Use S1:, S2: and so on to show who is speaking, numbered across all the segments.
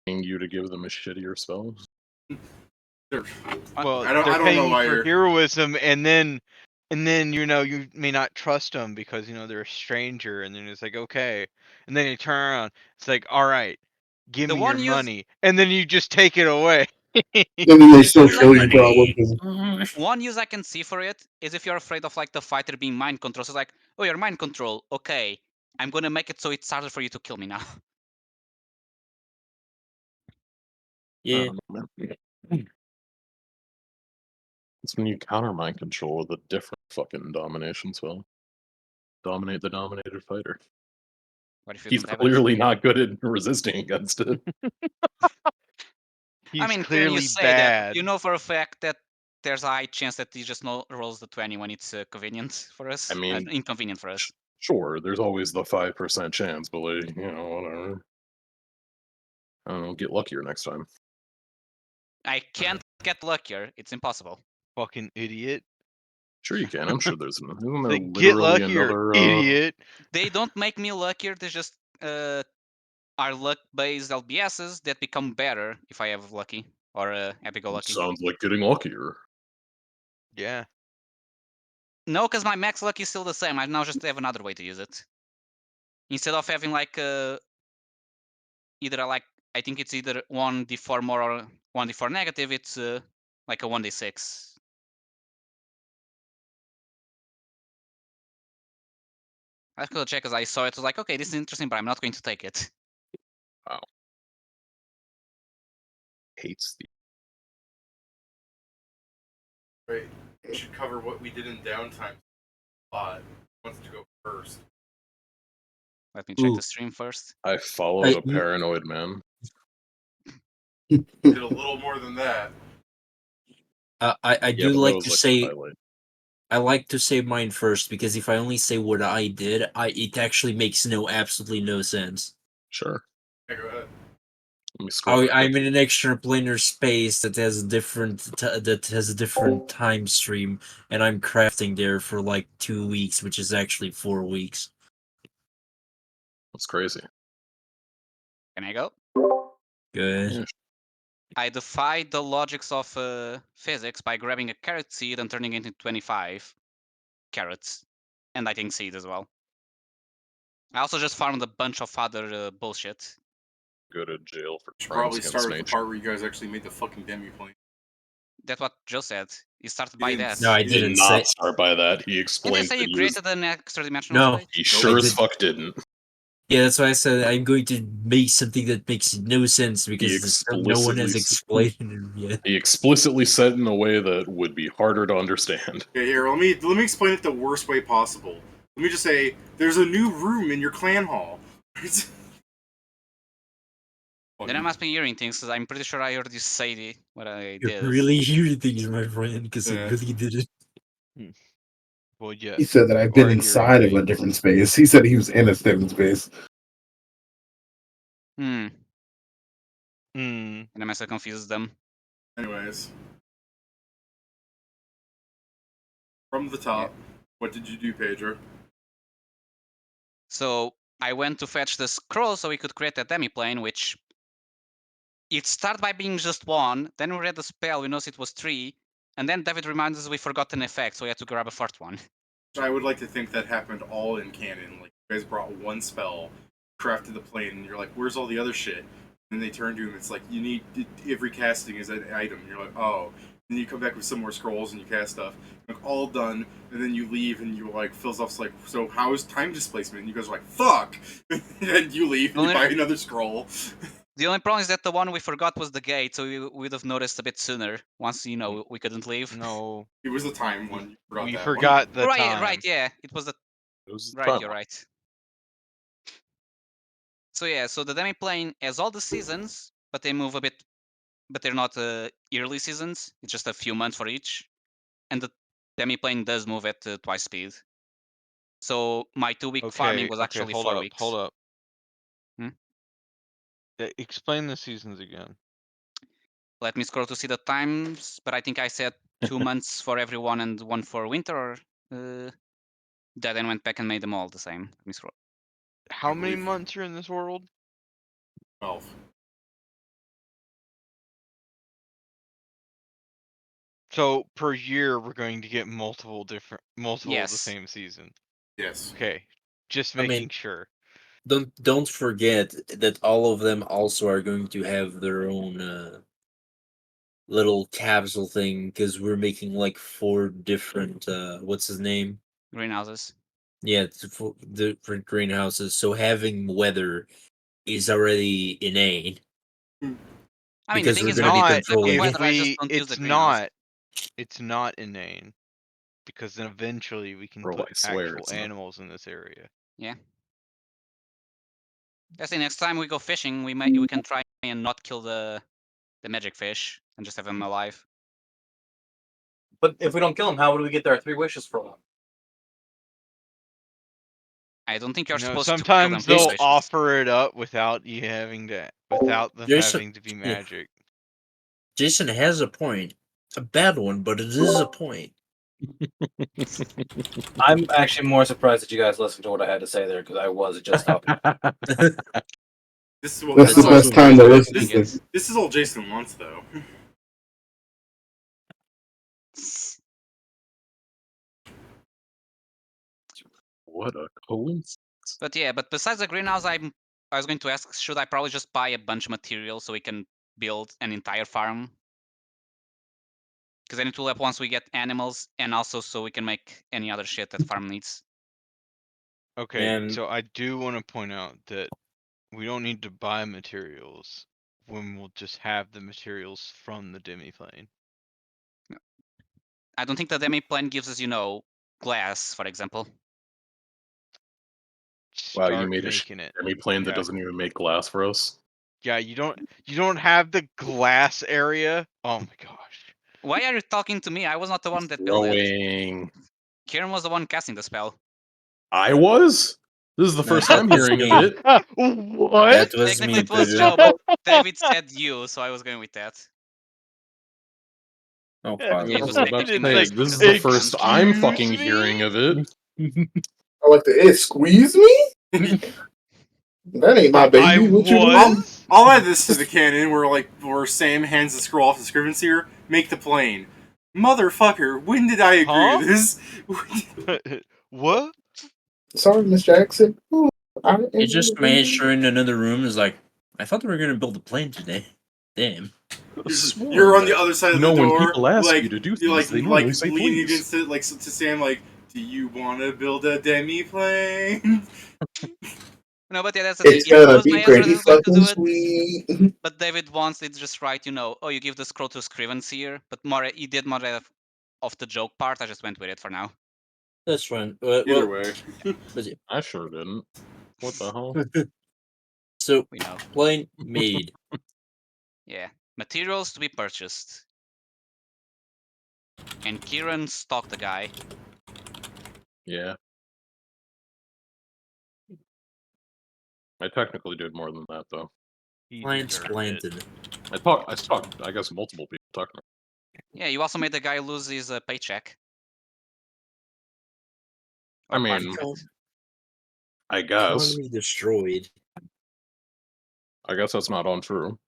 S1: paying you to give them a shittier spell.
S2: Well,
S3: I don't
S2: they're
S3: know
S2: paying
S3: why
S2: you for
S3: you're.
S2: heroism, and then you may not trust them because they're a stranger, and then it's like, okay, and then you turn around, it's like, all right, give
S4: The
S2: me your
S4: one use-
S2: money, and then you just take it away.
S5: And then they still
S4: use
S5: kill you,
S4: I
S5: probably.
S4: can
S5: 'cause-
S4: One use I can see for it is if you're afraid of like the fighter being mind control. So it's like, oh, you're mind control. Okay, I'm gonna make it so it's harder for you to kill me now.
S5: Yeah.
S1: It's when you counter mind control with a different fucking domination spell. Dominate the dominated fighter.
S4: What if you
S1: He's
S4: don't have
S1: clearly not good at resisting against it.
S2: He's
S4: I mean, when
S2: clearly
S4: you say
S2: bad.
S4: that, you know for a fact that there's a high chance that he just rolls the 20 when it's convenient for us.
S1: I mean,
S4: inconvenient for us.
S1: Sure, there's always the 5% chance, but like, whatever. I don't know, get luckier next time.
S4: I can't get luckier. It's impossible.
S2: Fucking idiot.
S1: Sure you can. I'm sure there's isn't there
S2: Like, get
S1: literally
S2: luckier,
S1: another
S2: idiot.
S4: They don't make me luckier. They just are luck-based LBSs that become better if I have lucky or happy-go-lucky.
S1: Sounds like getting luckier.
S2: Yeah.
S4: No, because my max luck is still the same. I now just have another way to use it. Instead of having like either like I think it's either 1d4 more or 1d4 negative, it's like a 1d6. I could check as I saw it. Was like, okay, this is interesting, but I'm not going to take it.
S1: Wow. Hates the.
S3: Wait, we should cover what we did in downtime. Who wants to go first?
S4: Let me check
S5: Ooh.
S4: the stream first.
S1: I followed a paranoid man.
S3: Did a little more than that.
S5: I
S1: Yeah,
S5: do
S1: but that
S5: like
S1: was
S5: to
S1: like
S5: say
S1: the highlight.
S5: I like to say mine first because if I only say what I did, it actually makes absolutely no sense.
S1: Sure.
S3: Okay, go ahead.
S1: Let me scroll.
S5: I'm in an extraplanar space that has a different time stream, and I'm crafting there for like 2 weeks, which is actually 4 weeks.
S1: That's crazy.
S4: Can I go?
S5: Good.
S1: Yeah.
S4: I defied the logics of physics by grabbing a carrot seed and turning it into 25 carrots. And I think seed as well. I also just farmed a bunch of other bullshit.
S1: Go to jail for
S3: Should
S1: crimes
S3: probably
S1: against
S3: start with the
S1: nature.
S3: part where you guys actually made the fucking demi plane.
S4: That's what Joe said. He started by
S3: didn't
S4: that.
S5: No, I
S1: He did
S5: didn't
S1: not
S5: say.
S1: start by that. He
S4: Didn't
S1: explained
S4: say
S1: that
S4: you
S1: he was.
S4: created an extra dimensional
S5: No.
S4: space?
S1: He
S5: I
S1: sure as
S5: did.
S1: fuck didn't.
S5: Yeah, that's why I said I'm going to make something that makes no sense because no one has explained it yet.
S1: He explicitly said in a way that would be harder to understand.
S3: Okay, here, let me explain it the worst way possible. Let me just say, there's a new room in your clan hall.
S4: Then I must be hearing things because I'm pretty sure I heard you say what I
S5: You're
S4: did.
S5: really hearing things, my friend, because I
S3: Yeah.
S5: really did it.
S2: Well, yes.
S5: He said that I've been inside of a different space. He said he was in a different space.
S4: And I must have confused them.
S3: Anyways. From the top, what did you do, Pedro?
S4: So I went to fetch the scroll so we could create a demi-plane, which it started by being just one, then we read the spell, we noticed it was 3, and then David reminds us we forgot an effect, so we had to grab a fourth one.
S3: I would like to think that happened all in canon. Like, you guys brought one spell, crafted the plane, and you're like, where's all the other shit? And they turn to him, it's like, you need, every casting is an item. And you're like, oh. And you come back with some more scrolls and you cast stuff. Like, all done, and then you leave and you like, Philosopher's like, so how is time displacement? And you guys are like, fuck! And you leave and you buy another scroll.
S4: The only problem is that the one we forgot was the gate, so we would have noticed a bit sooner, once, we couldn't leave.
S2: No.
S3: It was the time one.
S2: We forgot the time.
S4: Right, yeah. It was the... Right, you're right. So yeah, so the demi-plane has all the seasons, but they move a bit... But they're not yearly seasons, it's just a few months for each. And the demi-plane does move at twice speed. So my 2-week farming was actually 4 weeks.
S2: Hold up. Explain the seasons again.
S4: Let me scroll to see the times, but I think I said 2 months for everyone and 1 for winter, or that then went back and made them all the same. Let me scroll.
S2: How many months are in this world?
S3: 12.
S2: So per year, we're going to get multiple of the
S4: Yes.
S2: same season.
S3: Yes.
S2: Okay, just
S5: I mean-
S2: making sure.
S5: Don't forget that all of them also are going to have their own little capsule thing because we're making like 4 different what's his name?
S4: Greenhouses.
S5: Yeah, it's 4 different greenhouses. So having weather is already inane.
S4: I mean,
S5: Because
S4: the
S5: we're
S4: thing is,
S5: gonna be
S4: when we
S5: controlling
S4: have
S5: it.
S4: weather, I just don't use the greenhouse.
S2: It's not inane, because then eventually we can
S1: Bro,
S2: put
S1: I swear
S2: actual
S1: it's not.
S2: animals in this area.
S4: Yeah. I say next time we go fishing, we can try and not kill the magic fish and just have them alive.
S6: But if we don't kill him, how would we get our 3 wishes from him?
S4: I don't think you're
S2: You know,
S4: supposed to kill them
S2: sometimes
S4: for
S2: they'll
S4: wishes.
S2: offer it up without you having to, without them
S5: There's
S2: having to be
S5: yeah.
S2: magic.
S5: Jason has a point. A bad one, but it is a point.
S6: I'm actually more surprised that you guys listened to what I had to say there because I was just talking.
S3: This is what
S7: That's the
S4: That's
S7: best
S4: also
S7: time to
S4: surprising,
S7: listen
S4: yes.
S7: to.
S3: This is all Jason wants, though.
S1: What a coincidence.
S4: But yeah, but besides the greenhouse, I was going to ask, should I probably just buy a bunch of materials so we can build an entire farm? Because then it will help once we get animals, and also so we can make any other shit that the farm needs.
S2: Okay,
S5: And-
S2: so I do want to point out that we don't need to buy materials when we'll just have the materials from the demiplane.
S4: I don't think the demi-plane gives us, glass, for example.
S1: Wow,
S2: Start
S1: you made a
S2: making it.
S1: demi-plane that
S2: Yeah.
S1: doesn't even make glass for us.
S2: Yeah, you don't have the glass area. Oh my gosh.
S4: Why are you talking to me? I was not the one that built it.
S1: Throwing.
S4: Kieran was the one casting the spell.
S1: I was? This is the
S5: No,
S1: first
S5: that
S1: time
S5: was
S1: hearing of
S5: me.
S1: it.
S2: What?
S5: That was
S4: Technically
S5: me,
S4: it was
S5: Pedro.
S4: Joe, but David said you, so I was going with that.
S5: Oh,
S2: Yeah,
S5: fuck.
S4: Yeah, it
S1: I
S4: was
S1: was about to
S2: it's
S1: say,
S2: like,
S1: this is the
S2: "Excuse
S1: first I'm fucking
S2: me?"
S1: hearing of it.
S7: I like the squeeze me? That ain't my baby.
S2: I
S7: What you doing?
S2: was.
S3: I'll add this to the canon where Sam hands the scroll off to Scrivens here. Make the plane. Motherfucker, when did I agree
S2: Huh?
S3: to this?
S2: What?
S7: Sorry, Miss Jackson. Ooh,
S5: It just made sure in another room is like, I thought we were gonna build a plane today. Damn.
S3: You're on the other side of the
S1: when
S3: door.
S1: people ask
S3: like,
S1: you to do
S3: you're
S1: things, they normally say
S3: leaning
S1: please.
S3: against it, like to Sam, like, do you want to build a demi plane?
S4: No, but yeah, that's the thing.
S7: It's
S4: If it
S7: gonna
S4: was
S7: be
S4: my Ezra
S7: pretty
S4: that's going to
S7: fucking
S4: do it,
S7: sweet.
S4: but David wants it just right, oh, you give the scroll to Scrivens here, but he did more of the joke part. I just went with it for now.
S5: That's fine.
S3: Either way.
S5: But yeah.
S1: I sure didn't. What the hell?
S5: So,
S4: We know.
S5: plane made.
S4: Yeah. Materials to be purchased. And Kieran stalked the guy.
S1: Yeah. I technically did more than that, though.
S2: He
S5: Plants
S2: deserved it.
S5: planted.
S1: I stalked, I guess, multiple people. Talking.
S4: Yeah, you also made the guy lose his paycheck.
S1: I
S4: Or part
S1: mean,
S4: of it.
S1: I guess.
S5: Economy destroyed.
S1: I guess that's not untrue.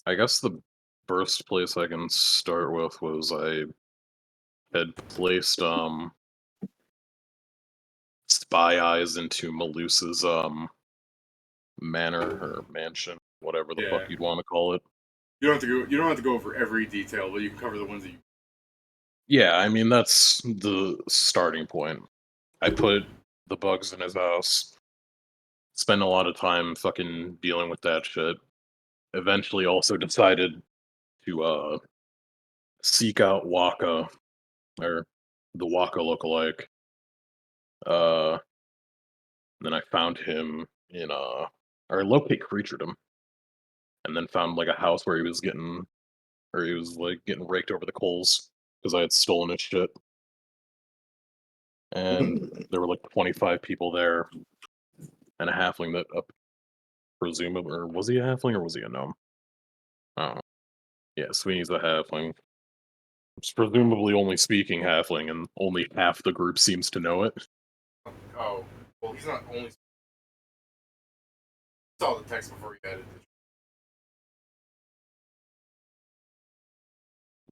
S1: I guess the first place I can start with was I had placed spy eyes into Malusa's manor or mansion, whatever the fuck
S3: Yeah.
S1: you'd want to call it.
S3: You don't have to go over every detail, but you can cover the ones that you.
S1: Yeah, I mean that's the starting point. I put the bugs in his house. Spent a lot of time fucking dealing with that shit. Eventually also decided to seek out Waka, or the Waka lookalike. Then I found him in or locate creatured him, and then found like a house where he was like getting raked over the coals because I had stolen his shit. And there were like 25 people there, and a halfling that presumably, or was he a halfling or was he a gnome? I don't know. Yeah, Sweeney's a halfling. It's presumably only speaking halfling, and only half the group seems to know it.
S3: Oh, well, he's not only. Saw the text before you added it.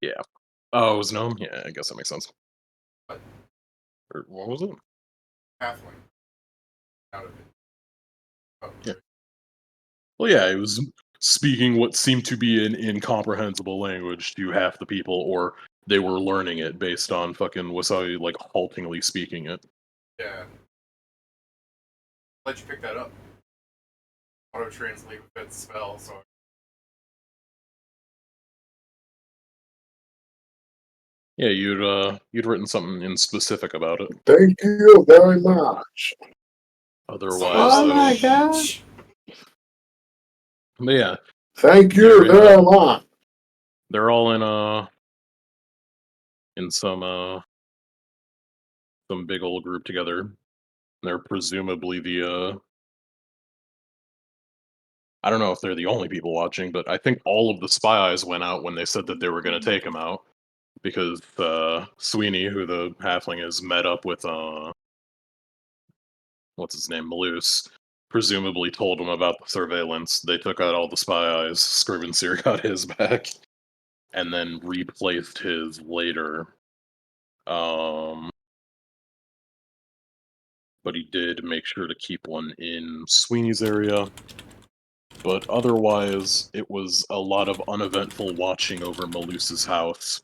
S1: Yeah. Oh, it was gnome? Yeah, I guess that makes sense.
S3: What?
S1: Or what was it?
S3: Halfling. Out of it. Oh,
S1: Yeah. Well, yeah, it was speaking what seemed to be an incomprehensible language to half the people, or they were learning it based on fucking Wasabi, like, haltingly speaking it.
S3: yeah. Let you pick that up. Auto translate with that spell, so.
S1: Yeah, you'd written something in specific about it.
S7: Thank you very much.
S1: Otherwise,
S7: Oh
S1: though,
S7: my God.
S1: but yeah,
S7: Thank you
S1: They're,
S7: very much.
S1: they're all in some big old group together. They're presumably the I don't know if they're the only people watching, but I think all of the spy eyes went out when they said that they were going to take him out, because Sweeney, who the halfling is, met up with what's his name, Malus, presumably told him about the surveillance. They took out all the spy eyes. Scrivenseer got his back, and then replaced his later. But he did make sure to keep one in Sweeney's area. But otherwise, it was a lot of uneventful watching over Malus's house,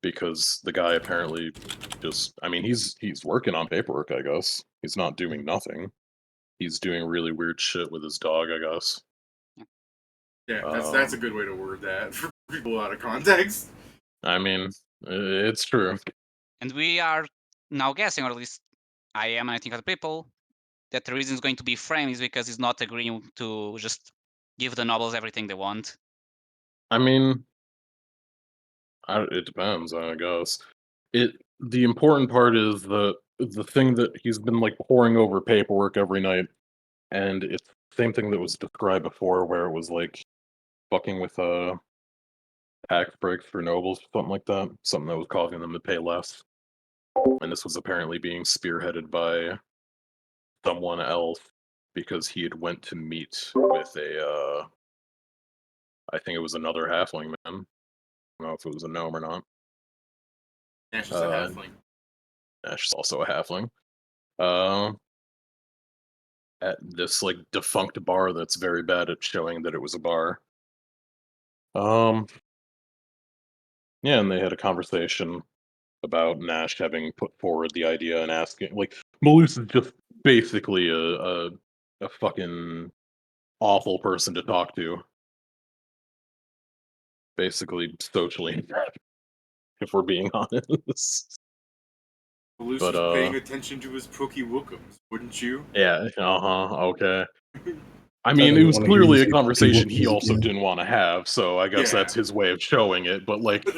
S1: because the guy apparently just, I mean, he's working on paperwork, I guess. He's not doing nothing. He's doing really weird shit with his dog, I guess.
S3: Yeah, that's a good way to word that for people out of context.
S1: I mean, it's true.
S4: And we are now guessing, or at least I am, and I think other people, that the reason it's going to be framed is because he's not agreeing to just give the nobles everything they want.
S1: I mean, it depends, I guess. The important part is the thing that he's been like poring over paperwork every night, and it's the same thing that was described before, where it was like fucking with tax breaks for nobles, something like that, something that was causing them to pay less. And this was apparently being spearheaded by someone else, because he had went to meet with I think it was another halfling man. I don't know if it was a gnome or not.
S3: Ash is a halfling.
S1: Ash is also a halfling. Uh, at this like defunct bar that's very bad at showing that it was a bar. Yeah, and they had a conversation about Nash having put forward the idea and asking, like, Malus is just basically a fucking awful person to talk to. Basically, socially, if we're being honest.
S3: Luce
S1: But
S3: was paying attention to his Pookie Wookums, wouldn't you?
S1: yeah, okay. I
S8: I
S1: mean,
S8: don't
S1: it was
S8: wanna
S1: clearly
S8: hear
S1: a
S8: you say
S1: conversation he
S8: Wookiees
S1: also
S8: again.
S1: didn't want to have, so I guess
S3: Yeah.
S1: that's his way of showing it. But like,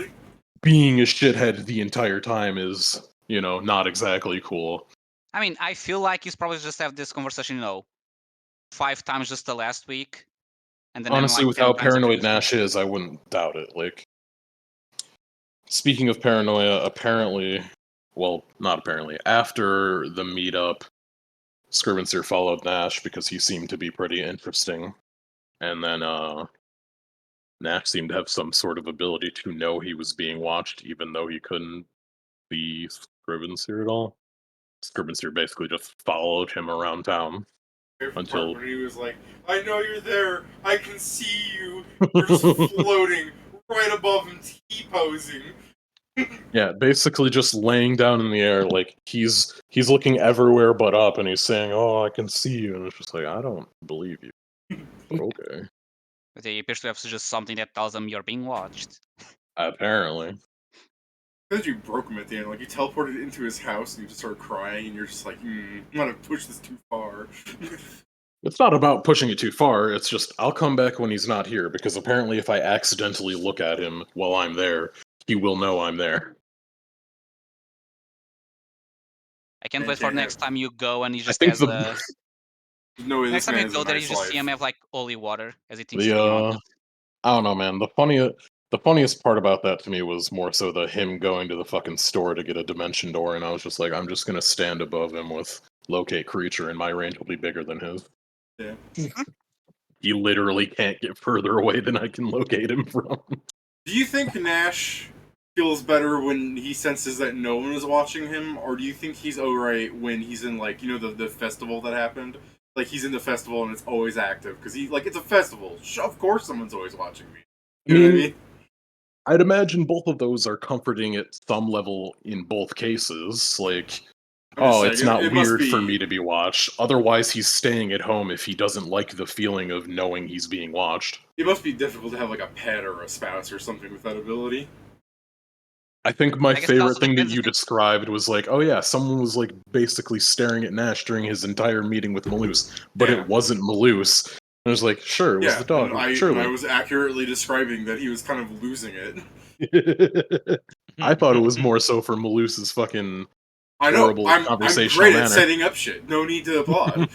S1: being a shithead the entire time is, not exactly cool.
S4: I mean, I feel like he's probably just have this conversation, 5 times just the last week, and then
S1: Honestly,
S4: like
S1: with
S4: 10
S1: how
S4: times the
S1: paranoid
S4: previous week.
S1: Nash is, I wouldn't doubt it. Like, speaking of paranoia, apparently, well, not apparently, after the meetup, Scrivenseer followed Nash because he seemed to be pretty interesting. And then Nash seemed to have some sort of ability to know he was being watched, even though he couldn't be Scrivenseer at all. Scrivenseer basically just followed him around town
S3: Favorite
S1: until
S3: part when he was like, "I know you're there. I can see you. You're just floating right above him, T-posing."
S1: yeah, basically just laying down in the air, like he's looking everywhere but up, and he's saying, "Oh, I can see you," and it's just like, I don't believe you, but okay.
S4: But he appears to have just something that tells him you're being watched.
S1: Apparently.
S3: Because you broke him at the end, like you teleported into his house and you just started crying, and you're just like, I'm gonna push this too far.
S1: It's not about pushing it too far, it's just, I'll come back when he's not here, because apparently if I accidentally look at him while I'm there, he will know I'm there.
S4: I can't
S3: And
S4: wait for
S3: can't
S4: next
S3: have-
S4: time you go and he
S1: I
S4: just
S1: think
S4: has a.
S3: No way,
S4: Next
S3: this
S4: time
S3: man
S4: you
S3: has
S4: go
S3: a
S4: there, you
S3: nice
S4: just
S3: life.
S4: see him have like holy water as he thinks he's
S1: The
S4: being haunted.
S1: I don't know, man. The funniest part about that to me was more so him going to the fucking store to get a dimension door, and I was just like, I'm just gonna stand above him with locate creature, and my range will be bigger than his.
S3: Yeah.
S1: He literally can't get further away than I can locate him from.
S3: Do you think Nash feels better when he senses that no one is watching him, or do you think he's alright when he's in, like, you know, the festival that happened? Like, he's in the festival and it's always active, because it's a festival. Of course someone's always watching me. You know what I mean?
S1: I'd imagine both of those are comforting at some level in both cases. Like, it's not weird for me to be watched. Otherwise, he's staying at home if he doesn't like the feeling of knowing he's being watched.
S3: It must be difficult to have, like, a pet or a spouse or something with that ability.
S1: I think my
S4: I guess it
S1: favorite
S4: also
S1: thing that
S4: depends
S1: you
S4: if it-
S1: described was like, oh yeah, someone was like basically staring at Nash during his entire meeting with Maloose, but
S3: Yeah.
S1: it wasn't Maloose. And I was like, sure, it was the dog.
S3: And I
S1: surely.
S3: was accurately describing that he was kind of losing it.
S1: I thought it was more so for Maloose's fucking
S3: I know.
S1: horrible
S3: I'm
S1: conversational
S3: great at
S1: manner.
S3: setting up shit. No need to applaud.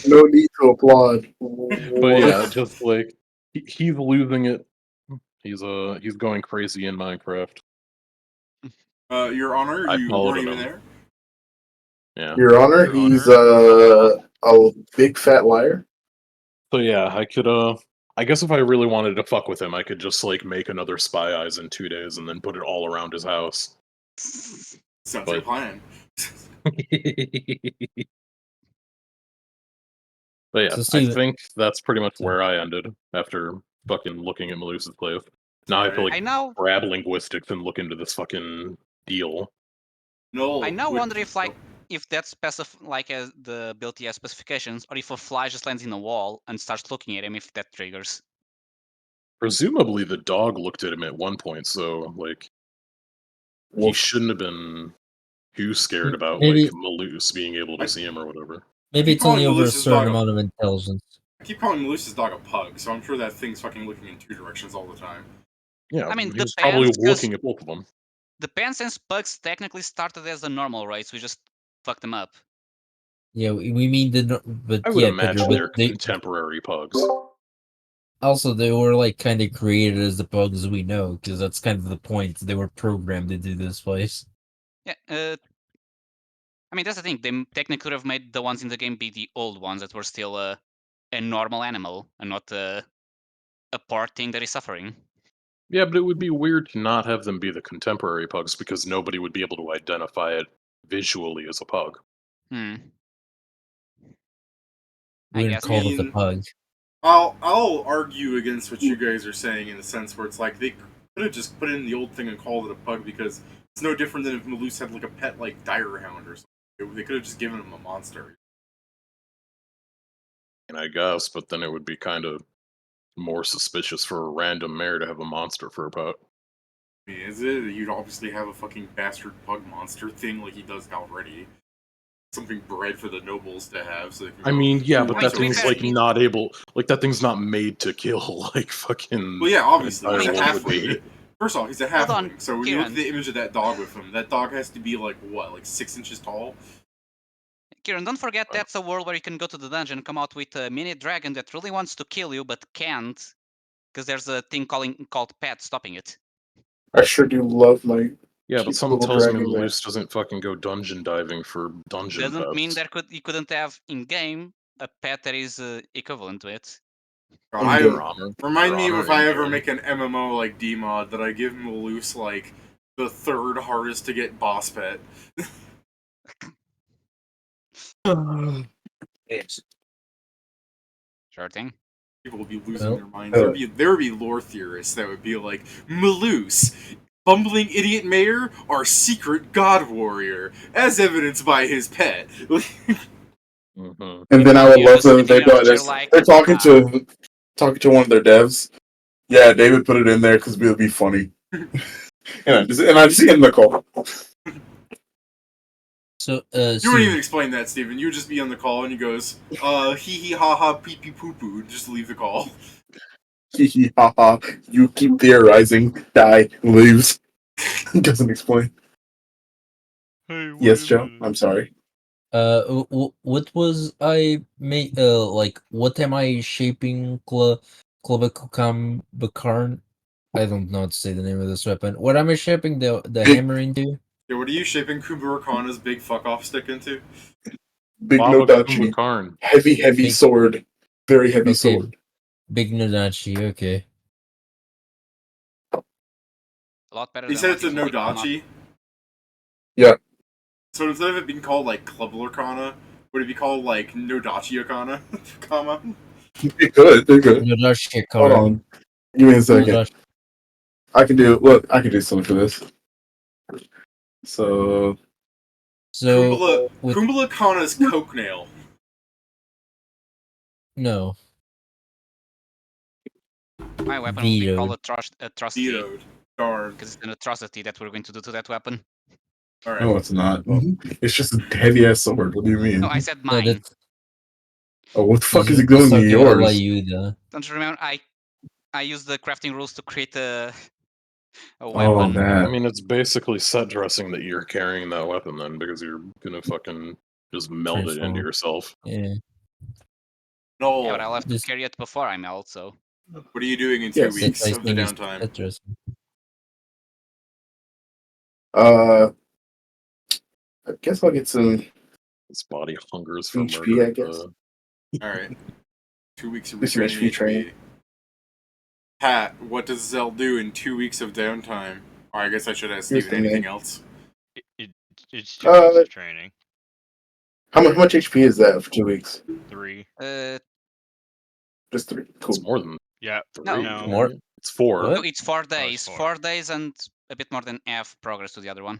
S7: No need to applaud.
S1: But yeah, just like he's losing it. He's going crazy in Minecraft.
S3: Your Honor,
S1: I
S3: you
S1: followed
S3: weren't even
S1: him.
S3: there.
S1: Yeah.
S7: Your Honor,
S2: Your
S7: he's
S2: Honor.
S7: a big fat liar.
S1: So yeah, I could I guess if I really wanted to fuck with him, I could just like make another Spy Eyes in 2 days and then put it all around his house.
S3: Sounds like a plan.
S1: But yeah,
S5: So,
S1: I
S5: Steven-
S1: think that's pretty much where I ended after fucking looking at Maluse's place. Now I have to like
S4: I now
S1: grab linguistics and look into this fucking deal.
S3: No.
S4: I now wonder if that's like as the ability has specifications, or if a fly just lands in a wall and starts looking at him, if that triggers.
S1: Presumably the dog looked at him at one point, so like he shouldn't have been too scared about
S5: Maybe-
S1: like Maluse being able to see him or whatever.
S5: Maybe it's
S3: calling
S5: only over a
S3: Melissa's
S5: certain
S3: dog a-
S5: amount of intelligence.
S3: I keep calling Melissa's dog a pug, so I'm sure that thing's fucking looking in 2 directions all the time.
S1: Yeah,
S4: I mean,
S1: he was probably
S4: depends, 'cause-
S1: looking at both of them.
S4: The since bugs technically started as a normal race, we just fucked them up.
S5: Yeah, we mean but
S1: I would
S5: yeah,
S1: imagine
S5: Pedro,
S1: they're
S5: but they
S1: contemporary pugs.
S5: also they were like kind of created as the bugs we know, because that's kind of the point. They were programmed to do this place.
S4: Yeah. I mean, that's the thing. They technically could have made the ones in the game be the old ones that were still a normal animal and not a part thing that is suffering.
S1: Yeah, but it would be weird to not have them be the contemporary pugs because nobody would be able to identify it visually as a pug.
S4: Hmm.
S5: We didn't
S4: guess-
S5: call it the
S3: mean-
S5: pug.
S3: I'll argue against what you guys are saying in the sense where it's like they could have just put in the old thing and called it a pug, because it's no different than if Maluse had like a pet like dire hound or something. They could have just given him a monster.
S1: And I guess, but then it would be kind of more suspicious for a random mayor to have a monster for a pet.
S3: I mean, is it? You'd obviously have a fucking bastard pug monster thing like he does already. Something bred for the nobles to have. So they can
S1: I mean, yeah, but
S4: I mean,
S1: that
S4: to be
S1: thing's
S4: fair,
S1: like not able, like that thing's not made to kill, like fucking.
S3: Well, yeah, obviously
S1: an
S3: he's a
S1: entire one would be.
S3: halfling. First off, he's a
S4: Hold on,
S3: halfling. So when you look at
S4: Kieran.
S3: the image of that dog with him, that dog has to be like what, like 6 inches tall?
S4: Kieran, don't forget that's a world where you can go to the dungeon, come out with a mini dragon that really wants to kill you but can't, because there's a thing called Pet stopping it.
S7: I sure do love my.
S1: Yeah, but
S7: cute
S1: someone
S7: little
S1: tells me
S7: dragon there.
S1: Maluse doesn't fucking go dungeon diving for dungeon
S4: Doesn't
S1: pets.
S4: mean you couldn't have in game a pet that is equivalent to it.
S3: God,
S1: Your Honor.
S3: remind
S1: Your
S3: me
S1: Honor,
S3: if I
S1: in
S3: ever
S1: game.
S3: make an MMO like DMod that I give Maluse like the 3rd hardest to get boss pet.
S4: Sure thing.
S3: People would be losing
S5: Well,
S3: their minds. There would be lore theorists that would be like, Maluse, bumbling idiot mayor, our secret god warrior, as evidenced by his pet.
S1: Mhm.
S7: And then I would love
S4: Just
S7: them. They
S4: sitting
S7: go,
S4: on a chair like,
S7: they're talking to one of their devs. Yeah, David put it in there because it would be funny. and I just see in the call.
S5: So,
S3: You wouldn't
S5: Steven,
S3: even explain that, Steven. You would just be on the call and he goes, hee hee ha ha pee pee poo poo. Just leave the call.
S7: Hee hee ha ha. You keep theorizing. Die. Leaves. Doesn't explain.
S2: Hey,
S7: Yes, Joe. I'm sorry.
S5: what was I make? Like, what am I shaping? Klobakukam Bakarn? I don't know how to say the name of this weapon. What am I shaping the hammer into?
S3: Yeah, what are you shaping Kubura Kana's big fuck off stick into?
S7: Big
S1: Baba
S7: Nodachi.
S1: Kumakarn.
S7: Heavy
S5: Big-
S7: sword. Very heavy
S5: Okay.
S7: sword.
S5: Big Nodachi. Okay.
S4: A lot better
S3: You
S4: than
S3: said
S4: what
S3: it's a
S4: you think,
S3: Nodachi?
S7: Yeah.
S3: So instead of it being called like Club Lurkana, would it be called like Nodachi Akana? Comma?
S7: They're good. They're good.
S8: Nodashi
S7: Hold
S8: Akara.
S7: on. Give me a second.
S8: Nodashi.
S7: I can do. Look, I can do something for this. So
S8: So with
S3: Kumbala Kana's Coke Nail.
S8: no
S4: My weapon will be
S8: Vetoed.
S4: called atrocity,
S3: Vetoed. Darn.
S4: because it's an atrocity that we're going to do to that weapon.
S3: Alright.
S7: no, it's not. It's just a heavy ass sword. What do you mean?
S4: No, I said
S8: No,
S4: mine.
S8: that's
S7: Oh, what the fuck
S8: he's
S7: is it doing to
S8: talking about
S7: yours?
S8: Layuda.
S4: Don't you remember? I used the crafting rules to create a
S7: Oh,
S4: weapon.
S1: I
S7: that.
S1: mean, it's basically set dressing that you're carrying that weapon then, because you're gonna fucking just melt it into
S8: Transform.
S1: yourself.
S8: Yeah.
S3: No.
S4: Yeah, but I'll have to
S8: Just-
S4: carry it before I melt, so.
S3: What are you doing in 2
S7: Yes.
S3: weeks
S8: That's
S3: of the
S8: why he's
S3: downtime?
S8: set dressing.
S7: I guess I'll get some
S1: His body hungers for
S7: HP,
S1: murder.
S7: I guess.
S3: Alright. 2 weeks of
S7: Do some
S3: retraining
S7: HP training.
S3: HP. Pat, what does Zell do in 2 weeks of downtime? Or I guess I should ask
S7: Here's
S3: Steven
S7: the
S3: anything
S7: name.
S3: else.
S2: It's 2 weeks of training.
S7: How much HP is that for 2 weeks?
S2: 3.
S7: Just 3.
S1: It's
S7: Cool.
S1: more than
S2: Yeah.
S1: 3.
S2: No.
S8: More?
S1: It's 4.
S8: What?
S4: No, it's 4
S2: it's
S4: days.
S2: 4.
S4: 4 days and a bit more than half progress to the other one.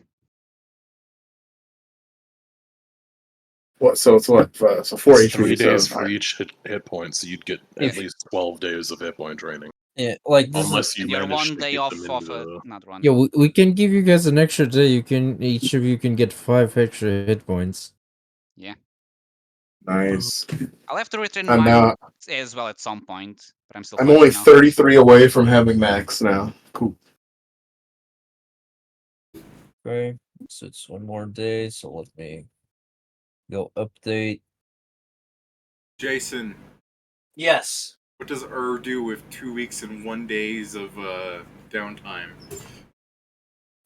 S7: What? So it's what? So 4
S1: It's
S7: HP.
S1: 3 days
S7: so,
S1: for each hit point, so you'd get
S4: Yeah.
S1: at least 12 days of hit point training.
S8: Yeah, like this is,
S1: Unless you
S4: And you're
S1: manage
S4: 1
S1: to
S4: day
S1: get
S4: off
S1: them
S4: of
S1: into...
S4: another one.
S8: yeah, we can give you guys an extra day. You can each of you can get 5 extra hit points.
S7: Nice.
S4: I'll have to retrain
S7: I'm
S4: mine
S7: now.
S4: as well at some point, but I'm still
S7: I'm
S4: fine
S7: only
S4: for now.
S7: 33 away from having max now. Cool.
S8: Okay, so it's 1 more day. So let me go update.
S3: Jason,
S6: Yes.
S3: what does do with 2 weeks and 1 days of downtime?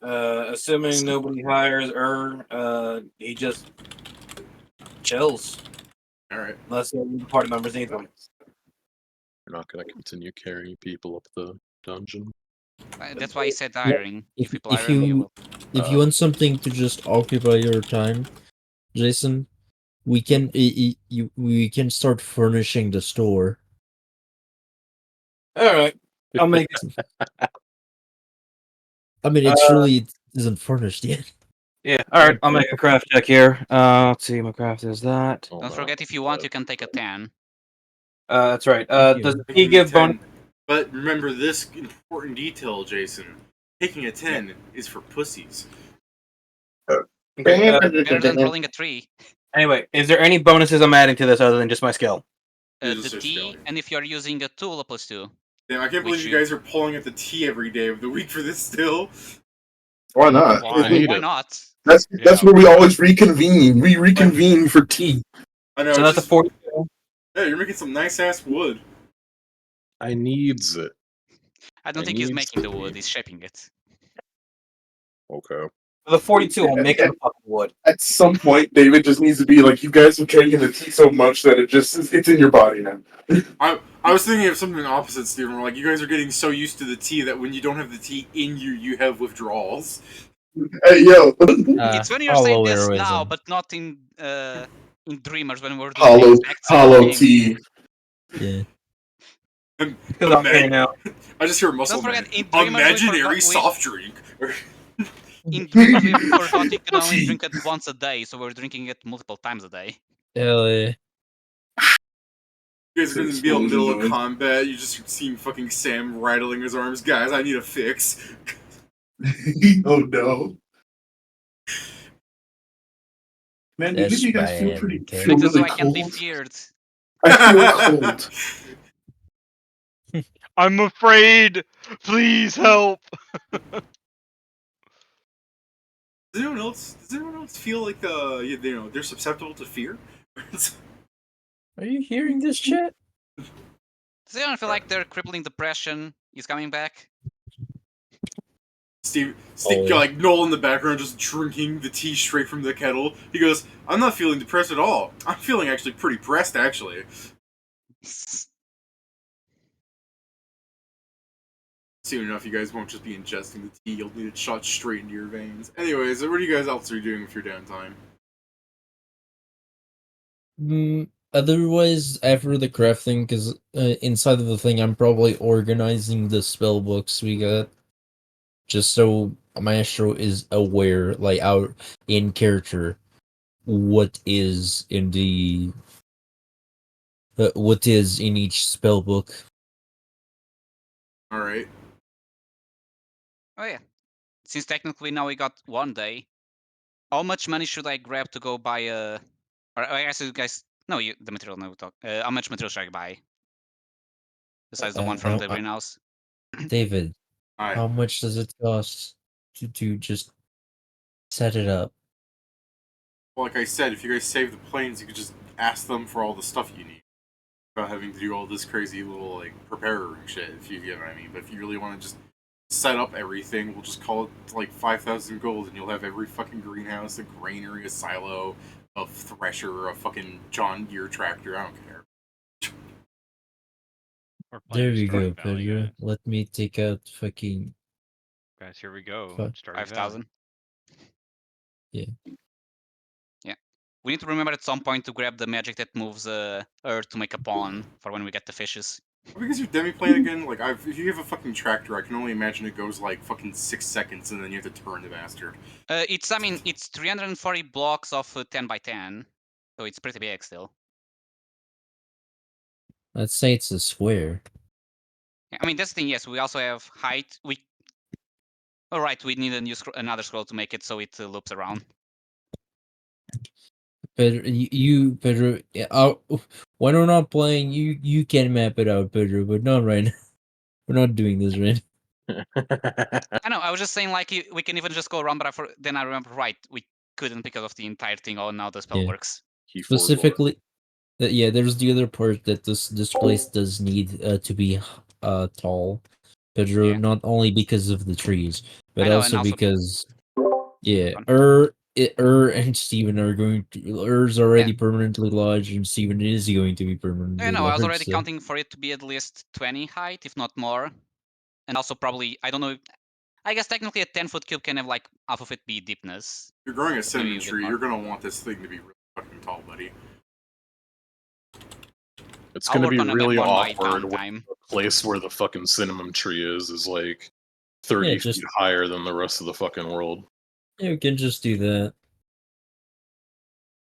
S6: Assuming nobody hires he just chills.
S3: Alright.
S6: Unless the party members need them.
S1: You're not going to continue carrying people up the dungeon.
S4: That's why I said hiring. If people
S8: If
S4: hire them, we
S8: you
S4: will.
S8: if you want something to just occupy your time, Jason, we can we can start furnishing the store.
S6: All right, I'll make it.
S8: I mean, it truly isn't furnished yet.
S6: Yeah, all right, I'll make a craft check here. Let's see, my craft is that.
S1: Oh,
S4: Don't
S1: no.
S4: forget, if you want, you can take a 10.
S6: That's right.
S8: Thank you.
S6: Does
S3: Taking
S6: he
S3: a
S6: give
S3: 10.
S6: bonus?
S3: But remember this important detail, Jason. Taking a 10 is for pussies.
S6: Okay,
S4: Better than rolling a 3.
S6: anyway, is there any bonuses I'm adding to this other than just my skill?
S3: You're
S4: The
S3: just a
S4: T,
S3: skill.
S4: and if you're using a tool, a +2.
S3: Damn, I can't believe
S4: Which
S3: you
S4: you-
S3: guys are pulling at the T every day of the week for this still.
S7: Why not?
S1: I hate
S4: Why
S1: it.
S4: not?
S7: That's
S2: Yeah.
S7: where we always reconvene. We reconvene for tea.
S3: I know.
S6: So
S3: it's
S6: that's a
S3: just,
S6: 42.
S3: yeah, you're making some nice ass wood.
S1: I needs it.
S4: I don't
S1: I
S4: think he's
S1: need
S4: making the
S1: to
S4: wood,
S1: be.
S4: he's shaping it.
S1: Okay.
S6: For the 42, I'll make it a fucking wood.
S7: At some point, David just needs to be like, you guys are taking the tea so much that it's in your body now.
S3: I was thinking of something opposite, Steven. Where, like, you guys are getting so used to the tea that when you don't have the tea in you, you have withdrawals.
S7: Hey, yo.
S4: It's when you're saying
S8: Hollow
S4: this now,
S8: heroism.
S4: but not in Dreamers when we're doing
S7: Hollow,
S4: the exact same
S7: hollow
S4: thing.
S7: tea.
S8: Yeah.
S6: Because I'm here now.
S3: I just hear muscle
S4: Don't forget,
S3: man.
S4: in Dreamers,
S3: Imaginary
S4: we
S3: soft drink.
S4: In Dreamers, we forgot you can only drink it once a day, so we're drinking it multiple times a day.
S8: Hell yeah.
S3: You guys are in the
S7: Explosion
S3: middle of
S7: noise.
S3: combat. You just see fucking Sam rattling his arms. Guys, I need a fix.
S7: Oh no. Man,
S8: That's
S7: you guys feel
S8: bad,
S7: pretty
S8: okay.
S7: feel
S4: Because so
S7: really
S4: I can be
S7: cold.
S4: feared.
S7: I feel cold.
S2: I'm afraid. Please help.
S3: Does anyone else feel like they're susceptible to fear?
S8: Are you hearing this chat?
S4: Does anyone feel like their crippling depression is coming back?
S3: Steve,
S8: Oh, yeah.
S3: like Noel in the background, just drinking the tea straight from the kettle. He goes, "I'm not feeling depressed at all. I'm feeling actually pretty pressed, actually." Soon enough, you guys won't just be ingesting the tea. You'll need it shot straight into your veins. Anyways, what are you guys else are doing with your downtime?
S8: Otherwise, after the crafting, because inside of the thing, I'm probably organizing the spell books we got, just so Maestro is aware, like out in character, what is in what is in each spell book.
S3: All right.
S4: Oh yeah. Since technically now we got 1 day, how much money should I grab to go buy a? Or I guess you guys. No, the material. No, we talk. How much material should I buy? Besides the one from the greenhouse.
S8: David,
S3: Hi.
S8: how much does it cost to just set it up?
S3: Well, like I said, if you guys save the planes, you could just ask them for all the stuff you need, without having to do all this crazy little like preparer and shit. If you get what I mean. But if you really want to just set up everything, we'll just call it like 5,000 gold, and you'll have every fucking greenhouse, a granary, a silo, a thresher, a fucking John Deere tractor. I don't care.
S2: We're playing
S8: There we go,
S2: Stardew Valley,
S8: Pedro.
S2: guys.
S8: Let me take out fucking.
S2: Guys, here we go.
S8: Fuck.
S2: Stardew
S4: 5,000.
S8: Yeah.
S4: Yeah. We need to remember at some point to grab the magic that moves Earth to make a pawn for when we get the fishes.
S3: Because you're demi-plane again, like if you have a fucking tractor, I can only imagine it goes like fucking 6 seconds, and then you have to turn the bastard.
S4: I mean, it's 340 blocks of 10 by 10, so it's pretty big still.
S8: Let's say it's a square.
S4: Yeah, I mean, that's the thing. Yes, we also have height. All right, we need another scroll to make it so it loops around.
S8: Pedro, Pedro. When we're not playing, you can map it out, Pedro, but not right now. We're not doing this right.
S4: I know. I was just saying, like, we can even just go around, but then I remember, right, we couldn't because of the entire thing. Oh, now the spell
S8: Yeah.
S4: works.
S8: Specifically, yeah. There's the other part that this place does need to be tall, Pedro.
S4: Yeah.
S8: Not only because of the trees, but
S4: I know, and
S8: also
S4: also
S8: because yeah,
S4: Fun.
S8: And Steven are going to. Er's already permanently lodged, and Steven is going to be permanently
S4: I know. I was
S8: lodged.
S4: already
S8: So.
S4: counting for it to be at least 20 height, if not more, and also probably I don't know. I guess technically a 10-foot cube can have like half of it be deepness.
S3: You're growing a
S4: Maybe
S3: cinnamon
S4: a bit
S3: tree,
S4: more.
S3: you're gonna want this thing to be really fucking tall, buddy.
S1: It's
S4: I'll
S1: gonna
S4: work
S1: be
S4: on a map
S1: really
S4: on my
S1: awkward when
S4: downtime.
S1: the place where the fucking cinnamon tree is like 30
S8: just-
S1: feet higher than the rest of the fucking world.
S8: Yeah, we can just do that.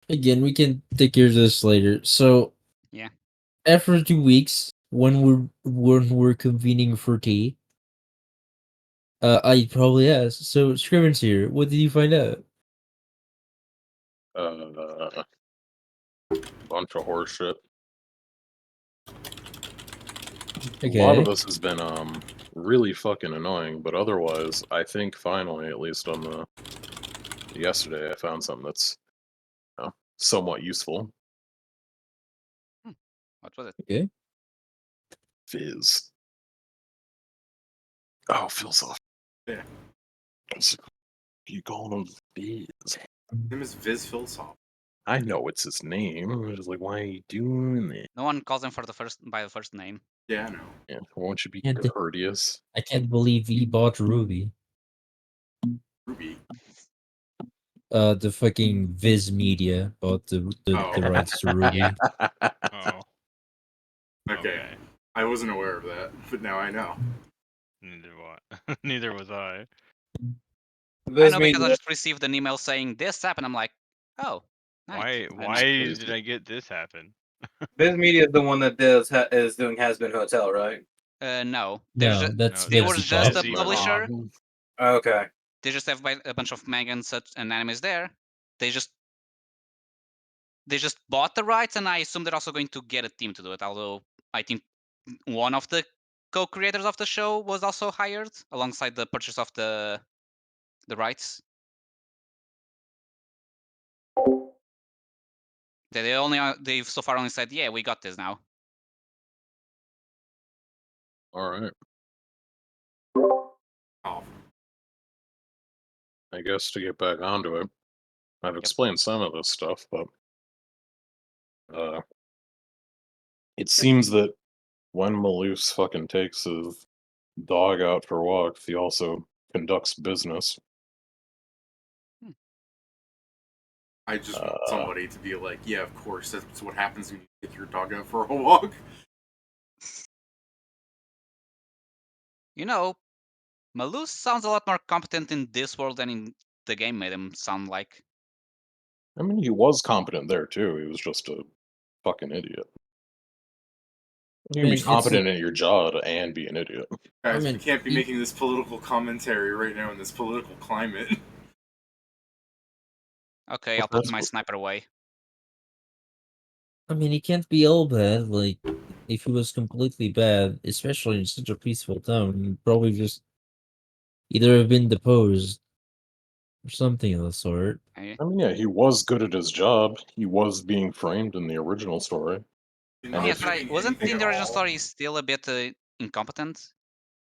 S8: Again, we can take care of this later. So
S4: Yeah.
S8: after 2 weeks, when we're convening for tea, I probably ask. So Scriven's here. What did you find out?
S1: Bunch of horse shit.
S8: Okay.
S1: A lot of this has been really fucking annoying, but otherwise, I think finally, at least on the yesterday, I found something that's somewhat useful.
S4: What was it?
S8: Okay.
S1: Fizz. Oh, feels off.
S3: Yeah.
S1: You call him Fizz?
S3: His name is Viz Philsop.
S1: I know it's his name. I'm just like, why are you doing that?
S4: No one calls him by the first name.
S3: Yeah, I know.
S1: Yeah, won't you be
S8: Yeah,
S1: courteous?
S8: I can't believe he bought Ruby.
S3: Ruby.
S8: The fucking Viz Media bought the rights to Ruby.
S2: Oh.
S3: Okay. I wasn't aware of that, but now I know.
S2: Neither was I.
S4: I know because I just received an email saying this happened. I'm like, oh, nice.
S2: Why did I get this happen?
S6: Viz Media is the one that is doing Has Been Hotel, right?
S4: No.
S8: No, that's
S4: They were
S8: Vizzy
S4: just a
S8: Pop.
S4: publisher.
S6: Okay.
S4: They just have a bunch of manga and such and animes there. They just bought the rights, and I assume they're also going to get a team to do it. Although I think one of the co-creators of the show was also hired alongside the purchase of the rights. They've so far only said, yeah, we got this now.
S1: All right.
S3: Oh.
S1: I guess to get back onto it, I've explained some of this stuff, but it seems that when Maloof's fucking takes his dog out for walks. He also conducts business.
S3: I just want
S1: Uh,
S3: somebody to be like, yeah, of course, that's what happens when you take your dog out for a walk.
S4: You know, Malus sounds a lot more competent in this world than in the game made him sound like.
S1: I mean, he was competent there too. He was just a fucking idiot. You can be
S8: mean, it's a-
S1: competent at your job and be an idiot.
S3: Guys, we
S8: mean,
S3: can't be making this political commentary right now in this political climate.
S4: Okay,
S1: Well,
S4: I'll put
S1: that's
S4: my
S1: what-
S4: sniper away.
S8: I mean, he can't be all bad. Like, if he was completely bad, especially in such a peaceful town, he'd probably just either have been deposed or something of the sort.
S4: Eh?
S1: I mean, yeah, he was good at his job. He was being framed in the original story.
S3: You're
S1: And
S3: not
S4: Yes,
S1: it's,
S4: right.
S3: doing
S4: Wasn't
S3: anything
S4: in
S3: at
S4: the original
S3: all.
S4: story still a bit incompetent?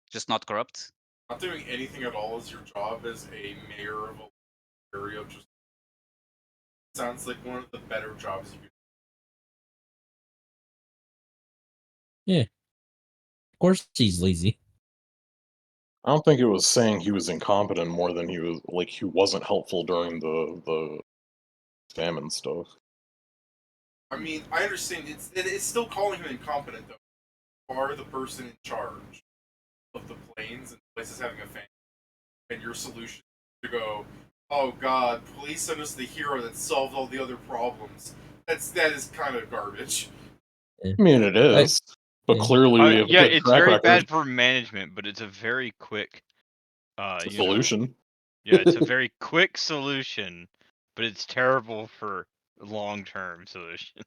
S4: Just not corrupt?
S3: Not doing anything at all is your job as a mayor of a area. Just sounds like one of the better jobs you could.
S8: Of course, he's lazy.
S1: I don't think it was saying he was incompetent more than he was like he wasn't helpful during the famine stuff.
S3: I mean, I understand it's still calling him incompetent though. You are the person in charge of the planes and places having a famine, and your solution is to go, oh God, please send us the hero that solved all the other problems. That is kind of garbage.
S1: I mean, it is, but
S8: yeah.
S1: clearly we have a
S2: Yeah,
S1: good
S2: it's
S1: track
S2: very
S1: record.
S2: bad for management, but it's a very quick,
S1: It's a
S2: you know,
S1: solution.
S2: yeah, it's a very quick solution, but it's terrible for long-term solutions.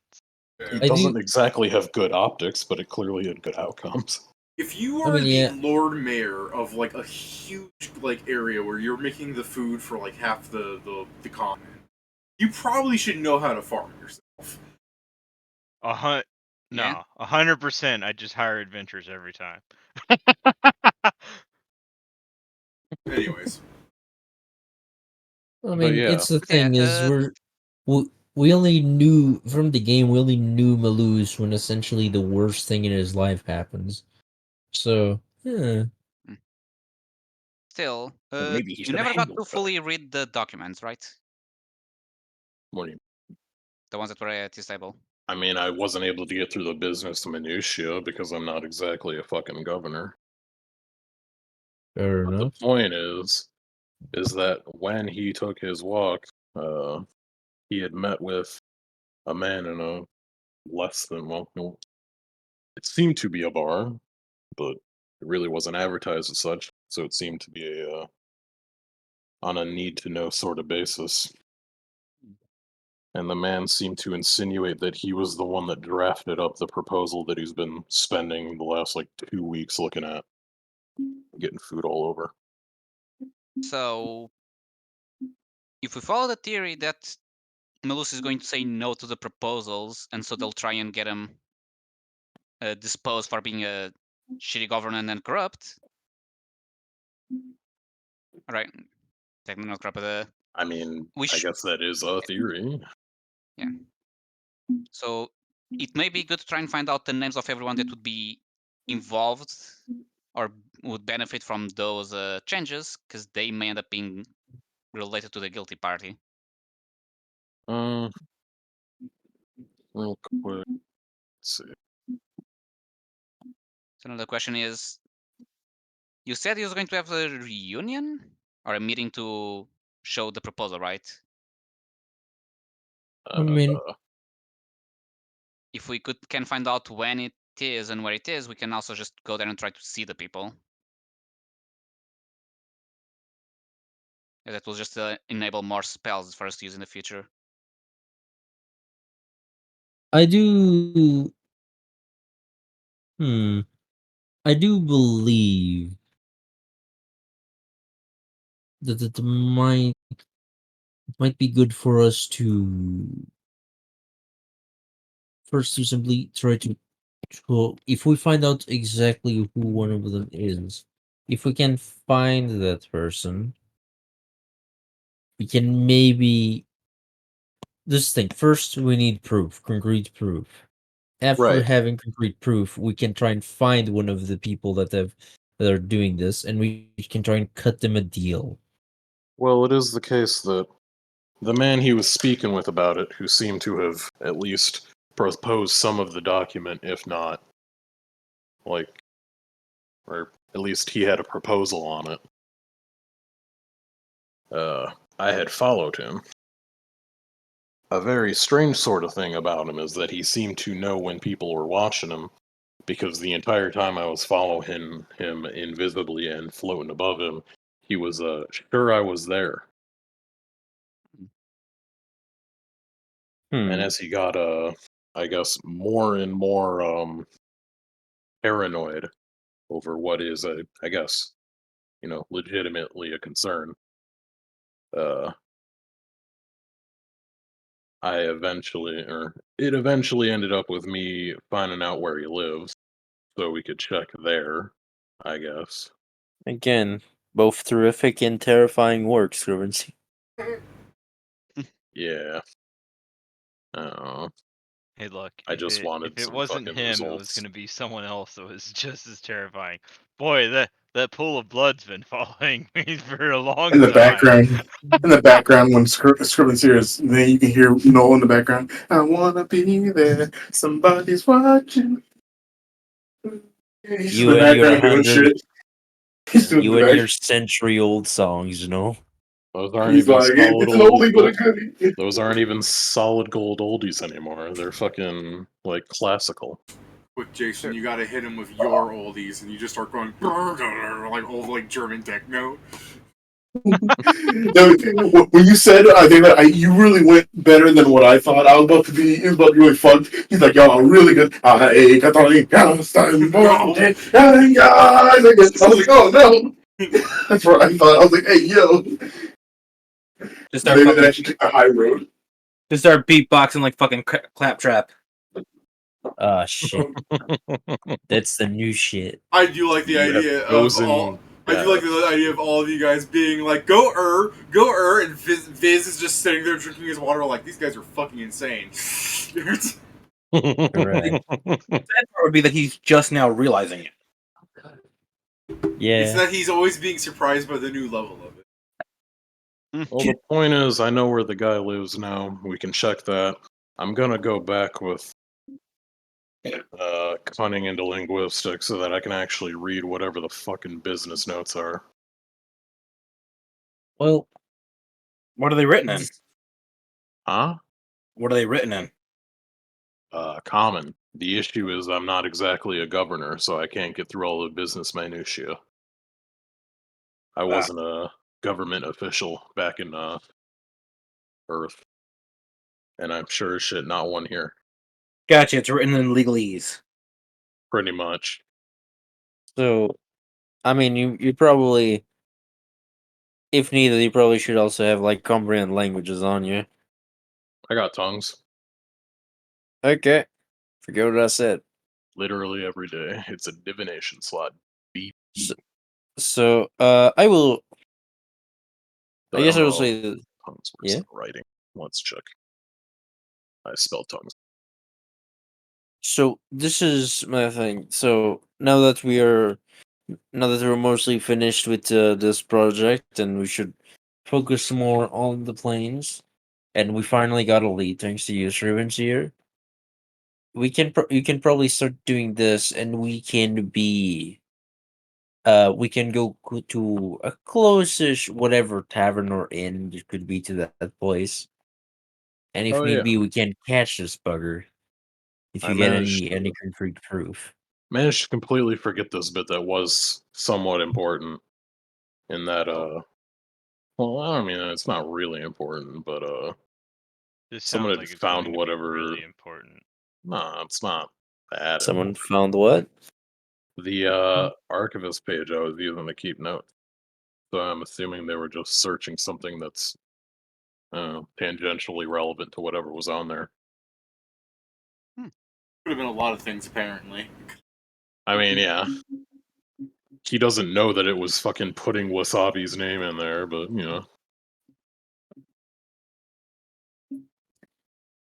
S1: It
S8: I
S1: doesn't
S8: do-
S1: exactly have good optics, but it clearly had good outcomes.
S3: If you
S8: I
S3: are
S8: mean,
S3: the
S8: yeah.
S3: Lord Mayor of like a huge like area where you're making the food for like half the continent, you probably should know how to farm yourself.
S2: No,
S4: Yeah.
S2: 100%. I just hire adventurers every time.
S3: Anyways,
S8: I
S1: But
S8: mean,
S1: yeah.
S8: it's the
S4: Okay,
S8: thing is we only knew from the game. We only knew Maluz when essentially the worst thing in his life happens. So, yeah.
S4: Still,
S1: Maybe he
S4: you
S1: should have
S4: never got
S1: handled
S4: to
S1: it better.
S4: fully read the documents, right?
S1: What do you
S4: The ones that were at his table.
S1: I mean, I wasn't able to get through the business minutiae because I'm not exactly a fucking governor.
S8: Fair
S1: But the
S8: enough.
S1: point is that when he took his walk, he had met with a man in a less than well, no, it seemed to be a bar, but it really wasn't advertised as such. So it seemed to be a on a need to know sort of basis. And the man seemed to insinuate that he was the one that drafted up the proposal that he's been spending the last like 2 weeks looking at, getting food all over.
S4: So, if we follow the theory that Malus is going to say no to the proposals, and so they'll try and get him disposed for being a shitty governor and corrupt. All right, technically not corrupt, but
S1: I mean,
S4: we
S1: I
S4: sh-
S1: guess that is a theory.
S4: yeah. So it may be good to try and find out the names of everyone that would be involved or would benefit from those changes, because they may end up being related to the guilty party.
S1: Uh, real quick, let's see.
S4: So another question is, you said he was going to have a reunion or a meeting to show the proposal, right?
S8: I mean,
S4: If we can find out when it is and where it is, we can also just go there and try to see the people. That will just enable more spells for us to use in the future.
S8: I do. I do believe that it might be good for us to first to simply try to if we find out exactly who one of them is, if we can find that person, we can maybe this thing first we need proof, concrete proof. After
S1: Right.
S8: having concrete proof, we can try and find one of the people that that are doing this, and we can try and cut them a deal.
S1: Well, it is the case that the man he was speaking with about it, who seemed to have at least proposed some of the document, if not, like, or at least he had a proposal on it. I had followed him. A very strange sort of thing about him is that he seemed to know when people were watching him, because the entire time I was following him invisibly and floating above him, he was sure I was there. And as he got I guess more and more paranoid over what is I guess, legitimately a concern, it eventually ended up with me finding out where he lives, so we could check there, I guess.
S5: Again, both terrific and terrifying work, Scrivency.
S1: Yeah. Uh,
S2: Hey, look.
S1: I just
S2: if
S1: wanted
S2: it
S1: some
S2: wasn't
S1: fucking
S2: him, it was
S1: results.
S2: gonna be someone else that was just as terrifying. Boy, that pool of blood's been following me for a long
S7: In the
S2: time.
S7: background, when Scribblen's here, then you can hear Noel in the background. I wanna be there. Somebody's watching. He's in
S8: You
S7: the
S8: and your
S7: background doing shit. He's doing
S8: you
S7: the
S8: and
S7: back.
S8: your century-old songs,
S1: Those aren't
S7: He's
S1: even
S7: like,
S1: solid
S7: it's an oldie but a goodie.
S1: Those aren't even solid gold oldies anymore. They're fucking like classical.
S3: With Jason, you gotta hit him with your oldies, and you just start going like old like German techno.
S7: No, when you said, I think that you really went better than what I thought. I was about to be. It was about to be really fun. He's like, "Yo, really good." I was like, "Oh no!" That's what I thought. I was like, "Hey, yo."
S6: Just
S7: Maybe they actually took the high road.
S6: Just start beatboxing like fucking claptrap.
S8: Oh shit, that's the new shit.
S3: I do like the
S1: You have
S3: idea of
S1: chosen
S3: all. I do like
S1: death.
S3: the idea of all of you guys being like, go, and Viz is just sitting there drinking his water like, these guys are fucking insane.
S8: Right.
S6: The sad part would be that he's just now realizing it.
S8: Yeah.
S3: It's that he's always being surprised by the new level of it.
S1: Well, the point is, I know where the guy lives now. We can check that. I'm gonna go back with cunning into linguistics so that I can actually read whatever the fucking business notes are.
S8: Well,
S6: What are they written in?
S1: Huh?
S6: What are they written in?
S1: Common. The issue is I'm not exactly a governor, so I can't get through all the business minutiae. I wasn't a government official back in Earth, and I'm sure as shit not one here.
S6: Gotcha. It's written in legalese.
S1: Pretty much.
S5: So, I mean, you probably, if needed, you probably should also have like comprehend languages on you.
S1: I got tongues.
S5: Okay, forget what I said.
S1: Literally every day. It's a divination slot. Beep.
S5: So, I will.
S1: So
S5: I guess
S1: don't
S5: I will
S1: know
S5: say
S1: if
S5: that.
S1: tongues works
S5: Yeah.
S1: in writing. Let's check. I spell tongues.
S5: So this is my thing. So now that we're mostly finished with this project, and we should focus more on the planes, and we finally got a lead thanks to you, Shrivens here. You can probably start doing this, and we can go to a close-ish whatever tavern or inn it could be to that place, and if
S1: Oh
S5: need
S1: yeah.
S5: be, we can catch this bugger if
S1: I
S5: you get
S1: managed
S5: any concrete proof.
S1: to completely forget this bit that was somewhat important in that well, I mean it's not really important, but
S2: This
S1: someone
S2: sounds
S1: had
S2: like it's
S1: found
S2: going to be
S1: whatever.
S2: really important.
S1: Nah, it's not that
S5: Someone
S1: important.
S5: found what?
S1: The archivist page I was using to keep notes. So I'm assuming they were just searching something that's tangentially relevant to whatever was on there.
S3: Could have been a lot of things, apparently.
S1: I mean, yeah. He doesn't know that it was fucking putting Wasabi's name in there, but you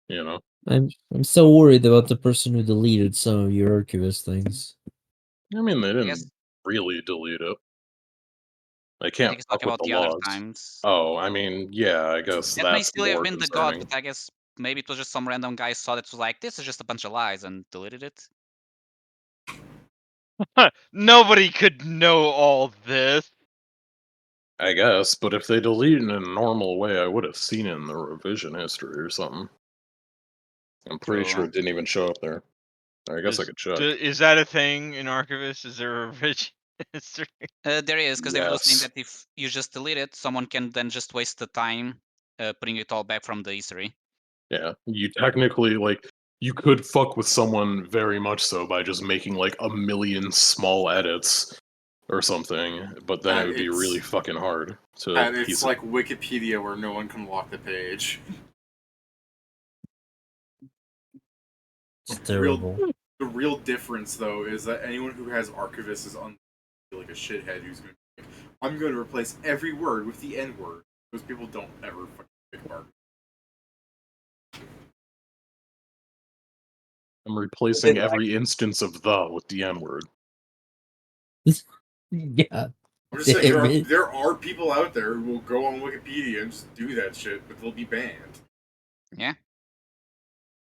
S1: know.
S8: I'm so worried about the person who deleted some of your archivist things.
S1: I mean, they
S4: I
S1: didn't
S4: guess
S1: really delete it. I
S4: I
S1: can't
S4: think he's
S1: fuck
S4: talking
S1: with
S4: about
S1: the
S4: the other
S1: logs.
S4: times.
S1: Oh, I mean, yeah, I guess
S4: That may
S1: that's
S4: still have
S1: more
S4: been the god,
S1: concerning.
S4: but I guess maybe it was just some random guy saw that was like, this is just a bunch of lies and deleted it.
S2: Nobody could know all this.
S1: I guess, but if they delete it in a normal way, I would have seen it in the revision history or something. I'm pretty sure
S4: True.
S1: it didn't even show up there. I guess I could check.
S2: Is that a thing in Archivist? Is there a rich history?
S4: There is, because they were saying
S1: Yes.
S4: that if you just delete it, someone can then just waste the time putting it all back from the history.
S1: Yeah, you technically, like, you could fuck with someone very much so by just making, like, a million small edits or something, but then it would be really fucking hard to
S3: And
S1: piece
S3: it's
S1: it.
S3: like Wikipedia where no one can lock the page.
S8: It's terrible.
S3: The real difference, though, is that anyone who has Archivist is like a shithead who's going to be like, I'm going to replace every word with the N word. Those people don't ever fucking pick Archivist.
S1: I'm replacing every instance of the with the N word.
S8: Yeah.
S3: I'm just saying,
S8: Damn it.
S3: there are people out there who will go on Wikipedia and just do that shit, but they'll be banned.
S4: Yeah.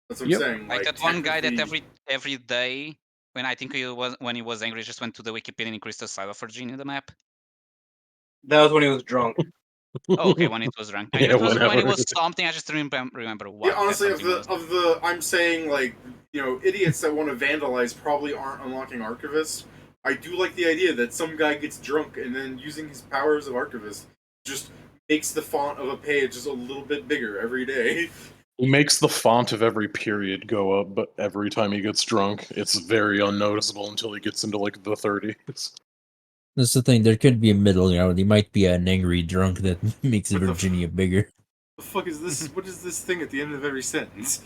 S3: That's what
S8: Yep.
S3: I'm saying.
S4: Like that one guy that
S3: technically-
S4: every day, when I think when he was angry, just went to the Wikipedia and increased the size of Virginia in the map.
S6: That was when he was drunk.
S4: Oh, okay, when it was drunk. I knew
S1: Yeah,
S4: it was when
S1: whenever.
S4: it was something. I just remember what.
S3: Yeah, honestly,
S4: that something was.
S3: I'm saying, like, idiots that want to vandalize probably aren't unlocking Archivist. I do like the idea that some guy gets drunk and then using his powers of Archivist just makes the font of a page just a little bit bigger every day.
S1: He makes the font of every period go up, but every time he gets drunk, it's very unnoticeable until he gets into, like, the 30s.
S8: That's the thing. There could be a middle ground. He might be an angry drunk that makes
S3: What the
S8: Virginia bigger.
S3: The fuck is this? What is this thing at the end of every sentence?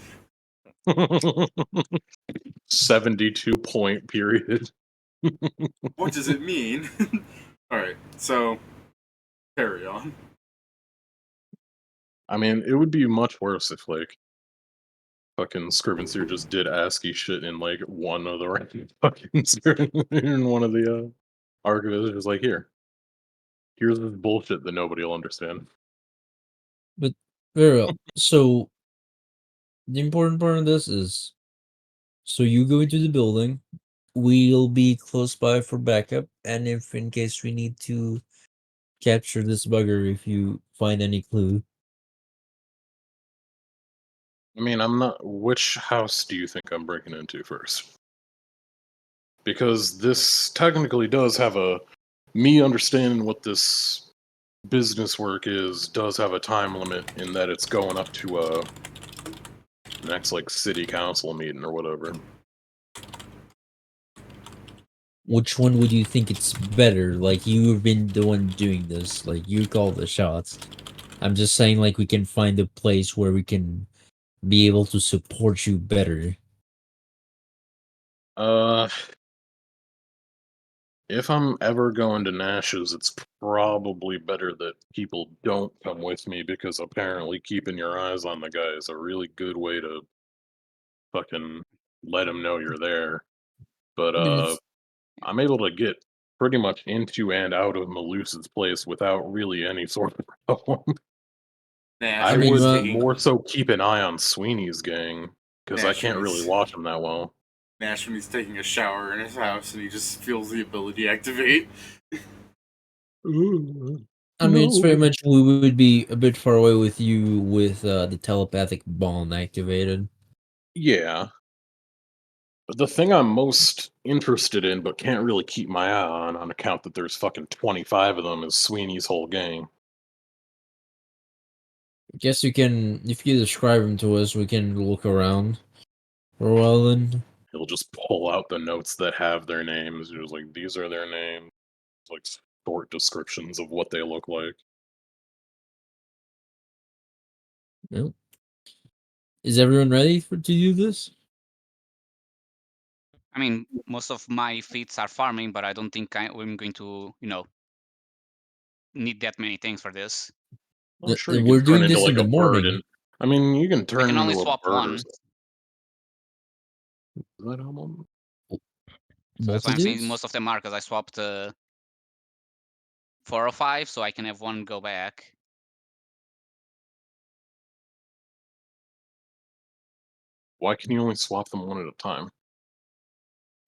S1: 72-point period.
S3: What does it mean? Alright, so carry on.
S1: I mean, it would be much worse if, like, fucking Scrivener just did ASCII shit in, like, one of the random fucking in one of the archivists, just like, here's this bullshit that nobody will understand.
S8: But very well. So the important part of this is, so you go into the building. We'll be close by for backup, and if in case we need to capture this bugger, if you find any clue.
S1: I mean, I'm not. Which house do you think I'm breaking into first? Because this technically does have me understanding what this business work is, does have a time limit in that it's going up to next, like, city council meeting or whatever.
S8: Which one would you think it's better? Like, you've been the one doing this. Like, you call the shots. I'm just saying, like, we can find a place where we can be able to support you better.
S1: If I'm ever going to Nash's, it's probably better that people don't come with me, because apparently keeping your eyes on the guy is a really good way to fucking let him know you're there. But
S8: It's-
S1: I'm able to get pretty much into and out of Malusa's place without really any sort of problem.
S3: Nash,
S1: I
S8: mean,
S1: would
S8: well-
S1: more so keep an eye on Sweeney's gang, because I
S3: Nash
S1: can't really
S3: is-
S1: watch him that well.
S3: Nash when he's taking a shower in his house and he just feels the ability activate.
S8: I mean, it's very much we would be a bit far away with you with the telepathic bond activated.
S1: Yeah. But the thing I'm most interested in, but can't really keep my eye on account that there's fucking 25 of them, is Sweeney's whole gang.
S8: I guess you can, if you describe them to us, we can look around for a while then.
S1: He'll just pull out the notes that have their names. He was like, these are their names. Like, short descriptions of what they look like.
S8: Nope. Is everyone ready to do this?
S4: I mean, most of my feats are farming, but I don't think I'm going to, need that many things for this.
S1: I'm sure you
S8: We're
S1: can turn
S8: doing
S1: into,
S8: this
S1: like,
S8: in the
S1: a bird.
S8: morning.
S1: And I mean, you can
S4: I
S1: turn
S4: can only
S1: into a
S4: swap
S1: bird or
S4: one.
S1: something. Is that how long?
S4: So that's why I'm saying
S8: Multitudes?
S4: most of them are, because I swapped 4 or 5, so I can have one go back.
S1: Why can you only swap them one at a time?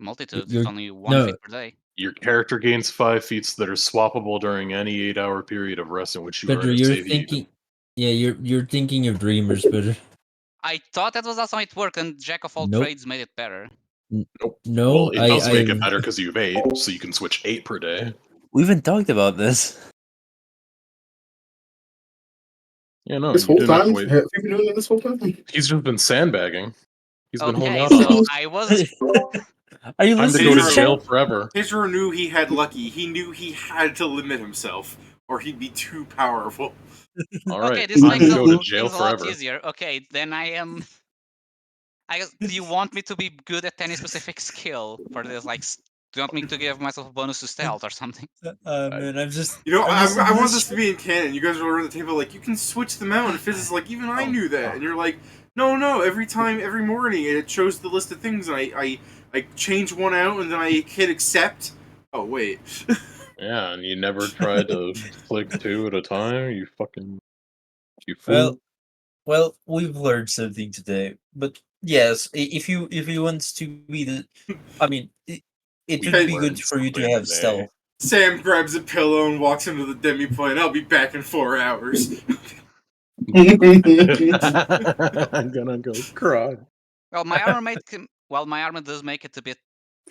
S4: Multitudes,
S8: You're
S4: it's only 1
S8: no.
S4: feat per day.
S1: Your character gains 5 feats that are swappable during any 8-hour period of rest in which you
S8: Pedro,
S1: earn a
S8: you're
S1: save heat.
S8: thinking. Yeah, you're thinking of dreamers, Pedro.
S4: I thought that was also how it worked, and Jack of all
S8: Nope.
S4: trades made it better.
S1: Nope.
S8: No,
S1: Well, it does make it
S8: I've-
S1: better because you have 8, so you can switch 8 per day.
S8: We even talked about this.
S1: Yeah, no,
S7: This
S1: you
S7: whole
S1: didn't have
S7: time?
S1: to wait.
S7: Have you been doing it this whole time?
S1: He's just been sandbagging. He's been holding
S4: Okay,
S1: out on
S4: so
S1: us.
S4: I was
S8: Are you
S1: Time to
S8: listening
S1: go to
S3: Pedro.
S1: jail forever.
S3: Pedro knew he had lucky. He knew he had to limit himself, or he'd be too powerful.
S1: All
S4: okay.
S1: right,
S4: This
S1: time
S4: makes
S1: to go to jail
S4: things a lot
S1: forever.
S4: easier. Okay, then I am. I guess, do you want me to be good at any specific skill for this? Like, do you want me to give myself a bonus to stealth or something?
S8: Man, I'm just.
S3: You know,
S8: I'm
S3: I,
S8: just
S3: I want
S8: not
S3: this to be in canon. You guys are around the table like, you can switch them out, and Fizz is like, even I knew that. And you're like, no, every morning it shows the list of things, and I change one out, and then I hit accept. Oh, wait.
S1: Yeah, and you never tried to click 2 at a time. You fool.
S8: Well, we've learned something today, but yes, if you want to be the, I mean, it
S3: We
S8: would be
S1: learned
S8: good for you to
S1: something
S8: have
S1: today.
S8: stealth.
S3: Sam grabs a pillow and walks into the demi-plane. I'll be back in 4 hours.
S1: I'm gonna go cry.
S4: Well, my armor my armor does make it a bit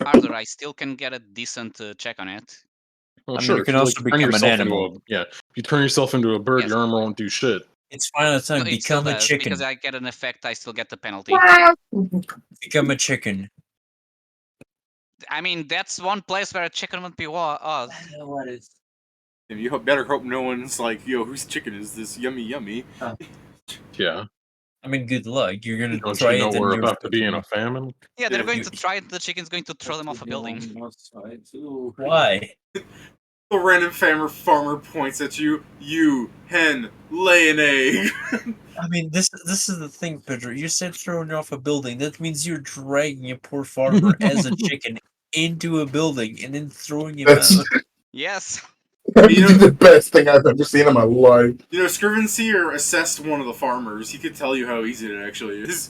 S4: harder. I still can get a decent check on it.
S1: Well,
S8: I mean,
S1: sure.
S8: you
S1: If
S8: can
S1: you
S8: also
S1: turn
S8: become an
S1: yourself into
S8: animal.
S1: if you turn yourself into a bird,
S4: Yes.
S1: your armor won't do shit.
S8: It's final time.
S4: No, it still
S8: Become a
S4: does,
S8: chicken.
S4: because I get an effect. I still get the penalty.
S8: Become a chicken.
S4: I mean, that's one place where a chicken would be odd.
S8: What is?
S3: And you better hope no one's like, yo, whose chicken is this? Yummy, yummy.
S1: Yeah.
S8: I mean, good luck. You're gonna
S1: Don't
S8: try
S1: you know
S8: it, and
S1: we're
S8: you're
S1: about to be in a
S8: fucking-
S1: famine?
S4: Yeah, they're
S3: Yeah,
S4: going to try it. The chicken's going to throw them off a building.
S8: Why?
S3: The random farmer points at you. You, hen, lay an egg.
S8: I mean, this is the thing, Pedro. You said throwing off a building. That means you're dragging a poor farmer as a chicken into a building and then throwing him
S7: That's
S8: out.
S4: Yes.
S7: that'd
S3: You
S7: be
S3: know-
S7: the best thing I've ever seen in my life.
S3: You know, Scrivenseer assessed one of the farmers. He could tell you how easy it actually is.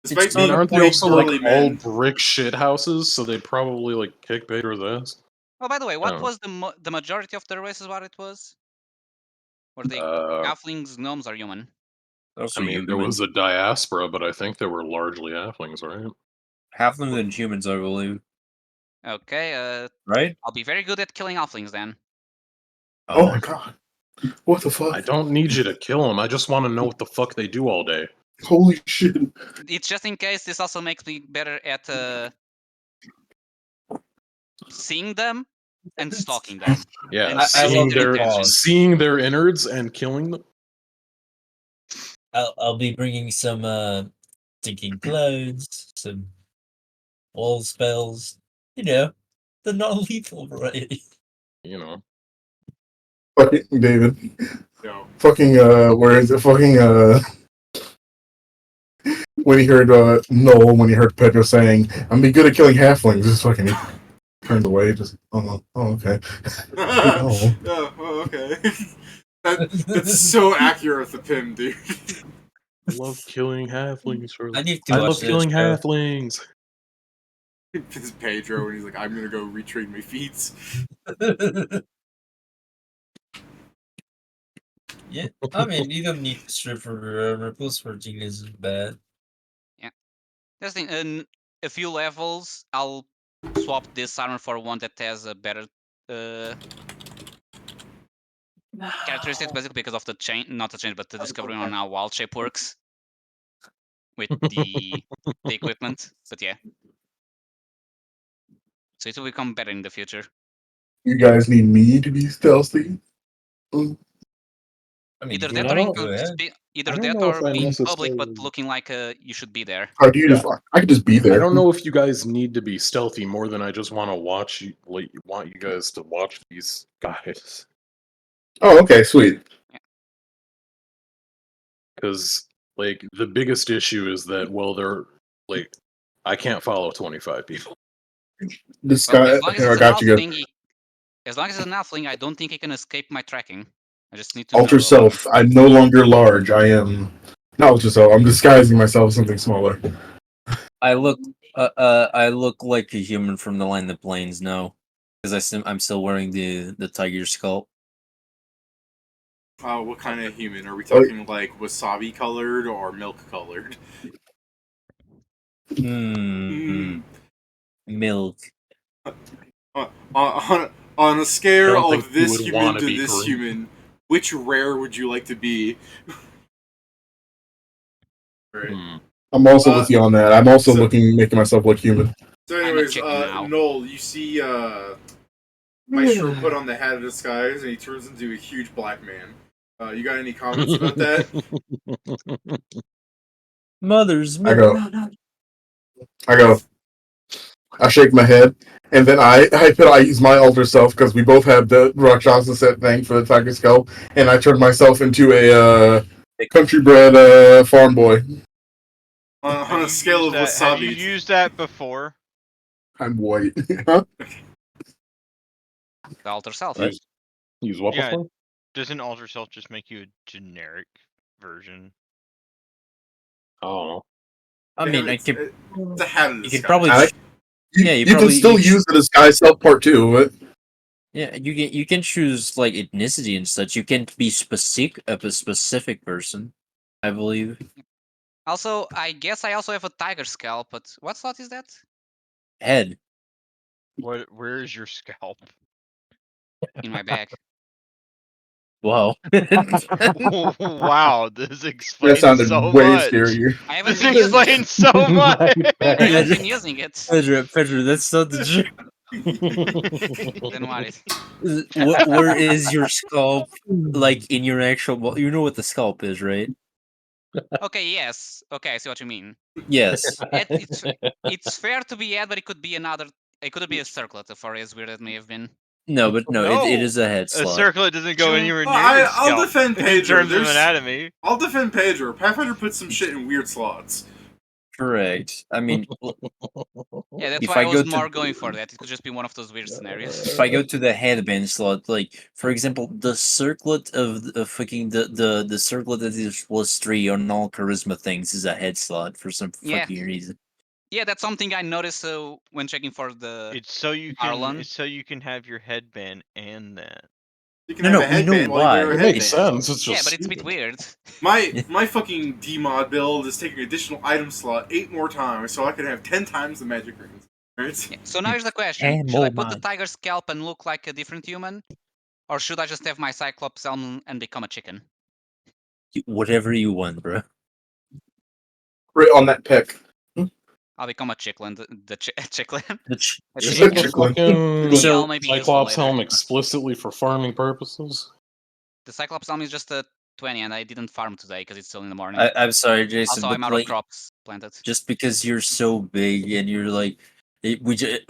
S3: Despite
S8: It's
S3: being
S8: not a
S1: Aren't they
S3: big,
S1: also like
S3: burly
S1: all
S3: men.
S1: brick shit houses? So they'd probably like kick Pedro's ass.
S4: Oh, by the way, what
S1: Oh.
S4: was the majority of the races? What it was? Were they
S1: Uh,
S4: halflings, gnomes, or human?
S8: Also,
S1: I mean, there was a diaspora, but I think they were largely halflings, right?
S8: halflings and humans, I believe.
S4: Okay.
S8: Right?
S4: I'll be very good at killing halflings then.
S7: Oh my god. What the fuck?
S1: I don't need you to kill them. I just want to know what the fuck they do all day.
S7: Holy shit.
S4: It's just in case this also makes me better at seeing them and stalking them.
S1: Yeah,
S4: And
S8: I
S1: seeing
S8: love your
S1: their
S8: pause.
S1: seeing their innards and killing them.
S8: I'll be bringing some stinking clothes, some wall spells. You know, the non-lethal variety.
S1: You know.
S7: Fucking David.
S3: No.
S7: Fucking where is it? Fucking when he heard Noel, when he heard Pedro saying, "I'm be good at killing halflings," just fucking turned away. Just okay. Oh.
S3: Oh, okay. That's so accurate with the Pim, dude.
S1: I love killing halflings.
S8: I need to
S1: I
S8: watch
S1: love
S8: this
S1: killing
S8: show.
S1: halflings.
S3: This is Pedro, and he's like, I'm gonna go retrain my feats.
S8: Yeah, I mean, you don't need to strip for armor. Plus 14 isn't bad.
S4: That's the thing. In a few levels, I'll swap this armor for one that has a better characteristics, basically because of the change, not the change, but the discovering on how wild shape works with the equipment. But yeah, so it will become better in the future.
S7: You guys need me to be stealthy?
S8: I mean,
S4: Either
S8: you
S4: that
S8: can
S4: or
S8: go ahead.
S4: either
S1: I don't
S4: that
S1: know if
S4: or
S1: I
S4: be in public but
S1: necessarily-
S4: looking like you should be there.
S7: How do you just? I could just be there.
S1: I don't know if you guys need to be stealthy more than I just want to watch you. Like, want you guys to watch these guys
S7: Oh, okay, sweet.
S1: because like the biggest issue is that they're like I can't follow 25 people.
S7: This
S4: Well,
S7: guy
S4: as long as
S7: here, I
S4: it's an
S7: got you.
S4: halfling, as long as it's an halfling, I don't think he can escape my tracking. I just need to
S7: Alter
S4: know.
S7: self. I'm no longer large. I am not alter self. I'm disguising myself as something smaller.
S5: I look like a human from the Land of Plains now, because I'm still wearing the tiger skull.
S3: What kind of human? Are we talking like wasabi colored or milk colored?
S5: Milk.
S3: On a scale
S1: don't think
S3: of
S1: you
S3: this
S1: would
S3: human
S1: wanna
S3: to
S1: be
S3: this
S1: green.
S3: human, which rare would you like to be? Right.
S7: I'm also with you on that. I'm also making myself look human.
S3: So,
S4: I'm a
S3: anyways,
S4: chicken now.
S3: Noel, you see Maestro put on the hat of disguise and he turns into a huge black man. You got any comments about that?
S5: Mother's
S7: I
S5: milk.
S7: go. I shake my head, and then I use my alter self because we both have the Rakshasa set thing for the tiger skull, and I turn myself into a country bred farm boy.
S3: On a scale of wasabi.
S2: Have you used that before?
S7: I'm white. Huh?
S4: The alter self.
S1: Use what
S2: Yeah.
S1: before?
S2: Doesn't alter self just make you a generic version?
S1: Oh.
S5: I mean,
S3: it's a hat of
S5: you
S3: disguise.
S5: could probably.
S7: You can still use the disguise self part too. But...
S5: Yeah, you can choose like ethnicity and such. You can be specific of a specific person, I believe.
S4: Also, I guess I also have a tiger scalp, but what slot is that?
S5: Head.
S2: Where is your scalp?
S4: In my bag.
S5: Wow.
S2: Wow, this
S7: That
S2: explains
S7: sounded
S2: so
S7: way
S2: much.
S7: scarier.
S4: I haven't
S2: This
S4: been using it.
S2: explains so much.
S4: I haven't been using it.
S5: Pedro, that's not the joke.
S4: Then what is?
S5: Where is your scalp? Like in your actual, you know what the scalp is, right?
S4: Okay, yes. Okay, I see what you mean.
S5: Yes.
S4: It's fair to be had, but it could be another. It could be a circlet, for as weird as it may have been.
S5: No, but no, it is a head
S2: A
S5: slot.
S2: circlet doesn't go
S4: True.
S2: anywhere near your scalp.
S3: I'll defend Pedro.
S2: In terms of
S3: There's-
S2: anatomy.
S3: I'll defend Pedro. Pathfinder puts some shit in weird slots.
S5: Correct. I mean,
S4: Yeah, that's
S5: if
S4: why I was
S5: go
S4: more
S5: to,
S4: going for that. It could just be one of those weird scenarios.
S5: if I go to the headband slot, like for example, the circlet of fucking the circlet that is +3 on all charisma things is a head slot for some fucking reason.
S4: Yeah, that's something I noticed when checking for the.
S2: It's so you
S4: Arlon.
S2: can. It's so you can have your headband and that.
S3: You can
S5: No,
S3: have
S5: no,
S3: a
S5: we know
S3: headband while you wear a
S1: It
S3: headband.
S1: makes sense. It's just
S4: Yeah, but it's a bit
S1: stupid.
S4: weird.
S3: My fucking D-mod build is taking additional item slot 8 more times, so I can have 10 times the magic rings. Right?
S4: Yeah, so now here's the question: should I put the tiger scalp and look like a different human, or should I just have my cyclops helm and become a chicken?
S5: Whatever you want, bro.
S7: Right on that pick.
S4: I'll become a chicklin. The chicklin.
S1: Isn't the fucking
S4: So maybe
S1: Cyclops helm explicitly for farming purposes?
S4: The Cyclops helm is just a 20, and I didn't farm today because it's still in the morning.
S5: I'm sorry, Jason.
S4: Also,
S5: but
S4: I'm out of crops planted.
S5: Just because you're so big and you're like,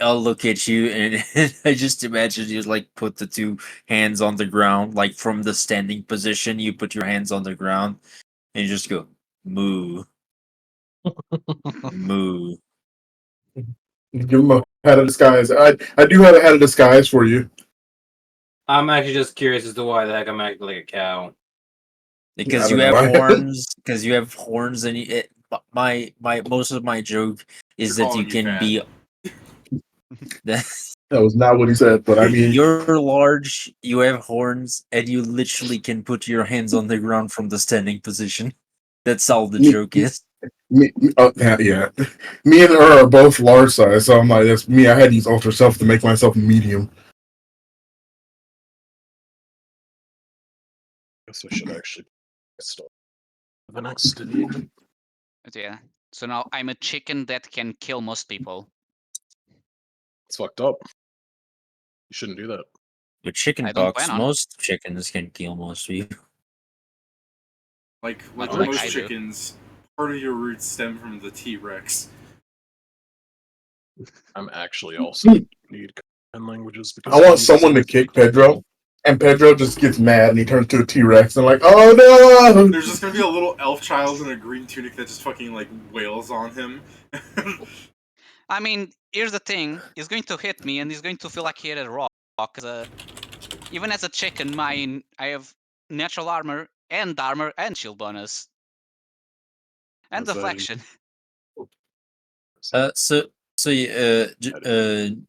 S5: I'll look at you and I just imagine you like put the two hands on the ground, like from the standing position. You put your hands on the ground and you just go moo, moo.
S7: Give him a hat of disguise. I do have a hat of disguise for you.
S6: I'm actually just curious as to why the heck I'm acting like a cow.
S5: Because you have horns. Because you have horns, and my most of my joke is that you can be.
S7: That was not what he said, but I mean,
S5: you're large, you have horns, and you literally can put your hands on the ground from the standing position. That's all the joke is.
S7: Yeah. Me and her are both large size, so I'm like, that's me. I had to use Ultra Self to make myself medium.
S1: Guess I should actually start the next study.
S4: Yeah. So now I'm a chicken that can kill most people.
S1: It's fucked up. You shouldn't do that.
S5: With chicken pox, most chickens can kill most people.
S3: Like with
S4: Like
S3: most
S4: I do.
S3: chickens, part of your roots stem from the T-Rex.
S1: I'm actually also need command languages because
S7: I want someone to kick Pedro, and Pedro just gets mad and he turns to a T-Rex. And I'm like, oh no!
S3: There's just gonna be a little elf child in a green tunic that just fucking like wails on him.
S4: I mean, here's the thing: he's going to hit me, and he's going to feel like he hit a rock. Even as a chicken, I have natural armor and shield bonus and
S1: Is that
S4: deflection.
S5: So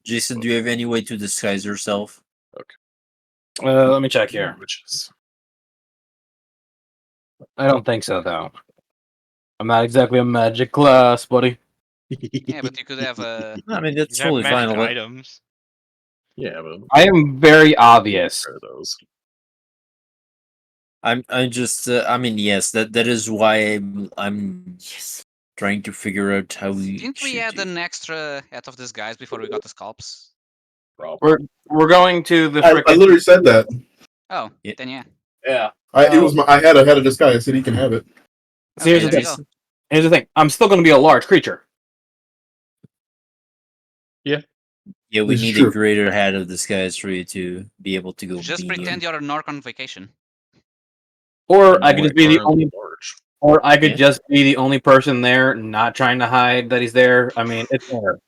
S5: Jason, do you have any way to disguise yourself?
S6: Let me check here.
S1: Witches.
S6: I don't think so, though. I'm not exactly a magic class, buddy.
S4: Yeah, but you could have a.
S5: I mean, that's
S2: You have
S5: totally fine.
S2: magic
S5: I'll let-
S2: items.
S1: Yeah, but
S6: I am very obvious.
S1: where are those?
S5: I just I mean, yes, that is why I'm trying to figure out how we
S4: Didn't we
S5: should
S4: add
S5: do.
S4: an extra hat of disguise before we got the scalps?
S1: Probably.
S6: We're going to the
S7: I
S6: frickin'
S7: literally said that.
S4: Oh,
S5: Yeah.
S4: then yeah.
S6: yeah.
S7: I had a disguise. I said he can have it.
S6: So here's
S4: Okay,
S6: the
S4: there you
S6: thing.
S4: go.
S6: Here's the thing. I'm still going to be a large creature.
S5: Yeah, we
S7: This is
S5: need
S7: true.
S5: a greater hat of disguise for you to be able to go
S4: Just
S5: medium.
S4: pretend you're a Nork on vacation.
S6: Or
S1: And
S6: I could
S1: more
S6: just be the
S1: currently
S6: only,
S1: large.
S6: or I could
S5: Yeah.
S6: just be the only person there, not trying to hide that he's there. I mean, it's there.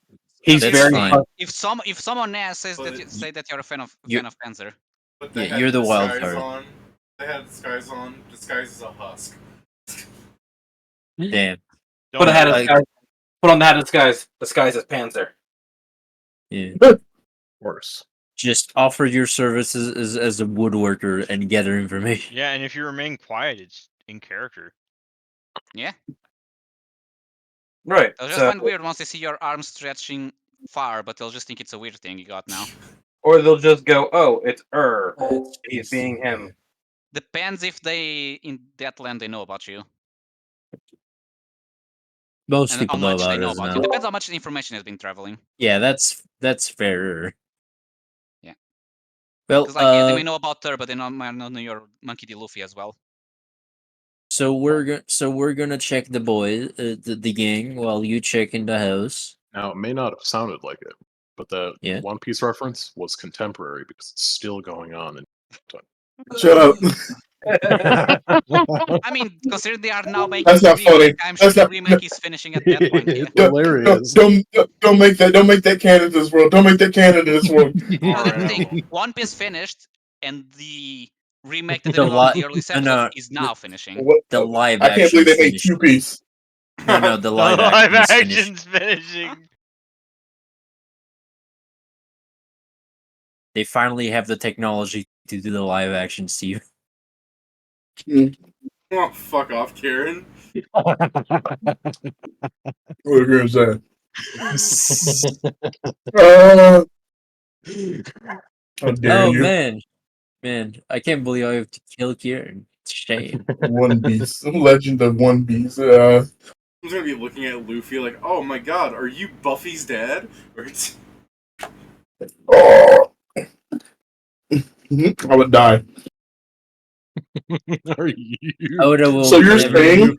S6: He's
S5: That's
S6: very.
S5: fine.
S4: If someone else says that
S3: But-
S4: say that you're a fan of
S5: You-
S4: Panzer.
S3: But
S5: Yeah,
S3: they had
S5: you're the wild
S3: disguise
S5: card.
S3: on. They had disguise on. Disguise as a husk.
S5: Damn.
S6: Put a hat of
S5: Like-
S6: disguise. Put on the hat of disguise. Disguise as Panzer.
S5: Yeah.
S1: Worse.
S5: Just offer your services as a woodworker and gather information.
S2: Yeah, and if you remain quiet, it's in character.
S4: Yeah,
S6: Right.
S4: they'll just find weird once they see your arms stretching far, but they'll just think it's a weird thing you got now.
S6: Or they'll just go, "Oh, it's He's
S5: It's-
S6: being him."
S4: Depends if they in that land they know about you
S5: Most
S4: and
S5: people
S4: how
S5: know
S4: much they
S5: about
S4: know
S5: us
S4: about
S5: now.
S4: you. Depends how much information has been traveling.
S5: Yeah, that's fair.
S4: Yeah.
S5: Well,
S4: Because like yeah, they may know about Tur, but they might not know your Monkey D. Luffy as well.
S5: so we're gonna check the boys, the gang, while you check in the house.
S1: Now, it may not have sounded like it, but that
S5: Yeah.
S1: One Piece reference was contemporary because it's still going on.
S7: Shut up.
S4: I mean, considering they are now making
S7: That's
S4: the
S7: not funny.
S4: remake, I'm sure
S7: That's
S4: the
S7: not-
S4: remake is finishing at that point. Yeah.
S1: It's hilarious.
S7: Don't make that canon to this world. Don't make that canon to this world.
S4: No, that's the
S3: RL.
S4: thing. One Piece finished, and the remake that they
S5: The
S4: did
S5: li-
S4: on the earliest
S5: no,
S4: episodes
S5: no,
S4: is now finishing.
S7: What?
S5: The live
S7: I can't
S5: action
S7: believe they made
S5: finished.
S7: Two Piece.
S5: No, the
S2: The
S5: live,
S2: live
S5: action is finished.
S2: action's finishing.
S5: They finally have the technology to do the live action, Steve.
S3: Oh, fuck off, Karen.
S7: What are you gonna say? How dare
S5: Oh
S7: you?
S5: man, I can't believe I have to kill Kieran. Shame.
S7: One Piece, Legend of One Piece.
S3: I'm gonna be looking at Luffy like, oh my god, are you Buffy's dad? Or it's...
S7: Oh. I would die.
S1: Are you?
S5: Oda will
S7: So you're
S5: never-
S7: saying-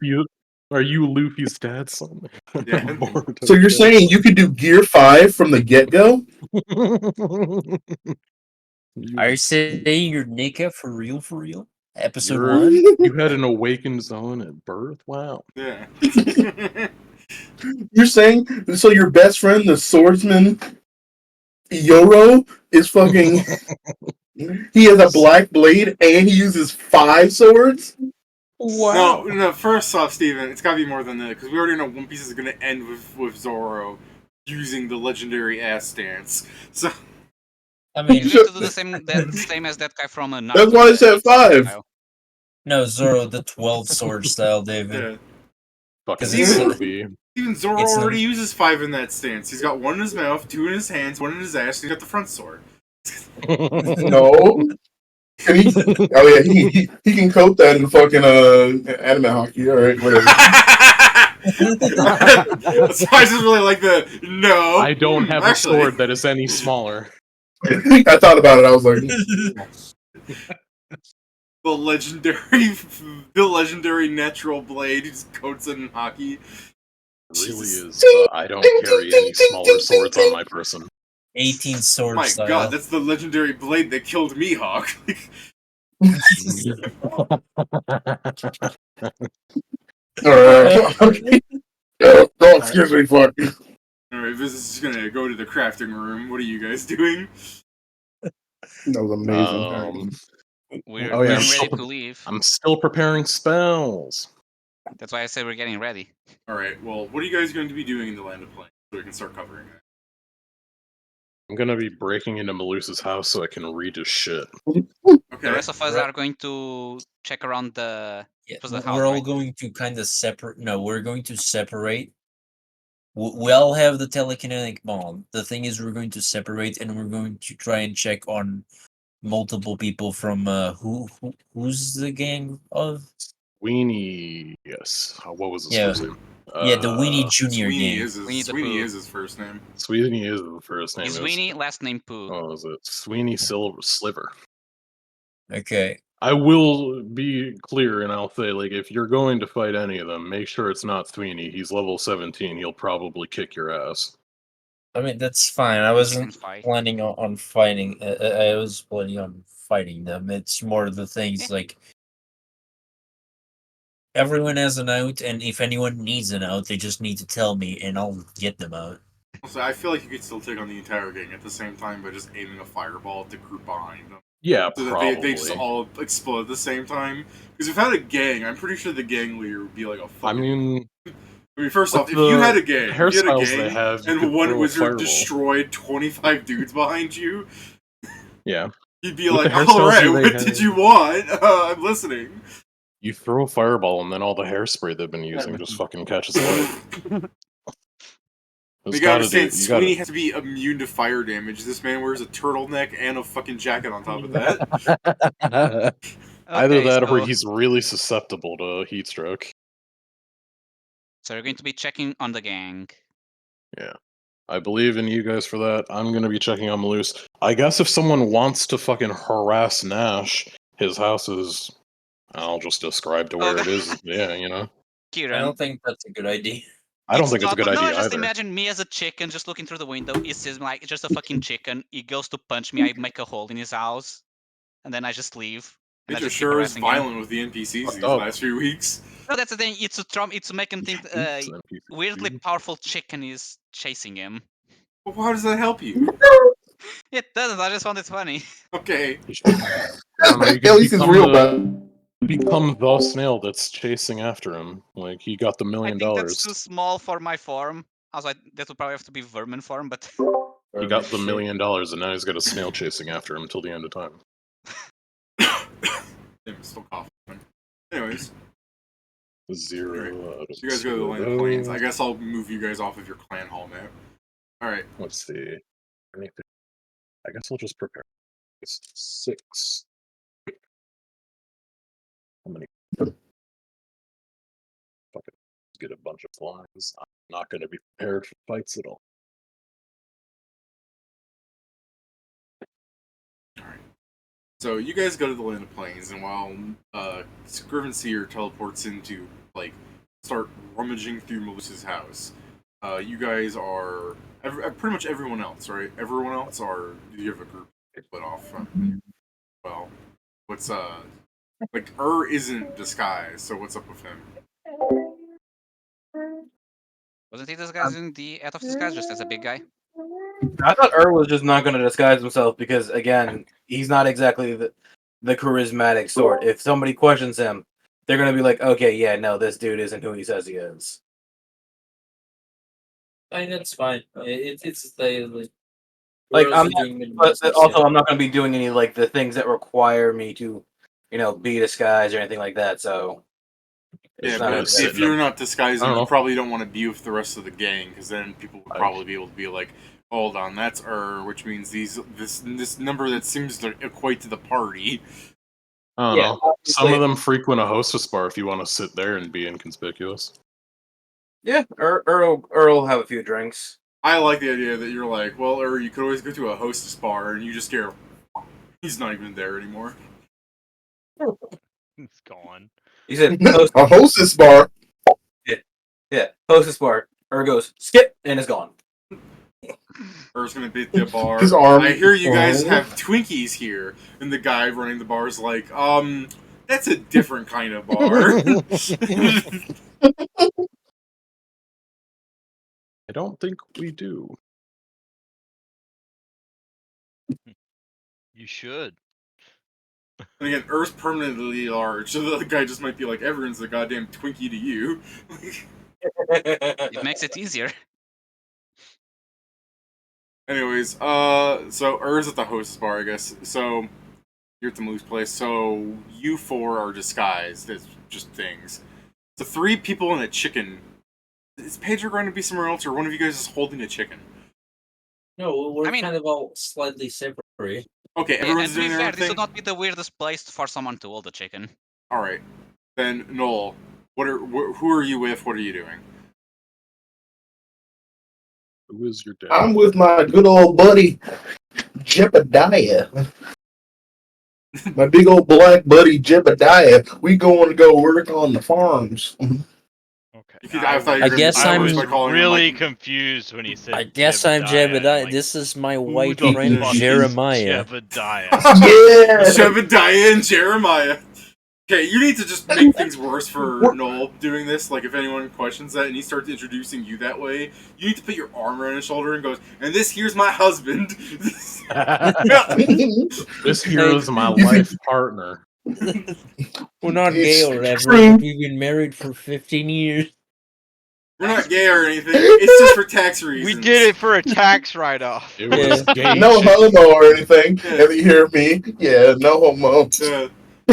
S1: Are you Luffy's dad, son?
S3: Yeah.
S7: So you're saying you could do Gear 5 from the get go?
S5: Are you saying you're naked for real? For real? Episode
S1: You're-
S5: 1?
S1: You had an awakened zone at birth? Wow.
S3: Yeah.
S7: You're saying so your best friend, the swordsman Yoro, is fucking. He has a black blade and he uses 5 swords?
S3: No, first off, Steven, it's gotta be more than that, because we already know One Piece is gonna end with Zoro using the legendary ass dance. So,
S5: I mean,
S4: He's going to do the same as that guy from Naruto.
S7: That's why I said 5.
S4: style.
S5: no, Zoro, the 12 sword style, David.
S3: yeah.
S1: Fucking
S5: Because it's-
S1: Luffy.
S3: Even Zoro
S5: It's
S3: already
S5: not-
S3: uses 5 in that stance. He's got 1 in his mouth, 2 in his hands, 1 in his ass, and he's got the front sword.
S7: No. Can he? Oh yeah, he can coat that in fucking anime hockey. All right, whatever.
S3: So I just really like the no.
S1: I don't have
S3: actually,
S1: a sword that is any smaller.
S7: I thought about it. I was like,
S3: the legendary natural blade. He just coats it in hockey.
S1: It really
S3: Jesus.
S1: is. I don't carry any smaller swords on my person.
S5: 18 sword
S3: My
S5: style.
S3: god, that's the legendary blade that killed Mihawk.
S7: all right, okay. Oh, excuse me, fuck.
S3: Alright, this is gonna go to the crafting room. What are you guys doing?
S7: That was amazing.
S4: We're
S1: Oh, yeah,
S4: getting ready to leave.
S1: I'm still preparing spells.
S4: That's why I said we're getting ready.
S3: Alright, well, what are you guys going to be doing in the Land of Plains so we can start covering it?
S1: I'm gonna be breaking into Malusa's house so I can read his shit.
S3: Okay.
S4: The rest of us
S5: Right.
S4: are going to check around the.
S5: Yeah,
S4: It was the
S5: we're
S4: house,
S5: all
S4: right?
S5: going to kind of separate. No, we're going to separate. We all have the telekinetic bomb. The thing is, we're going to separate, and we're going to try and check on multiple people from who's the gang of?
S1: Weenie, yes. What was his
S5: Yeah.
S1: first name?
S5: Yeah, the Weenie Junior
S3: Sweeney
S5: gang.
S3: is his,
S4: Winnie the
S3: Sweeney
S4: Pooh.
S3: is his first name.
S1: Sweeney is the first name.
S4: He's
S1: It was-
S4: Winnie, last name Pooh.
S1: What was it? Sweeney Sliver.
S5: Okay.
S1: I will be clear and I'll say, like, if you're going to fight any of them, make sure it's not Sweeney. He's level 17. He'll probably kick your ass.
S5: I mean, that's fine. I
S4: Chicken
S5: wasn't
S4: fight.
S5: planning on fighting. I was planning on fighting them. It's more the things
S4: Yeah.
S5: like everyone has an out, and if anyone needs an out, they just need to tell me, and I'll get them out.
S3: Also, I feel like you could still take on the entire gang at the same time by just aiming a fireball at the group behind them.
S1: Yeah,
S3: So that
S1: probably.
S3: they just all explode at the same time. Because if I had a gang, I'm pretty sure the gang leader would be like a
S1: I
S3: fucking...
S1: mean,
S3: first
S1: with
S3: off, if
S1: the
S3: you had a gang,
S1: hairstyles they have, you
S3: and
S1: could
S3: one
S1: throw a
S3: wizard
S1: fireball.
S3: destroyed 25 dudes behind you,
S1: Yeah.
S3: you'd be
S1: With
S3: like,
S1: the hairstyles
S3: alright,
S1: they
S3: what
S1: have-
S3: did you want? I'm listening.
S1: You throw a fireball and then all the hairspray they've been using just fucking catches fire.
S3: You gotta understand, Sweeney has to be immune to fire damage. This man wears a turtleneck and a fucking jacket on top of that.
S1: Either
S4: Okay,
S1: that or
S4: so-
S1: he's really susceptible to heat stroke.
S4: So you're going to be checking on the gang.
S1: Yeah. I believe in you guys for that. I'm gonna be checking on Malus. I guess if someone wants to fucking harass Nash, his house is... I'll just describe to where it is. Yeah, you know?
S4: Kieran.
S5: I don't think that's a good idea.
S1: I don't think it's a good
S4: no,
S1: idea
S4: just
S1: either.
S4: imagine me as a chicken just looking through the window. He sees me like just a fucking chicken. He goes to punch me. I make a hole in his house, and then I just leave. And I
S3: It
S4: just keep
S3: sure is
S4: harassing him.
S3: violent with the NPCs
S1: Fucked
S3: these
S1: up.
S3: last few weeks.
S4: No, that's the thing. It's to make him think
S1: It's an NPC.
S4: weirdly powerful chicken is chasing him.
S3: Well, how does that help you?
S4: It doesn't. I just found it funny.
S3: Okay.
S1: I don't know, you
S7: At
S1: can
S7: least it's
S1: become
S7: real
S1: the-
S7: bad.
S1: Become the snail that's chasing after him. Like, he got the $1
S4: I
S1: million.
S4: think that's too small for my form. I was like, that would probably have to be vermin form, but
S1: He got the $1 million, and now he's got a snail chasing after him until the end of time.
S3: I'm still coughing. Anyways,
S1: 0 out of
S3: you guys go to the Land of Plains. I guess I'll move you guys off of your clan hall map. Alright.
S1: Let's see. Anything? I guess I'll just prepare. It's 6. How many? Fuck it. Get a bunch of flies. I'm not going to be prepared for fights at all.
S3: Alright. So you guys go to the Land of Plains, and while Scrivenseer teleports into, like, start rummaging through Melissa's house, you guys are... pretty much everyone else, right? Everyone else, or do you have a group split off from? Well, what's, like, isn't disguised, so what's up with him?
S4: wasn't he disguising the out of disguise just as a big guy?
S6: I thought was just not going to disguise himself because, again, he's not exactly the charismatic sort. If somebody questions him, they're going to be like, okay, yeah, no, this dude isn't who he says he is.
S5: I mean, that's fine. It's the
S6: Like,
S5: we're
S6: I'm
S5: also
S6: not,
S5: doing the
S6: but
S5: business,
S6: also,
S5: yeah.
S6: I'm not going to be doing any, like, the things that require me to, be disguised or anything like that, so...
S3: Yeah,
S6: It's not
S3: but
S1: sitting
S3: if you're
S1: up-
S3: not
S1: I
S3: disguising,
S1: don't
S3: you
S1: know.
S3: probably don't want to be with the rest of the gang, because then people would
S1: I-
S3: probably be able to be like, hold on, that's which means this number that seems to equate to the party.
S1: I don't
S6: Yeah,
S1: know. Some
S6: obviously-
S1: of them frequent a hostess bar if you want to sit there and be inconspicuous.
S6: Yeah, Earl will have a few drinks.
S3: I like the idea that you're like, well, or you could always go to a hostess bar and you just scare. He's not even there anymore.
S2: It's gone.
S6: He said,
S7: A hostess bar.
S6: yeah, hostess bar. goes, skip, and is gone.
S3: Er's gonna beat the bar.
S7: His arm-
S3: I hear you guys
S7: Oh.
S3: have Twinkies here, and the guy running the bar is like, that's a different kind of bar.
S1: I don't think we do.
S2: You should.
S3: And again, Earth's permanently large, so the other guy just might be like, everyone's a goddamn Twinkie to you.
S4: It makes it easier.
S3: Anyways, so Earth's at the hostess bar, I guess. So you're at the Moose place. So you four are disguised as just things. So 3 people and a chicken. Is Pedro going to be somewhere else, or one of you guys is holding a chicken?
S5: No, we're
S4: I mean-
S5: kind of all slightly separate.
S3: Okay,
S4: And
S3: everyone's
S4: to be
S3: doing their
S4: fair,
S3: own
S4: this
S3: thing.
S4: would not be the weirdest place for someone to hold a chicken.
S3: All right, then Noel, who are you with? What are you doing?
S1: Who is your dad?
S7: I'm with my good old buddy Jebediah. My big old black buddy Jebediah. We going to go work on the farms.
S2: Okay.
S3: I thought you were
S8: I
S3: gonna
S8: guess
S3: be
S2: I
S8: I'm-
S2: was
S3: by calling him,
S2: really
S3: like,
S2: confused when he said.
S8: I guess I'm Jebediah.
S2: like,
S8: This is my
S2: who
S8: white
S2: the
S8: friend
S2: fuck is
S8: Jeremiah.
S2: Jebediah.
S7: Yeah.
S3: Jebediah and Jeremiah. Okay, you need to just make things worse for Noel doing this. Like, if anyone questions that and he starts introducing you that way, you need to put your arm around his shoulder and goes, and this here's my husband.
S1: This here is my life partner.
S8: We're not gay or whatever,
S7: true.
S8: but we've been married for 15 years.
S3: We're not gay or anything. It's just for tax reasons.
S2: We did it for a tax write-off.
S1: It was gay
S7: No
S1: chicken.
S7: homo or anything.
S3: Yeah.
S7: If you hear me, yeah, no homo.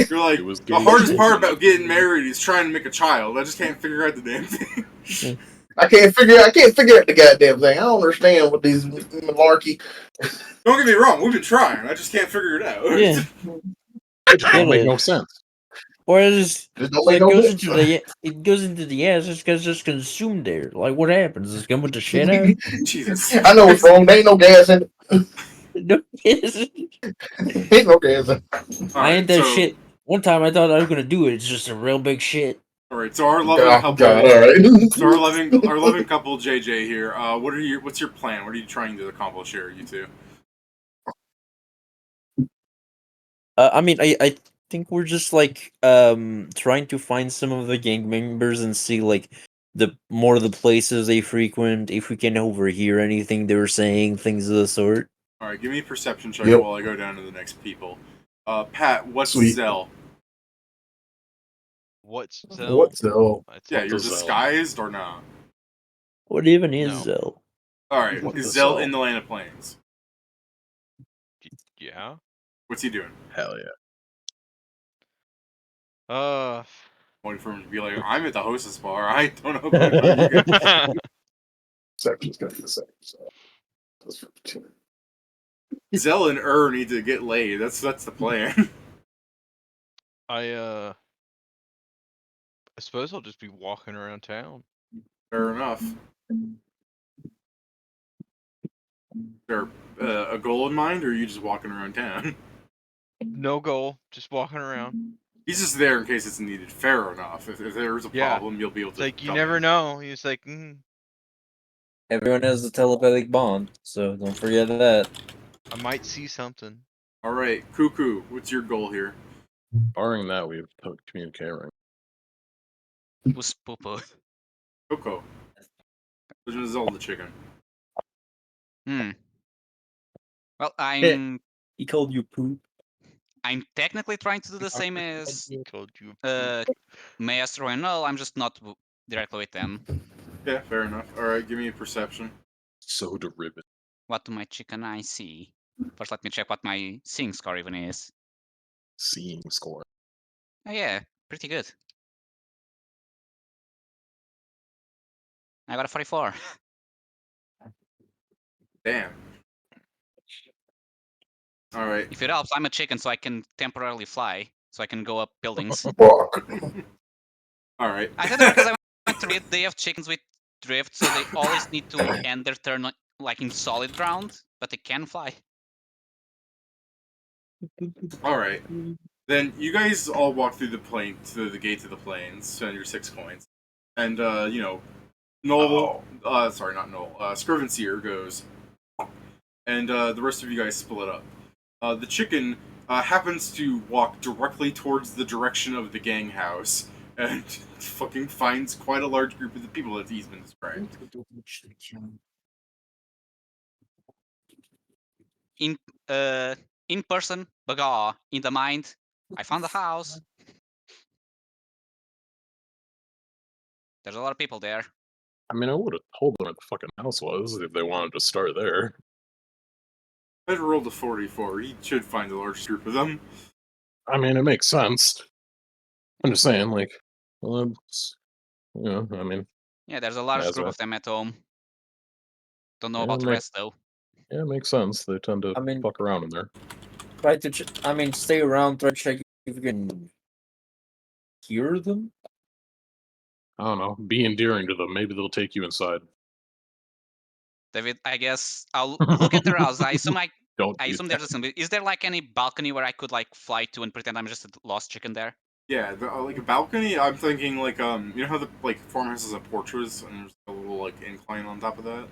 S3: You're like,
S1: It was
S3: the
S1: gay
S3: hardest
S1: chicken.
S3: part about getting married is trying to make a child. I just can't figure out the damn thing.
S7: I can't figure out the goddamn thing. I don't understand what these malarkey.
S3: Don't get me wrong, we've been trying. I just can't figure it out.
S8: Yeah.
S1: It don't make no sense.
S8: Whereas
S7: Just don't
S8: it
S7: make no
S8: goes
S7: sense.
S8: it goes into the ass just because it's consumed there. Like what happens? Does it come with the shit out?
S3: Jesus.
S7: I know it's wrong. There ain't no gas in it.
S8: No, it
S7: Ain't no gas in it.
S8: I ain't that
S3: so,
S8: shit. One time I thought I was gonna do it. It's just a real big shit.
S3: Alright, so our loving
S7: God,
S3: couple.
S7: God, all right.
S3: So our loving couple JJ here. What's your plan? What are you trying to accomplish here, you two?
S8: I mean, I think we're just like trying to find some of the gang members and see like the more of the places they frequent, if we can overhear anything they were saying, things of the sort.
S3: Alright, give me a perception check
S7: Yep.
S3: while I go down to the next people. Pat, what's
S7: Sweet.
S3: Zell?
S2: What's Zell?
S7: What's the
S3: Yeah,
S1: What
S3: you're
S1: the Zell?
S3: disguised or not?
S8: What even is
S2: No.
S8: Zell?
S3: Alright,
S1: What
S3: is
S1: the
S3: Zell
S1: Zell?
S3: in the Land of Plains?
S2: Yeah.
S3: What's he doing?
S1: Hell yeah.
S3: Waiting for him to be like, I'm at the hostess bar. I don't know about you guys.
S7: section's gonna be the same. So that's 15.
S3: Zell and need to get laid. That's the plan.
S2: I suppose I'll just be walking around town.
S3: Fair enough. Is there a goal in mind, or are you just walking around town?
S2: No goal, just walking around.
S3: He's just there in case it's needed. Fair enough. If there's a
S2: Yeah.
S3: problem, you'll be able
S2: It's
S3: to.
S2: like you
S3: tell
S2: never
S3: me.
S2: know. He's like,
S8: Everyone has a telepathic bond, so don't forget that.
S2: I might see something.
S3: All right, Cuckoo. What's your goal here?
S1: Barring that, we have to communicate right.
S4: Who's poo-poo?
S3: Coco. Legend of Zelda chicken.
S4: Well, I'm
S8: He called you poop.
S4: technically trying to do the same as
S2: Told you.
S4: Maestro and Null. I'm just not directly with them.
S3: Yeah, fair enough. All right, give me a perception.
S1: Soda ribbon.
S4: What do my chicken eyes see? First, let me check what my seeing score even is.
S1: Seeing score.
S4: Oh yeah, pretty good. I got a 44.
S3: Damn. All right.
S4: If it helps, I'm a chicken, so I can temporarily fly, so I can go up buildings.
S7: Fuck.
S3: All right.
S4: I said that because I went to read they have chickens with drift, so they always need to end their turn like in solid ground, but they can fly.
S3: All right. Then you guys all walk through the gate to the plains, spend your 6 coins, and Noel. Sorry, not Noel. Scrivenseer goes, and the rest of you guys split up. The chicken happens to walk directly towards the direction of the gang house, and fucking finds quite a large group of the people that he's been described.
S4: In person, baga. In the mind, I found a house. There's a lot of people there.
S1: I mean, I would have told them where the fucking house was if they wanted to start there.
S3: I rolled a 44. He should find a large group of them.
S1: I mean, it makes sense. I'm just saying, like, well, I mean,
S4: Yeah, there's a large
S1: As
S4: group
S1: a-
S4: of them at home. Don't know
S1: Yeah,
S4: about the rest though.
S1: yeah, it makes sense. They tend to
S8: I mean-
S1: fuck around in there.
S8: Try to stay around, try to check if you can hear them.
S1: I don't know. Be endearing to them. Maybe they'll take you inside.
S4: David, I guess I'll look at their house. I assume
S1: Don't
S4: I
S1: do
S4: assume
S1: that.
S4: there's some. Is there like any balcony where I could like fly to and pretend I'm just a lost chicken there?
S3: Yeah, like a balcony. I'm thinking like you know how the like farmhouses have porches and there's a little like incline on top of that.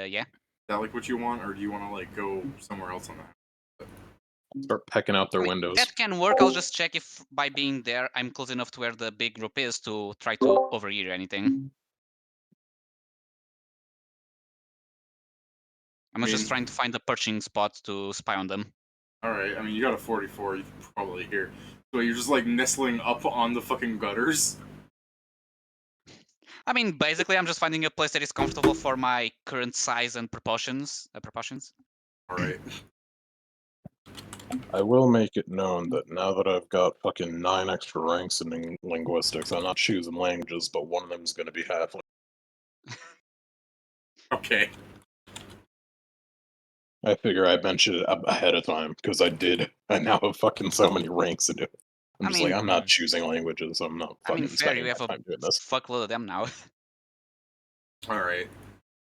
S4: Yeah.
S3: Is that like what you want, or do you want to like go somewhere else on that?
S1: Start pecking out their
S4: I mean,
S1: windows.
S4: that can work. I'll just check if by being there I'm close enough to where the big group is to try to overhear anything. I'm
S3: I
S4: just
S3: mean-
S4: trying to find a perching spot to spy on them.
S3: All right. I mean, you got a 44. You can probably hear. So you're just like nestling up on the fucking gutters.
S4: I mean, basically, I'm just finding a place that is comfortable for my current size and proportions.
S3: All right.
S1: I will make it known that now that I've got fucking 9 extra ranks in linguistics, I'm not choosing languages, but one of them is going to be halfling.
S3: Okay.
S1: I figure I mentioned it ahead of time because I did. I now have fucking so many ranks in it. I'm
S4: I
S1: just
S4: mean-
S1: like, I'm not choosing languages. I'm not
S4: I
S1: fucking
S4: mean, fair.
S1: spending
S4: You have
S1: my
S4: a
S1: time doing this.
S4: fuckload of them now.
S3: All right.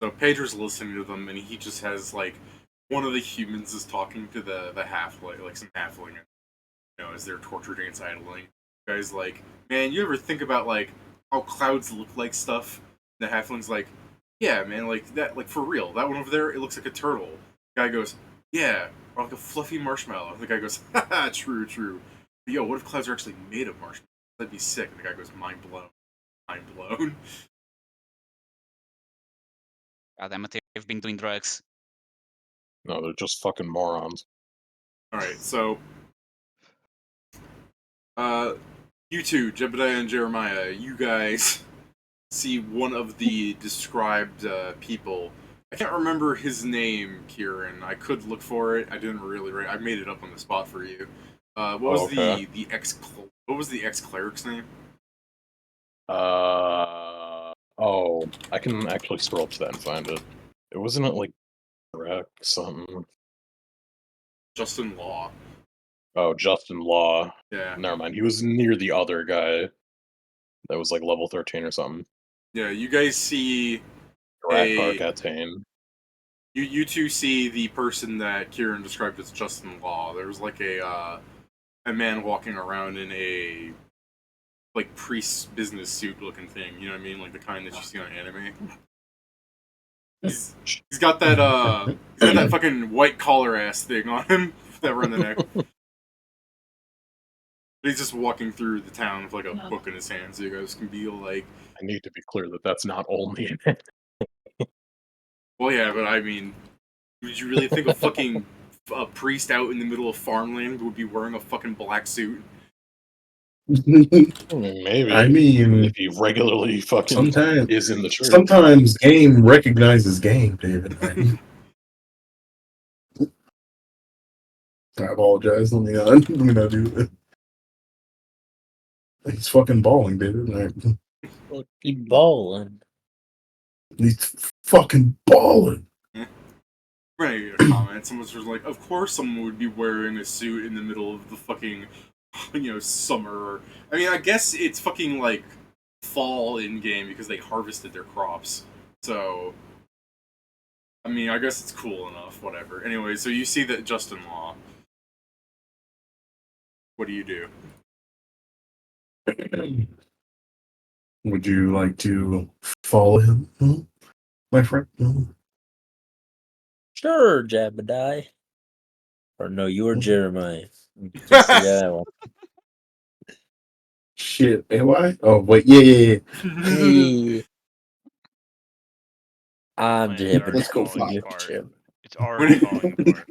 S3: So Pedro's listening to them, and he just has like one of the humans is talking to the halfling, like some halfling, you know, as they're tortured and idling. The guy's like, man, you ever think about like how clouds look like stuff? The halfling's like, yeah, man, like that, like for real. That one over there, it looks like a turtle. The guy goes, yeah, or like a fluffy marshmallow. The guy goes, haha, true, true. But, yo, what if clouds are actually made of marshmallows? That'd be sick. And the guy goes, mind blown, mind blown.
S4: God damn it, they've been doing drugs.
S1: No, they're just fucking morons.
S3: All right, so you two, Jebediah and Jeremiah, you guys see one of the described people. I can't remember his name, Kieran. I could look for it. I didn't really. I made it up on the spot for you. What was
S1: Okay.
S3: the ex? What was the ex cleric's name?
S1: Oh, I can actually scroll up to that and find it. It wasn't it like Rex something.
S3: Justin Law.
S1: Oh, Justin Law.
S3: Yeah.
S1: Never mind. He was near the other guy. That was like level 13 or something.
S3: Yeah. You guys see
S1: Rakar Katane.
S3: you two see the person that Kieran described as Justin Law. There was like a man walking around in a like priest business suit looking thing. You know what I mean? Like the kind that you see on anime. He's got that fucking white collar ass thing on him that around the neck. He's just walking through the town with like a book in his hand, so you guys can be like,
S1: I need to be clear that that's not only in it.
S3: well, yeah, but I mean, would you really think a fucking priest out in the middle of farmland would be wearing a fucking black suit?
S1: I mean, maybe.
S7: I mean,
S1: if he regularly fucking
S7: sometimes
S1: is in the church.
S7: sometimes game recognizes game, David. I apologize. Let me not do that. He's fucking balling, David.
S5: Keep balling.
S7: He's fucking balling.
S3: Right, a comment. Someone's just like, of course someone would be wearing a suit in the middle of the fucking, summer. I mean, I guess it's fucking, like, fall in-game because they harvested their crops. So, I mean, I guess it's cool enough, whatever. Anyway, so you see that Justin Law. What do you do?
S7: Would you like to follow him, my friend?
S5: Sure, Jebediah. Or no, you were Jeremiah. Just the guy I want.
S7: shit. Am I? Oh wait, yeah.
S8: Hey, I'm
S2: Planet's
S8: Jim.
S2: already
S7: Let's go
S2: falling
S7: fly.
S2: apart.
S8: Jim.
S2: It's already falling apart.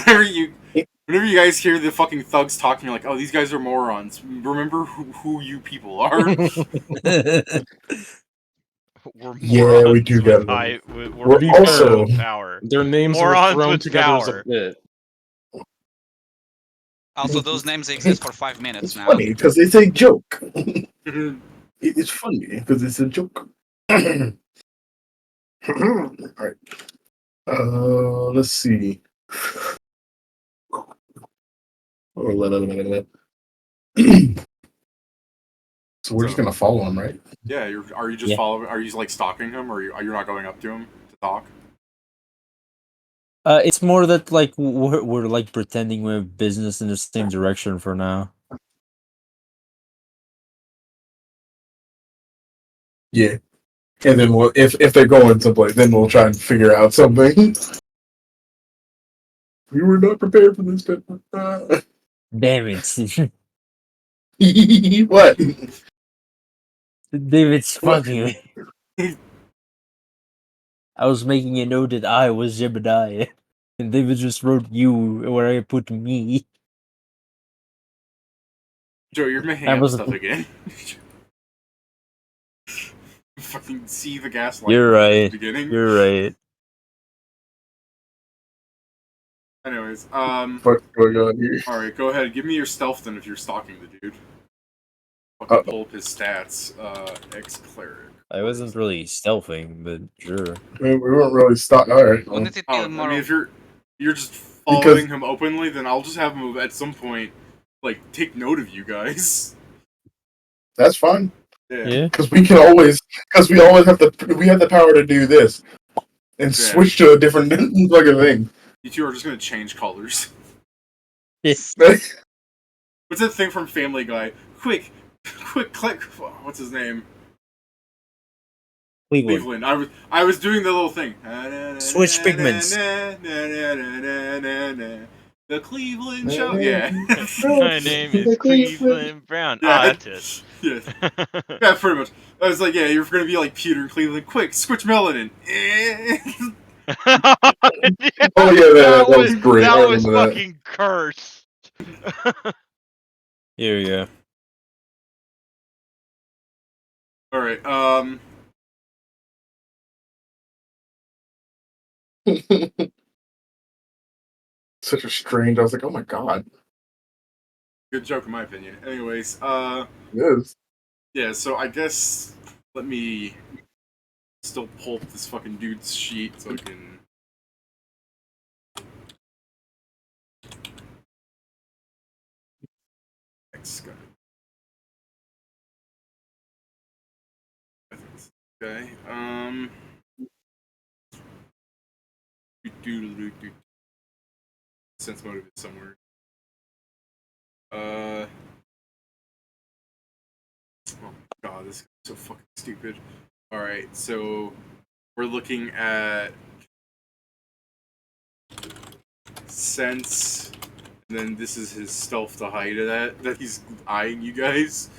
S3: whenever you guys hear the fucking thugs talking, you're like, oh, these guys are morons. Remember who you people are.
S2: We're
S7: Yeah, we do
S2: morons with
S7: got them.
S2: we're
S7: We're
S2: morons
S7: also
S2: with power.
S1: Their names were
S2: Morons
S1: thrown
S2: with
S1: together as a
S2: power.
S1: bit.
S4: Also, those names exist for 5 minutes
S7: It's
S4: now.
S7: funny because it's a joke. It's funny because it's a joke. All right. Let's see. So we're just gonna follow him, right?
S3: Yeah, are you just
S8: Yeah.
S3: following? Are you like stalking him, or are you not going up to him to talk?
S8: It's more that like we're like pretending we have business in the same direction for now.
S7: Yeah. And then we'll if they're going someplace, then we'll try and figure out something. We were not prepared for this.
S8: Damn it,
S7: What?
S8: David's
S7: What?
S8: fucking me. I was making a note that I was Jebediah, and David just wrote you where I put me.
S3: Joe, you're making
S8: I
S3: up
S8: wasn't-
S3: stuff again. Fucking see the gaslight
S8: You're
S3: at
S8: right.
S3: the beginning.
S8: You're right.
S3: Anyways,
S7: What's going on here?
S3: all right, go ahead. Give me your stealth then if you're stalking the dude. Fucking pull up his stats. Ex-cleric.
S8: I wasn't really stealthing, but sure.
S7: We weren't really stuck. All right.
S4: Wouldn't it be
S3: Oh, I
S4: more
S3: mean,
S4: of-
S3: if you're just following him openly, then I'll just have him at some point, like, take note of you guys.
S7: That's fine.
S3: Yeah.
S7: Because we can always, because we always have we have the power to do this and switch to a different fucking thing.
S3: You two are just gonna change colors.
S7: That's
S3: What's that thing from Family Guy? Quick, click. What's his name? Cleveland. I was doing the little thing.
S8: Switch pigments.
S3: The Cleveland Show. Yeah.
S2: My name is Cleveland Brown.
S3: Yeah.
S2: That's it.
S3: Yeah. Yeah, pretty much. I was like, yeah, you're gonna be like Peter in Cleveland. Quick, switch melanin.
S7: Oh yeah, that was great. I
S2: That was
S7: remember that.
S2: fucking cursed.
S8: Here we go.
S3: All right.
S7: Such a strange. I was like, oh my god.
S3: Good joke in my opinion. Anyways,
S7: Yes.
S3: yeah. So I guess let me still pull up this fucking dude's sheet so I can. Next guy. Okay. Sense motive is somewhere. Oh god, this is so fucking stupid. Alright, so we're looking at sense, and then this is his stealth to hide that he's eyeing you guys.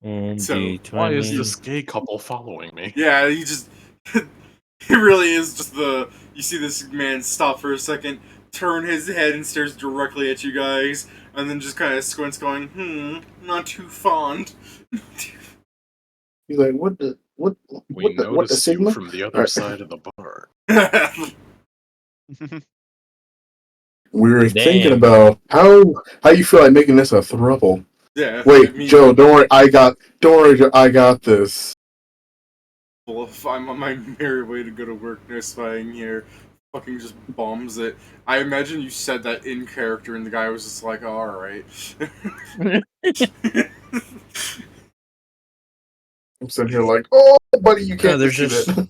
S8: And
S3: So,
S1: Why is this gay couple following me?
S3: Yeah, he just it really is just you see this man stop for a second, turn his head and stares directly at you guys, and then just kind of squints going, not too fond.
S7: He's like, what the
S1: We
S7: the
S1: noticed
S7: Sigma?
S1: you from the other
S7: Alright.
S1: side of the bar.
S7: We were
S8: Damn.
S7: thinking about how you feel like making this a throuple.
S3: Yeah.
S7: Wait,
S3: I mean,
S7: Joe, don't worry, Joe, I got this.
S3: well, if I'm on my merry way to go to work, no spying here. Fucking just bombs it. I imagine you said that in character, and the guy was just like, all right.
S7: I'm sitting here like, oh, buddy, you can't
S8: there's
S7: do
S8: just
S7: that.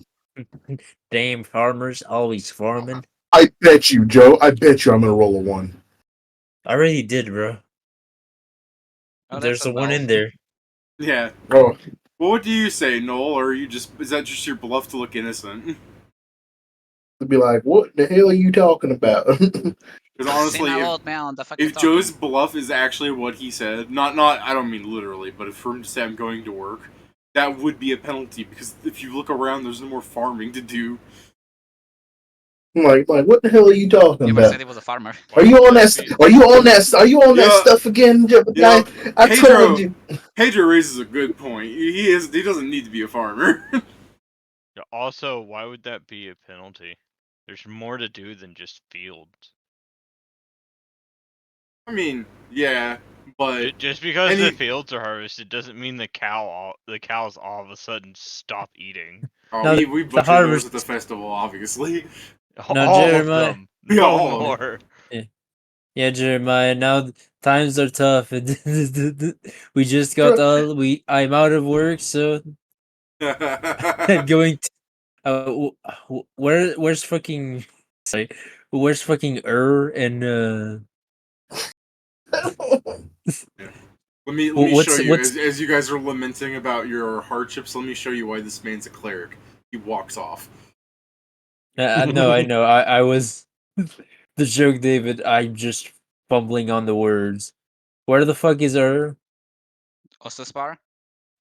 S8: damn farmers always farming.
S7: I bet you, Joe. I bet you I'm gonna roll a 1.
S8: I already did, bro.
S4: Oh,
S8: There's
S4: that's
S8: a one
S4: bluff.
S8: in there.
S3: Yeah.
S7: Oh,
S3: Well, what do you say, Noel? Or is that just your bluff to look innocent?
S7: to be like, what the hell are you talking about?
S3: Because
S4: Say
S3: honestly,
S4: now,
S3: if,
S4: old man, the fuck you
S3: if
S4: talking?
S3: Joe's bluff is actually what he said, not I don't mean literally, but if for him to say I'm going to work, that would be a penalty because if you look around, there's no more farming to do.
S7: Like, what the hell are you talking
S4: Yeah, but I said
S7: about?
S4: he was a farmer.
S7: Are you on that? Are you on that? Are you on that
S3: Yeah.
S7: stuff again,
S3: Yeah,
S7: I told you.
S3: Pedro raises a good point. He doesn't need to be a farmer.
S2: Yeah, also, why would that be a penalty? There's more to do than just fields.
S3: I mean, yeah, but
S2: Just because
S3: any-
S2: the fields are harvested doesn't mean the cows all of a sudden stop eating.
S3: oh,
S8: No,
S3: we
S8: the
S3: butchered those
S8: harvest-
S3: at the festival, obviously.
S8: No,
S2: all
S8: Jeremiah-
S2: of them.
S3: Yeah,
S2: No
S3: all of
S2: more.
S8: Yeah, Jeremiah. Now times are tough. We just got I'm out of work, so I'm going to. Where's fucking? Sorry, where's fucking and
S3: Let me
S8: What's-
S3: show you.
S8: what's-
S3: As you guys are lamenting about your hardships, let me show you why this man's a cleric. He walks off.
S8: No, I know. I was the joke, David. I'm just fumbling on the words. Where the fuck is her?
S4: Hostess bar?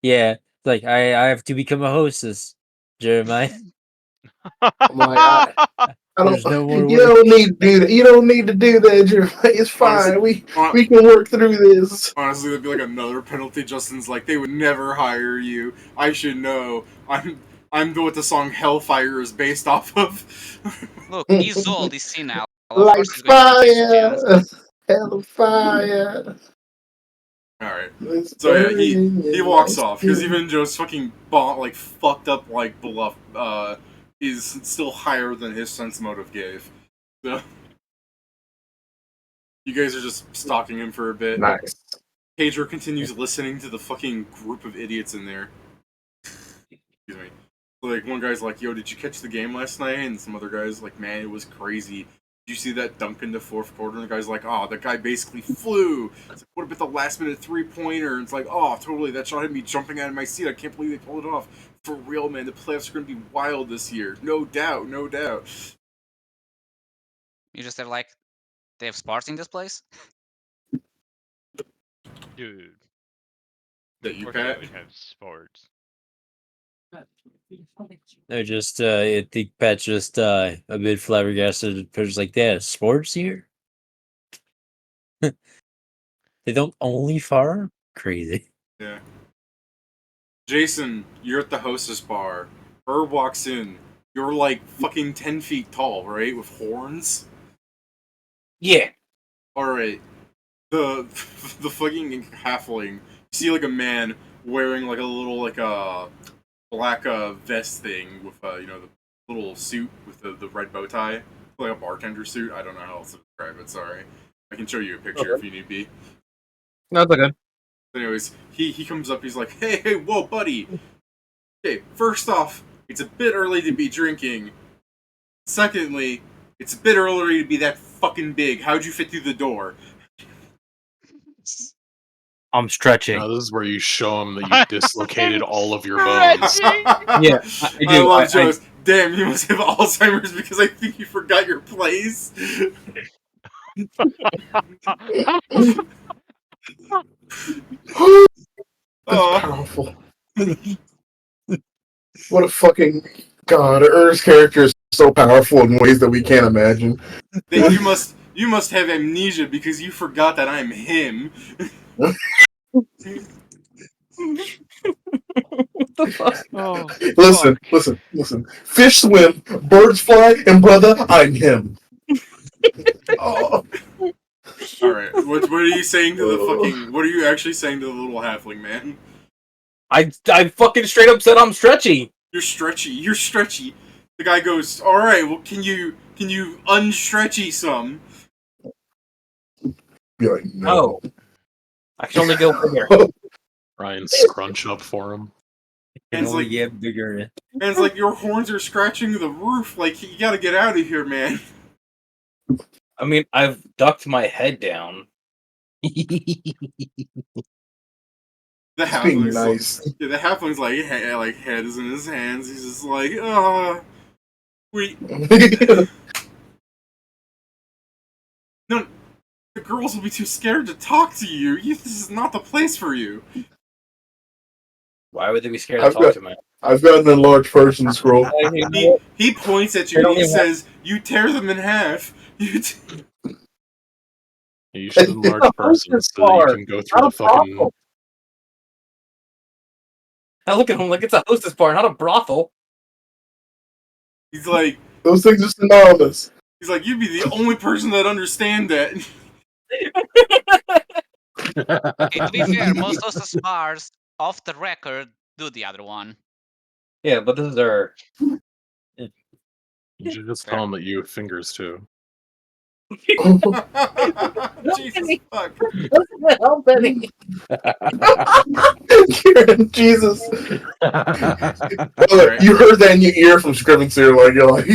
S8: Yeah, like I have to become a hostess, Jeremiah.
S7: I'm like, I
S8: There's
S7: don't.
S8: no more
S7: You
S8: work.
S7: don't need to do that. You don't need to do that, Jeremiah. It's fine.
S3: Honestly-
S7: We can work through this.
S3: Honestly, that'd be like another penalty. Justin's like, they would never hire you. I should know. I'm what the song Hellfire is based off of.
S4: Look, he's old, he's senile. Of
S7: Like
S4: course he's going to take his chance.
S7: fire, hellfire.
S3: All right.
S7: It's
S3: So yeah,
S7: burning
S3: he
S7: in
S3: walks
S7: my
S3: off because
S7: skin.
S3: even Joe's fucking like fucked up like bluff is still higher than his sense motive gave. So you guys are just stalking him for a bit.
S7: Nice.
S3: Pedro continues listening to the fucking group of idiots in there. Excuse me. Like one guy's like, "Yo, did you catch the game last night?" And some other guy's like, "Man, it was crazy. Did you see that dunk in the fourth quarter?" And the guy's like, "Oh, that guy basically flew." It's like, "What about the last minute 3-pointer?" And it's like, "Oh, totally. That shot had me jumping out of my seat. I can't believe they pulled it off. For real, man. The playoffs are going to be wild this year. No doubt, no doubt."
S4: You just have like, they have sports in this place?
S2: Dude,
S3: That
S2: of
S3: you,
S2: course
S3: Pat?
S2: they would have sports.
S8: No, just I think Pat's just a bit flabbergasted. Pat's like, "Yeah, sports here? They don't only farm? Crazy."
S3: Yeah. Jason, you're at the hostess bar. Herb walks in. You're like fucking 10 feet tall, right? With horns?
S6: Yeah.
S3: Alright. The fucking halfling. You see like a man wearing like a little like a black vest thing with the little suit with the red bow tie. Like a bartender suit. I don't know how else to describe it, sorry. I can show you a picture if you need be.
S6: No, it's okay.
S3: Anyways, he comes up, he's like, hey, whoa, buddy. Okay, first off, it's a bit early to be drinking. Secondly, it's a bit early to be that fucking big. How'd you fit through the door?
S6: I'm stretching.
S1: Now this is where you show them that you dislocated all of your bones.
S2: Stretching!
S6: Yeah, I
S3: I
S6: do.
S3: love Joe's. Damn, you must have Alzheimer's because I think you forgot your place.
S7: That's powerful. What a fucking god! Ernst's character is so powerful in ways that we can't imagine.
S3: Then you must have amnesia because you forgot that I'm him.
S2: Oh,
S7: Listen. Fish swim, birds fly, and brother, I'm him. Oh.
S3: All right, what are you saying to the fucking? What are you actually saying to the little halfling man?
S6: I fucking straight up said I'm stretchy.
S3: You're stretchy. You're stretchy. The guy goes, all right. Well, can you unstretchy some?
S7: Be like, no.
S6: I can only go bigger.
S1: Ryan scrunch up for him.
S8: Can
S3: And it's
S8: only
S3: like-
S8: get bigger.
S3: And it's like your horns are scratching the roof. Like you gotta get out of here, man.
S6: I mean, I've ducked my head down.
S3: The
S7: It's being
S3: halfling's
S7: nice.
S3: like, the halfling's like head is in his hands. He's just like, we. No, girls will be too scared to talk to you. This is not the place for you.
S6: Why would they be scared to talk to me?
S7: I've got an enlarged person scroll.
S3: He points at you and he says, "You tear them in half."
S1: You should enlarge person so that you can go through the fucking.
S6: I look at him like it's a hostess bar, not a brothel.
S3: He's like,
S7: those things are synonymous.
S3: He's like, you'd be the only person that understand that.
S4: Okay, to be fair, most hostess bars, off the record, do the other one.
S6: Yeah, but this is our.
S1: You should just tell them that you have fingers too.
S3: Jesus fuck.
S7: Jesus. Well, you heard that in your ear from Scribbing, so you're like,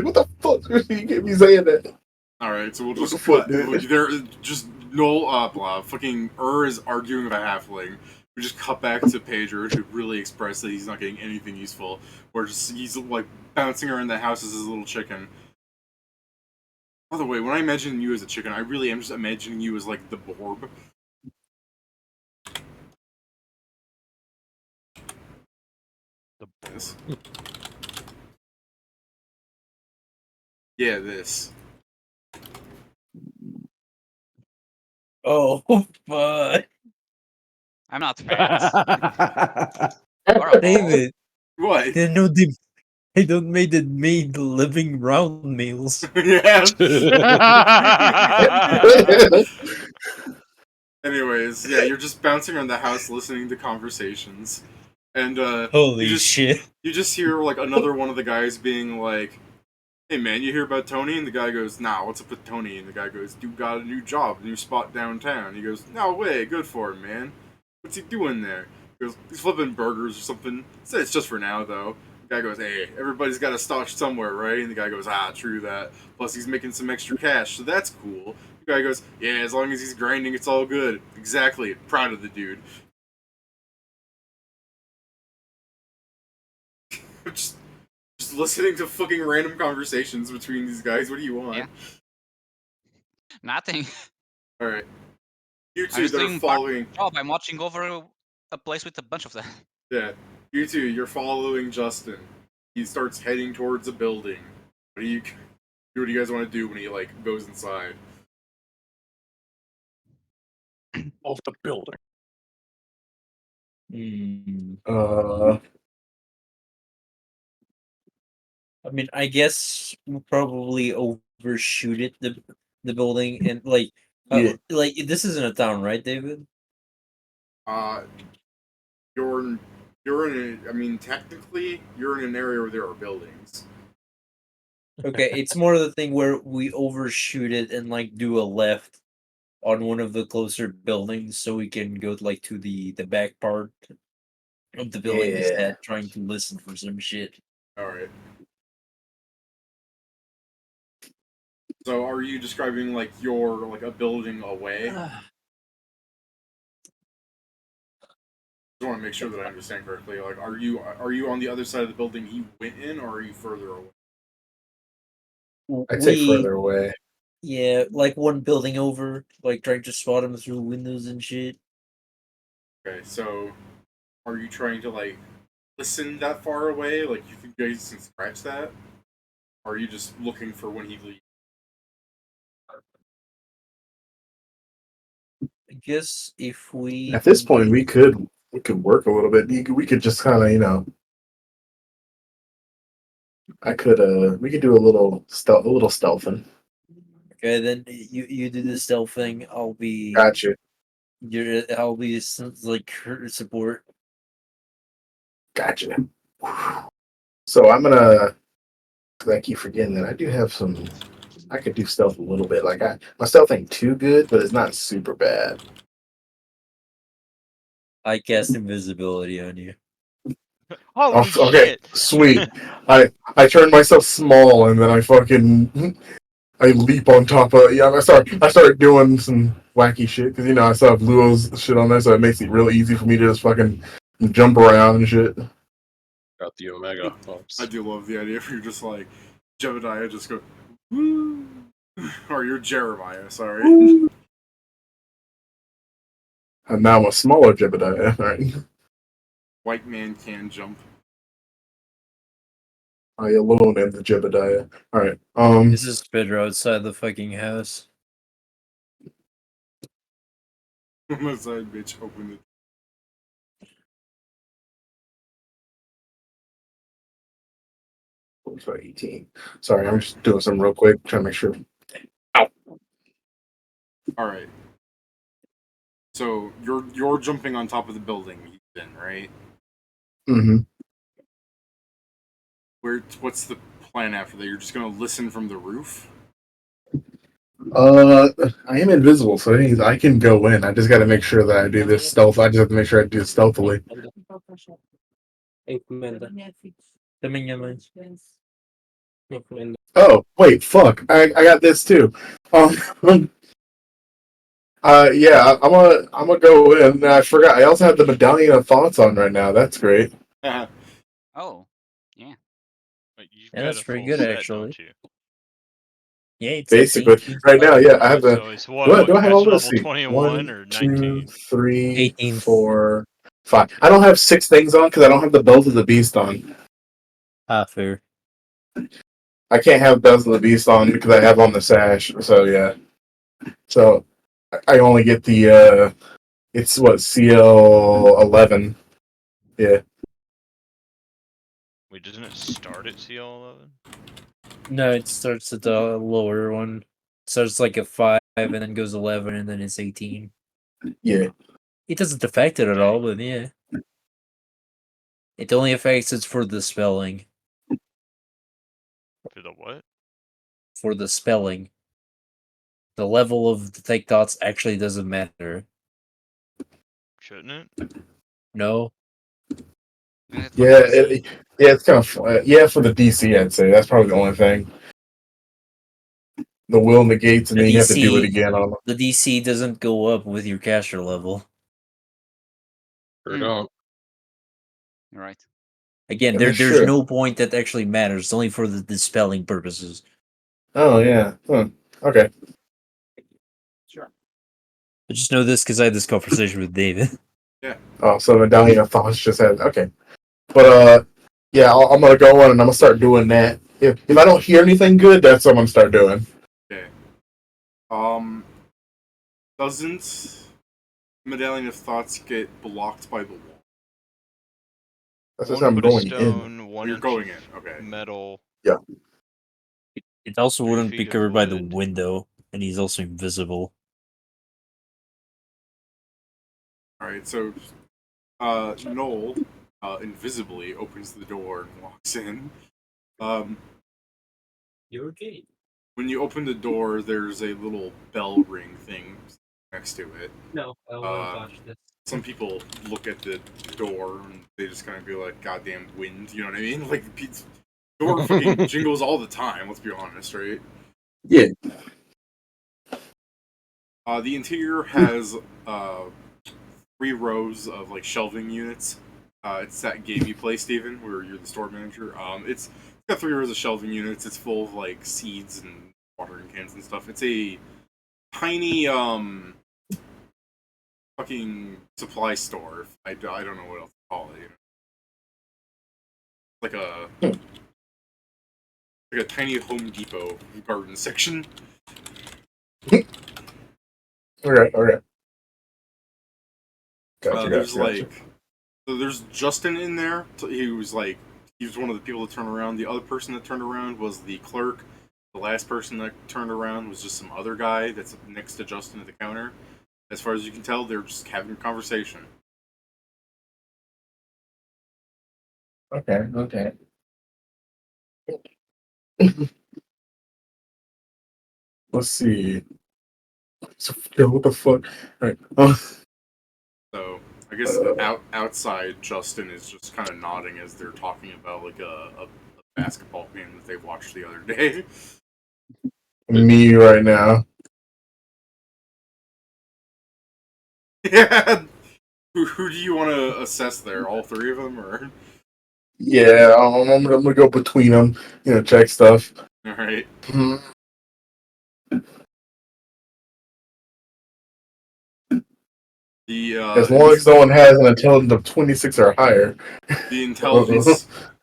S7: what the fuck? You get me saying that.
S3: Alright, so we'll just cut. There, just no, fucking is arguing with a halfling. We just cut back to Pedro to really express that he's not getting anything useful. Or just he's like bouncing around the house as his little chicken. By the way, when I imagine you as a chicken, I really am just imagining you as like the Borb. This. Yeah, this.
S8: Oh, fuck.
S4: I'm not fans.
S8: David.
S3: What?
S8: They don't made living round meals.
S3: Yeah. Anyways, yeah, you're just bouncing around the house listening to conversations. And
S8: Holy shit.
S3: You just hear like another one of the guys being like, "Hey man, you hear about Tony?" And the guy goes, "Nah, what's up with Tony?" And the guy goes, "You got a new job, new spot downtown." He goes, "No way, good for him, man. What's he doing there?" He goes, "He's flipping burgers or something." Said it's just for now though. The guy goes, "Hey, everybody's got to start somewhere, right?" And the guy goes, "Ah, true that. Plus he's making some extra cash, so that's cool." The guy goes, "Yeah, as long as he's grinding, it's all good." Exactly. Proud of the dude. just listening to fucking random conversations between these guys. What do you want?
S4: Yeah. Nothing.
S3: Alright. You
S4: I'm
S3: two
S4: just
S3: that are
S4: doing
S3: following...
S4: job. I'm watching over a place with a bunch of them.
S3: Yeah. You two, you're following Justin. He starts heading towards a building. What do you guys want to do when he, like, goes inside?
S1: Off the building.
S8: I mean, I guess we'll probably overshoot it, the building, and like this isn't a town, right, David?
S3: You're in a, I mean, technically, you're in an area where there are buildings.
S8: Okay, it's more of the thing where we overshoot it and like do a left on one of the closer buildings, so we can go like to the back part of the building instead, trying to listen for some shit.
S3: All right. So, are you describing like a building away? I want to make sure that I understand correctly. Like, are you on the other side of the building he went in, or are you further away?
S7: I'd say further away.
S8: Yeah, like one building over, like trying to spot him through windows and shit.
S3: Okay, so are you trying to like listen that far away? Like, you think you guys can scratch that? Or are you just looking for when he leaves?
S8: I guess if we
S7: At this point, we could work a little bit. We could just kind of, we could do a little stealthing.
S8: Okay, then you do the stealth thing. I'll be
S7: Gotcha.
S8: I'll be like support.
S7: Gotcha. So I'm gonna. I keep forgetting that I do have some. I could do stealth a little bit. Like my stealth ain't too good, but it's not super bad.
S8: I cast invisibility on you.
S2: Holy
S7: Okay,
S2: shit!
S7: sweet. I turn myself small and then I leap on top of. Yeah, I start doing some wacky shit because I still have Luo's shit on there, so it makes it real easy for me to just fucking jump around and shit.
S1: Got the Omega.
S3: I do love the idea where you're just like Jebediah, just go, woo, or you're Jeremiah. Sorry.
S7: And now I'm a smaller Jebediah. All right.
S3: White man can jump.
S7: I alone am the Jebediah. All right.
S8: This is Spitter outside the fucking house.
S3: I'm a side bitch. Open it.
S7: Sorry, 18. Sorry, I'm just doing something real quick, trying to make sure. Ow.
S3: All right. So you're jumping on top of the building, then, right?
S7: Mm-hmm.
S3: What's the plan after that? You're just gonna listen from the roof?
S7: I am invisible, so that means I can go in. I just got to make sure that I do this stealth. I just have to make sure I do it stealthily. Oh, wait, fuck! I got this too. Yeah, I'm gonna go in. I forgot. I also have the Medallion of Thoughts on right now. That's great.
S4: Oh, yeah.
S2: But you've
S8: Yeah,
S2: got
S8: that's
S2: a
S8: pretty
S2: full
S8: good,
S2: set,
S8: actually.
S2: don't you?
S8: Yeah, it's
S7: Basically,
S8: 18.
S7: right now, yeah, I have the.
S2: So it's what
S7: Do I have all
S2: caster
S7: this?
S2: level
S7: See,
S2: 21 or 19?
S7: 3,
S8: 18.
S7: 4, 5. I don't have 6 things on because I don't have the Belt of the Beast on.
S8: Fair.
S7: I can't have Belt of the Beast on because I have on the sash. So yeah. So I only get the. It's what CL 11. Yeah.
S2: Wait, doesn't it start at CL11?
S8: No, it starts at the lower one. Starts like a 5 and then goes 11 and then it's 18.
S7: Yeah.
S8: It doesn't affect it at all,
S2: Dang.
S8: but yeah. It only affects it for the spelling.
S2: For the what?
S8: For the spelling. The level of the take dots actually doesn't matter.
S2: Shouldn't it?
S8: No.
S4: That's what
S7: Yeah.
S4: they say.
S7: Yeah. It's kind of yeah for the DC. I'd say that's probably the only thing. The will negates, and
S8: The
S7: then you have to do it
S8: DC
S7: again on.
S8: the DC doesn't go up with your caster level.
S1: Or
S4: Mm.
S1: don't.
S4: You're right.
S8: Again,
S7: Yeah,
S8: there's
S7: that's true.
S8: no point that actually matters. It's only for the spelling purposes.
S7: Oh yeah. Huh. Okay.
S8: I just know this because I had this conversation with David.
S7: Oh, so Medallion of Thoughts just had okay. But yeah, I'm gonna go on and I'm gonna start doing that. If I don't hear anything good, that's what I'm gonna start doing.
S3: Okay. Doesn't Medallion of Thoughts get blocked by the wall?
S7: That's just
S2: One
S7: I'm
S2: foot of
S7: going in.
S2: stone,
S3: Oh,
S2: 1
S3: you're
S2: inch
S3: going
S2: of
S3: in. Okay.
S2: metal.
S8: It also
S2: 3
S8: wouldn't be
S2: feet of
S8: covered by the
S2: wood.
S8: window, and he's also invisible.
S3: All right. So, Noel, invisibly opens the door and walks in.
S8: You're okay.
S3: When you open the door, there's a little bell ring thing next to it.
S8: No, I don't
S3: want to
S8: touch this.
S3: Some people look at the door and they just kind of be like, "Goddamn wind," you know what I mean? Like the door fucking jingles all the time. Let's be honest, right?
S7: Yeah.
S3: The interior has 3 rows of like shelving units. It's that game you play, Steven, where you're the store manager. It's got 3 rows of shelving units. It's full of like seeds and watering cans and stuff. It's a tiny fucking supply store. I don't know what else to call it. You know? Like a tiny Home Depot garden section.
S7: Okay. Okay. Gotcha.
S3: There's
S7: Gotcha.
S3: like, so there's Justin in there. He was one of the people that turned around. The other person that turned around was the clerk. The last person that turned around was just some other guy that's next to Justin at the counter. As far as you can tell, they're just having a conversation.
S7: Okay. Okay. Let's see. So, what the fuck? All right.
S3: So I guess outside, Justin is just kind of nodding as they're talking about like a basketball game that they watched the other day.
S7: Me right now.
S3: Yeah. Who do you want to assess there? All 3 of them, or?
S7: Yeah, I'm gonna go between them. Check stuff.
S3: All right.
S7: As long as someone has an intelligence of 26 or higher.
S3: The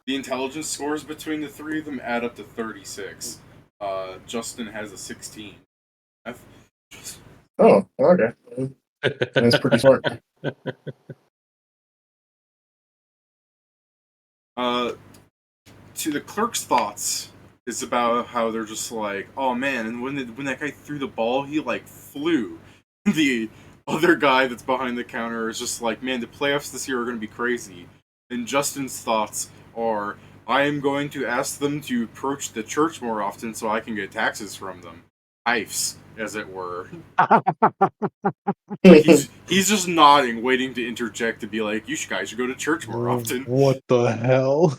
S3: intelligence scores between the three of them add up to 36. Justin has a 16.
S7: Oh, okay. That's pretty smart.
S3: To the clerk's thoughts is about how they're just like, oh man, and when that guy threw the ball, he like flew. The other guy that's behind the counter is just like, man, the playoffs this year are going to be crazy. And Justin's thoughts are, I am going to ask them to approach the church more often so I can get taxes from them. Ifes, as it were. He's just nodding, waiting to interject to be like, you guys should go to church more often.
S1: What the hell?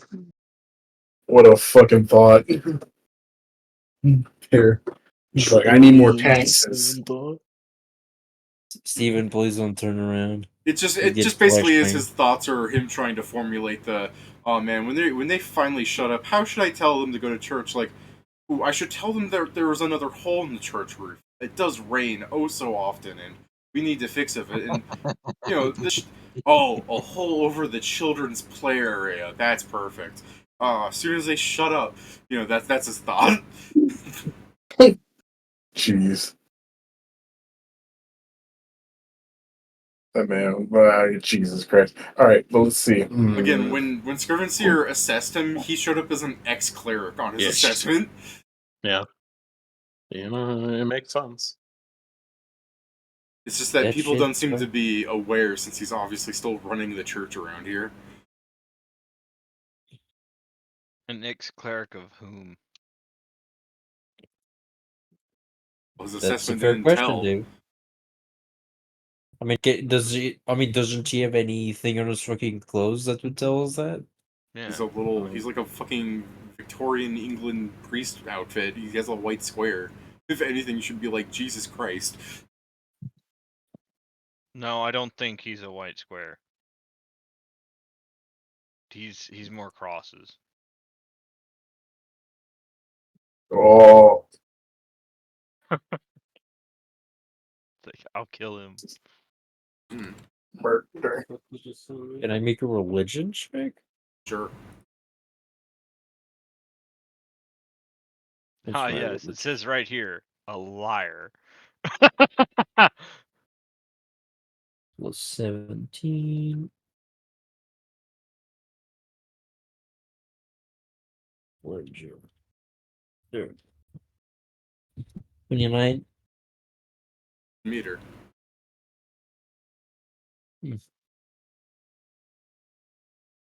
S7: What a fucking thought. Here. He's like, I need more taxes.
S8: Steven, please don't turn around.
S3: It just basically is his thoughts or him trying to formulate the, oh man, when they finally shut up, how should I tell them to go to church? Like, ooh, I should tell them there was another hole in the church roof. It does rain oh so often, and we need to fix it. And you know, a hole over the children's play area. That's perfect. As soon as they shut up, you know, that's his thought.
S7: Jeez. That man, Jesus Christ. Alright, well, let's see.
S3: Again, when Scrivenseer assessed him, he showed up as an ex-cleric on his assessment.
S1: Yeah. You know, it makes sense.
S3: It's just that people don't seem to be aware since he's obviously still running the church around here.
S2: An ex-cleric of whom?
S3: Well, his
S8: That's a
S3: assessment
S8: fair
S3: didn't
S8: question,
S3: tell.
S8: dude. I mean, doesn't he have anything on his fucking clothes that would tell us that?
S2: Yeah.
S3: He's like a fucking Victorian England priest outfit. He has a white square. If anything, you should be like, Jesus Christ.
S2: No, I don't think he's a white square. He's more crosses.
S7: Oh.
S2: Like, I'll kill him.
S7: Murder.
S8: Can I make a religion check?
S3: Sure.
S2: Ah, yes, it says right here, a liar.
S8: Was 17. Where'd you? There. 29.
S3: Meter.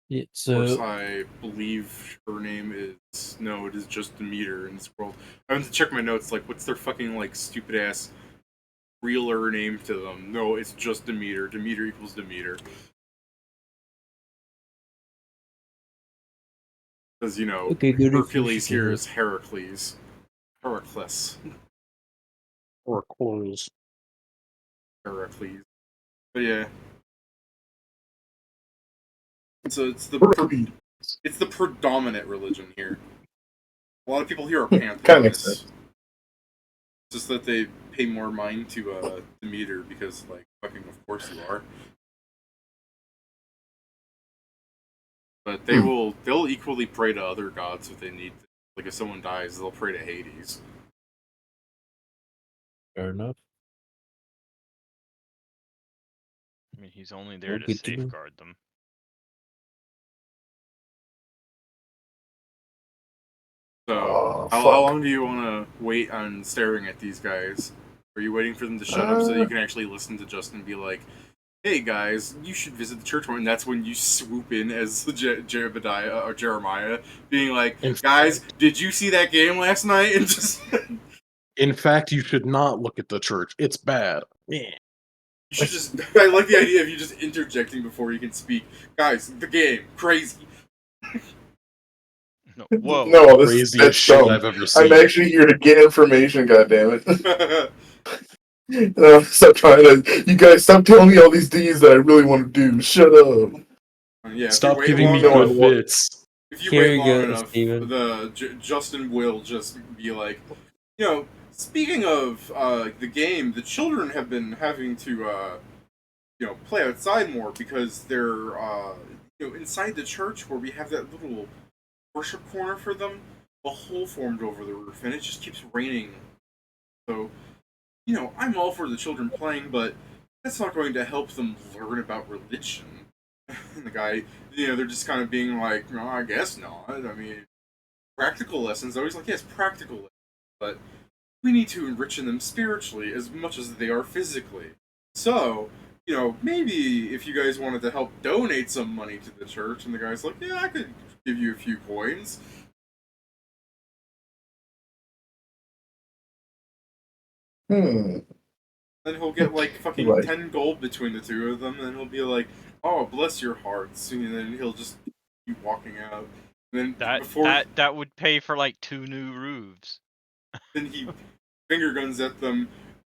S8: Yeah,
S3: Of course,
S8: so
S3: I believe her name is... No, it is just Demeter in this world. I went to check my notes, like, what's their fucking, like, stupid-ass realer name to them? No, it's just Demeter. Demeter equals Demeter. Because, you know,
S8: okay, good
S3: Hercules here
S8: information.
S3: is Heracles. Heracles.
S1: Or clothes.
S3: Heracles. But yeah. So it's the predominant religion here. A lot of people here are pantheists.
S7: Kind of makes sense.
S3: Just that they pay more mind to Demeter because, like, fucking of course you are. But they'll equally pray to other gods if they need to. Like, if someone dies, they'll pray to Hades.
S8: Fair enough.
S2: I mean, he's only there to
S8: good to know.
S2: safeguard them.
S3: So, how long do you want to wait on staring at these guys? Are you waiting for them to shut up so you can actually listen to Justin and be like, hey guys, you should visit the church more? And that's when you swoop in as Jeremiah, being like, guys, did you see that game last night? And just...
S1: In fact, you should not look at the church. It's bad. Yeah.
S3: You should just... I like the idea of you just interjecting before you can speak. Guys, the game, crazy.
S2: No, whoa.
S7: No,
S1: Craziest shit
S7: dumb.
S1: I've ever seen.
S7: I'm actually here to get information, goddammit. Stop trying to... You guys, stop telling me all these things that I really want to do. Shut up.
S3: Yeah,
S1: stop giving me good bits.
S3: If you wait long enough, Justin will just be like, you know, speaking of the game, the children have been having to play outside more because they're inside the church where we have that little worship corner for them. A hole formed over the roof, and it just keeps raining. So, I'm all for the children playing, but that's not going to help them learn about religion. And the guy, they're just kind of being like, no, I guess not. I mean, practical lessons. I was like, yes, practical lessons, but we need to enrich them spiritually as much as they are physically. So, maybe if you guys wanted to help donate some money to the church, and the guy's like, yeah, I could give you a few coins. Then he'll get like fucking
S7: Right.
S3: 10 gold between the two of them, and he'll be like, "Oh, bless your hearts," and then he'll just keep walking out. And then
S2: That would pay for like 2 new roofs.
S3: then he finger guns at them.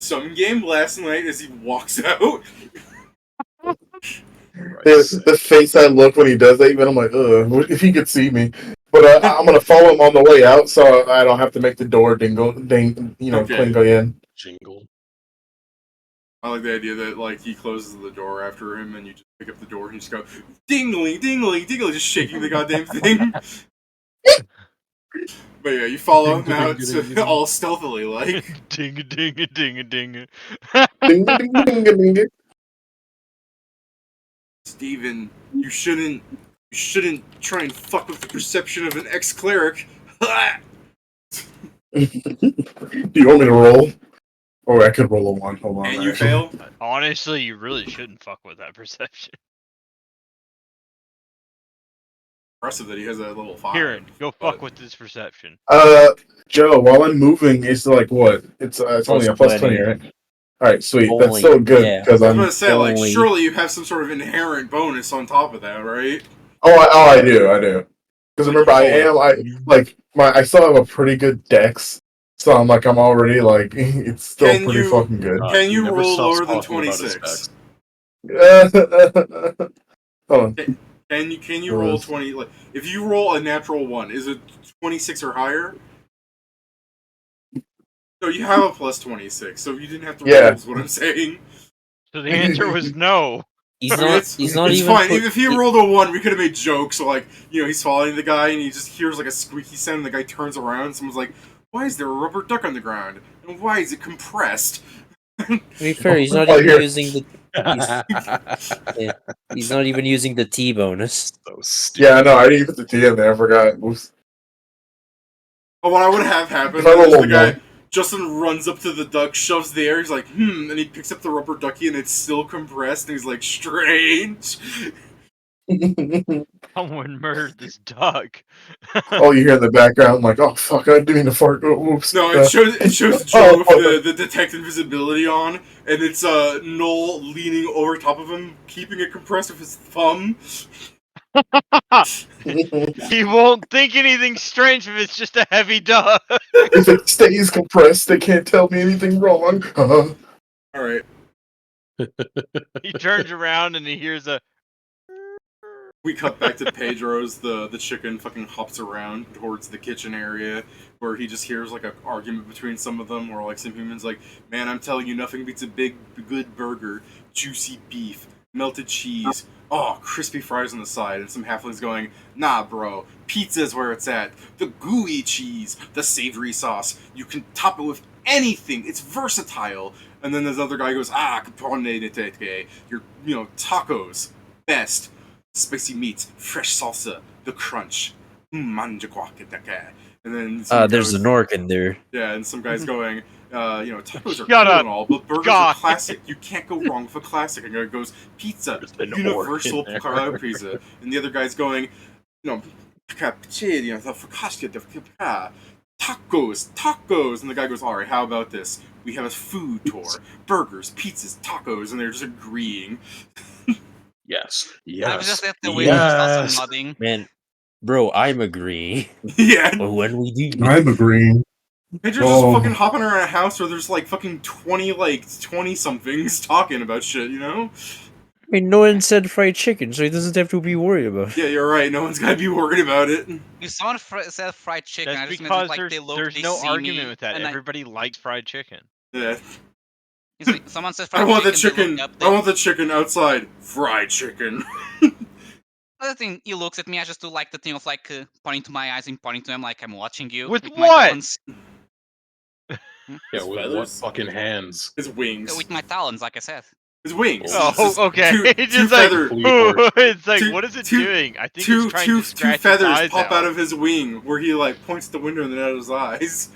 S3: Some game last night as he walks out.
S7: The face I look when he does that, even I'm like, ugh, if he could see me. But I'm gonna follow him on the way out, so I don't have to make the door clingo in.
S1: Jingle.
S3: I like the idea that like he closes the door after him, and you just pick up the door and you just go dingling, dingling, dingling, just shaking the goddamn thing. But yeah, you follow him out all stealthily, like
S2: ding ding ding ding.
S7: Ding, ding, ding, ding, ding.
S3: Steven, you shouldn't try and fuck with the perception of an ex-cleric.
S7: Do you want me to roll? Or I could roll a 1. Hold on.
S3: And you fail?
S2: Honestly, you really shouldn't fuck with that perception.
S3: Impressive that he has that level 5.
S2: Kieran, go fuck with this perception.
S7: Joe, while I'm moving, it's like what? It's only a plus 20, right? Alright, sweet. That's
S8: Only,
S7: still good
S8: yeah.
S7: because
S3: I was
S7: I'm.
S3: gonna say, like,
S8: only-
S3: surely you have some sort of inherent bonus on top of that, right?
S7: I do. Because remember, I still have a pretty good dex, so I'm already it's still
S3: Can
S7: pretty
S3: you-
S7: fucking good.
S3: Can you
S1: never
S3: roll
S1: stops
S3: lower than
S1: talking about his
S3: 26?
S7: Hold on.
S3: Can you roll 20? Like, if you roll a natural 1, is it 26 or higher? No, you have a plus 26, so you didn't have to roll.
S7: Yeah.
S3: Is what I'm saying.
S2: So the answer was no.
S8: He's
S3: I mean,
S8: not.
S3: it's
S8: He's not
S3: it's
S8: even.
S3: fine.
S8: put-
S3: If he rolled a 1, we could have made jokes. So, he's following the guy, and he just hears like a squeaky sound, and the guy turns around, and someone's like, "Why is there a rubber duck on the ground? And why is it compressed?"
S8: To be fair, he's not
S7: Oh,
S8: even
S7: here.
S8: using the. He's not even using the T bonus.
S1: So stupid.
S7: Yeah, no, I didn't put the T in there. I forgot. Oops.
S3: But what I would have happened
S7: If I roll
S3: is
S7: a
S3: the guy,
S7: 1.
S3: Justin runs up to the duck, shoves the air, he's like, and he picks up the rubber ducky, and it's still compressed, and he's like, strange.
S2: Someone murdered this duck.
S7: Oh, you hear in the background, I'm like, oh fuck, I didn't mean to fart. Oh, oops.
S3: No, it shows Joe with
S7: oh,
S3: the detect invisibility on, and it's Noel leaning over top of him, keeping it compressed with his thumb.
S2: He won't think anything strange if it's just a heavy duck.
S7: If it stays compressed, they can't tell me anything wrong.
S3: Alright.
S2: He turns around and he hears a.
S3: We cut back to Pedro's, the chicken fucking hops around towards the kitchen area, where he just hears an argument between some of them, where some humans man, I'm telling you, nothing beats a big, good burger, juicy beef, melted cheese, crispy fries on the side, and some halflings going, nah bro, pizza's where it's at, the gooey cheese, the savory sauce, you can top it with anything, it's versatile. And then this other guy goes, your tacos, best. Spicy meats, fresh salsa, the crunch. And then
S8: There's an orc in there.
S3: yeah, and some guys going, tacos are
S2: Shut
S3: cool
S2: up,
S3: and all, but burgers
S2: God.
S3: are classic. You can't go wrong with a classic. And it goes pizza,
S1: There's an orc
S3: universal
S1: in there.
S3: pizza, and the other guy's going, tacos, and the guy goes, all right, how about this? We have a food tour, burgers, pizzas, tacos, and they're just agreeing.
S1: Yes.
S4: I was just
S1: Yes.
S4: at the window, just also
S1: Yes.
S4: nodding.
S8: Man, bro, I'm agreeing.
S3: Yeah.
S8: When we do.
S7: I'm agreeing.
S3: They're just fucking hopping around a house where there's fucking 20 somethings talking about shit,
S8: I mean, no one said fried chicken, so he doesn't have to be worried about it.
S3: Yeah, you're right. No one's gotta be worried about it.
S4: If someone said fried chicken, I
S2: That's
S4: just
S2: because
S4: meant they look,
S2: there's
S4: they
S2: no
S4: see
S2: argument
S4: me,
S2: with that.
S4: and
S2: Everybody likes fried chicken.
S3: Yeah.
S4: Someone says
S3: I
S4: fried
S3: want the
S4: chicken.
S3: chicken.
S4: They look up,
S3: I want the chicken outside. Fried chicken.
S4: Other thing, he looks at me. I just do like the thing of like pointing to my eyes and pointing to him like I'm watching you
S2: With
S4: my
S2: what?
S4: talons.
S1: Yeah,
S3: His
S1: with what
S3: feathers?
S1: fucking hands?
S3: His wings.
S4: With my talons, like I said.
S3: His wings.
S1: Oh,
S3: It's just
S2: okay.
S3: Two
S2: It's just like,
S3: feather.
S1: Complete order.
S2: it's like,
S3: Two-
S2: what is it
S3: two-
S2: doing? I think it's trying
S3: Two
S2: to scratch its
S3: feathers
S2: eyes
S3: pop out of his wing, where he like points the window and then out of his eyes.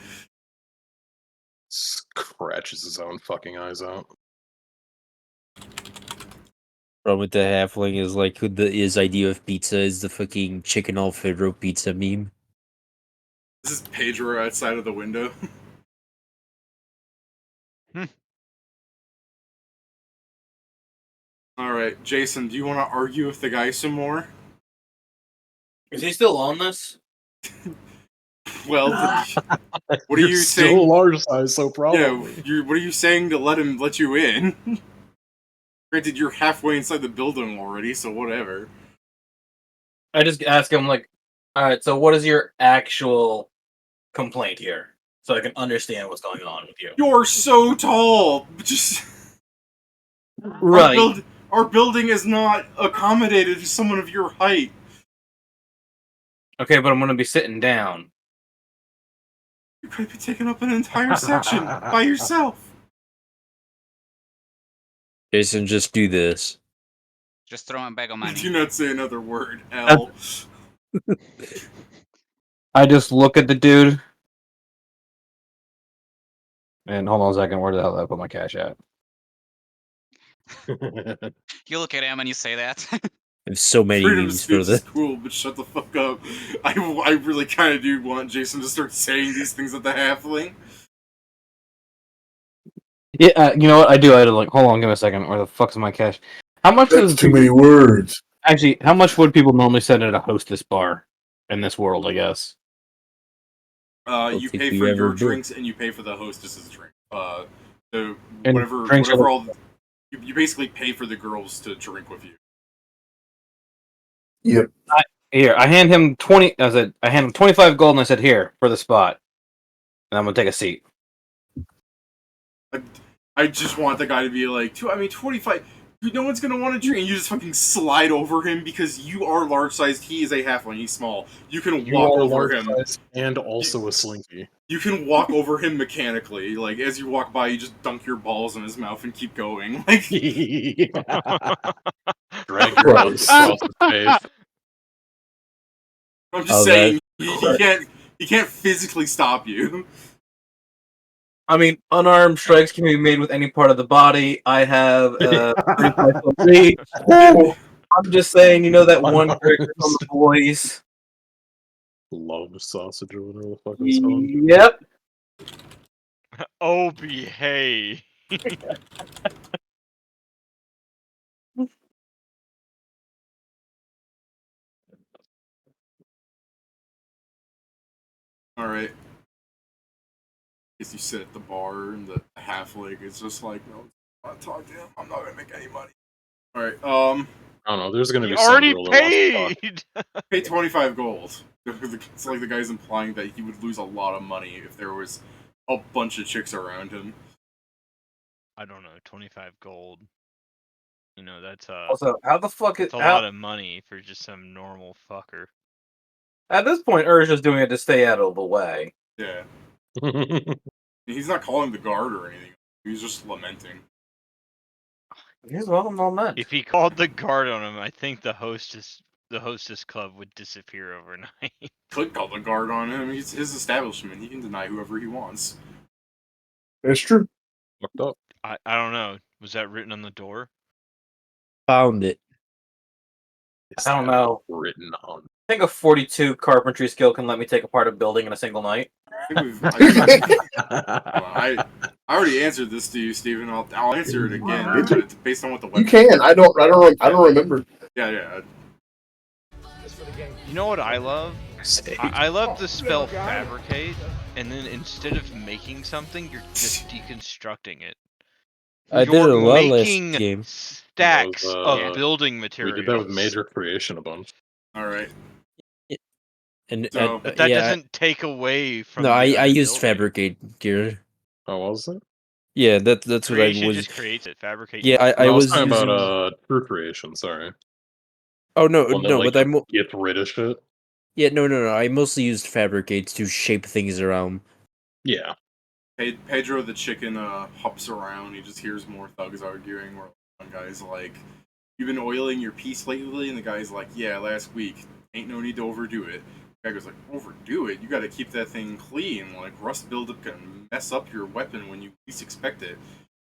S1: Scratches his own fucking eyes out.
S8: Problem with the halfling is like his idea of pizza is the fucking chicken Alfredo pizza meme.
S3: This is Pedro outside of the window. Alright, Jason, do you want to argue with the guy some more?
S6: Is he still on this?
S3: Well, what are
S1: You're
S3: you
S1: still
S3: saying?
S1: large size, so probably.
S3: Yeah, what are you saying to let you in? Granted, you're halfway inside the building already, so whatever.
S6: I just ask him, like, alright, so what is your actual complaint here? So I can understand what's going on with you.
S3: You're so tall! Just.
S6: Right.
S3: Our building is not accommodated to someone of your height.
S6: Okay, but I'm gonna be sitting down.
S3: You could be taking up an entire section by yourself.
S8: Jason, just do this.
S4: Just throw a bag of money.
S3: Do not say another word, L.
S6: I just look at the dude. And hold on a second, where the hell did I put my cash at?
S4: You look at him and you say that.
S8: I have so many
S3: Freedom of
S8: memes
S3: speech
S8: for
S3: is
S8: this.
S3: cool, but shut the fuck up. I really kind of do want Jason to start saying these things at the halfling.
S6: Yeah, you know what? I do. I had to like, hold on, give me a second. Where the fuck's my cash? How much
S7: That's
S6: is
S7: too many words.
S6: actually? How much would people normally send at a hostess bar in this world? I guess.
S3: You
S8: think
S3: pay
S8: we
S3: for
S8: ever
S3: your
S8: did.
S3: drinks and you pay for the hostess's drink. The
S6: And
S3: whatever
S6: drinks are-
S3: all you basically pay for the girls to drink with you.
S7: Yep.
S6: Here, I hand him 20. I hand him 25 gold, and I said, "Here for the spot." And I'm gonna take a seat.
S3: I just want the guy to be like, 25. No one's gonna want to drink. And you just fucking slide over him because you are large sized. He is a halfling. He's small. You can
S1: You
S3: walk
S1: are
S3: over
S1: large
S3: him.
S1: size and also a slinky.
S3: You can walk over him mechanically. Like as you walk by, you just dunk your balls in his mouth and keep going. Like
S1: Drag your legs across his face.
S3: I'm just saying, he can't physically stop you.
S6: I mean, unarmed strikes can be made with any part of the body. I have 35-foot reach.
S7: Oh,
S6: I'm just saying, you know that one character from the boys.
S1: Love sausage or whatever the fuck it's called.
S6: Yep.
S2: Oh, behave.
S3: Alright. Guess you sit at the bar and the halfling is just like, no, I want to talk to him. I'm not gonna make any money. Alright,
S1: I don't know. There's gonna
S2: You
S1: be some
S2: already
S1: girl that wants to talk.
S2: paid.
S3: pay 25 gold. It's like the guy's implying that he would lose a lot of money if there was a bunch of chicks around him.
S2: I don't know, 25 gold. You know, that's
S6: Also, how the fuck is
S2: a lot of money for just some normal fucker.
S6: at this point? Urge is doing it to stay out of the way.
S3: Yeah. He's not calling the guard or anything. He's just lamenting.
S6: He's welcome on that.
S2: If he called the guard on him, I think the hostess club would disappear overnight.
S3: Could call the guard on him. It's his establishment. He can deny whoever he wants.
S7: it's true.
S1: Fucked up.
S2: I don't know. Was that written on the door?
S8: Found it.
S6: I don't know.
S1: Written on.
S6: I think a 42 carpentry skill can let me take apart a building in a single night.
S3: I already answered this to you, Steven. I'll answer it again.
S7: Did you?
S3: But it's based on what the
S7: You
S3: website.
S7: can. I don't remember.
S3: Yeah.
S2: You know what I love? I love the spell fabricate, and then instead of making something, you're just deconstructing it.
S8: I did
S2: You're
S8: a lot last
S2: making
S8: game.
S2: stacks
S1: Those,
S2: of building
S1: We
S2: materials.
S1: did that with Major Creation a bunch.
S3: Alright.
S8: And
S3: So-
S2: But that
S8: yeah,
S2: doesn't take away from.
S8: no,
S2: the
S8: I
S2: other
S8: used
S2: building.
S8: fabricate gear.
S1: Oh, what was it?
S8: Yeah, that's what I
S2: Creation
S8: was.
S2: just creates it. Fabricate.
S8: Yeah, I
S1: I was
S8: was
S1: talking
S8: using.
S1: about true creation. Sorry,
S8: Oh no,
S1: one that
S8: no,
S1: like
S8: but I
S1: gets rid of shit.
S8: yeah, no. I mostly used fabricate to shape things around.
S1: Yeah,
S3: Pedro the chicken hops around. He just hears more thugs arguing. Where one guy's like, "You've been oiling your piece lately," and the guy's like, "Yeah, last week. Ain't no need to overdo it." The guy goes like, "Overdo it? You got to keep that thing clean. Like rust buildup can mess up your weapon when you least expect it."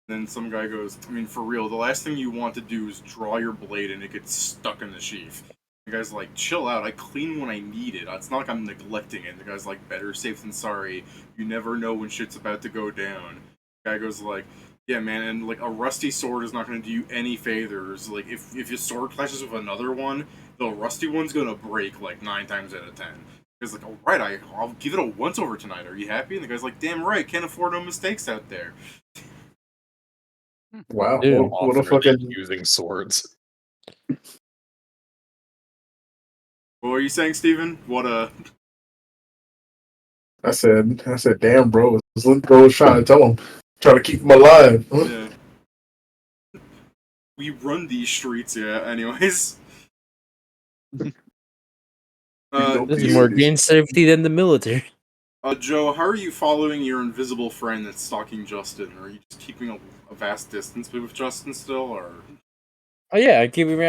S3: Then some guy goes, "I mean, for real, the last thing you want to do is draw your blade and it gets stuck in the sheath." The guy's like, "Chill out. I clean when I need it. It's not like I'm neglecting it." The guy's like, "Better safe than sorry. You never know when shit's about to go down." The guy goes like, "Yeah, man, and like a rusty sword is not going to do you any favors. Like if your sword clashes with another one, the rusty one's going to break like 9 times out of 10." He's like, "All right, I'll give it a once over tonight. Are you happy?" And the guy's like, "Damn right. Can't afford no mistakes out there."
S7: Wow,
S8: Dude.
S7: what a
S1: often are they
S7: fucking.
S1: using swords.
S3: What were you saying, Steven? What a
S7: I said, damn, bro, let's throw a shot and tell him, try to keep him alive.
S3: yeah. We run these streets, yeah. Anyways,
S8: This is more game safety than the military.
S3: Joe, how are you following your invisible friend that's stalking Justin? Are you just keeping a vast distance with Justin still, or?
S8: Oh yeah, I keep him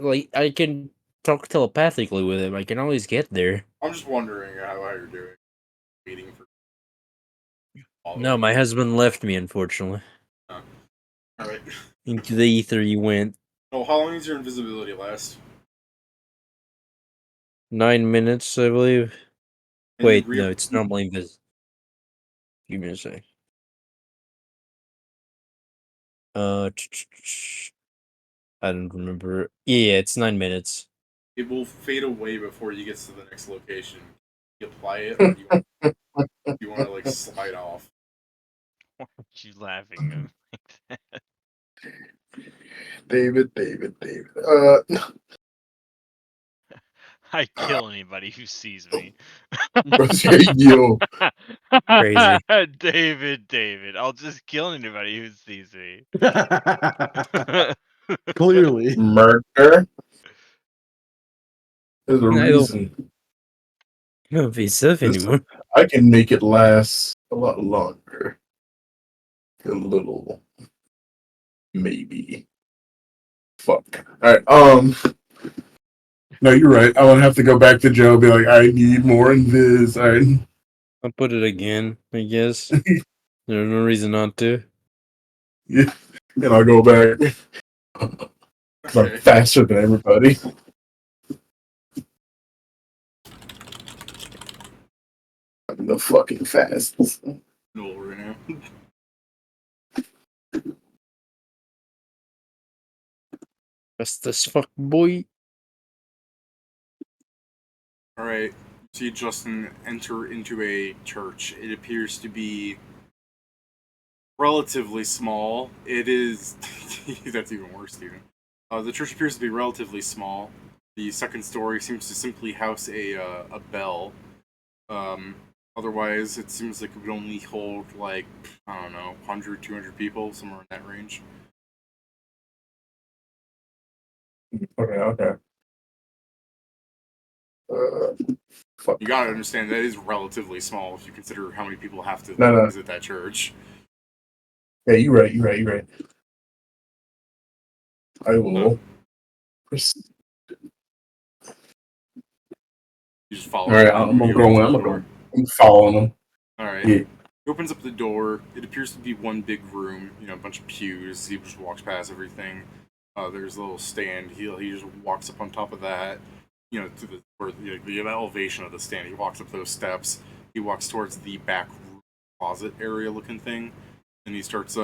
S8: like I can talk telepathically with him. I can always get there.
S3: I'm just wondering how you're doing. Waiting for.
S8: No, my husband left me, unfortunately.
S3: All right.
S8: Into the ether he went.
S3: Oh, how long does your invisibility last?
S8: 9 minutes, I believe.
S3: And
S8: Wait,
S3: re-
S8: no, it's normally invisible. Give me a sec. I don't remember. Yeah, it's 9 minutes.
S3: It will fade away before you get to the next location. You apply it, or do you want to like slide off?
S2: Why are you laughing at
S7: David.
S2: I kill anybody who sees me.
S7: Yo,
S8: Crazy.
S2: David, I'll just kill anybody who sees me.
S1: Clearly.
S7: murder. There's a
S8: I
S7: reason.
S8: don't be stuff
S7: This
S8: anymore.
S7: I can make it last a lot longer. A little, maybe. Fuck. All right. No, you're right. I would have to go back to Joe. And be like, I need more invis.
S8: I'll put it again, I guess. There's no reason not to.
S7: Yeah, and I'll go back. 'Cause I'm faster than everybody. I'm the fucking fastest.
S3: No, right now.
S8: Fast as fuck, boy.
S3: All right. See Justin enter into a church. It appears to be relatively small. It is. That's even worse, Steven. The church appears to be relatively small. The second story seems to simply house a bell. Otherwise, it seems like it would only hold like, I don't know, 100, 200 people, somewhere in that range.
S7: Okay. Fuck.
S3: You gotta understand that is relatively small if you consider how many people have to
S7: No.
S3: visit that church.
S7: Yeah, you're right. I will.
S3: You just follow.
S7: All right,
S3: him.
S7: I'm
S3: You
S7: gonna
S3: open
S7: go.
S3: the
S7: I'm
S3: door.
S7: gonna go. I'm following him.
S3: All right.
S7: Yeah.
S3: He opens up the door. It appears to be one big room. A bunch of pews. He just walks past everything. There's a little stand. He just walks up on top of that. To the elevation of the stand. He walks up those steps. He walks towards the back closet area looking thing, and he starts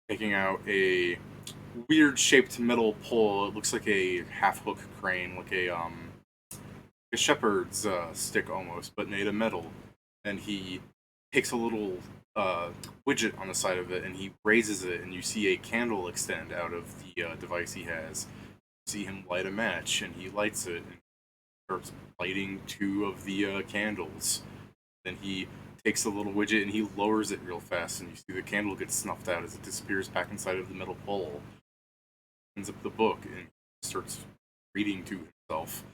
S3: taking out a weird shaped metal pole. It looks like a half hook crane, like a shepherd's stick almost, but made of metal. And he takes a little widget on the side of it, and he raises it, and you see a candle extend out of the device he has. You see him light a match, and he lights it, and starts lighting 2 of the candles. Then he takes the little widget and he lowers it real fast, and you see the candle get snuffed out as it disappears back inside of the metal bowl. Ends up the book and starts reading to himself.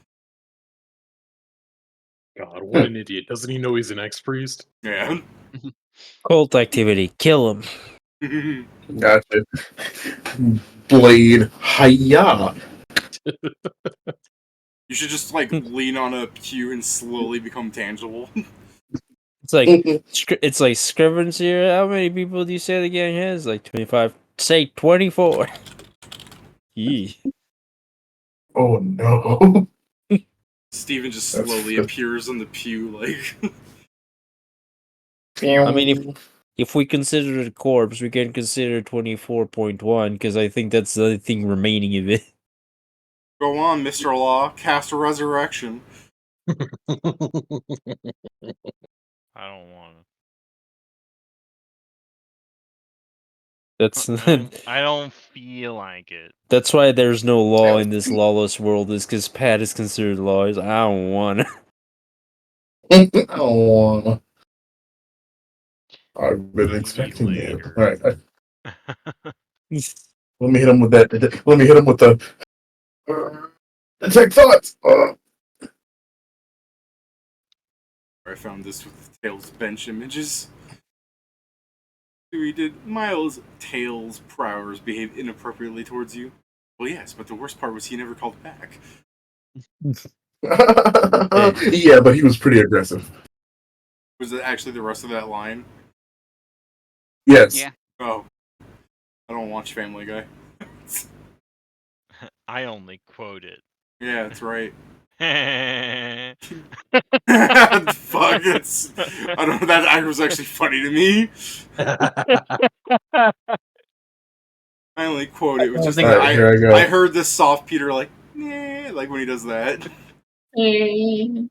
S1: God, what an idiot! Doesn't he know he's an ex-priest?
S3: Yeah.
S8: Cult activity. Kill him.
S7: Gotcha. Blade. Hiya.
S3: You should just like lean on a pew and slowly become tangible.
S8: It's like it's like Scrivens here. How many people do you say the gang has? Like 25. Say 24. Yee.
S7: Oh no.
S3: Steven just
S7: That's
S3: slowly
S7: good.
S3: appears on the pew, like.
S8: I mean, if we consider it a corpse, we can consider 24.1 because I think that's the only thing remaining of it.
S3: Go on, Mr. Law, cast a resurrection.
S2: I don't want to.
S8: That's
S2: I don't feel like it.
S8: that's why there's no law in this lawless world. Is because Pat is considered law. I don't want to.
S7: I don't wanna. I've been
S2: Maybe
S7: expecting it.
S2: later.
S7: All right. Let me hit him with that. Let me hit him with the. Detect thoughts.
S3: I found this with Tails bench images. Did Miles Tails Prowers behave inappropriately towards you? Well, yes, but the worst part was he never called back.
S7: Yeah, but he was pretty aggressive.
S3: Was it actually the rest of that line?
S7: Yes.
S4: Yeah.
S3: Oh. I don't watch Family Guy.
S2: I only quote it.
S3: Yeah, that's right.
S2: I
S3: Fuck, it's. I don't know, that actor was actually funny to me. I only quote it. It was just
S7: All right, here I go.
S3: I heard this soft Peter like, nah, like when he does that.
S7: He's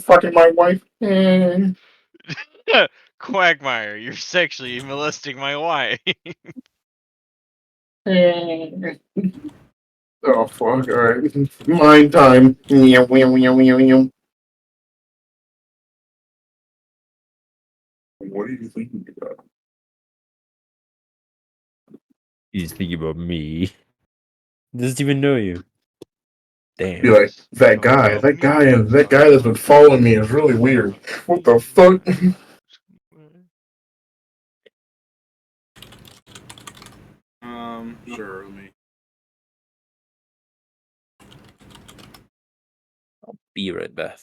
S7: fucking my wife.
S2: Quagmire, you're sexually molesting my wife.
S7: Oh fuck! All right, mine time. What are you thinking about?
S8: He's thinking about me. Doesn't even know you. Damn.
S7: Be like that guy that's been following me is really weird. What the fuck?
S3: Sure, let me.
S8: Be right back.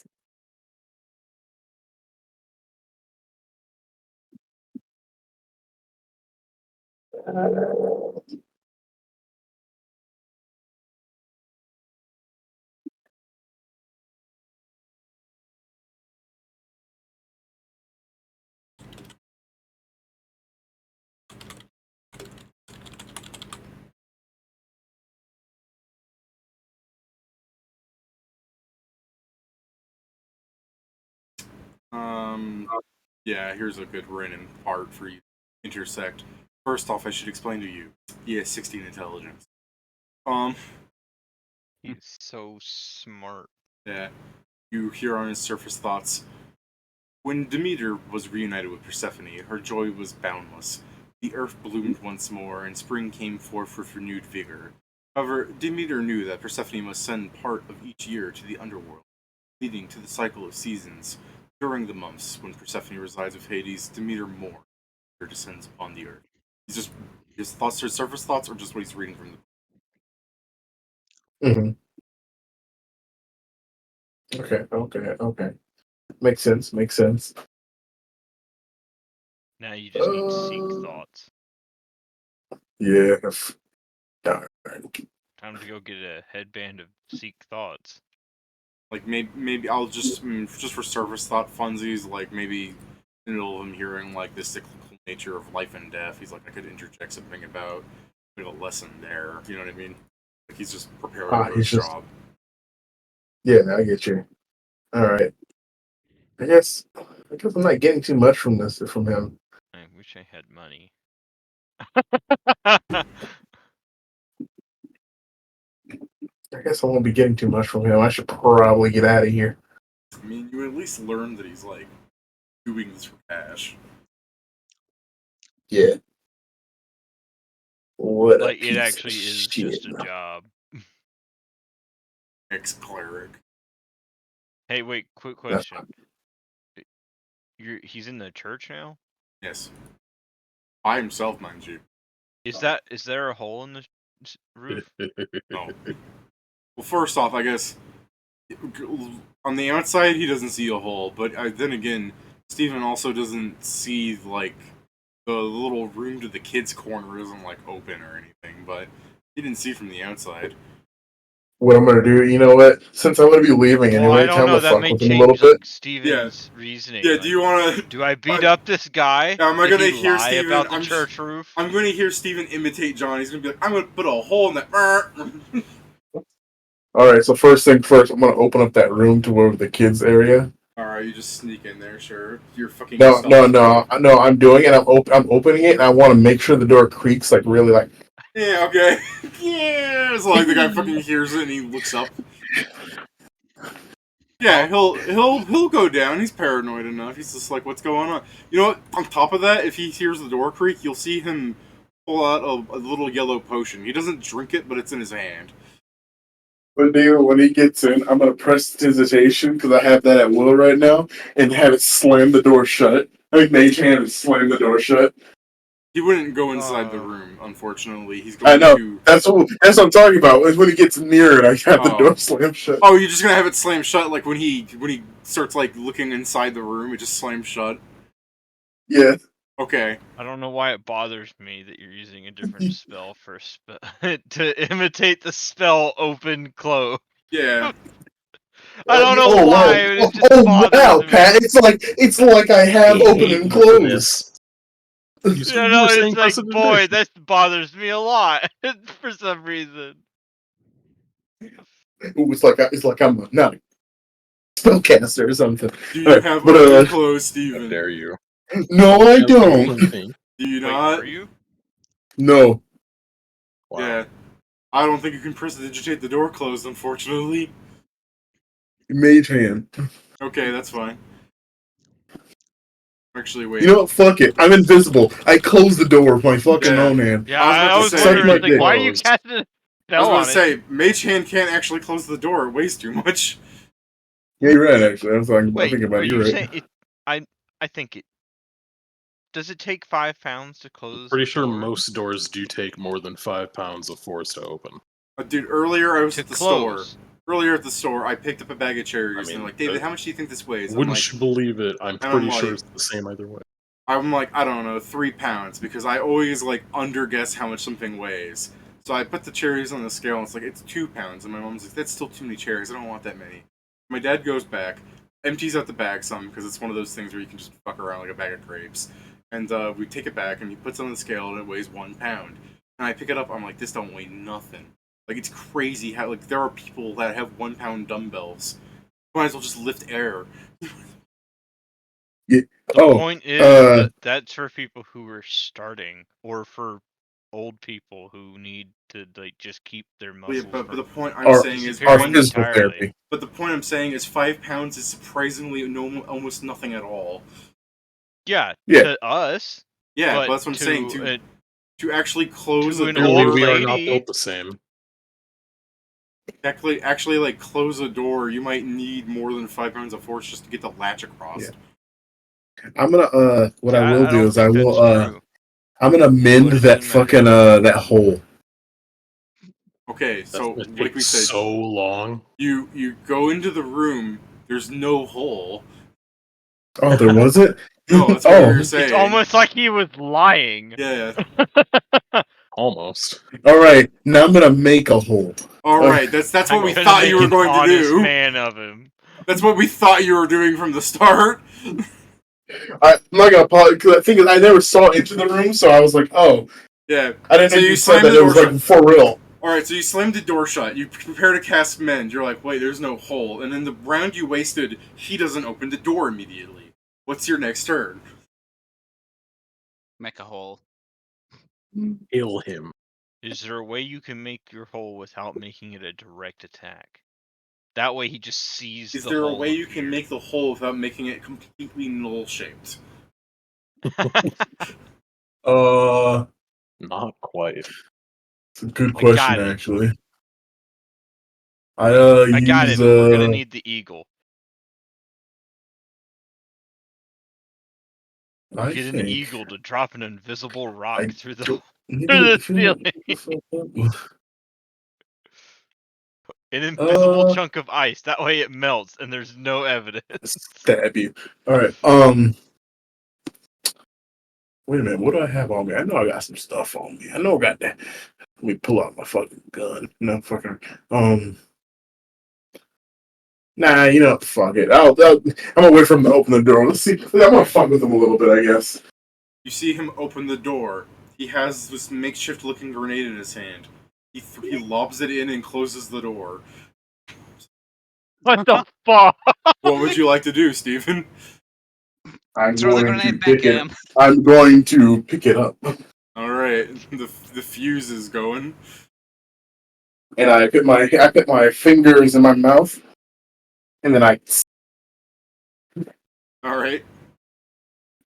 S3: Yeah, here's a good random part for you to intersect. First off, I should explain to you. He has 16 intelligence.
S2: He's so smart.
S3: Yeah. You hear on his surface thoughts. When Demeter was reunited with Persephone, her joy was boundless. The earth bloomed once more, and spring came forth with renewed vigor. However, Demeter knew that Persephone must send part of each year to the underworld, leading to the cycle of seasons. During the months when Persephone resides with Hades, Demeter mourns or descends upon the earth. He's just his thoughts are surface thoughts, or just what he's reading from the.
S7: Mm-hmm. Okay. Makes sense.
S2: Now you just need seek thoughts.
S7: Yeah. Darn.
S2: Time to go get a headband of seek thoughts.
S3: Like maybe I'll just just for surface thought funsies, like maybe in the middle of him hearing like the cyclical nature of life and death, he's like I could interject something about a lesson there. You know what I mean? Like he's just preparing for his job.
S7: Yeah, I get you. All right. I guess I'm not getting too much from him.
S2: I wish I had money.
S7: I guess I won't be getting too much from him. I should probably get out of here.
S3: I mean, you at least learn that he's like doing this for cash.
S7: Yeah. What a
S2: Like
S7: piece
S2: it
S7: of
S2: actually is just a
S7: shit.
S2: job.
S3: Ex-cleric.
S2: Hey, wait, quick
S7: That's
S2: question. He's in the church now?
S3: Yes. By himself, mind you.
S2: Is there a hole in the roof?
S3: No. Well, first off, I guess on the outside he doesn't see a hole, but then again, Steven also doesn't see like the little room to the kids' corner isn't like open or anything, but he didn't see from the outside.
S7: what I'm gonna do. You know what? Since I'm gonna be leaving
S2: Well, I
S7: anyway,
S2: don't
S7: time
S2: know.
S7: to
S2: That
S7: fuck
S2: may
S7: with him a little
S2: change
S7: bit.
S2: Steven's reasoning.
S3: Yeah,
S2: like,
S3: do you want to?
S2: do I beat up this guy?
S3: Am I
S2: Did
S3: gonna
S2: he
S3: hear
S2: lie
S3: Steven?
S2: about the church roof?
S3: I'm gonna hear Steven imitate John. He's gonna be like, I'm gonna put a hole in that.
S7: All right. So first thing first, I'm gonna open up that room to where the kids area.
S3: Alright, you just sneak in there, sure. You're fucking
S7: No.
S3: stealth.
S7: I'm doing it. I'm opening it, and I want to make sure the door creaks like really like.
S3: Yeah, okay. Yeah, it's like the guy fucking hears it and he looks up. Yeah, he'll go down. He's paranoid enough. He's just like, what's going on? You know what? On top of that, if he hears the door creak, you'll see him pull out a little yellow potion. He doesn't drink it, but it's in his hand.
S7: But dude, when he gets in, I'm gonna press hesitation because I have that at will right now, and have it slam the door shut. I think Mage Hand and slam the door shut.
S3: He wouldn't go inside the room, unfortunately. He's
S7: I
S3: going
S7: know.
S3: to.
S7: That's what I'm talking about. Is when he gets near it, I have the door slammed shut.
S3: Oh, you're just gonna have it slam shut, like when he starts like looking inside the room, it just slams shut.
S7: Yeah.
S3: Okay.
S2: I don't know why it bothers me that you're using a different spell for to imitate the spell open close.
S3: Yeah.
S2: I don't know
S7: Oh,
S2: why.
S7: wow.
S2: It just bothers
S7: Wow,
S2: me.
S7: Pat! It's like I have open and close.
S2: It's like, boy, that bothers me a lot for some reason.
S7: Ooh, it's like I'm not a spellcaster or something.
S3: Do you have open and close, Steven?
S1: How dare you?
S7: No, I don't.
S3: Do you
S2: Wait,
S3: not?
S2: are you?
S7: No.
S1: Wow.
S3: Yeah. I don't think you can prestidigitate the door closed, unfortunately.
S7: Mage Hand.
S3: Okay, that's fine. Actually, wait.
S7: You know what? Fuck it. I'm invisible. I close the door with my fucking own hand.
S2: Yeah, I was wondering, like, why are you casting a spell on it?
S3: I was about to say, Mage Hand can't actually close the door. It weighs too much.
S7: Yeah, you're right, actually. I'm thinking about
S2: are
S7: it.
S2: you
S7: You're
S2: saying
S7: right.
S2: I think it... Does it take 5 pounds to close
S1: Pretty
S2: the
S1: sure
S2: door?
S1: most doors do take more than 5 pounds of force to open.
S3: Dude, earlier I was
S2: To
S3: at the
S2: close.
S3: store. Earlier at the store, I picked up a bag of cherries, and they're like, David, how much do you think this weighs?
S1: Wouldn't you believe it? I'm pretty sure it's the same either way.
S3: I'm like, I don't know, 3 pounds, because I always, like, underguess how much something weighs. So I put the cherries on the scale, and it's like, it's 2 pounds. And my mom's like, that's still too many cherries. I don't want that many. My dad goes back, empties out the bag some, because it's one of those things where you can just fuck around like a bag of grapes. And we take it back, and he puts it on the scale, and it weighs 1 pound. And I pick it up, I'm like, this don't weigh nothing. Like, it's crazy how, like, there are people that have 1 pound dumbbells. Might as well just lift air.
S7: Yeah.
S2: The point is that that's for people who are starting, or for old people who need to, like, just keep their muscles.
S3: But the point I'm saying is
S7: physical therapy.
S3: But the point I'm saying is 5 pounds is surprisingly almost nothing at all.
S2: Yeah,
S7: Yeah.
S2: to us.
S3: Yeah,
S2: but
S3: that's what I'm saying. To actually close
S2: to
S3: a
S2: an
S3: door,
S2: old
S1: we are
S2: lady,
S1: not built the same.
S3: Actually, like close a door, you might need more than 5 pounds of force just to get the latch across.
S7: Yeah. I'm gonna what I will do is I will
S2: true.
S7: I'm gonna mend that fucking that hole.
S3: Okay, so
S1: That's
S3: like we said,
S1: so long.
S3: You go into the room. There's no hole.
S7: Oh, there wasn't.
S3: No, that's what you're saying.
S2: It's almost like he was lying.
S3: Yeah.
S1: Almost.
S7: All right, now I'm gonna make a hole.
S3: All right, that's what we thought you were going to do.
S2: Man of him.
S3: That's what we thought you were doing from the start.
S7: I'm not gonna apologize because the thing is I never saw into the room, so I was like, oh.
S3: Yeah.
S7: I didn't know you said that it was like for real.
S3: Alright, so you slammed the door shut. You prepare to cast mend. You're like, wait, there's no hole. And then the round you wasted, he doesn't open the door immediately. What's your next turn?
S4: Make a hole.
S1: Kill him.
S2: Is there a way you can make your hole without making it a direct attack? That way he just sees
S3: Is
S2: the
S3: there a
S2: hole
S3: way
S2: of
S3: you can
S2: fear.
S3: make the hole without making it completely null-shaped?
S1: Not quite.
S7: It's a good
S2: I
S7: question,
S2: got it.
S7: actually. I
S2: I got
S7: use
S2: it, but we're gonna need the eagle.
S7: I
S2: Get an
S7: think
S2: eagle to drop an invisible rock
S7: I
S2: through the
S7: don't-
S2: through the ceiling. An invisible chunk of ice. That way it melts and there's no evidence.
S7: stab you. All right. Wait a minute. What do I have on me? I know I got some stuff on me. I know I got that. Let me pull out my fucking gun. No fucking. Nah, you know, fuck it. I'm gonna wait for him to open the door. Let's see. I'm gonna fuck with him a little bit, I guess.
S3: You see him open the door. He has this makeshift-looking grenade in his hand. He lobs it in and closes the door.
S2: What the fuck?
S3: What would you like to do, Steven?
S7: I'm
S4: Throw the
S7: going to
S4: grenade back
S7: pick
S4: at
S7: it.
S4: him.
S7: I'm going to pick it up,
S3: Alright, the fuse is going.
S7: and I put my fingers in my mouth, and then I
S3: Alright.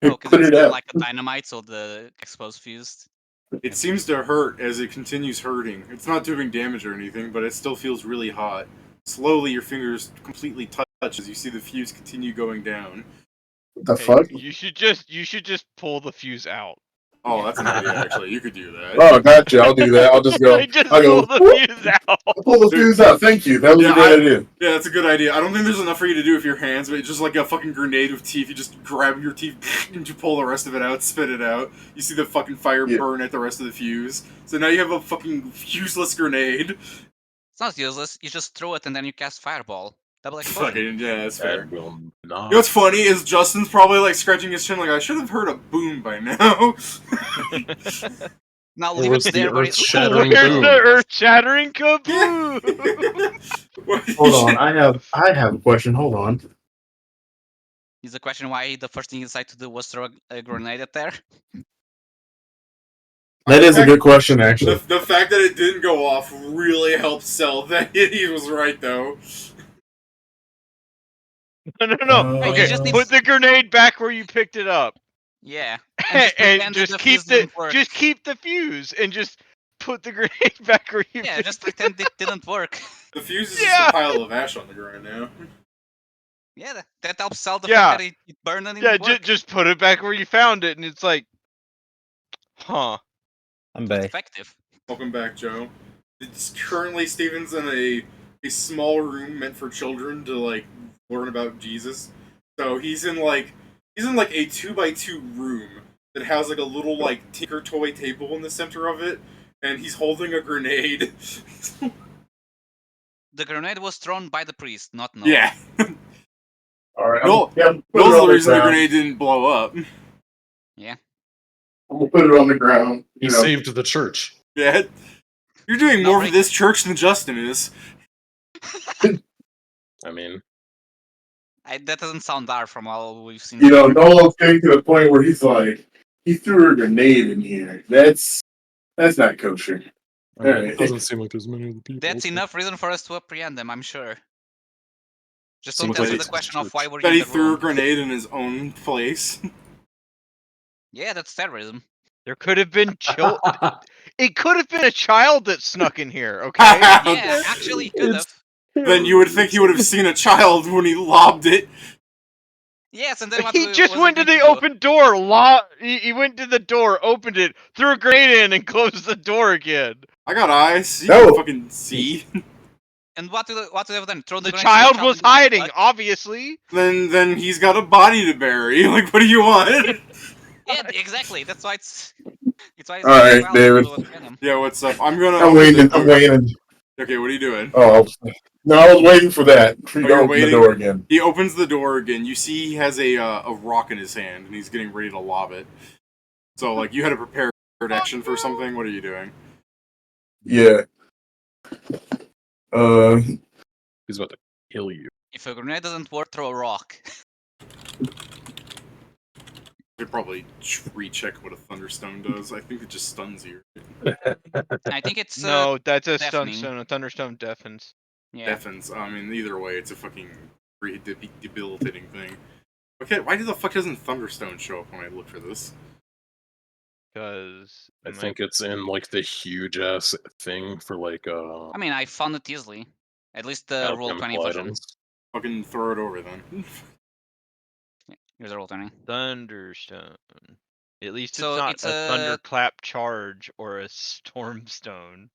S4: Oh, because
S7: put
S4: it's
S7: it
S4: still
S7: out.
S4: like a dynamite, so the exposed fused.
S3: It seems to hurt as it continues hurting. It's not doing damage or anything, but it still feels really hot. Slowly, your fingers completely touch as you see the fuse continue going down.
S7: What the
S2: Hey,
S7: fuck?
S2: you should just pull the fuse out.
S3: Oh, that's an idea, actually. You could do that.
S7: Oh, gotcha. I'll do that. I'll just go.
S2: Just
S7: I'll go.
S2: pull the
S7: whoop,
S2: fuse out.
S7: pull the fuse out. Thank you. That was a good idea.
S3: Yeah, that's a good idea. I don't think there's enough for you to do with your hands, but just like a fucking grenade with teeth, you just grab your teeth and you pull the rest of it out, spit it out. You see the fucking fire burn at the rest of the fuse. So now you have a fucking useless grenade.
S4: It's not useless. You just throw it and then you cast fireball. Double explosion.
S3: Fucking, yeah, that's fair.
S1: That will not.
S3: You know what's funny is Justin's probably like scratching his chin like, I should have heard a boom by now.
S4: Now
S1: Or
S4: leave
S1: was
S4: it
S1: the
S4: there where
S1: earth
S4: it
S1: shattering
S2: Where's
S1: boom?
S2: the earth-shattering kaboom?
S7: Hold on. I have a question. Hold on.
S4: Is the question why the first thing you decided to do was throw a grenade at there?
S7: That is a good question, actually.
S3: The fact that it didn't go off really helped sell that he was right, though.
S2: No.
S4: Hey, you
S2: Okay,
S4: just need-
S2: put the grenade back where you picked it up.
S4: Yeah. And just
S2: And
S4: pretend that
S2: just
S4: the
S2: keep
S4: fuse
S2: the
S4: didn't work.
S2: just keep the fuse and just put the grenade back where you
S4: Yeah,
S2: picked
S4: just
S2: it up.
S4: pretend it didn't work.
S3: The fuse is
S2: Yeah.
S3: just a pile of ash on the ground now.
S4: Yeah, that helps sell the
S2: Yeah.
S4: fact that it burned and it
S2: Yeah,
S4: didn't work.
S2: just put it back where you found it, and it's like, huh?
S8: I'm
S4: It's
S8: back.
S4: effective.
S3: Welcome back, Joe. It's currently Steven's in a small room meant for children to like learn about Jesus. So he's in like a 2x2 room that has like a little like tinker toy table in the center of it, and he's holding a grenade.
S4: The grenade was thrown by the priest, not Noel.
S3: Yeah.
S7: All right.
S3: No,
S7: put
S3: Those
S7: it
S3: are
S7: on
S3: the reason the
S7: ground.
S3: grenade didn't blow up.
S4: Yeah.
S7: I'm gonna put it on the ground.
S1: He
S7: You know.
S1: saved the church.
S3: Yeah. You're doing
S4: No,
S3: more
S4: Rick.
S3: for this church than Justin is.
S1: I mean,
S4: That doesn't sound dark from all we've seen.
S7: You know, Nolan's getting to the point where he's like, he threw a grenade in here. That's not kosher.
S1: I mean,
S7: Alright.
S1: it doesn't seem like there's many other people.
S4: That's
S1: so-
S4: enough reason for us to apprehend them, I'm sure. Just don't
S1: Seems
S4: answer
S3: like
S4: the
S1: it's
S4: question of
S1: church.
S4: why were you
S3: That
S4: in
S3: he
S4: the
S3: threw a
S4: room.
S3: grenade in his own place.
S4: Yeah, that's terrorism.
S2: There could have been It could have been a child that snuck in here. Okay.
S4: Yeah, actually, could have.
S3: Then you would think he would have seen a child when he lobbed it.
S4: Yes, and then what
S2: He just
S4: was
S2: went to
S4: going
S2: the
S4: do?
S2: open door. He went to the door, opened it, threw a grenade in, and closed the door again.
S3: I got eyes. You
S7: No.
S3: can fucking see.
S4: And what would they have done? Throw the
S2: The
S4: grenade to
S2: child was
S4: in the
S2: hiding,
S4: butt?
S2: obviously.
S3: Then he's got a body to bury. Like, what do you want?
S4: Yeah, exactly. That's why it's. It's why it's
S7: All right,
S4: wild
S7: David.
S4: to apprehend him.
S3: Yeah, what's up? I'm gonna.
S7: I'm
S3: open
S7: waiting.
S3: the
S7: I'm
S3: door.
S7: waiting.
S3: Okay, what are you doing?
S7: Oh, no, I was waiting for that. For you to
S3: you're
S7: open the
S3: waiting?
S7: door again.
S3: He opens the door again. You see he has a rock in his hand, and he's getting ready to lob it. So, like, you had a prepared action for something. What are you doing?
S7: Yeah.
S1: He's about to kill you.
S4: If a grenade doesn't work, throw a rock.
S3: You could probably recheck what a thunderstone does. I think it just stuns you.
S4: I think it's
S2: No, that's a
S4: deafening.
S2: stun stone. A thunderstone deafens.
S4: Yeah.
S3: deafens. I mean, either way, it's a fucking debilitating thing. Okay, why the fuck doesn't Thunderstone show up when I look for this?
S2: Because
S1: I think it's in like the huge ass thing for like
S4: I mean, I found it easily. At least the Roll20
S1: alchemical
S4: version.
S1: items.
S3: Fucking throw it over then.
S4: Here's a Roll20.
S2: Thunderstone. At least
S4: So
S2: it's not
S4: it's
S2: a
S4: a-
S2: thunderclap charge or a stormstone.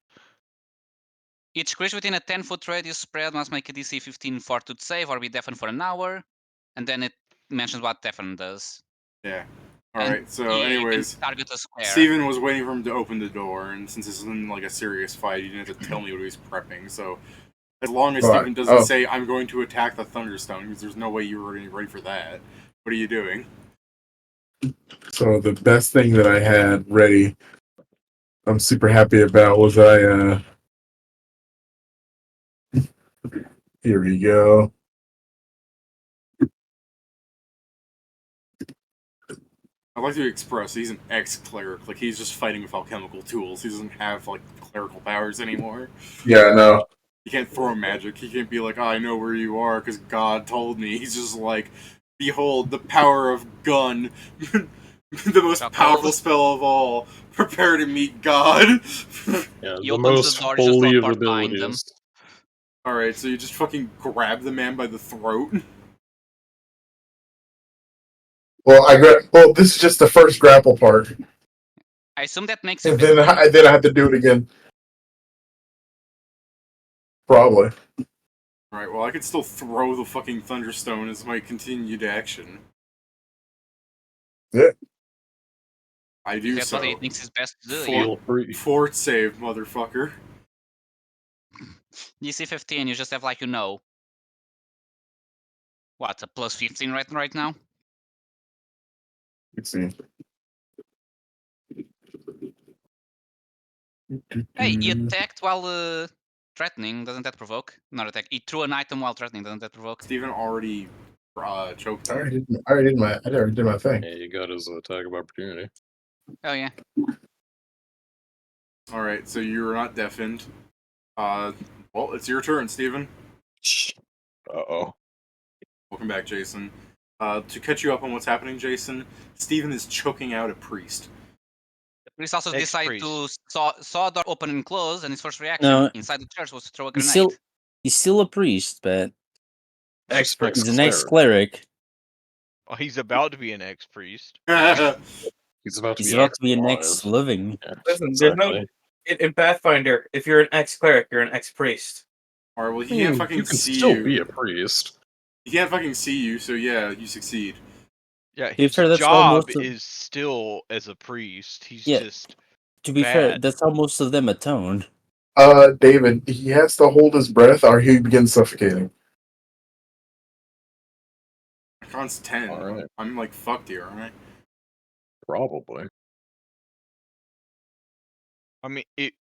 S4: Each creature within a 10-foot radius spread must make a DC 15 fortitude save or be deafened for an hour. And then it mentions what deafen does.
S3: Yeah.
S4: And
S3: Alright, so
S4: you
S3: anyways,
S4: can target a square.
S3: Steven was waiting for him to open the door, and since this isn't like a serious fight, he didn't have to tell me what he was prepping, so as long as Steven doesn't say, I'm going to attack the Thunderstone, because there's no way you were ready for that. What are you doing?
S7: So the best thing that I had ready, I'm super happy about, was here we go.
S3: I'd like to express he's an ex-cleric, like he's just fighting with alchemical tools. He doesn't have like clerical powers anymore.
S7: Yeah, no.
S3: He can't throw magic. He can't be like, oh, I know where you are because God told me. He's just like, behold, the power of gun. The most powerful spell of all. Prepare to meet God.
S1: Yeah,
S4: He
S1: the
S4: opens
S1: most
S4: the door, just
S1: holy of
S4: teleport behind them.
S1: abilities.
S3: Alright, so you just fucking grab the man by the throat.
S7: Well, this is just the first grapple part,
S4: I assume that makes it
S7: and then I have to do it again. Probably.
S3: Alright, well, I could still throw the fucking Thunderstone as my continued action.
S7: Yeah.
S3: I do
S4: That's
S3: so.
S4: what he thinks is best to do.
S1: Feel free.
S3: Fort save, motherfucker.
S4: DC 15, you just have like, what, a plus 15 right now?
S7: Let's see.
S4: Hey, he attacked while threatening. Doesn't that provoke? Not attack. He threw an item while threatening. Doesn't that provoke?
S3: Steven already choked
S7: I
S3: him.
S7: already did my thing.
S1: Yeah, you got his attack of opportunity.
S4: Oh yeah.
S3: Alright, so you're not deafened. Well, it's your turn, Steven.
S1: Uh-oh.
S3: Welcome back, Jason. To catch you up on what's happening, Jason, Steven is choking out a priest.
S4: The priest also decided to saw a door open and close, and his first reaction inside the church was to throw a grenade.
S8: He's still a priest, but
S1: Ex-priest.
S8: he's an ex-cleric.
S2: Oh, he's about to be an ex-priest.
S1: He's about to
S8: He's
S1: be
S8: about to be an ex-living.
S1: Yeah,
S6: Listen,
S1: exactly.
S6: there's no in Pathfinder. If you're an ex-cleric, you're an ex-priest.
S3: Alright, well, he can't fucking
S1: you can
S3: see
S1: still
S3: you.
S1: be a priest.
S3: He can't fucking see you, so yeah, you succeed.
S2: Yeah,
S8: be
S2: his
S8: fair, that's
S2: job
S8: almost a-
S2: is still as a priest. He's
S8: Yeah.
S2: just
S8: To be fair,
S2: bad.
S8: that's how most of them atone.
S7: David, he has to hold his breath or he begins suffocating.
S3: My con's 10.
S1: Alright.
S3: I'm like fucked here, aren't I?
S1: Probably.
S2: I mean,
S8: It's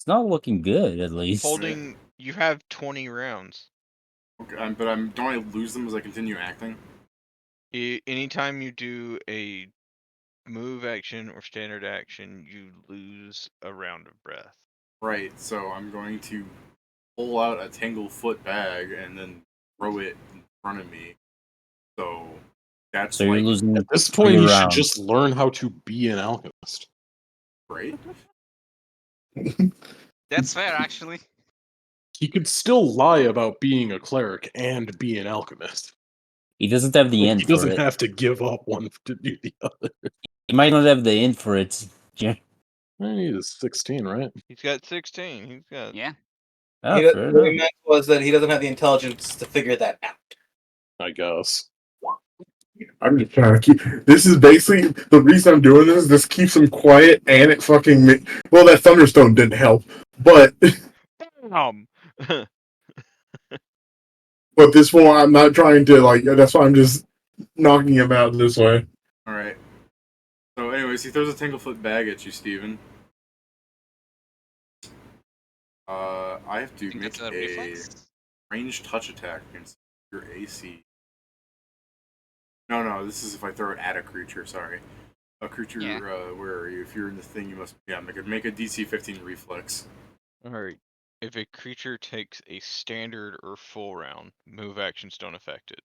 S8: not looking good, at least.
S2: holding. You have 20 rounds.
S3: Okay, but don't I lose them as I continue acting?
S2: Anytime you do a move action or standard action, you lose a round of breath.
S3: Right, so I'm going to pull out a Tanglefoot bag and then throw it in front of me. So that's
S8: So you're
S3: like,
S8: losing.
S1: At this point,
S8: your
S1: he should
S8: round.
S1: just learn how to be an alchemist.
S3: right?
S4: That's fair, actually.
S1: He could still lie about being a cleric and be an alchemist.
S8: He doesn't have the
S1: He
S8: end for
S1: doesn't
S8: it.
S1: have to give up one to do the other.
S8: He might not have the end for it. Yeah.
S1: He's 16, right?
S2: He's got 16. He's got.
S4: Yeah.
S8: Oh,
S6: What
S8: fair
S6: he
S8: enough.
S6: meant was that he doesn't have the intelligence to figure that out.
S1: I guess.
S7: I'm just trying to keep. This is basically the reason I'm doing this. This keeps him quiet, and it fucking. Well, that Thunderstone didn't help, but but this one I'm not trying to like. That's why I'm just knocking him out this way.
S3: Alright. So anyways, he throws a Tanglefoot bag at you, Steven. I have to
S4: Think
S3: make
S4: that's a
S3: a
S4: reflex?
S3: ranged touch attack against your AC. No, this is if I throw it at a creature, sorry. A creature,
S4: Yeah.
S3: Where are you? If you're in the thing, you must, make a DC 15 reflex.
S2: Alright. If a creature takes a standard or full round, move actions don't affect it.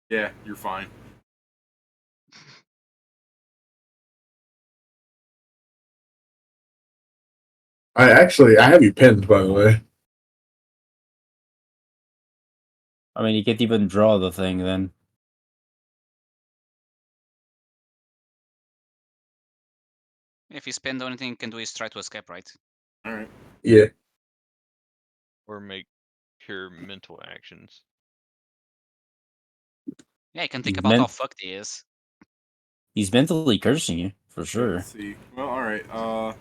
S3: Yeah, you're fine.
S7: I have you pinned, by the way.
S9: I mean, you can't even draw the thing then.
S4: If you spend the only thing you can do is try to escape, right?
S3: All right.
S7: Yeah.
S2: Or make pure mental actions.
S4: Yeah, you can think
S9: He's
S4: about how
S9: meant-
S4: fucked he is.
S9: He's mentally cursing you, for sure.
S3: Let's see. Well, all right.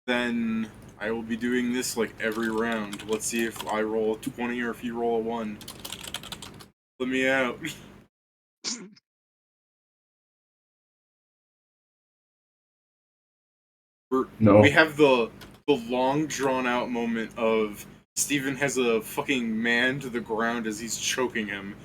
S3: Then I will be doing this like every round. Let's see if I roll a 20 or if you roll a 1. Let me out.
S7: No.
S3: We have the long drawn out moment of Steven has a fucking man to the ground as he's choking him.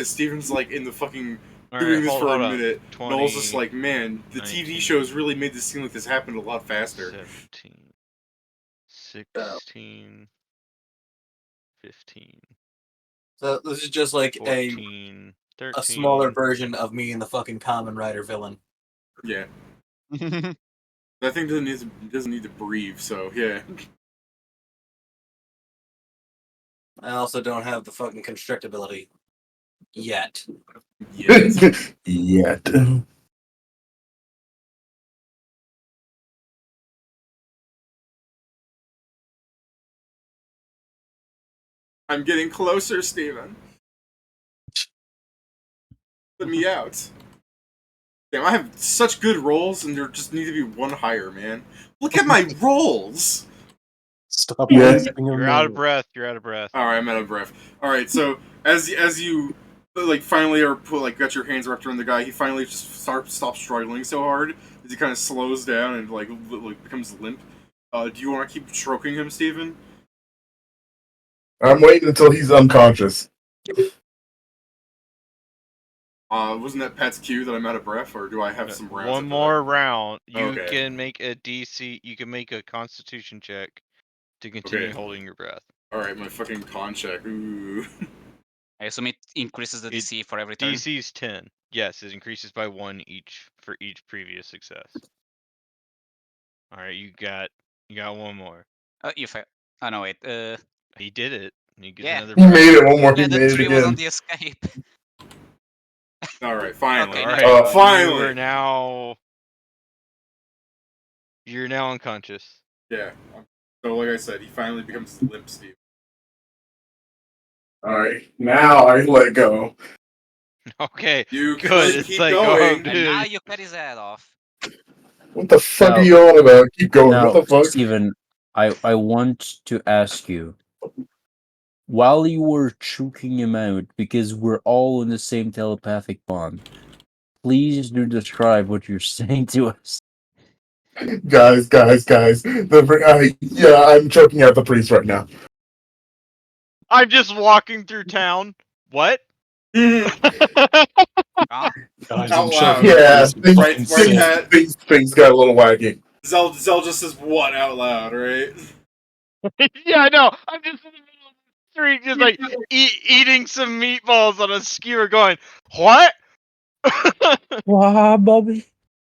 S3: Steven's like in the fucking doing this for a minute. Noel's just like, man, the
S2: 19,
S3: TV shows really made this seem like this happened a lot faster.
S2: 17, 16, 15,
S6: So this is just like
S2: 14, 13.
S6: a smaller version of me and the fucking Common Rider villain.
S3: Yeah. That thing doesn't need to breathe, so yeah.
S6: I also don't have the fucking constrict ability. Yet.
S7: Yet.
S3: I'm getting closer, Steven. Let me out. Damn, I have such good rolls, and there just need to be one higher, man. Look at my rolls!
S1: Stop
S7: Yeah.
S1: wasting a
S2: You're out of
S1: minute.
S2: breath. You're out of breath.
S3: Alright, I'm out of breath. Alright, so as you like finally are got your hands wrapped around the guy, he finally just stops struggling so hard as he kind of slows down and like becomes limp. Do you want to keep stroking him, Steven?
S7: I'm waiting until he's unconscious.
S3: Wasn't that Pat's cue that I'm out of breath, or do I have some rounds?
S2: One
S3: after
S2: more round. You
S3: Okay.
S2: can make a DC. You can make a Constitution check to continue
S3: Okay.
S2: holding your breath.
S3: that? Alright, my fucking con check. Ooh.
S4: I assume it increases the DC for every turn.
S2: DC is 10. Yes, it increases by 1 for each previous success. All right, you got one more.
S4: If I... Oh, no, wait.
S2: He did it. He gets
S4: Yeah.
S2: another
S7: He
S2: breath.
S7: made it one more.
S4: Yeah,
S7: He
S4: the
S7: made it
S4: 3 was on
S7: again.
S4: the escape.
S3: Alright, finally.
S4: Okay,
S2: All
S4: nice.
S2: right,
S3: Finally!
S2: You're now unconscious.
S3: Yeah. So like I said, he finally becomes limp Steve.
S7: Alright, now I let go.
S2: Okay,
S3: You
S2: good.
S3: could
S2: It's
S3: keep
S2: like,
S3: going.
S4: And now you cut his head off.
S7: What the fuck
S9: Now-
S7: are you on about? Keep going.
S9: Now,
S7: What the fuck?
S9: Steven, I want to ask you, while you were choking him out, because we're all in the same telepathic bond, please do describe what you're saying to us.
S7: Guys. Yeah, I'm choking out the priest right now.
S2: I'm just walking through town. What?
S4: Huh?
S1: Guys,
S3: Out
S1: I'm
S3: loud.
S1: choking.
S7: Yeah,
S1: This is fucking sick.
S7: things got a little wacky.
S3: Zell just says what out loud, right?
S2: Yeah, I know. I'm just in the middle of the street, just like eating some meatballs on a skewer, going, "What?"
S9: Wow, Bobby.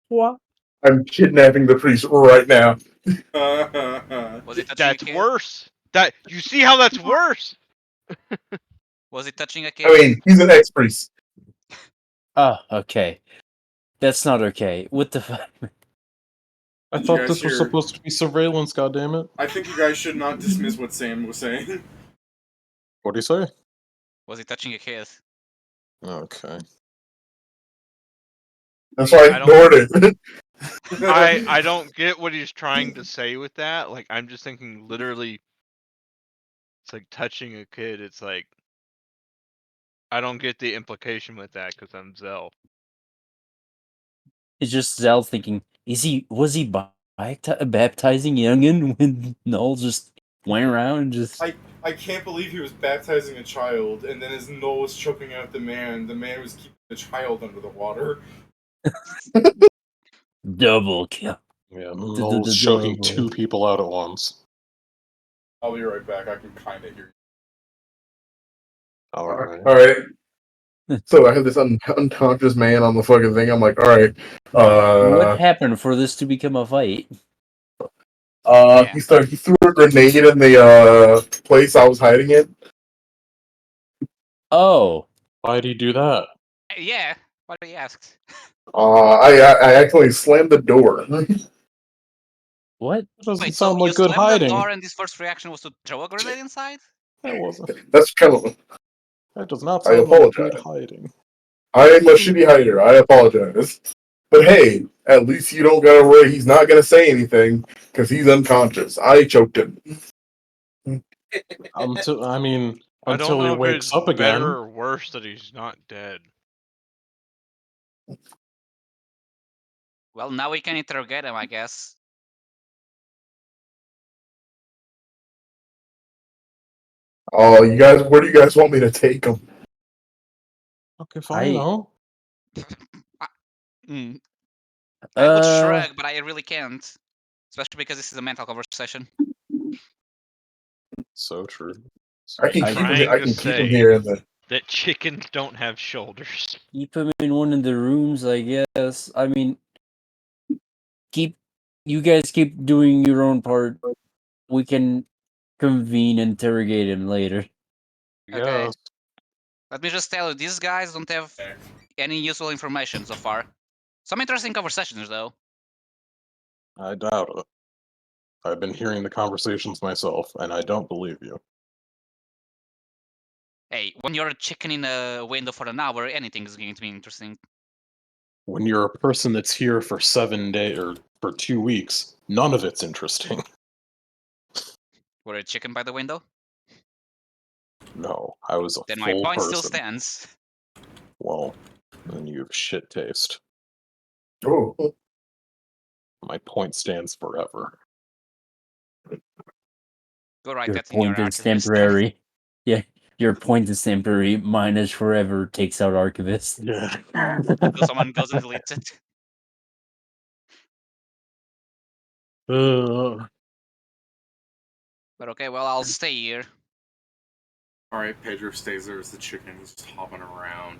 S9: What?
S7: I'm kidnapping the priest right now.
S4: Was it touching
S2: That's
S4: a kid?
S2: worse. That you see how that's worse?
S4: Was it touching a kid?
S7: I mean, he's an ex-priest.
S9: Oh, okay. That's not okay. What the fuck?
S1: I
S3: Did you
S1: thought
S3: guys
S1: this was
S3: hear-
S1: supposed to be surveillance, goddammit.
S3: I think you guys should not dismiss what Sam was saying.
S1: What do you say?
S4: Was it touching a kid?
S1: Okay.
S7: That's why I
S2: I
S7: ignored it.
S2: I don't get what he's trying to say with that. Like, I'm just thinking literally, it's like touching a kid. It's like, I don't get the implication with that because I'm Zell.
S9: It's just Zell thinking, was he baptizing youngin when Null just went around and just...
S3: I can't believe he was baptizing a child, and then as Noel was choking out the man was keeping the child under the water.
S9: Double kill.
S1: Yeah, Noel's choking
S9: Double.
S1: 2 people out at once.
S3: I'll be right back. I can kind of hear you.
S1: Alright.
S7: All right. So I have this unconscious man on the fucking thing. I'm like, all right.
S9: What happened for this to become a fight?
S7: He threw a grenade in the place I was hiding in.
S9: Oh,
S1: Why'd he do that?
S4: Yeah, what he asked.
S7: I actually slammed the door.
S9: what?
S1: That doesn't
S4: Wait, so
S1: sound
S4: you
S1: like good
S4: slammed the
S1: hiding.
S4: door and his first reaction was to throw a grenade inside?
S1: That wasn't.
S7: That's kind of.
S1: That does not
S7: I
S1: sound like good
S7: apologize.
S1: hiding.
S7: I am a shitty hider. I apologize. But hey, at least you don't gotta worry. He's not gonna say anything because he's unconscious. I choked him.
S1: Until
S2: I don't
S1: until he
S2: know if
S1: wakes
S2: it's
S1: up again.
S2: better or worse that he's not dead.
S4: Well, now we can interrogate him, I guess.
S7: Oh, you guys, where do you guys want me to take him?
S1: Okay, fine. No.
S4: Mm. I would
S9: Uh,
S4: shrug, but I really can't. Especially because this is a mental conversation.
S1: So true.
S7: I can
S9: I
S7: keep him.
S2: trying
S7: I
S2: to
S7: can keep him
S2: say
S7: here in the.
S2: that chickens don't have shoulders.
S9: keep him in one of the rooms, I guess. I mean, you guys keep doing your own part. We can convene and interrogate him later.
S4: Okay.
S1: Yes.
S4: Let me just tell you, these guys don't have any useful information so far. Some interesting conversations, though.
S1: I doubt it. I've been hearing the conversations myself, and I don't believe you.
S4: Hey, when you're a chicken in a window for an hour, anything is going to be interesting.
S1: When you're a person that's here for 7 days or for 2 weeks, none of it's interesting.
S4: We're a chicken by the window?
S1: No, I was a
S4: Then my
S1: full
S4: point
S1: person.
S4: still stands.
S1: Well, then you have shit taste.
S7: Oh,
S1: My point stands forever.
S4: Go write
S9: Your
S4: that in your
S9: point is
S4: archivist.
S9: temporary. Yeah, your point is temporary. Mine is forever. Takes out archivist.
S1: Yeah.
S4: So someone goes and deletes it. But okay, well, I'll stay here.
S3: Alright, Pedro stays there as the chicken. He's just hopping around.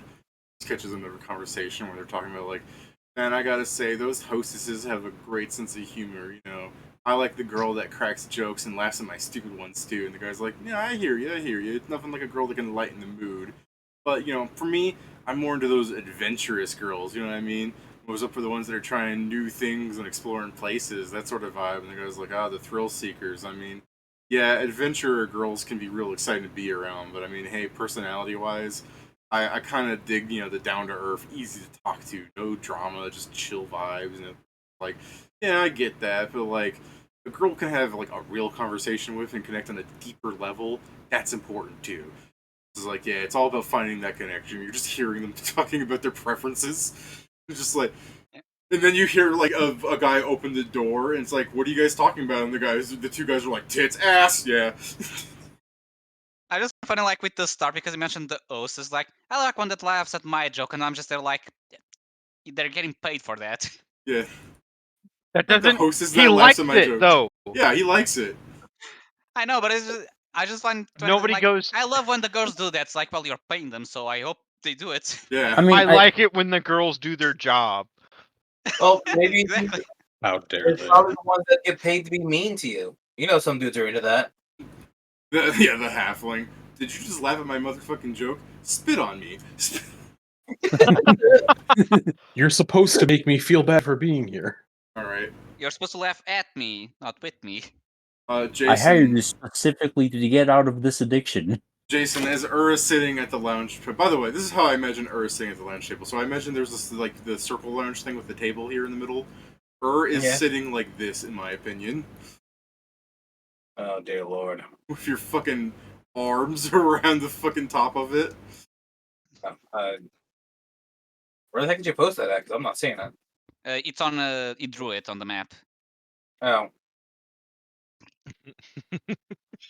S3: He catches another conversation where they're talking about, like, man, I gotta say, those hostesses have a great sense of humor, you know. I like the girl that cracks jokes and laughs at my stupid ones, too. And the guy's like, yeah, I hear you. It's nothing like a girl that can lighten the mood. But, you know, for me, I'm more into those adventurous girls, you know what I mean? I was up for the ones that are trying new things and exploring places, that sort of vibe. And the guy's like, the thrill seekers. I mean, yeah, adventurer girls can be real exciting to be around, but I mean, hey, personality-wise, I kind of dig, you know, the down-to-earth, easy to talk to, no drama, just chill vibes, and like, yeah, I get that, but like, a girl can have like a real conversation with and connect on a deeper level. That's important too. It's like, yeah, it's all about finding that connection. You're just hearing them talking about their preferences. It's just like, and then you hear like a guy open the door, and it's like, "What are you guys talking about?" And the 2 guys are like, "Tits, ass, yeah."
S4: I just find it like with the start because you mentioned the host is like, I like one that laughs at my joke, and I'm just there like, they're getting paid for that.
S3: Yeah,
S2: That
S3: the
S2: doesn't.
S3: hostess
S2: He
S3: that laughs
S2: likes
S3: at my
S2: it
S3: joke.
S2: though.
S3: Yeah, he likes it.
S4: I know, but it's just, I just find
S2: Nobody
S4: like,
S2: goes.
S4: I love when the girls do that. It's like, well, you're paying them, so I hope they do it.
S3: Yeah,
S9: I mean,
S2: I like it when the girls do their job.
S6: Well, maybe
S4: Exactly.
S1: How dare
S6: it's
S1: they?
S6: probably the ones that get paid to be mean to you. You know, some dudes are into that.
S3: the halfling. Did you just laugh at my motherfucking joke? Spit on me.
S1: You're supposed to make me feel bad for being here.
S3: All right,
S4: You're supposed to laugh at me, not with me.
S3: Jason.
S9: I hired you specifically to get out of this addiction.
S3: Jason, as Ura's sitting at the lounge. By the way, this is how I imagine Ura sitting at the lounge table. So I imagine there's this like the circle lounge thing with the table here in the middle. Is sitting like this, in my opinion.
S6: Oh dear lord!
S3: With your fucking arms around the fucking top of it.
S6: Where the heck did you post that at? Because I'm not seeing it.
S4: It's on. He drew it on the map.
S6: Oh.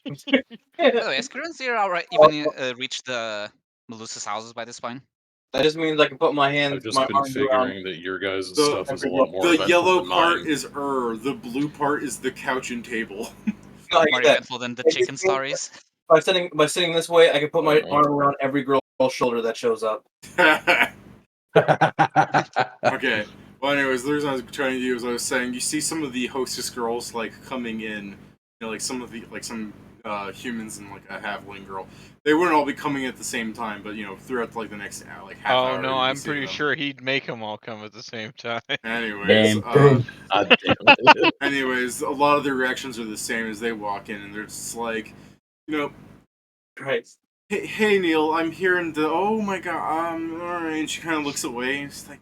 S4: By the way, has Kieran Zero even reached the Melusa's houses by this point?
S6: That just means I can put my
S1: I've
S6: hands,
S1: just
S6: my
S1: been
S6: arms around.
S1: figuring that your guys'
S3: The-
S1: stuff is a lot more
S3: The
S1: eventful
S3: yellow
S1: than
S3: part
S1: mine.
S3: is the blue part is the couch and table.
S6: No, I
S4: More
S6: get that.
S4: eventful than the
S6: It just
S4: chicken
S6: means-
S4: stories.
S6: By sitting this way, I can put my
S1: Uh-huh.
S6: arm around every girl's shoulder that shows up.
S3: Okay. Well, anyways, the reason I was trying to do is I was saying you see some of the hostess girls like coming in, like some of the some humans and like a halfling girl. They wouldn't all be coming at the same time, but throughout like the next like half hour.
S2: Oh no,
S3: you'd be
S2: I'm
S3: seeing
S2: pretty
S3: them.
S2: sure he'd make them all come at the same time.
S3: Anyways,
S9: Damn.
S1: God damn it.
S3: anyways, a lot of their reactions are the same as they walk in, and they're just like,
S6: Right.
S3: hey Neil, I'm here, and oh my god, all right. And she kind of looks away, and she's like,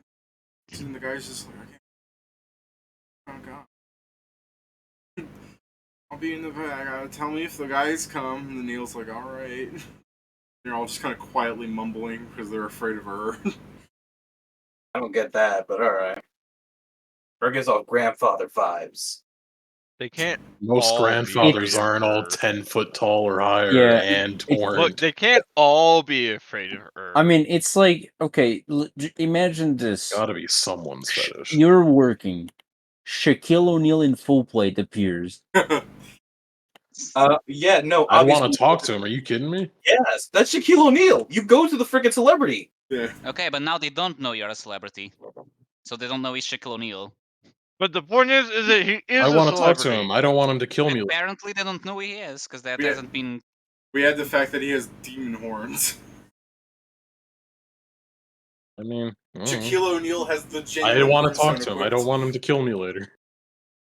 S3: and the guy's just like, okay, oh god. I'll be in the back. Tell me if the guys come. And then Neil's like, all right. They're all just kind of quietly mumbling because they're afraid of her.
S6: I don't get that, but alright. Or gives all grandfather vibes.
S2: They can't.
S1: Most
S2: all be
S1: grandfathers
S2: afraid of
S1: aren't all
S2: her.
S1: 10 foot tall or higher
S9: Yeah,
S1: and
S9: it's-
S1: horned.
S2: Look, they can't all be afraid of her.
S9: I mean, it's like, okay, imagine this.
S1: Gotta be someone's fetish.
S9: You're working. Shaquille O'Neal in full plate appears.
S6: Yeah, no,
S1: I want
S6: obviously.
S1: to talk to him. Are you kidding me?
S6: Yes, that's Shaquille O'Neal. You go to the freaking celebrity.
S3: Yeah.
S4: Okay, but now they don't know you're a celebrity, so they don't know he's Shaquille O'Neal.
S2: But the point is that he is
S1: I
S2: a
S1: want to talk to
S2: celebrity.
S1: him. I don't want him to kill me.
S4: Apparently, they don't know who he is because that
S3: Yeah.
S4: hasn't been.
S3: We had the fact that he has demon horns.
S1: I mean,
S3: Shaquille O'Neal has the
S1: I
S3: genuine
S1: want
S3: horn
S1: to talk
S3: sound
S1: to him. I
S3: effects.
S1: don't want him to kill me later.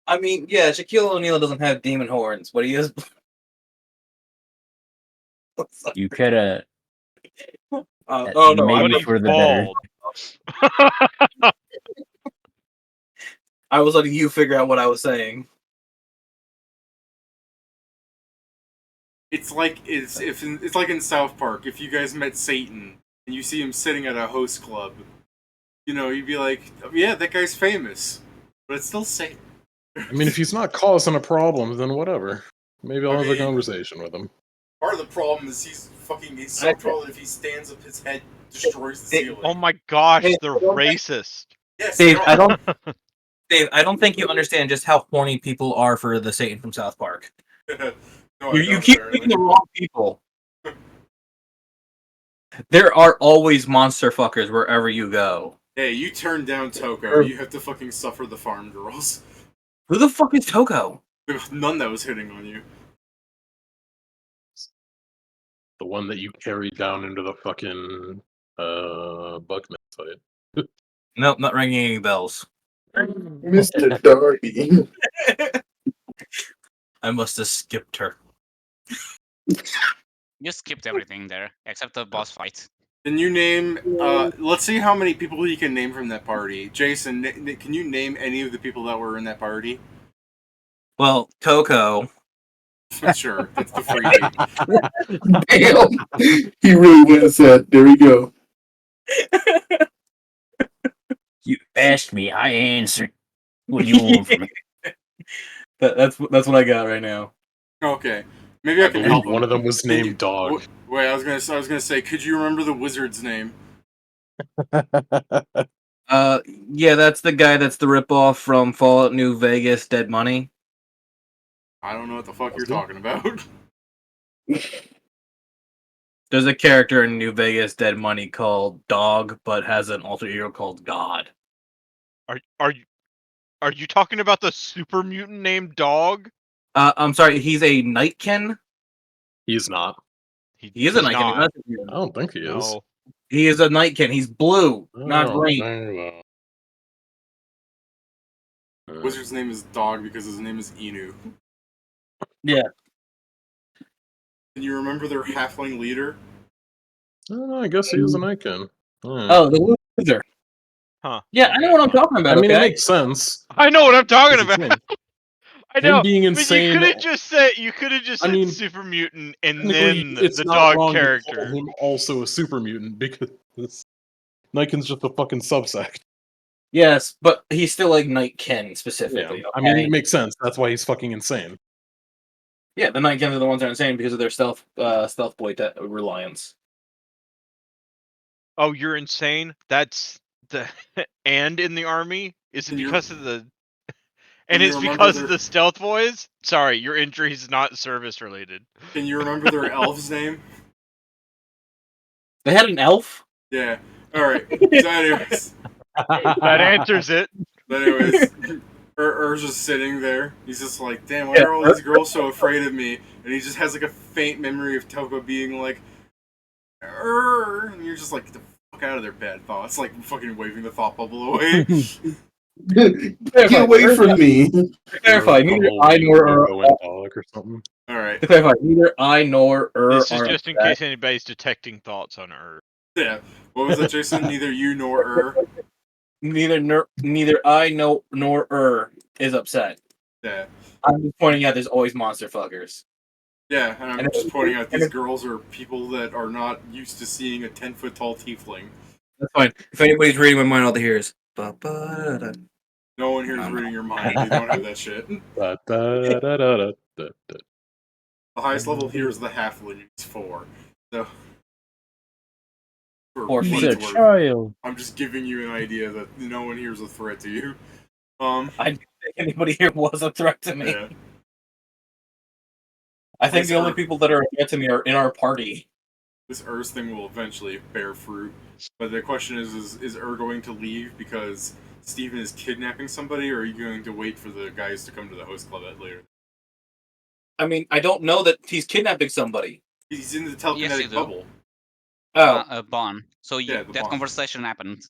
S6: I mean, yeah, Shaquille O'Neal doesn't have demon horns, but he is.
S9: You coulda
S6: Oh no,
S2: But
S9: maybe
S2: he's
S9: for the better.
S2: bald.
S6: I was letting you figure out what I was saying.
S3: It's like it's like in South Park. If you guys met Satan and you see him sitting at a host club, you'd be like, yeah, that guy's famous, but it's still Satan.
S1: I mean, if he's not causing a problem, then whatever. Maybe I'll
S3: I
S1: have a
S3: mean-
S1: conversation with him.
S3: Part of the problem is he's so tall that if he stands up, his head destroys the ceiling.
S2: Oh my gosh,
S6: Hey,
S2: they're
S6: I don't
S2: racist.
S3: Yes,
S6: Dave,
S3: they're
S6: I
S3: all-
S6: don't. Dave, I don't think you understand just how horny people are for the Satan from South Park.
S3: No, I
S6: You
S3: don't,
S6: keep
S3: apparently.
S6: thinking the wrong people. There are always monster fuckers wherever you go.
S3: Hey, you turned down Toko. You have to fucking suffer the farm girls.
S6: Who the fuck is Toko?
S3: None that was hitting on you.
S1: The one that you carried down into the fucking Buckman fight.
S6: Nope, not ringing any bells.
S7: Mr. Darby.
S6: I must have skipped her.
S4: You skipped everything there except the boss fight.
S3: Can you name? Let's see how many people you can name from that party. Jason, can you name any of the people that were in that party?
S6: Well, Toko.
S3: Sure, that's the freebie.
S7: Damn. He really went and said, there we go.
S9: You asked me, I answered. What do you want from me?
S6: That's what I got right now.
S3: Okay, maybe I can help him.
S1: One of them was
S3: Can you-
S1: named Dog.
S3: Wait, I was gonna say, could you remember the wizard's name?
S6: Yeah, that's the guy that's the ripoff from Fallout New Vegas, Dead Money.
S3: I don't know what the fuck you're
S1: Okay.
S3: talking about.
S6: There's a character in New Vegas, Dead Money called Dog, but has an alter ego called God.
S2: Are you talking about the super mutant named Dog?
S6: I'm sorry, he's a Nightkin.
S1: He's not.
S6: He is a
S2: He's
S6: Nightkin.
S2: not.
S6: He's not a mutant.
S1: I don't think he is.
S2: No.
S6: He is a Nightkin. He's blue, not
S1: Oh,
S6: green.
S1: dang that.
S3: Wizard's name is Dog because his name is Inu.
S6: Yeah.
S3: Can you remember their halfling leader?
S1: I don't know, I guess he is a Nightkin. Alright.
S6: Oh, the loser.
S2: Huh.
S6: Yeah, I know what I'm talking about.
S1: I mean,
S6: okay?
S1: it makes sense.
S2: I know what I'm talking
S1: It's
S2: about. I
S1: Him
S2: know.
S1: being
S2: But
S1: insane.
S2: you could have just said
S1: I mean,
S2: super mutant and
S1: Technically,
S2: then
S1: it's
S2: the
S1: not
S2: dog
S1: wrong to call
S2: character.
S1: him also a super mutant because Nightkin's just a fucking subsect.
S6: Yes, but he's still like Nightkin specifically.
S1: Yeah.
S6: Okay?
S1: I mean, it makes sense. That's why he's fucking insane.
S6: Yeah, the Nightkins are the ones that are insane because of their stealth boy reliance.
S2: Oh, you're insane. That's the and in the army. Is it
S3: Can you-
S2: because of the?
S3: Can
S2: And
S3: you
S2: it's
S3: remember
S2: because
S3: their-
S2: of the stealth boys. Sorry, your injury is not service related.
S3: Can you remember their elf's name?
S6: They had an elf.
S3: Yeah. All right. So anyways,
S2: That answers it.
S3: Ur's just sitting there. He's just like, damn, why are all these girls so afraid of me? And he just has like a faint memory of Toko being like, and you're just like, get the fuck out of there, bad thoughts. Like fucking waving the thought bubble away.
S7: Get away from me.
S6: To clarify,
S1: Or
S6: neither
S1: Bumblebee
S6: I nor
S1: or
S6: Ur.
S1: Going Dog or something.
S3: All right.
S6: To clarify, neither I nor Ur
S2: This is
S6: are
S2: just in
S6: upset.
S2: case anybody's detecting thoughts on Earth.
S3: Yeah. What was that, Jason? Neither you nor
S6: Neither I nor Ur is upset.
S3: Yeah.
S6: I'm just pointing out there's always monster fuckers.
S3: Yeah, and I'm
S6: And
S3: just
S6: if-
S3: pointing out
S6: and
S3: these
S6: if-
S3: girls are people that are not used to seeing a 10-foot tall tiefling.
S6: That's fine. If anybody's reading my mind, all they hear is ba-ba-da-da.
S3: No one here is reading your mind. They don't have that shit.
S1: Da, da, da, da, da, da, da.
S3: The highest level here is the halfling. It's 4. So, for
S6: Or
S3: what
S9: He's
S3: it's
S9: a
S3: worth,
S9: child.
S3: I'm just giving you an idea that no one here is a threat to you.
S6: I didn't think anybody here was a threat to me.
S3: Yeah.
S6: I think
S3: This
S6: the only
S3: Ur-
S6: people that are a threat to me are in our party.
S3: This Urs thing will eventually bear fruit. But the question is Ur going to leave because Steven is kidnapping somebody, or are you going to wait for the guys to come to the host club at later?
S6: I mean, I don't know that he's kidnapping somebody.
S3: He's in the
S4: Yes,
S3: telekinetic
S4: you do.
S3: bubble.
S6: Oh,
S4: Bon. So
S3: Yeah, the
S4: that
S3: Bon.
S4: conversation happened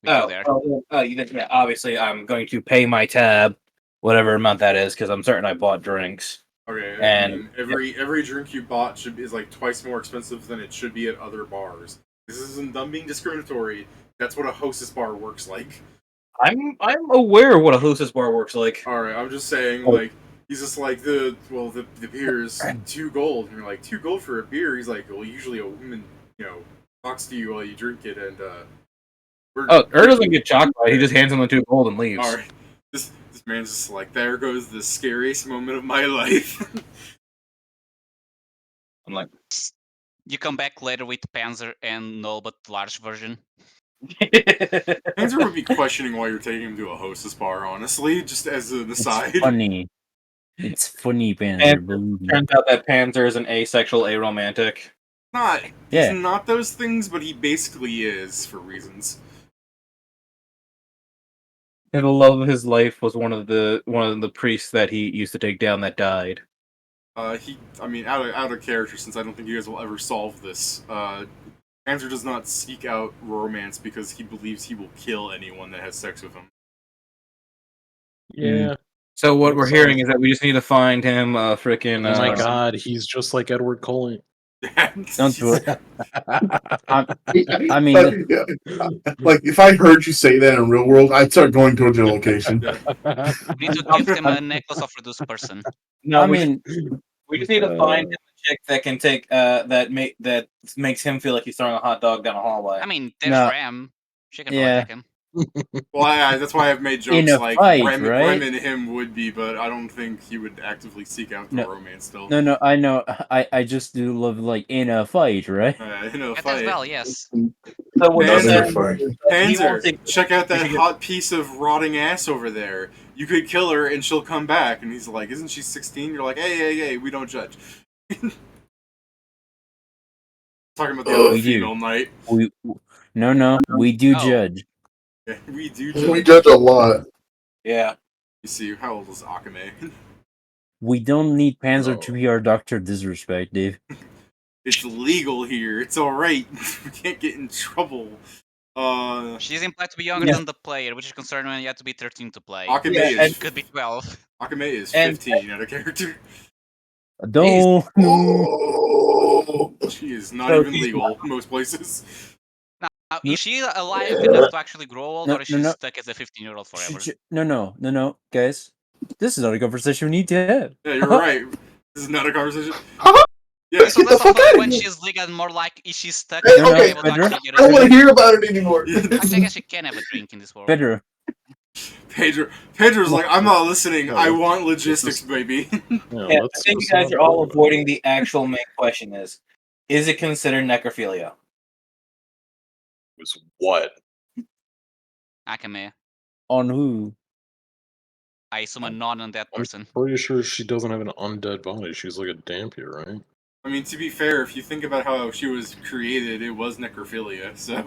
S4: with you there.
S6: Yeah, obviously I'm going to pay my tab, whatever amount that is, because I'm certain I bought drinks.
S3: Okay,
S6: And-
S3: every drink you bought is like twice more expensive than it should be at other bars. This isn't them being discriminatory. That's what a hostess bar works like.
S6: I'm aware of what a hostess bar works like.
S3: All right, I'm just saying, like, he's just like the beer is $2, and you're like, $2 for a beer. He's like, well, usually a woman, talks to you while you drink it, and
S6: Oh, doesn't get shocked by it. He just hands him the $2 and leaves.
S3: all right, this man's just like, there goes the scariest moment of my life.
S6: I'm like,
S4: You come back later with Panzer and Null, but the large version.
S3: Panzer would be questioning why you're taking him to a hostess bar, honestly, just as an aside.
S9: It's funny. It's funny, Panzer.
S6: And
S9: Believe me.
S6: turns out that Panzer is an asexual aromantic.
S9: Yeah.
S3: He's not those things, but he basically is for reasons.
S6: And the love of his life was one of the priests that he used to take down that died.
S3: Out of character, since I don't think you guys will ever solve this. Panzer does not seek out romance because he believes he will kill anyone that has sex with him.
S1: Yeah.
S6: So what
S1: Makes
S6: we're hearing
S1: sense.
S6: is that we just need to find him freaking.
S1: Oh my god, he's just like Edward Cullen.
S9: Don't do it. I mean,
S7: like if I heard you say that in real world, I'd start going towards your location.
S4: We need to give him a necklace of reduced person.
S6: No,
S9: I
S6: we
S9: mean,
S6: just need to find him a chick that can take that makes him feel like he's throwing a hot dog down a hallway.
S4: I mean, there's
S9: No.
S4: Ram. She can
S9: Yeah.
S4: protect him.
S3: Well, that's why I've made jokes
S9: In a
S3: like
S9: fight,
S3: Rem
S9: right?
S3: and him would be, but I don't think he would actively seek out the
S9: No.
S3: romance still.
S9: no, I know. I just do love like in a fight, right?
S3: In a
S4: That as
S3: fight.
S4: well, yes.
S6: So what
S3: Panzer-
S6: you're saying
S7: Fine.
S6: is that he won't
S3: Panzer,
S6: take-
S3: check out that
S6: he should-
S3: hot piece of rotting ass over there. You could kill her and she'll come back. And he's like, isn't she 16? You're like, hey, we don't judge. Talking about the other
S9: We do.
S3: female knight.
S9: No, we do
S4: Oh.
S9: judge.
S3: Yeah, we do
S7: We
S3: judge.
S7: judge a lot.
S6: Yeah.
S3: You see, how old is Akame?
S9: We don't need Panzer
S1: No.
S9: to be our Dr. Disrespect, Dave.
S3: It's legal here. It's alright. We can't get in trouble.
S4: She's implied to be younger
S6: Yeah.
S4: than the player, which is concerning when you have to be 13 to play.
S3: Akame
S6: Yeah,
S3: is
S4: Could be 12.
S3: Akame is
S6: and-
S3: 15 out of character.
S9: Don't.
S7: Oh.
S3: She is not
S6: So
S3: even
S6: he's
S3: legal most places.
S4: Now, is she alive enough to actually grow old,
S9: No,
S4: or is
S9: no,
S4: she
S9: no.
S4: stuck as a 15-year-old forever?
S9: No, guys. This is not a conversation we need to have.
S3: Yeah, you're right. This is not a conversation.
S7: Huh?
S3: Yeah,
S4: So
S7: Get the
S4: let's
S7: fuck
S4: talk about
S7: outta
S4: when
S7: here.
S4: she's legal and more like, is she stuck
S7: Hey,
S4: and
S7: okay,
S4: able to
S9: Pedro.
S4: actually get
S7: I don't
S4: a
S7: want to
S4: drink?
S7: hear about it anymore.
S4: Actually, I guess she can have a drink in this world.
S9: Pedro.
S3: Pedro's like, I'm not listening.
S1: No,
S3: I want
S1: this
S3: logistics,
S1: is-
S3: baby.
S6: Yeah, I
S1: let's
S6: think you
S1: just
S6: guys
S1: not
S6: are all
S1: worry about
S6: avoiding the actual main question: is it considered necrophilia?
S1: Was what?
S4: Akame.
S9: On who?
S4: I assume a non-undead
S1: I'm
S4: person.
S1: pretty sure she doesn't have an undead body. She's like a Dampier, right?
S3: I mean, to be fair, if you think about how she was created, it was necrophilia, so...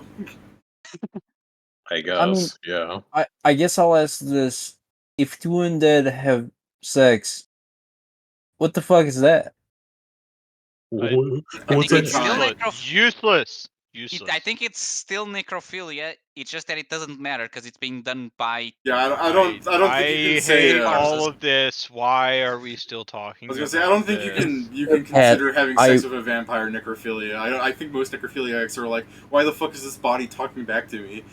S1: I guess, yeah.
S9: I guess I'll ask this: if two undead have sex, what the fuck is that?
S1: What's
S3: think
S1: that?
S3: it's still
S2: Useless.
S4: I think it's still necrophilia. It's just that it doesn't matter because it's being done by.
S3: Yeah, I don't think you can say.
S2: hate all of this. Why are we still talking?
S3: I was gonna say I don't think you can
S9: Pat,
S3: consider having sex with a vampire necrophilia. I think most necrophiliacs are like, why the fuck is this body talking back to me?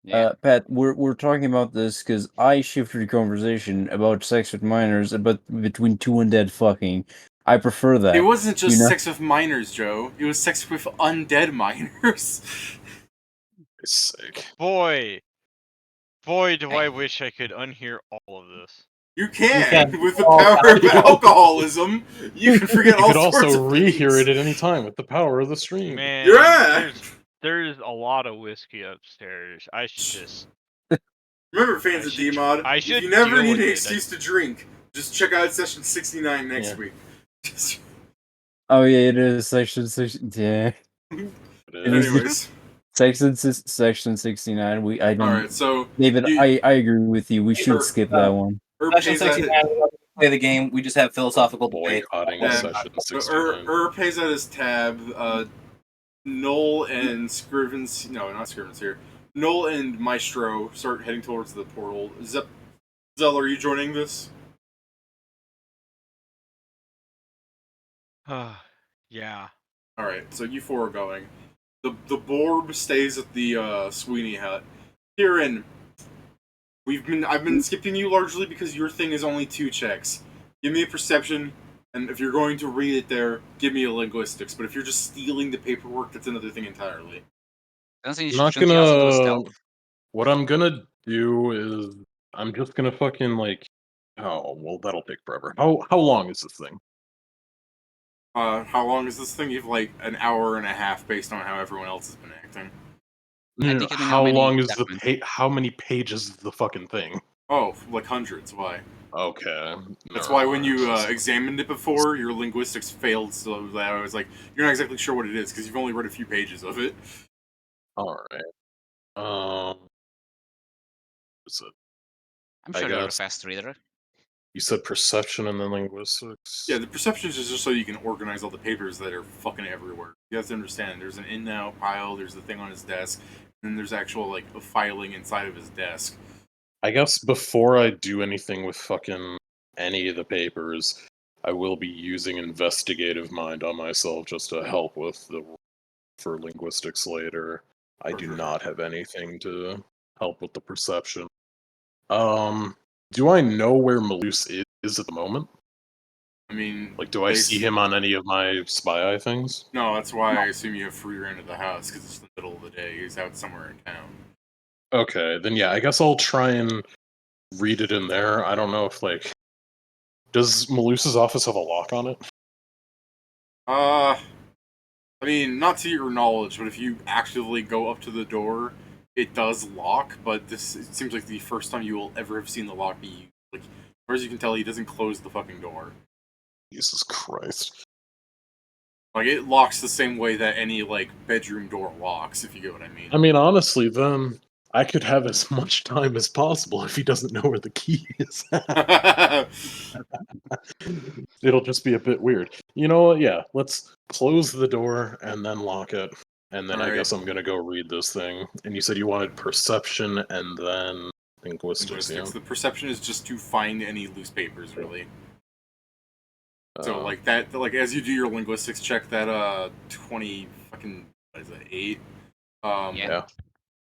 S4: Yeah.
S9: Pat, we're talking about this because I shifted the conversation about sex with minors, but between two undead fucking. I prefer that.
S3: It wasn't just
S9: you know?
S3: sex with minors, Joe. It was sex with undead minors.
S1: Sick.
S2: Boy, do I wish I could unhear all of this.
S3: You can with the power of alcoholism. You can forget all
S1: You could
S3: sorts
S1: also
S3: of
S1: rehear
S3: things.
S1: it at any time with the power of the stream.
S2: Man,
S3: Yeah.
S2: there's a lot of whiskey upstairs. I should just.
S3: Remember, fans
S2: I
S3: of
S2: should-
S3: DMod,
S2: I
S3: if
S2: should
S3: you never
S2: deal
S3: need
S2: with
S3: an
S2: it.
S3: excuse to drink, just check out session 69 next week.
S9: Oh yeah, it is section 60. Yeah.
S1: It
S9: is.
S3: Anyways.
S9: Section 69. I don't.
S3: Alright, so
S9: David, I agree with you. We should
S3: Herb-
S9: skip that one.
S6: Session 69, we don't play the game. We just have philosophical debate.
S1: Boycotting
S3: Yeah.
S1: session 69.
S3: pays out his tab. Noel and Scrivens, no, not Scrivens here. Noel and Maestro start heading towards the portal. Zell, are you joining this?
S2: Yeah.
S3: Alright, so you four are going. The Borb stays at the Sweeney hut. Kieran, I've been skipping you largely because your thing is only 2 checks. Give me a perception, and if you're going to read it there, give me a linguistics. But if you're just stealing the paperwork, that's another thing entirely.
S1: Not gonna. What I'm gonna do is I'm just gonna fucking like. Oh well, that'll take forever. How long is this thing?
S3: How long is this thing? You've like an hour and a half based on how everyone else has been acting.
S1: No, how long is the how many pages is the fucking thing?
S3: Oh, like hundreds. Why?
S1: Okay.
S3: That's why when you examined it before, your linguistics failed. So that I was like, you're not exactly sure what it is because you've only read a few pages of it.
S1: All right. What's it?
S4: I'm sure you're a fast reader.
S1: You said perception and then linguistics.
S3: Yeah, the perceptions is just so you can organize all the papers that are fucking everywhere. You have to understand. There's an in now pile. There's the thing on his desk, and then there's actual like a filing inside of his desk.
S1: I guess before I do anything with fucking any of the papers, I will be using investigative mind on myself just to help with the for linguistics later. I do not have anything to help with the perception. Do I know where Malus is at the moment?
S3: I mean,
S1: like, do I see him on any of my spy eye things?
S3: No, that's why I assume you have free reign of the house because it's the middle of the day. He's out somewhere in town.
S1: Okay, then yeah, I guess I'll try and read it in there. I don't know if like, does Malus's office have a lock on it?
S3: I mean, not to your knowledge, but if you actively go up to the door, it does lock. But it seems like the first time you will ever have seen the lock be used. Like, as far as you can tell, he doesn't close the fucking door.
S1: Jesus Christ!
S3: Like, it locks the same way that any like bedroom door locks, if you get what I mean.
S1: I mean, honestly, then I could have as much time as possible if he doesn't know where the key is. It'll just be a bit weird. You know what? Yeah, let's close the door and then lock it. And then I guess I'm gonna go read this thing. And you said you wanted perception and then linguistics. Yeah?
S3: The perception is just to find any loose papers, really. So like that, like as you do your linguistics check, that 20 fucking what is it, 8?
S1: Yeah.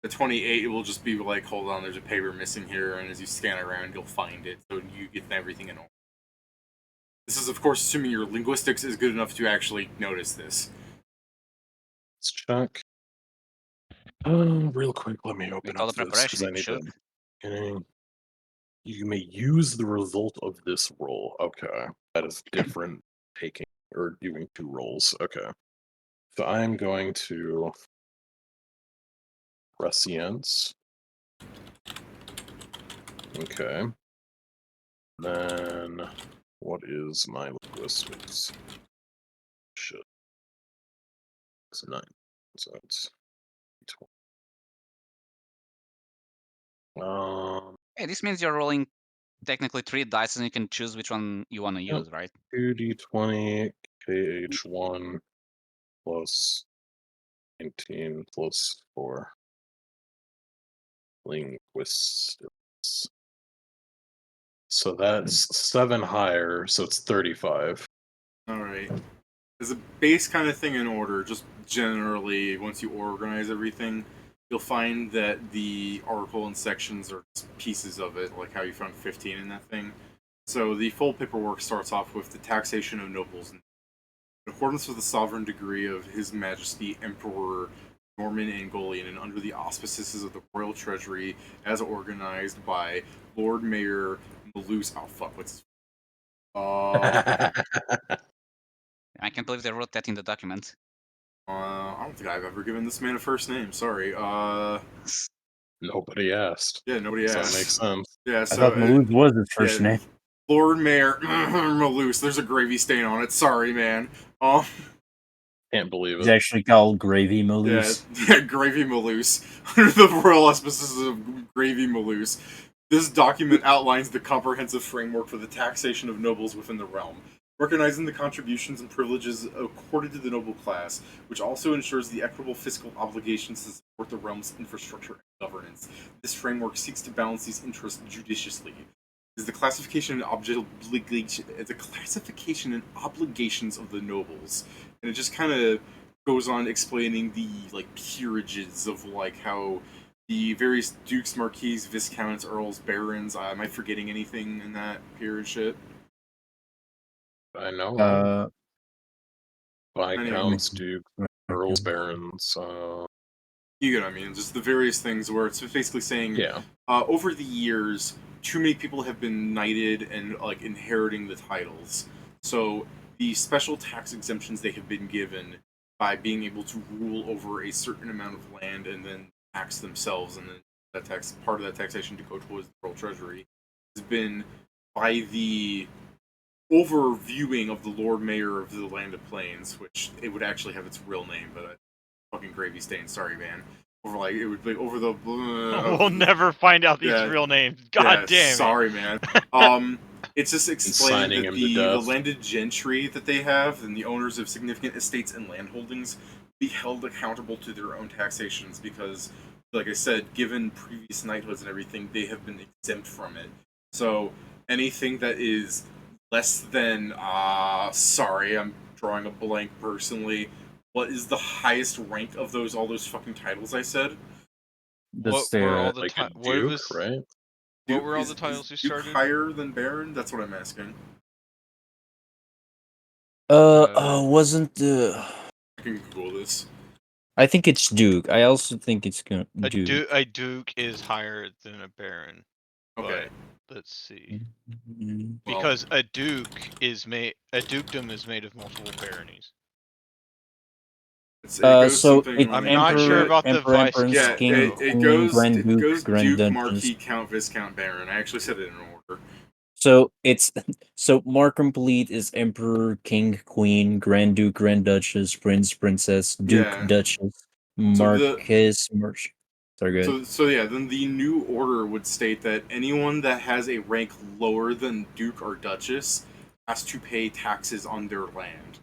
S3: The 28 will just be like, hold on, there's a paper missing here, and as you scan around, you'll find it. So you get everything in order. This is, of course, assuming your linguistics is good enough to actually notice this.
S1: Let's check. Real quick, let me open
S4: all
S1: up
S4: the
S1: this because I
S4: preparation,
S1: need to. You may use the result of this roll. Okay, that is different. Taking or doing 2 rolls. Okay, so I'm going to prescience. Okay. Then what is my linguistics? Shit. It's 9. So it's 12.
S4: Hey, this means you're rolling technically 3 dice and you can choose which one you want to
S1: Yep.
S4: use, right?
S1: 2d20 KH1 plus 19 plus 4. Linguistics. So that's 7 higher, so it's 35.
S3: Alright. As a base kind of thing in order, just generally, once you organize everything, you'll find that the article and sections are pieces of it, like how you found 15 in that thing. So the full paperwork starts off with the taxation of nobles. In accordance with the sovereign degree of His Majesty Emperor Norman Angolian and under the auspices of the Royal Treasury as organized by Lord Mayor Malouse. Oh, fuck, what's his...
S4: I can't believe they wrote that in the document.
S3: I don't think I've ever given this man a first name. Sorry.
S1: Nobody asked.
S3: Yeah, nobody
S1: So
S3: asked.
S1: that makes sense.
S3: Yeah,
S9: I
S3: so
S9: thought Malouse was his first
S3: yeah,
S9: name.
S3: Lord Mayor Malouse. There's a gravy stain on it. Sorry, man.
S1: Can't believe
S9: He's
S1: it.
S9: actually called Gravy
S3: Yeah,
S9: Malouse.
S3: yeah, Gravy Malouse. Under the royal auspices of Gravy Malouse, this document outlines the comprehensive framework for the taxation of nobles within the realm, recognizing the contributions and privileges accorded to the noble class, which also ensures the equitable fiscal obligations to support the realm's infrastructure and governance. This framework seeks to balance these interests judiciously. Is the classification and obligations of the nobles, and it just kind of goes on explaining the like peerages of like how the various dukes, marquises, viscounts, earls, barons. Am I forgetting anything in that peerage shit?
S1: I know.
S9: Uh,
S1: Viscounts, Duke, Earls, Barons.
S3: You get what I mean? Just the various things where it's basically saying,
S1: Yeah.
S3: over the years, too many people have been knighted and like inheriting the titles. So the special tax exemptions they have been given by being able to rule over a certain amount of land and then tax themselves, and then that tax part of that taxation to go towards the royal treasury has been by the overviewing of the Lord Mayor of the Land of Plains, which it would actually have its real name, but fucking gravy stain. Sorry, man. Over like it would be over the.
S2: We'll never find out these
S3: yeah,
S2: real names. God damn it.
S3: Sorry, man. It's just explaining
S1: signing
S3: that
S1: him to
S3: the
S1: death.
S3: landed gentry that they have and the owners of significant estates and land holdings be held accountable to their own taxations because, like I said, given previous knighthoods and everything, they have been exempt from it. So anything that is less than sorry, I'm drawing a blank personally. What is the highest rank of all those fucking titles I said?
S9: that's
S2: What were all
S9: the
S2: the
S1: Like a
S2: what
S1: Duke,
S2: was
S1: right?
S2: what were all
S3: Is
S2: the titles you
S3: Duke
S2: started?
S3: higher than Baron? That's what I'm asking.
S9: wasn't the.
S3: I can Google this.
S9: I think it's Duke. I also think it's Duke.
S2: A duke is higher than a baron.
S3: Okay.
S2: But let's see.
S9: Mm,
S3: Well,
S2: Because a dukedom is made of multiple baronies.
S3: it goes
S9: so
S3: something
S9: it's
S3: like
S2: I'm not sure
S9: Emperor,
S2: about the
S9: Emperor,
S2: vice
S9: Empress,
S3: yeah,
S9: King,
S3: it
S9: Queen,
S3: goes
S9: Grand Duke,
S3: Duke,
S9: Duchess.
S3: Marquis, Count, Viscount, Baron. I actually said it in order.
S9: So it's Mark Complete is Emperor, King, Queen, Grand Duke, Grand Duchess, Prince, Princess, Duke,
S3: Yeah.
S9: Duchess,
S3: So the
S9: Marquess, Sorry, good.
S3: so yeah, then the new order would state that anyone that has a rank lower than Duke or Duchess has to pay taxes on their land.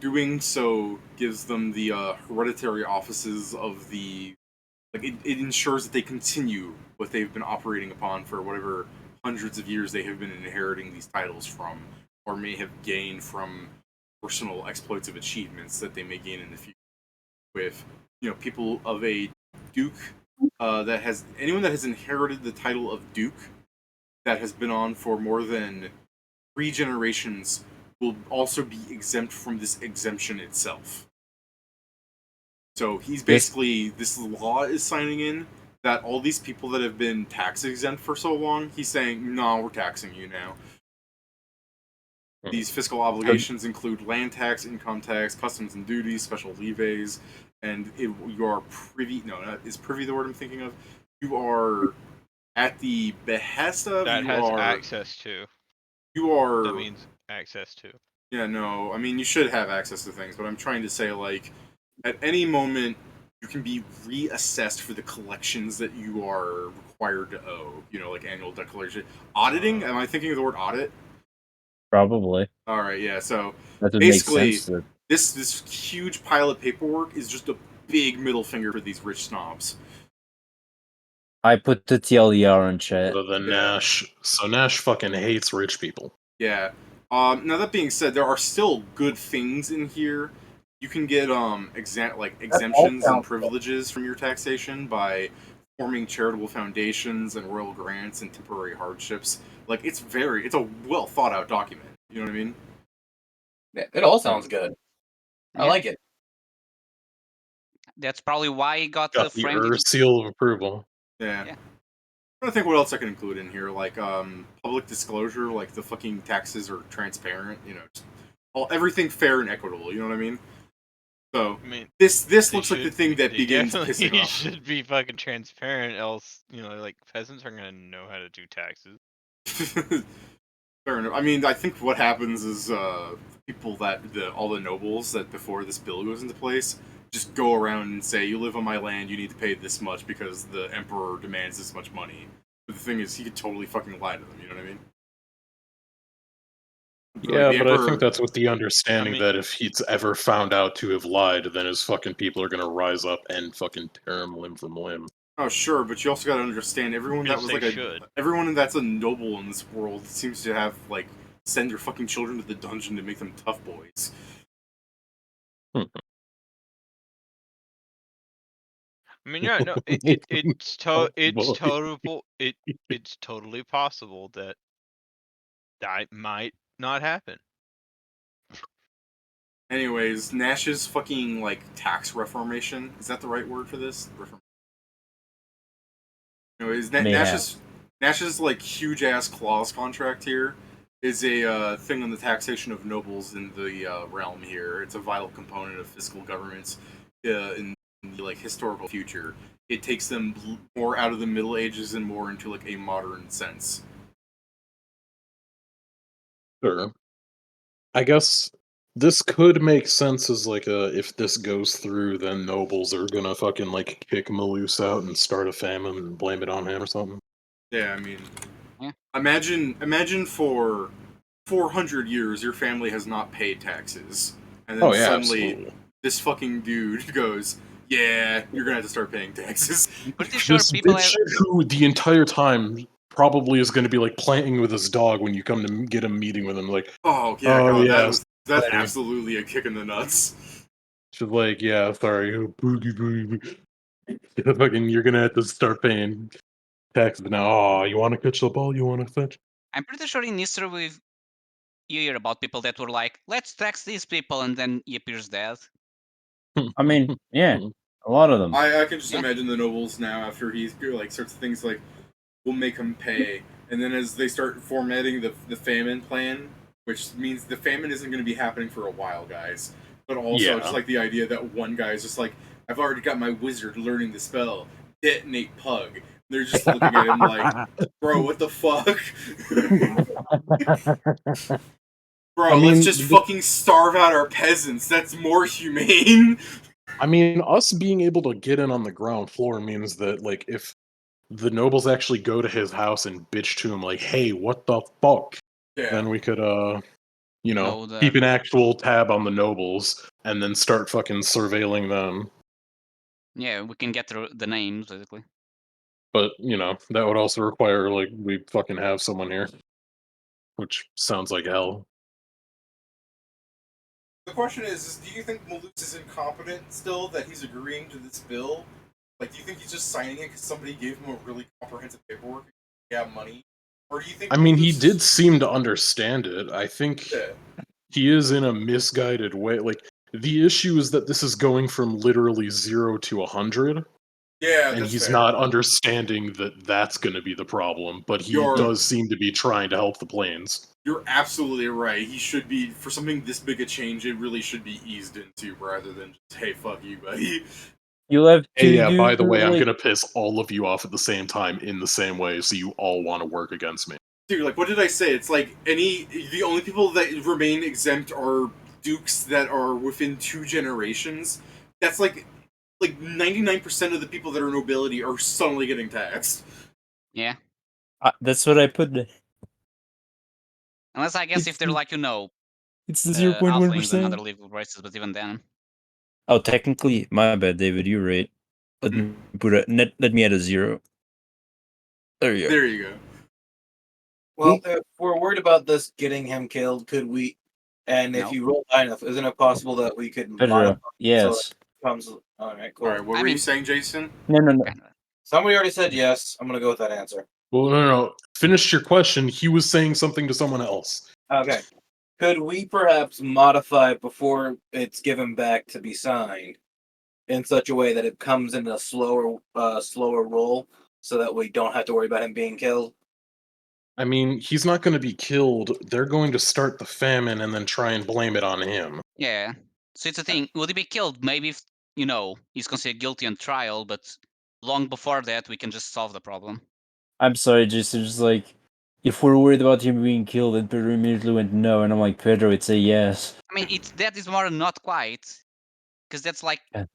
S3: Doing so gives them the hereditary offices of the like it ensures that they continue what they've been operating upon for whatever hundreds of years they have been inheriting these titles from, or may have gained from personal exploits of achievements that they may gain in the future. With people of a duke that has anyone that has inherited the title of duke that has been on for more than 3 generations will also be exempt from this exemption itself. So he's basically, this law is signing in that all these people that have been tax exempt for so long, he's saying, no, we're taxing you now. These fiscal obligations include land tax, income tax, customs and duties, special levies, and you are privy. No, is privy the word I'm thinking of? You are at the behest of.
S2: That
S3: you
S2: has
S3: are.
S2: access to.
S3: You are.
S2: That means access to.
S3: Yeah, no. I mean, you should have access to things, but I'm trying to say, like, at any moment, you can be reassessed for the collections that you are required to owe. You know, like annual declaration. Auditing? Am I thinking of the word audit?
S9: Probably.
S3: All right, yeah. So
S9: That would
S3: basically,
S9: make sense.
S3: this huge pile of paperwork is just a big middle finger for these rich snobs.
S9: I put the TLDR in chat.
S1: Other than
S3: Yeah.
S1: Nash, so Nash fucking hates rich people.
S3: Yeah. Now that being said, there are still good things in here. You can get exemptions and privileges from your taxation by forming charitable foundations and royal grants and temporary hardships. Like it's a well thought out document. You know what I mean?
S6: Yeah, it all sounds good. I
S4: Yeah.
S6: like it.
S4: That's probably why he got
S1: Got the
S4: framed into
S1: seal of approval.
S3: Yeah.
S4: Yeah.
S3: I'm trying to think what else I can include in here, like public disclosure, like the fucking taxes are transparent, you know, just everything fair and equitable. You know what I mean? So
S2: I mean,
S3: this
S2: they
S3: looks like the
S2: should-
S3: thing that
S2: they
S3: begins
S2: definitely
S3: pissing off.
S2: should be fucking transparent, else like peasants aren't gonna know how to do taxes.
S3: Fair enough. I mean, I think what happens is people that all the nobles that before this bill goes into place just go around and say, "You live on my land, you need to pay this much because the emperor demands this much money." But the thing is, he could totally fucking lie to them. You know what I mean?
S1: Yeah,
S3: the
S1: but I
S3: emperor-
S1: think that's with the understanding
S2: I mean-
S1: that if he's ever found out to have lied, then his fucking people are gonna rise up and fucking tear him limb from limb.
S3: Oh, sure, but you also got to understand everyone that
S2: Yes,
S3: was
S2: they
S3: like
S2: should.
S3: everyone that's a noble in this world seems to have like send their fucking children to the dungeon to make them tough boys.
S2: I mean, yeah, no, it's
S1: Boy.
S2: totally possible that might not happen.
S3: Anyways, Nash's fucking like tax reformation, is that the right word for this? Anyways, Nash's like huge ass clause contract here is a thing on the taxation of nobles in the realm here. It's a vital component of fiscal governments in the like historical future. It takes them more out of the Middle Ages and more into like a modern sense.
S1: Sure. I guess this could make sense as like if this goes through, then nobles are gonna fucking like kick Malus out and start a famine and blame it on him or something.
S3: Yeah, I mean,
S4: Yeah.
S3: imagine for 400 years your family has not paid taxes, and then suddenly
S1: absolutely.
S3: this fucking dude goes, "Yeah, you're gonna have to start paying taxes."
S4: I'm pretty sure
S1: This
S4: people
S1: bitch
S4: have.
S1: who the entire time probably is going to be like playing with his dog when you come to get a meeting with him. Like,
S3: Oh yeah,
S1: Oh,
S3: God,
S1: yes.
S3: that's
S1: Sorry.
S3: absolutely a kick in the nuts.
S1: she's like, yeah, sorry, boogie. Fucking, you're gonna have to start paying taxes now. Oh, you want to catch the ball? You want to fetch?
S4: I'm pretty sure in history you hear about people that were like, "Let's tax these people," and then he appears dead.
S9: I mean, yeah, a lot of them.
S3: I can just
S4: Yeah.
S3: imagine the nobles now after he like starts things like, "We'll make him pay," and then as they start formatting the famine plan, which means the famine isn't going to be happening for a while, guys. But also
S1: Yeah.
S3: just like the idea that one guy is just like, "I've already got my wizard learning the spell, detonate pug." They're just looking at him like, "Bro, what the fuck?" Bro,
S1: I mean,
S3: let's just fucking starve out our peasants. That's more humane.
S1: I mean, us being able to get in on the ground floor means that, like, if the nobles actually go to his house and bitch to him, like, "Hey, what the fuck?"
S3: Yeah.
S1: Then we could,
S4: No,
S1: keep an actual tab on the nobles and then start fucking surveilling them.
S4: Yeah, we can get the names basically.
S1: But, that would also require, like, we fucking have someone here. Which sounds like hell.
S3: The question is do you think Malus is incompetent still that he's agreeing to this bill? Like, do you think he's just signing it because somebody gave him a really comprehensive paperwork? Yeah, money. Or do you think?
S1: I mean, he
S3: Malus
S1: did seem to understand it. I think
S3: Yeah.
S1: he is in a misguided way. Like, the issue is that this is going from literally 0 to 100.
S3: Yeah,
S1: and
S3: that's
S1: he's
S3: fair.
S1: not understanding that that's going to be the problem, but he does seem to be trying to help the planes.
S3: You're absolutely right. He should be, for something this big a change, it really should be eased into rather than just, hey, fuck you, buddy.
S9: You'll have
S1: Hey,
S9: to
S1: yeah,
S9: do
S1: by the way, I'm
S9: like
S1: going to piss all of you off at the same time in the same way, so you all want to work against me.
S3: Dude, like, what did I say? It's like the only people that remain exempt are dukes that are within 2 generations. That's like 99% of the people that are nobility are suddenly getting taxed.
S4: Yeah.
S9: that's what I put.
S4: Unless I guess if
S9: It's
S4: they're
S9: the-
S4: like,
S9: It's the 0.1%.
S4: halflings and other legal races, but even then.
S9: Oh, technically, my bad, David. You're right. Let me let me add a 0. There you go.
S3: There you go.
S6: Well, if we're worried about this getting him killed, could we? And if
S4: No.
S6: you roll high enough, isn't it possible that we could
S9: Pedro,
S6: modify
S9: yes.
S6: so it comes? All right, cool.
S3: Alright, what
S4: I
S3: were you
S4: mean-
S3: saying, Jason?
S9: No.
S6: Somebody already said yes. I'm gonna go with that answer.
S1: Well, no. Finish your question. He was saying something to someone else.
S6: Okay. Could we perhaps modify it before it's given back to be signed in such a way that it comes in a slower roll, so that we don't have to worry about him being killed?
S1: I mean, he's not going to be killed. They're going to start the famine and then try and blame it on him.
S4: Yeah. So it's a thing. Would he be killed? Maybe if, he's considered guilty on trial, but long before that, we can just solve the problem.
S9: I'm sorry, Jason. Just like, if we're worried about him being killed, and Pedro immediately went no, and I'm like, Pedro, it's a yes.
S4: I mean, that is more not quite, because that's like,
S9: Yeah.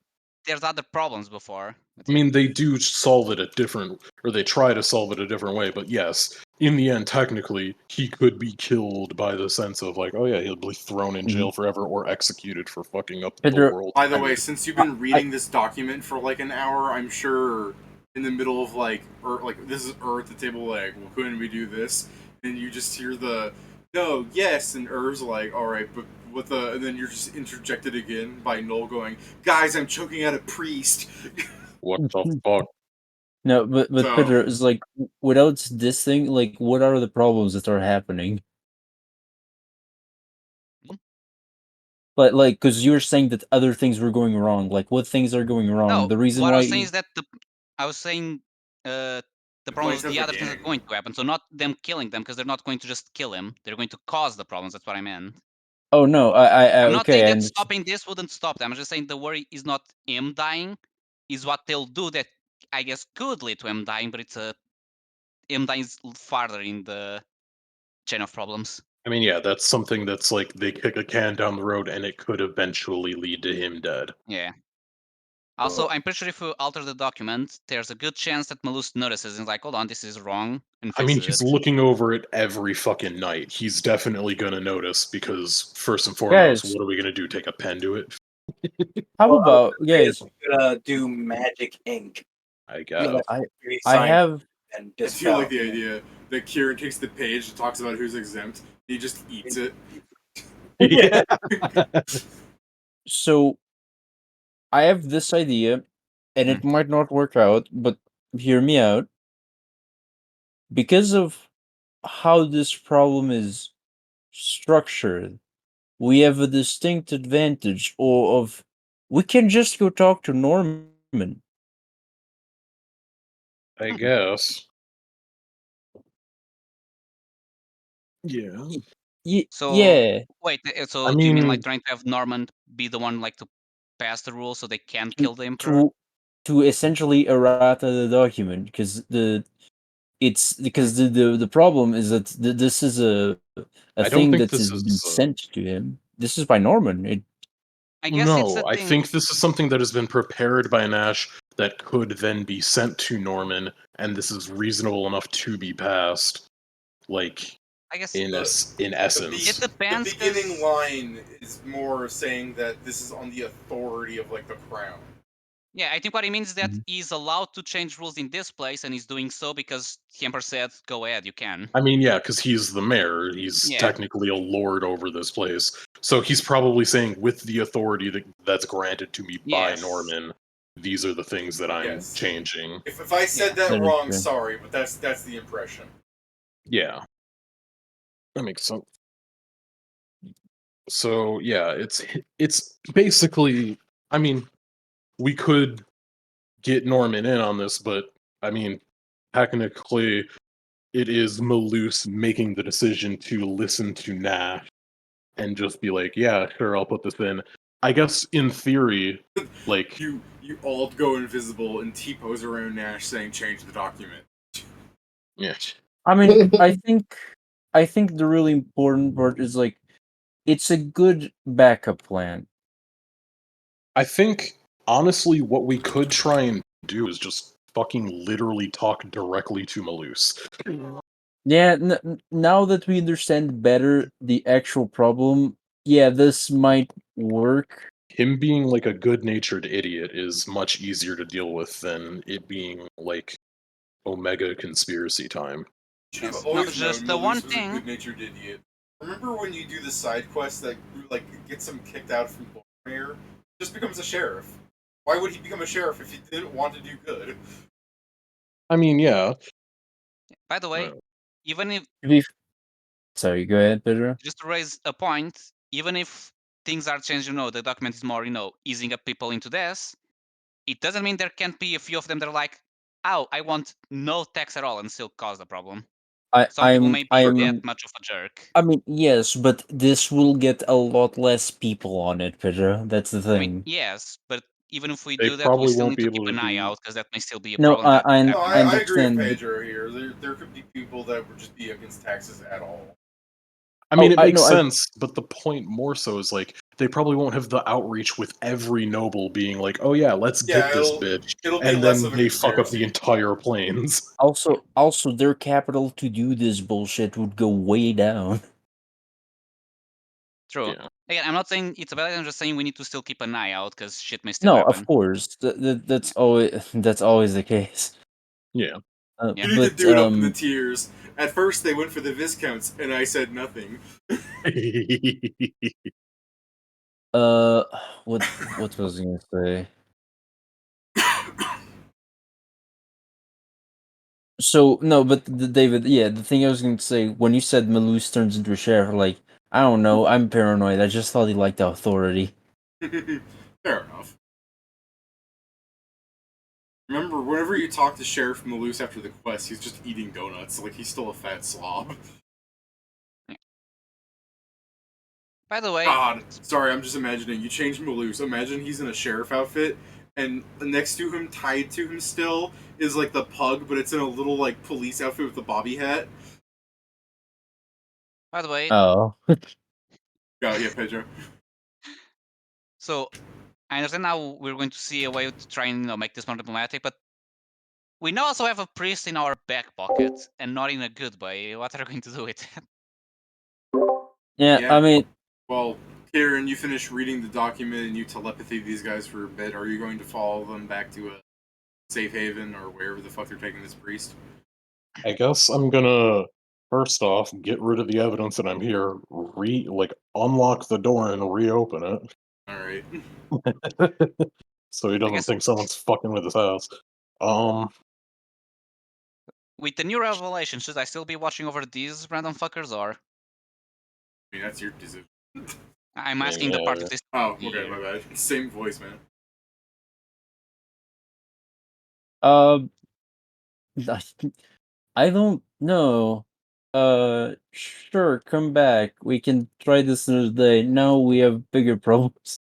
S4: there's other problems before. But
S1: I mean, they do solve it they try to solve it a different way, but yes, in the end, technically, he could be killed by the sense of like, oh yeah, he'll be thrown in jail forever or executed for fucking up the
S9: Pedro-
S1: world.
S3: By the way, since you've been reading this document for like an hour, I'm sure in the middle of this is at the table, like, well, couldn't we do this? And you just hear the no, yes, and Irv's like, all right, but what the? And then you're just interjected again by Noel going, guys, I'm choking out a priest.
S1: What the fuck?
S9: No, but
S3: So-
S9: Pedro is like, without this thing, like, what are the problems that are happening? But like, because you're saying that other things were going wrong. Like, what things are going wrong?
S4: no,
S9: The reason
S4: what
S9: why
S4: I was saying is that I was saying the problem is
S3: planes have
S4: the
S3: the
S4: other things that are
S3: gang.
S4: going to happen. So not them killing them, because they're not going to just kill him. They're going to cause the problems. That's what I meant.
S9: Oh no,
S4: I'm not
S9: okay,
S4: saying that
S9: and
S4: stopping this wouldn't stop them. I'm just saying the worry is not him dying, is what they'll do that I guess could lead to him dying, but it's him dying is farther in the chain of problems.
S1: I mean, yeah, that's something that's like they kick a can down the road and it could eventually lead to him dead.
S4: Yeah. Also, I'm pretty sure if we alter the document, there's a good chance that Malus notices and is like, hold on, this is wrong, and
S1: I mean,
S4: fixes
S1: he's
S4: it.
S1: looking over it every fucking night. He's definitely gonna notice because, first and foremost,
S9: Guys.
S1: what are we gonna do? Take a pen to it?
S9: how about guys?
S6: We could do magic ink.
S1: I guess.
S9: I have
S6: and
S3: I do
S6: dispel.
S3: like the idea that Kieran takes the page and talks about who's exempt. He just eats it.
S1: Yeah.
S9: so I have this idea, and it might not work out, but hear me out. Because of how this problem is structured, we have a distinct advantage of we can just go talk to Norman.
S1: I guess. Yeah.
S4: So
S9: Yeah.
S4: wait, so
S1: I
S4: do you mean like
S1: mean-
S4: trying to have Norman be the one like to pass the rule so they can kill the Emperor?
S9: To essentially errata the document, because the problem is that this is a
S1: I don't
S9: thing
S1: think
S9: that
S1: this
S9: has been
S1: is,
S9: sent to him. This is by Norman.
S4: I guess it's
S1: No,
S4: a
S1: I
S4: thing.
S1: think this is something that has been prepared by Nash that could then be sent to Norman, and this is reasonable enough to be passed. Like,
S4: I guess
S1: in essence.
S4: it depends.
S3: The beginning line is more saying that this is on the authority of like the crown.
S4: Yeah, I think what he means is that
S1: Mm-hmm.
S4: he's allowed to change rules in this place, and he's doing so because the Emperor said, "Go ahead, you can."
S1: I mean, yeah, because he's the mayor. He's
S4: Yeah.
S1: technically a lord over this place. So he's probably saying, with the authority that's granted to me by
S4: Yes.
S1: Norman, these are the things that I'm
S3: Yes.
S1: changing.
S3: If I said
S9: That
S3: that
S9: is
S3: wrong,
S9: true.
S3: sorry, but that's the impression.
S1: Yeah. That makes sense. So yeah, it's basically, I mean, we could get Norman in on this, but I mean, technically, it is Malus making the decision to listen to Nash and just be like, yeah, sure, I'll put this in. I guess in theory, like,
S3: You all go invisible and T-pose around Nash saying change the document.
S1: yeah.
S9: I mean, I think the really important part is like it's a good backup plan.
S1: I think honestly, what we could try and do is just fucking literally talk directly to Malus.
S9: Yeah, now that we understand better the actual problem, yeah, this might work.
S1: Him being like a good-natured idiot is much easier to deal with than it being like Omega conspiracy time.
S3: You should have
S4: Yes. No,
S3: always
S4: just
S3: known
S4: the one
S3: Malus was a
S4: thing.
S3: good-natured idiot. Remember when you do the side quest that like gets him kicked out from Boromir? Just becomes a sheriff. Why would he become a sheriff if he didn't want to do good?
S1: I mean, yeah.
S4: By the way,
S1: Uh,
S4: even if
S9: Sorry, go ahead, Pedro.
S4: just to raise a point, even if things are changed, the document is more, easing up people into this, it doesn't mean there can't be a few of them that are like, oh, I want no tax at all and still cause the problem. Some people may be that much of a jerk.
S9: I mean, yes, but this will get a lot less people on it, Pedro. That's the thing.
S4: I mean, yes, but even if we
S1: They
S4: do that, we
S1: probably
S4: still
S1: won't
S4: need
S1: be
S4: to
S1: able
S4: keep
S1: to
S4: an eye
S1: do-
S4: out because that may still be a
S9: No,
S4: problem. that
S9: I
S3: No, I agree with
S9: understand.
S3: Pedro here. There could be people that would just be against taxes at all.
S1: I mean,
S9: Oh,
S1: it
S9: I
S1: makes
S9: know,
S1: sense, but the point more so is like they probably won't have the outreach with every noble being like, "Oh yeah, let's
S3: Yeah,
S1: get this bitch,"
S3: it'll be
S1: and
S3: less
S1: then
S3: of a
S1: they fuck up the
S3: conspiracy.
S1: entire plains.
S9: Also, their capital to do this bullshit would go way down.
S4: True.
S1: Yeah.
S4: Again, I'm not saying it's a bad idea. I'm just saying we need to still keep an eye out because shit may still
S9: No,
S4: happen.
S9: of course, that's always the case.
S1: Yeah.
S3: You need to do it up in the tiers. At first, they went for the Viscounts, and I said nothing.
S9: What was I gonna say? So no, but David, yeah, the thing I was going to say when you said Malus turns into a sheriff, like I don't know, I'm paranoid. I just thought he liked the authority.
S3: Fair enough. Remember, whenever you talk to Sheriff Malus after the quest, he's just eating donuts, like he's still a fat slob.
S4: By the way,
S3: God, sorry, I'm just imagining. You change Malus. Imagine he's in a sheriff outfit, and next to him, tied to him still, is like the pug, but it's in a little like police outfit with a bobby hat.
S4: by the way,
S9: Oh,
S3: Yeah, Pedro.
S4: so I understand now we're going to see a way to try and make this more diplomatic, but we now also have a priest in our back pocket, and not in a good way. What are we going to do with it?
S9: yeah. I mean,
S3: Well, Kieran, you finish reading the document and you telepathy these guys for a bit. Are you going to follow them back to a safe haven or wherever the fuck they're taking this priest?
S1: I guess I'm gonna first off get rid of the evidence that I'm here, unlock the door and reopen it.
S3: Alright.
S1: So he doesn't
S4: guess-
S1: think someone's fucking with his house.
S4: With the new revelation, should I still be watching over these random fuckers, or
S3: I mean, that's your decision.
S4: I'm asking the party list?
S3: Oh, okay, my bad. Same voice, man.
S9: I don't know. Sure, come back. We can try this another day. Now we have bigger problems.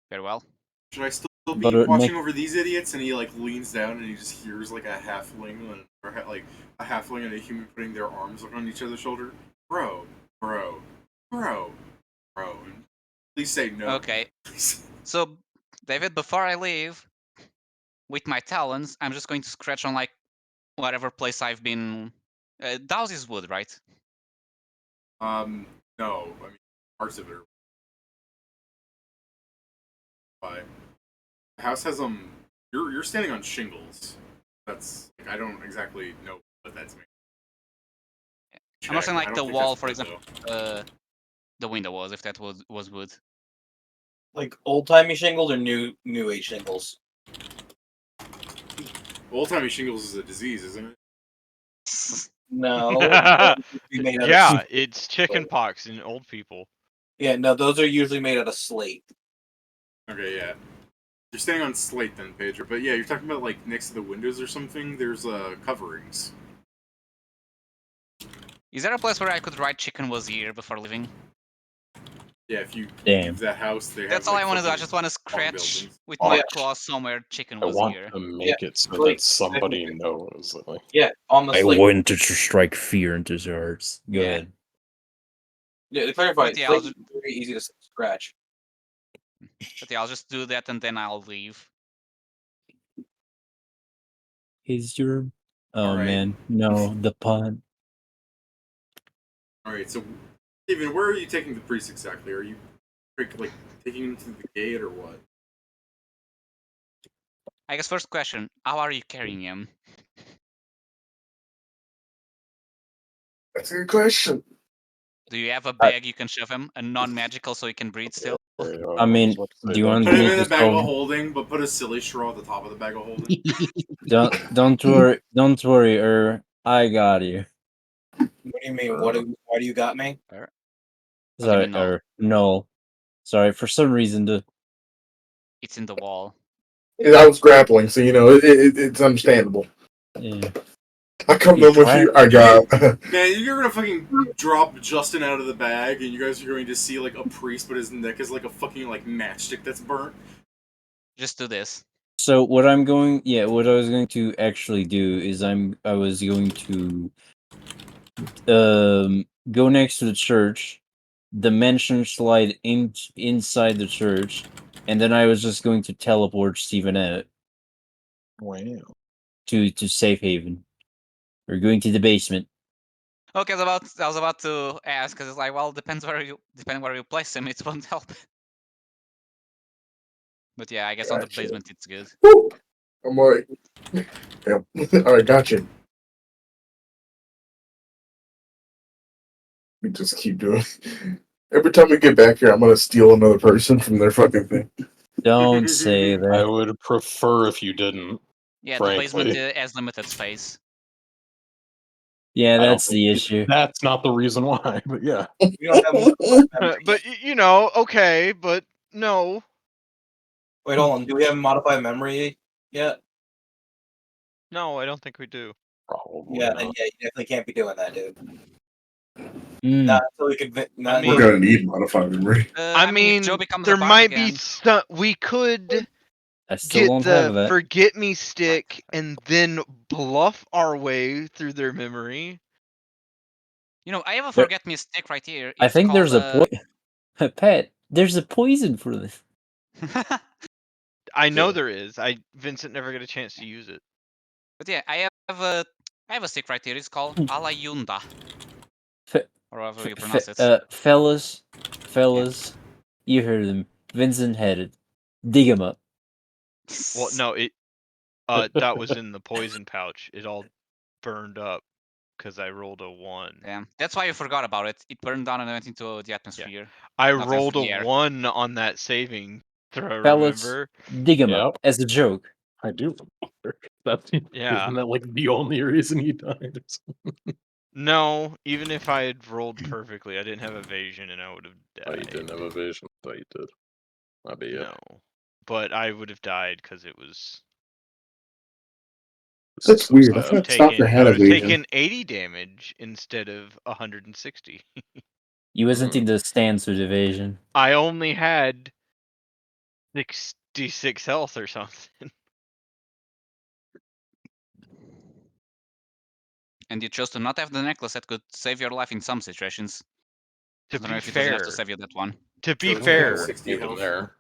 S4: Very well.
S3: Should I still be
S9: But,
S3: watching over these idiots? And he like leans down and he just hears like a halfling like a halfling and a human putting their arms on each other's shoulder. Bro. Please say no.
S4: Okay. So, David, before I leave, with my talons, I'm just going to scratch on like whatever place I've been. Dow's is wood, right?
S3: No. I mean, parts of it are fine. The house has You're standing on shingles. That's like, I don't exactly know what that's meant.
S4: I'm not saying
S3: I
S4: like
S3: don't
S4: the
S3: think
S4: wall,
S3: that's
S4: for
S3: wood,
S4: example, the window was, if that was wood.
S6: Like old timey shingles or new age shingles?
S3: Old timey shingles is a disease, isn't it?
S6: No. Made out
S2: Yeah,
S6: of,
S2: it's chicken pox in old people.
S6: yeah, no, those are usually made out of slate.
S3: Okay, yeah. You're standing on slate then, Pedro. But yeah, you're talking about like next to the windows or something. There's coverings.
S4: Is there a place where I could write chicken was here before leaving?
S3: Yeah, if you
S9: Damn.
S3: leave that house, they
S4: That's
S3: have.
S4: all
S3: like,
S4: I want to do. I
S3: fucking
S4: just want to
S3: farm
S4: scratch
S3: buildings.
S4: with
S1: Oh,
S4: my
S1: yeah.
S4: claw somewhere chicken
S1: I
S4: was
S1: want
S4: here.
S1: to make it so
S6: Like,
S1: that somebody knows. Like,
S6: Yeah, on the
S9: I
S6: slate.
S9: want to strike fear into their hearts. Go
S4: Yeah.
S9: ahead.
S6: Yeah, to clarify,
S4: But yeah,
S6: slate
S4: I'll
S6: is very easy to scratch.
S4: But yeah, I'll just do that and then I'll leave.
S9: Is your oh
S3: Alright.
S9: man, no, the pun.
S3: All right, so Steven, where are you taking the priest exactly? Are you like taking him to the gate or what?
S4: I guess first question, how are you carrying him?
S7: That's a good question.
S4: Do you have a bag you can shove him? A non-magical so he can breathe still?
S9: I mean, do you want
S3: Put him
S9: me
S3: in
S9: to
S3: the bag of
S9: solve?
S3: holding, but put a silly straw at the top of the bag of holding.
S9: Don't worry, I got you.
S6: What do you mean? Why do you got me?
S4: What do you
S9: Sorry,
S4: mean no?
S9: no. Sorry, for some reason
S4: It's in the wall.
S7: I was grappling, so it's understandable.
S9: yeah.
S7: I come
S9: You
S7: in with you. I got.
S3: Man, you're gonna fucking drop Justin out of the bag, and you guys are going to see like a priest, but his neck is like a fucking like matchstick that's burnt.
S4: Just do this.
S9: So what I was going to actually do is I was going to go next to the church, dimension slide inside the church, and then I was just going to teleport Steven out
S1: wow.
S9: to safe haven. We're going to the basement.
S4: Okay, I was about to ask because it's like, well, depending where you place him, it won't help. But yeah, I guess on the
S7: Gotcha.
S4: basement it's good.
S7: Woo! I'm like, yep. All right, gotcha. We just keep doing. Every time we get back here, I'm gonna steal another person from their fucking thing.
S9: Don't say
S1: I
S9: that.
S1: would prefer if you didn't.
S4: Yeah,
S1: Frankly.
S4: the basement has limited space.
S9: Yeah,
S1: I don't
S9: that's the
S1: think
S9: issue.
S1: That's not the reason why, but yeah.
S6: We don't have modified memory.
S2: But you know, okay, but no.
S6: Wait, hold on. Do we have modified memory yet?
S2: No, I don't think we do.
S1: Probably
S6: Yeah,
S1: not.
S6: then yeah, you definitely can't be doing that, dude.
S9: Mm.
S6: Not until we can.
S2: I mean-
S7: We're gonna need modified memory.
S2: I mean,
S4: if Joe becomes
S2: there
S4: a bard
S2: might
S4: again,
S2: be we could
S9: I still
S2: get
S9: don't have
S2: the
S9: that.
S2: forget me stick and then bluff our way through their memory.
S4: you know, I have a
S9: There-
S4: forget me stick right here.
S9: I
S4: It's
S9: think there's
S4: called,
S9: a Pet. There's a poison for this.
S2: I know
S1: Yeah.
S2: there is. Vincent never got a chance to use it.
S4: But yeah, I have a stick right here. It's called Alayunda,
S9: Fe-
S4: or however you
S9: fe-
S4: pronounce it.
S9: fellas, you heard him. Vincent had it. Dig him up.
S2: Well, no, that was in the poison pouch. It all burned up because I rolled a 1.
S4: Yeah, that's why you forgot about it. It burned down and went into the atmosphere.
S2: I
S4: Not
S2: rolled
S4: into the
S2: a
S4: air.
S2: 1 on that saving throw.
S9: Fellas,
S2: Remember?
S9: dig him
S1: Yep.
S9: up as a joke.
S1: I do. That's
S2: Yeah.
S1: Isn't that like the only reason he died?
S2: No, even if I had rolled perfectly, I didn't have evasion and I would have
S1: Oh, you
S2: died.
S1: didn't have evasion. I thought you did. I bet you.
S2: No, but I would have died because it was.
S1: This
S7: That's
S1: is so
S7: weird. I
S1: sad.
S7: thought Stalker
S2: I
S7: had
S2: would have
S7: evasion.
S2: taken 80 damage instead of 160.
S9: You wasn't in the stance with evasion.
S2: I only had 66 health or something.
S4: And you chose to not have the necklace that could save your life in some situations.
S2: To
S4: I don't
S2: be
S4: know if it was enough
S2: fair,
S4: to save you that one.
S2: to be
S3: Chose to have
S2: fair,
S3: 60
S1: Even
S3: health.
S1: there.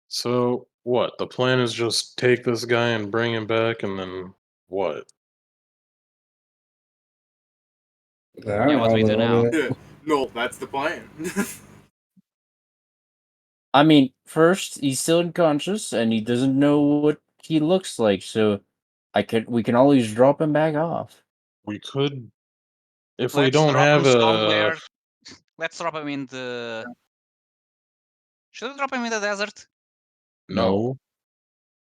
S1: So what? The plan is just take this guy and bring him back, and then what?
S4: Yeah, what do we do now?
S3: No, that's the plan.
S9: I mean, first he's still unconscious and he doesn't know what he looks like, so we can always drop him back off.
S1: We could, if we
S4: Let's
S1: don't
S4: drop
S1: have
S4: him
S1: a.
S4: somewhere. Let's drop him in the. Should we drop him in the desert?
S1: No.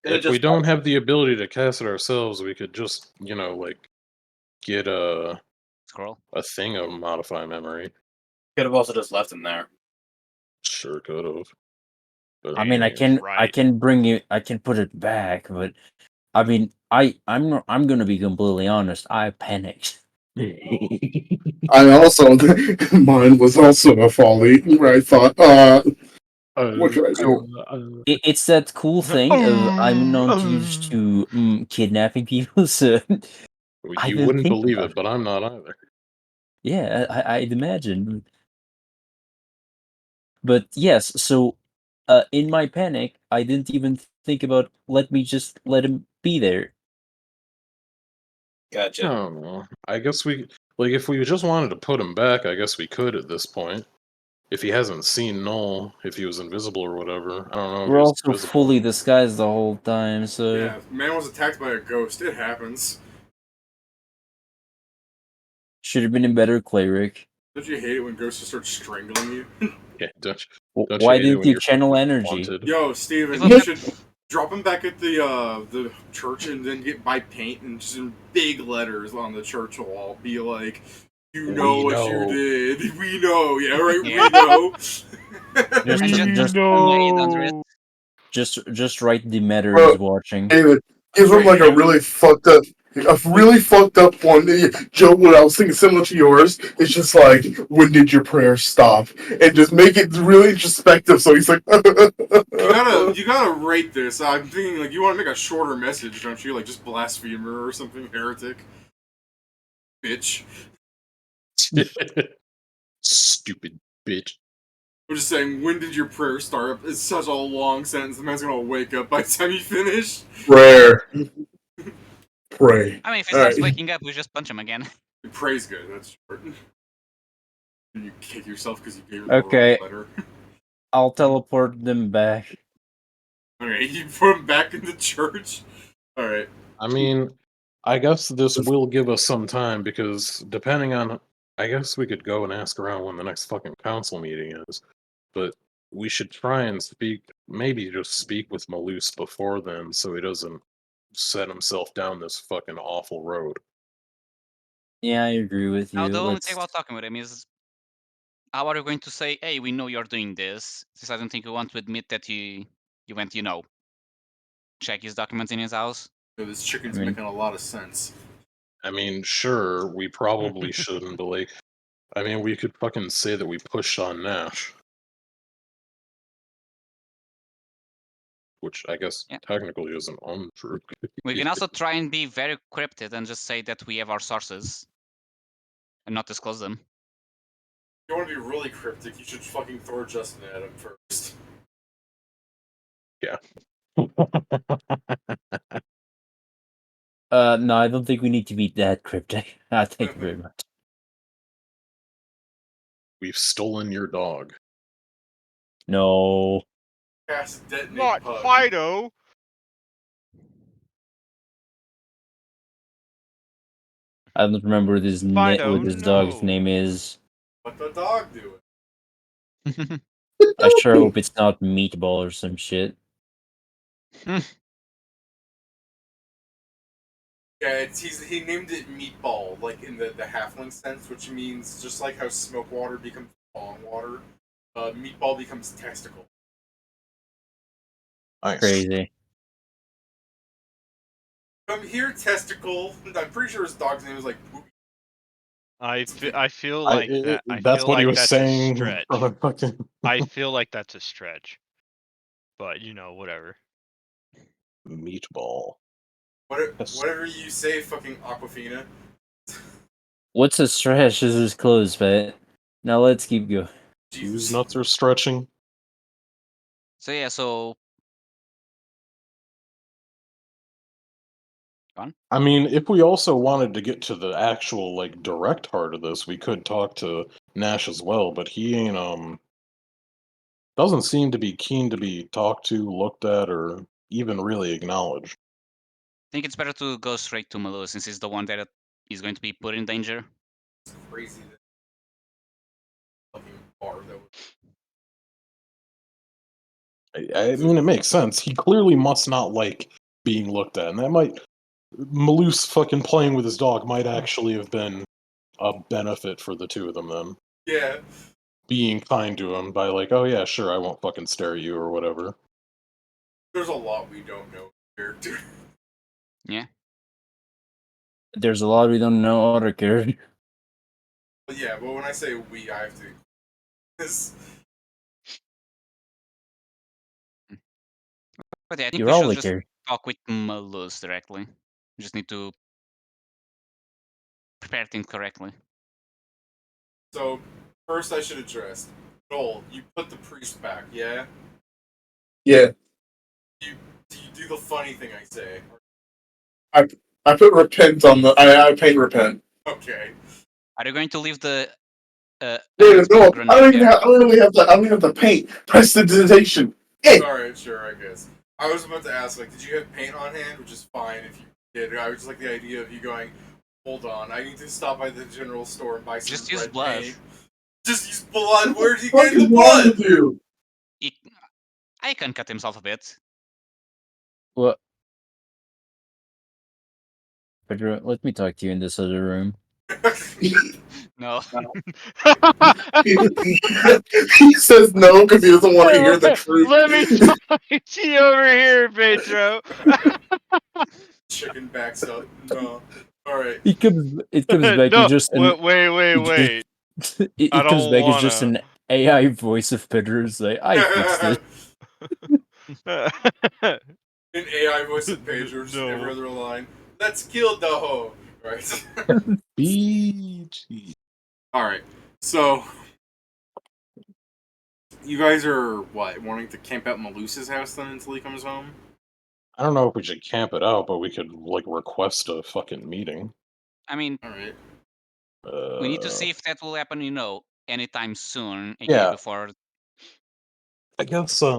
S1: If we don't have the ability to cast it ourselves, we could just, like, get a
S4: scroll.
S1: A thing of modify memory.
S6: Could have also just left him there.
S1: Sure could have. But
S9: I mean, I
S2: Dang,
S9: can bring it. I can put it back, but I mean, I'm gonna be completely honest. I panicked.
S7: I also mine was also a folly where I thought, what could I do?
S9: It's that cool thing of I'm not used to kidnapping people, so I
S1: you
S9: didn't
S1: wouldn't
S9: think
S1: believe
S9: about
S1: it, but I'm not either.
S9: Yeah, I'd imagine. But yes, so in my panic, I didn't even think about let me just let him be there.
S1: I
S6: Gotcha.
S1: don't know. I guess if we just wanted to put him back, I guess we could at this point. If he hasn't seen Null, if he was invisible or whatever, I don't know. If
S9: We're
S1: he was
S9: also
S1: invisible.
S9: fully disguised the whole time, so
S3: Yeah, man was attacked by a ghost. It happens.
S9: should have been a better cleric.
S3: Don't you hate it when ghosts just start strangling you?
S1: Yeah, don't you
S9: Why
S1: hate it
S9: didn't
S1: when
S9: you
S1: you're
S9: channel energy?
S1: haunted?
S3: Yo, Steven,
S4: Give
S3: you
S4: up.
S3: should drop him back at the church and then buy paint and just in big letters on the church wall. Be like, you know
S1: We
S3: what
S1: know.
S3: you did. We know. Yeah, right.
S4: Yeah.
S3: We know.
S9: Just,
S4: And
S9: just,
S4: made under it.
S9: just write the matter
S7: Bro,
S9: is watching.
S7: David, give him like a really fucked up one. Joe, what I was thinking similar to yours. It's just like, when did your prayer stop? And just make it really introspective. So he's like,
S3: You gotta rate this. I'm thinking like you want to make a shorter message, don't you? Like just blasphemer or something, heretic, bitch.
S1: Stupid bitch.
S3: I'm just saying, when did your prayer start? It's such a long sentence. The man's gonna wake up by the time you finish.
S7: prayer, pray.
S4: I mean, if he
S7: All
S4: starts
S7: right.
S4: waking up, we just punch him again.
S3: Pray's good. That's short. And you kick yourself because you gave him
S9: Okay.
S3: the wrong letter.
S9: I'll teleport them back.
S3: Alright, you put him back in the church? Alright.
S1: I mean, I guess this will give us some time because depending on, I guess we could go and ask around when the next fucking council meeting is, but we should try and maybe just speak with Malus before then so he doesn't set himself down this fucking awful road.
S9: Yeah, I agree with
S4: Now,
S9: you.
S4: the only
S9: Let's.
S4: thing about talking with him is, how are you going to say, hey, we know you're doing this, since I don't think you want to admit that you went, check his documents in his house?
S3: So this chicken's
S9: I mean-
S3: making a lot of sense.
S1: I mean, sure, we probably shouldn't, but like, I mean, we could fucking say that we pushed on Nash. Which I guess
S4: Yeah.
S1: technically isn't untrue.
S4: We can also try and be very cryptic and just say that we have our sources and not disclose them.
S3: If you want to be really cryptic, you should fucking throw Justin at him first.
S1: Yeah.
S9: No, I don't think we need to be that cryptic. Thank you very much.
S1: We've stolen your dog.
S9: No.
S3: Cast detonate
S2: Not
S3: pug.
S2: Fido.
S9: I don't remember what his
S2: Fido,
S9: what his dog's
S2: no.
S9: name is.
S3: What the dog doing?
S9: I sure hope it's not Meatball or some shit.
S3: Yeah, he named it Meatball, like in the halfling sense, which means just like how smoke water becomes bong water, Meatball becomes testicle.
S1: Nice.
S9: Crazy.
S3: Come here, testicle. I'm pretty sure his dog's name is like Poopy.
S2: I feel like that. I
S1: That's
S2: feel
S1: what
S2: like
S1: he was
S2: that's
S1: saying.
S2: a stretch.
S1: For the fucking
S2: I feel like that's a stretch. But whatever.
S1: meatball.
S3: Whatever you say, fucking Aquafina.
S9: What's a stretch? This is close, but now let's keep going.
S1: Whose
S3: Jesus.
S1: nuts are stretching?
S4: So yeah, so
S1: I mean, if we also wanted to get to the actual like direct heart of this, we could talk to Nash as well, but he ain't doesn't seem to be keen to be talked to, looked at, or even really acknowledged.
S4: I think it's better to go straight to Malou since he's the one that is going to be put in danger.
S3: It's crazy that fucking bar that was.
S1: I mean, it makes sense. He clearly must not like being looked at, and that might Maloose fucking playing with his dog might actually have been a benefit for the two of them then.
S3: Yeah.
S1: Being kind to him by like, oh yeah, sure, I won't fucking stare at you or whatever.
S3: There's a lot we don't know character.
S4: Yeah.
S9: There's a lot we don't know other character.
S3: But yeah, but when I say we, I have to. This.
S4: But yeah, I think
S9: You're
S4: we
S9: all
S4: should
S9: the
S4: just
S9: character.
S4: talk with Maluz directly. We just need to prepare things correctly.
S3: So, first I should address. Joel, you put the priest back, yeah?
S7: Yeah,
S3: Do you do the funny thing I say?
S7: I put repent on the. I paint repent.
S3: Okay.
S4: Are you going to leave the
S7: Yeah,
S4: unexploded
S7: no, I
S4: grenade
S7: don't even
S4: there?
S7: have. I don't really have the. I don't even have the paint. Prestidigitation. Hey,
S3: Alright, sure, I guess. I was about to ask, like, did you have paint on hand? Which is fine if you did. I was just like the idea of you going, hold on, I need to stop by the general store and buy some
S4: Just use
S3: red
S4: blood.
S3: paint. Just use blood? Where did you
S7: what
S3: get the
S7: is wrong with
S3: blood?
S7: you?
S4: I can cut himself a bit.
S9: What? Pedro, let me talk to you in this other room.
S4: No.
S7: He says no because he doesn't want to hear the truth.
S2: Let me talk to you over here, Pedro.
S3: Chicken backs up. No. Alright.
S9: It comes back
S2: No,
S9: as just an
S2: wait.
S9: it
S2: I
S9: comes
S2: don't
S9: back as just
S2: wanna.
S9: an AI voice of Pedro's like, I fixed it.
S3: An AI voice of Pedro, just every
S2: No.
S3: other line. Let's kill the hoe. Right.
S1: BG.
S3: Alright. So you guys are what, wanting to camp out Malusa's house then until he comes home?
S1: I don't know if we should camp it out, but we could like request a fucking meeting.
S4: I mean,
S3: Alright.
S4: we need to see if that will happen, anytime soon.
S1: Yeah.
S4: Before.
S1: I guess I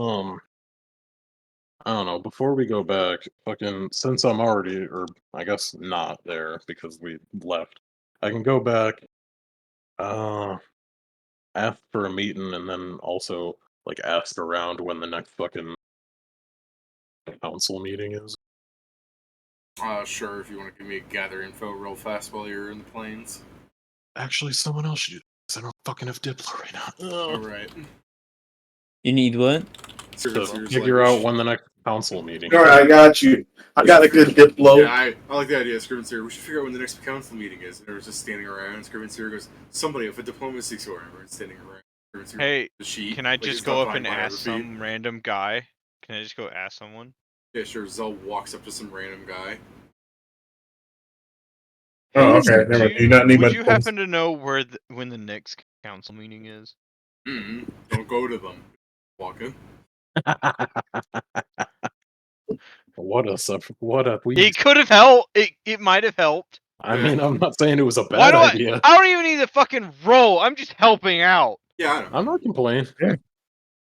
S1: don't know, before we go back, fucking since I'm already or I guess not there because we left, I can go back ask for a meeting and then also like ask around when the next fucking council meeting is.
S3: Sure, if you want to give me a gather info real fast while you're in the plains.
S1: Actually, someone else should do this. I don't fucking have Diplo right now.
S3: Alright.
S9: You need what?
S1: To figure out when the next council meeting.
S7: All right, I got you. I got a good Diplo.
S3: Yeah, I like the idea of Scriven Seer. We should figure out when the next council meeting is. And they're just standing around, and Scriven Seer goes, somebody with a diplomacy score, and we're standing around. Scriven Seer
S2: Hey,
S3: the sheet,
S2: can I
S3: like
S2: just
S3: it's
S2: go
S3: got
S2: up
S3: fine
S2: and ask
S3: biography.
S2: some random guy? Can I just go ask someone?
S3: Yeah, sure. Zell walks up to some random guy.
S7: Oh, okay. Never mind. You not need my
S2: Would you
S7: diplomacy.
S2: happen to know when the next council meeting is?
S3: Don't go to them. Walk in.
S1: What a
S2: It could have helped. It might have helped.
S1: I mean, I'm not saying it was a
S2: Why
S1: bad
S2: do
S1: idea.
S2: I don't even need to fucking roll. I'm just helping out.
S3: Yeah, I know.
S1: I'm not complaining.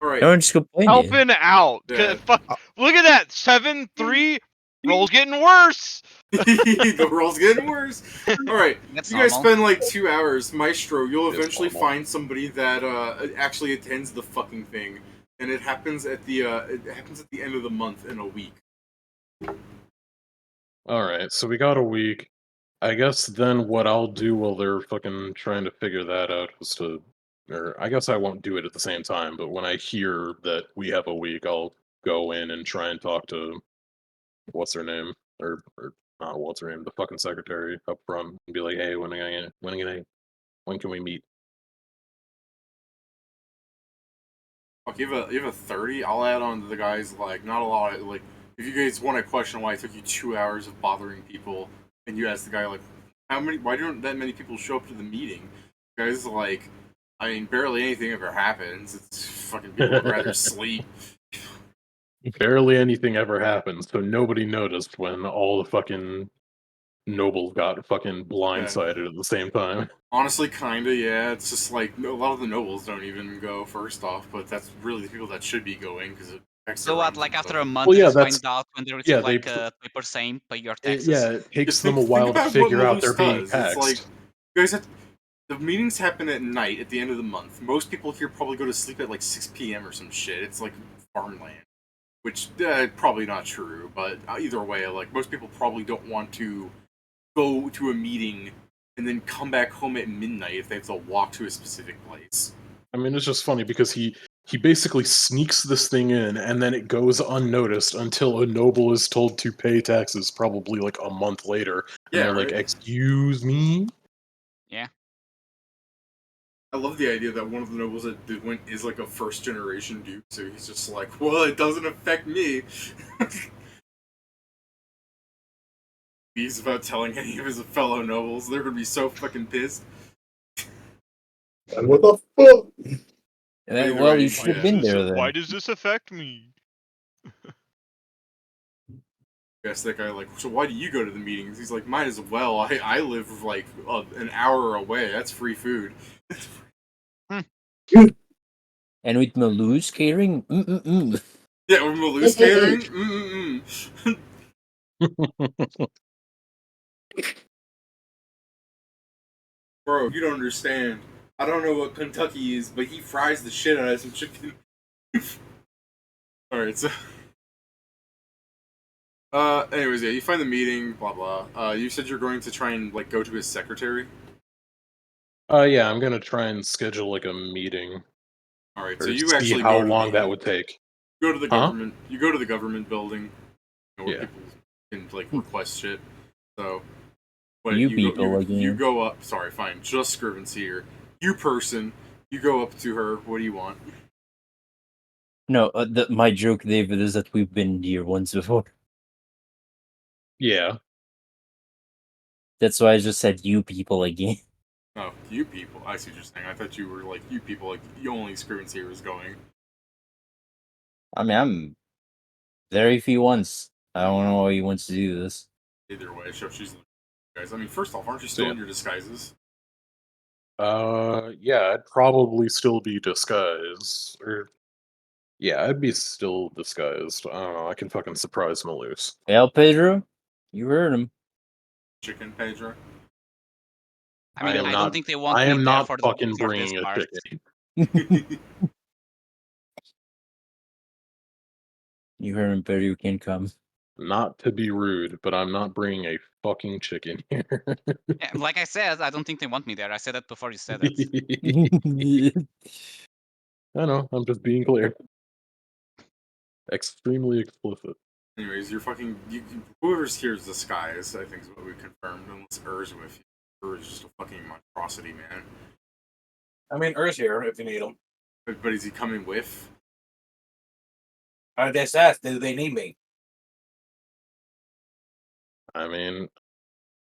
S3: Alright.
S9: No, just complain.
S2: Helping out.
S3: Yeah.
S2: Look at that. 7-3. Roll's getting worse.
S3: The roll's getting worse. Alright.
S4: That's
S3: You guys
S4: normal.
S3: spend like 2 hours, Maestro, you'll
S1: It's
S3: eventually
S1: normal.
S3: find somebody that actually attends the fucking thing. And it happens at the end of the month in a week.
S1: Alright, so we got a week. I guess then what I'll do while they're fucking trying to figure that out is to, or I guess I won't do it at the same time, but when I hear that we have a week, I'll go in and try and talk to, what's her name? Or not what's her name, the fucking secretary up front and be like, hey, when can we meet?
S3: Fuck, you have a 30? I'll add on to the guys, like, not a lot. Like, if you guys want to question why it took you 2 hours of bothering people, and you ask the guy, like, why don't that many people show up to the meeting? The guy's like, I mean, barely anything ever happens. It's fucking people would rather sleep.
S1: Barely anything ever happens, so nobody noticed when all the fucking nobles got fucking blindsided at the same time.
S3: Honestly, kinda, yeah. It's just like, a lot of the nobles don't even go, first off, but that's really the people that should be going, because it affects
S4: So
S3: their
S4: what?
S3: rents
S4: Like
S3: and
S4: after
S3: stuff.
S4: a month,
S1: Well, yeah,
S4: they
S1: that's-
S4: find out when they receive
S1: yeah, they
S4: like paper saying pay your
S1: It,
S4: taxes.
S1: yeah, it takes
S3: Just
S1: them a
S3: think
S1: while to
S3: about what
S1: figure out
S3: Malus
S1: they're being
S3: does.
S1: taxed.
S3: It's like, you guys have, the meetings happen at night at the end of the month. Most people here probably go to sleep at like 6 p.m. or some shit. It's like farmland. Which, probably not true, but either way, like, most people probably don't want to go to a meeting and then come back home at midnight if they have to walk to a specific place.
S1: I mean, it's just funny because he basically sneaks this thing in, and then it goes unnoticed until a noble is told to pay taxes, probably like a month later, and
S3: Yeah,
S1: they're like,
S3: right?
S1: "Excuse me."
S4: Yeah.
S3: I love the idea that one of the nobles that went is like a first generation duke, so he's just like, well, it doesn't affect me. He's about telling any of his fellow nobles, they're gonna be so fucking pissed.
S7: And what the fuck?
S5: And then,
S3: Either
S5: well,
S3: way,
S5: you should have been there then.
S2: Why does this affect me?
S3: Yes, that guy like, so why do you go to the meetings? He's like, might as well. I live like an hour away. That's free food.
S5: And with Maloo's catering,
S3: Yeah, with Maloo's catering. Bro, you don't understand. I don't know what Kentucky is, but he fries the shit out of some chicken. Alright, so anyways, yeah, you find the meeting, blah blah. You said you're going to try and like go to his secretary.
S1: Yeah, I'm gonna try and schedule like a meeting,
S3: Alright,
S1: or
S3: so you
S1: see
S3: actually
S1: how
S3: go to
S1: long
S3: the,
S1: that would take.
S3: go to the
S1: Huh?
S3: government. You go to the government building, where
S1: Yeah.
S3: people can like request shit. So,
S5: You
S3: go,
S5: people again.
S3: you go up. Sorry, fine. Just Scrivens here. You person. You go up to her. What do you want?
S5: no, my joke, David, is that we've been here once before.
S1: Yeah.
S5: That's why I just said you people again.
S3: Oh, you people. I see what you're saying. I thought you were like you people. Like you only Scrivens here is going.
S5: I mean, I'm there if he wants. I don't know why he wants to do this.
S3: Either way, so she's guys. I mean, first off, aren't you still
S1: Yeah.
S3: in your disguises?
S1: Yeah, I'd probably still be disguised, or yeah, I'd be still disguised. I don't know. I can fucking surprise Maloose.
S5: Well, Pedro, you heard him.
S3: Chicken Pedro.
S4: I mean,
S1: am
S4: I
S1: not.
S4: don't think they want
S1: I
S4: me
S1: am
S4: there
S1: not
S4: for
S1: fucking
S4: for this
S1: bringing a
S4: part.
S1: chicken.
S5: You heard him, Pedro. You can come.
S1: Not to be rude, but I'm not bringing a fucking chicken here.
S4: Yeah, like I said, I don't think they want me there. I said that before you said it.
S1: I know. I'm just being clear. Extremely explicit.
S3: Anyways, you're fucking. Whoever's here is disguised. I think is what we confirmed. Unless Ur's with you. Ur is just a fucking monstrosity, man.
S6: I mean, Ur's here if you need him.
S3: But is he coming with?
S6: I just asked, do they need me?
S1: I mean,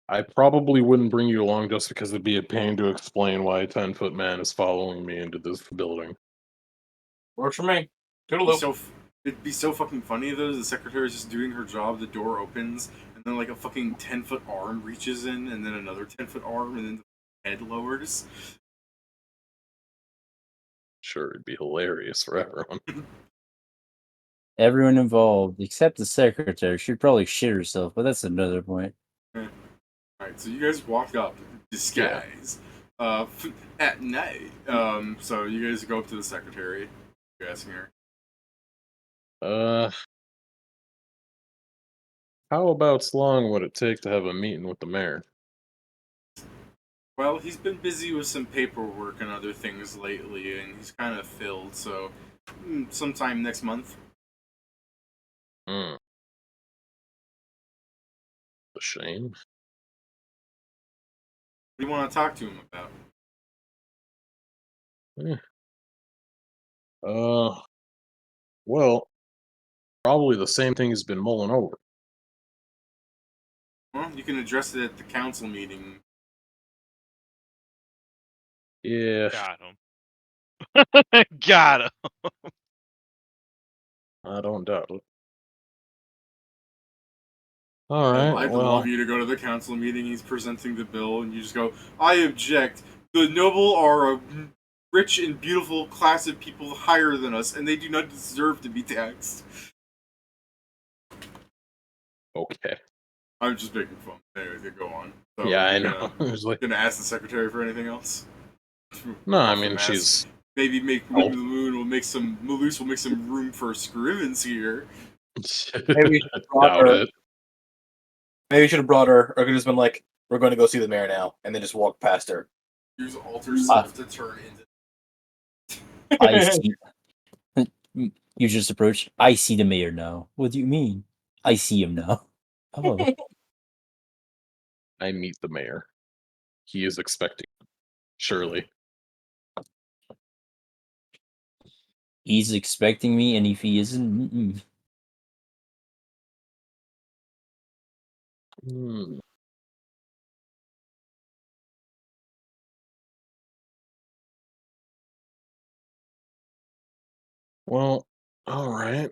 S1: I probably wouldn't bring you along just because it'd be a pain to explain why a 10-foot man is following me into this building.
S6: Works for me.
S3: It'd be so fucking funny though. The secretary's just doing her job. The door opens, and then like a fucking 10-foot arm reaches in, and then another 10-foot arm, and then the head lowers.
S1: Sure, it'd be hilarious for everyone.
S5: Everyone involved, except the secretary, should probably shit herself, but that's another point.
S3: Alright, so you guys walk up, disguise, at night. So you guys go up to the secretary. You're asking her.
S1: How about long would it take to have a meeting with the mayor?
S3: Well, he's been busy with some paperwork and other things lately, and he's kind of filled, so sometime next month.
S1: A shame.
S3: What do you want to talk to him about?
S1: Well, probably the same thing he's been mulling over.
S3: Well, you can address it at the council meeting.
S1: Yeah,
S2: Got him. Got him.
S1: I don't doubt it. Alright,
S3: I'd
S1: well,
S3: love you to go to the council meeting. He's presenting the bill, and you just go, I object. The noble are a rich and beautiful class of people higher than us, and they do not deserve to be taxed.
S1: okay.
S3: I'm just making fun. Anyways, go on. So,
S1: Yeah, I
S3: you're
S1: know. It was like,
S3: Gonna ask the secretary for anything else?
S1: no, I
S3: Off the
S1: mean,
S3: mask.
S1: she's...
S3: Maybe make
S1: Oh.
S3: the moon will make some Maloose will make some room for Scrivens here.
S6: Maybe
S1: doubt it.
S6: Maybe you should have brought her, or could have just been like, We're going to go see the mayor now, and then just walk past her.
S3: Use alter self to turn into.
S9: I see. You just approach. I see the mayor now. What do you mean? I see him now. Oh,
S1: I meet the mayor. He is expecting it, surely.
S9: he's expecting me, and if he isn't,
S1: Hmm. Well, all right.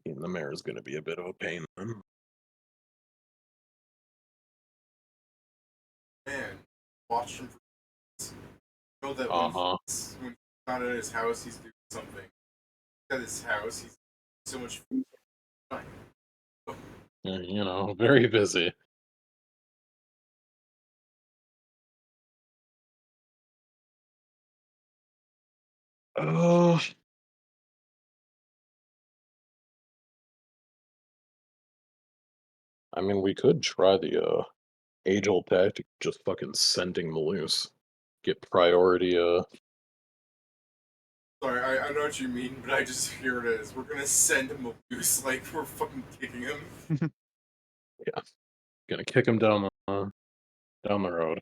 S1: The mayor is going to be a bit of a pain then.
S3: Man, watch him. Know that
S1: Uh-huh.
S3: when he's not at his house, he's doing something. At his house, he's so much fun.
S1: Yeah, very busy. Oh. I mean, we could try the age-old tactic, just fucking sending the loose. Get priority,
S3: Sorry, I know what you mean, but I just hear it as we're gonna send him a loose, like we're fucking kicking him.
S1: gonna kick him down the road.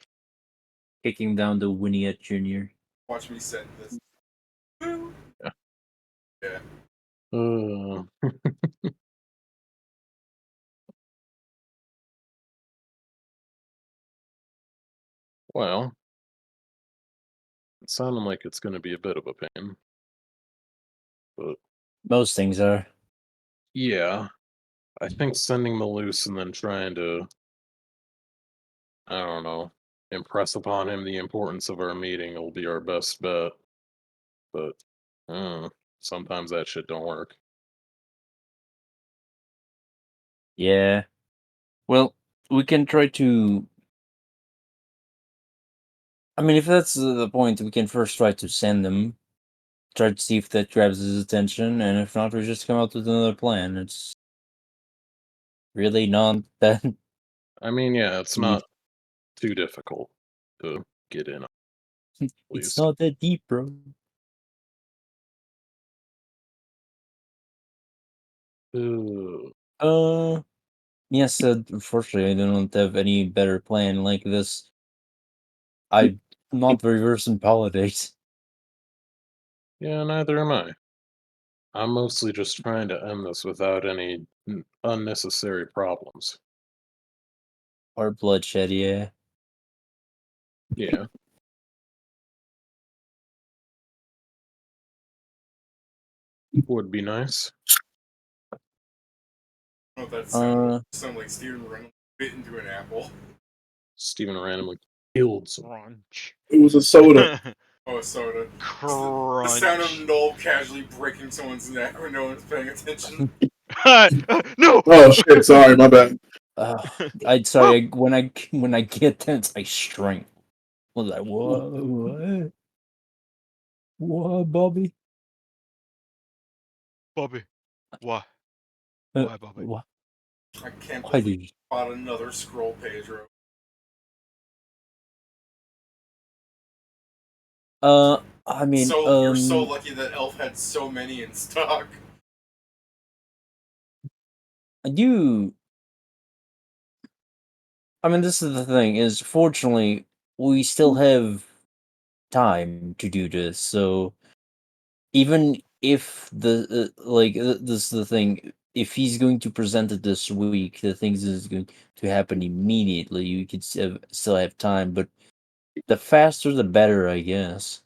S9: kicking down the Winniette Jr.
S3: Watch me send this.
S1: Yeah.
S3: Yeah.
S1: Uh, well, it's sounding like it's gonna be a bit of a pain. But
S9: Most things are.
S1: yeah, I think sending the loose and then trying to, I don't know, impress upon him the importance of our meeting will be our best bet. But sometimes that shit don't work.
S9: Yeah. Well, we can try to. I mean, if that's the point, we can first try to send them. Try to see if that grabs his attention, and if not, we just come up with another plan. It's really not that.
S1: I mean, yeah, it's
S9: deep.
S1: not too difficult to get in.
S9: It's
S1: Least.
S9: not that deep, bro. Yes, unfortunately, I don't have any better plan like this. I'm not very versed in politics.
S1: Yeah, neither am I. I'm mostly just trying to end this without any unnecessary problems.
S9: Or bloodshed, yeah.
S1: Yeah. Would be nice.
S3: I don't know if that sound like Steven Reynolds bit into an apple.
S1: Steven randomly killed some.
S2: Crunch.
S7: It was a soda.
S3: Oh, a soda.
S2: Crunch.
S3: The sound of Noel casually breaking someone's neck when no one's paying attention.
S2: No.
S7: Oh shit! Sorry, my bad.
S9: I'd sorry when I get tense, I shrink. I was like, what, Bobby?
S2: Bobby. Why? Why, Bobby?
S9: What?
S3: I can't
S9: Why
S3: believe
S9: did you?
S3: you bought another scroll, Pedro.
S9: I mean,
S3: So you're so lucky that Elf had so many in stock.
S9: I do. I mean, this is the thing: is fortunately we still have time to do this. So even if this is the thing, if he's going to present it this week, the things is going to happen immediately. You could still have time, but the faster the better, I guess.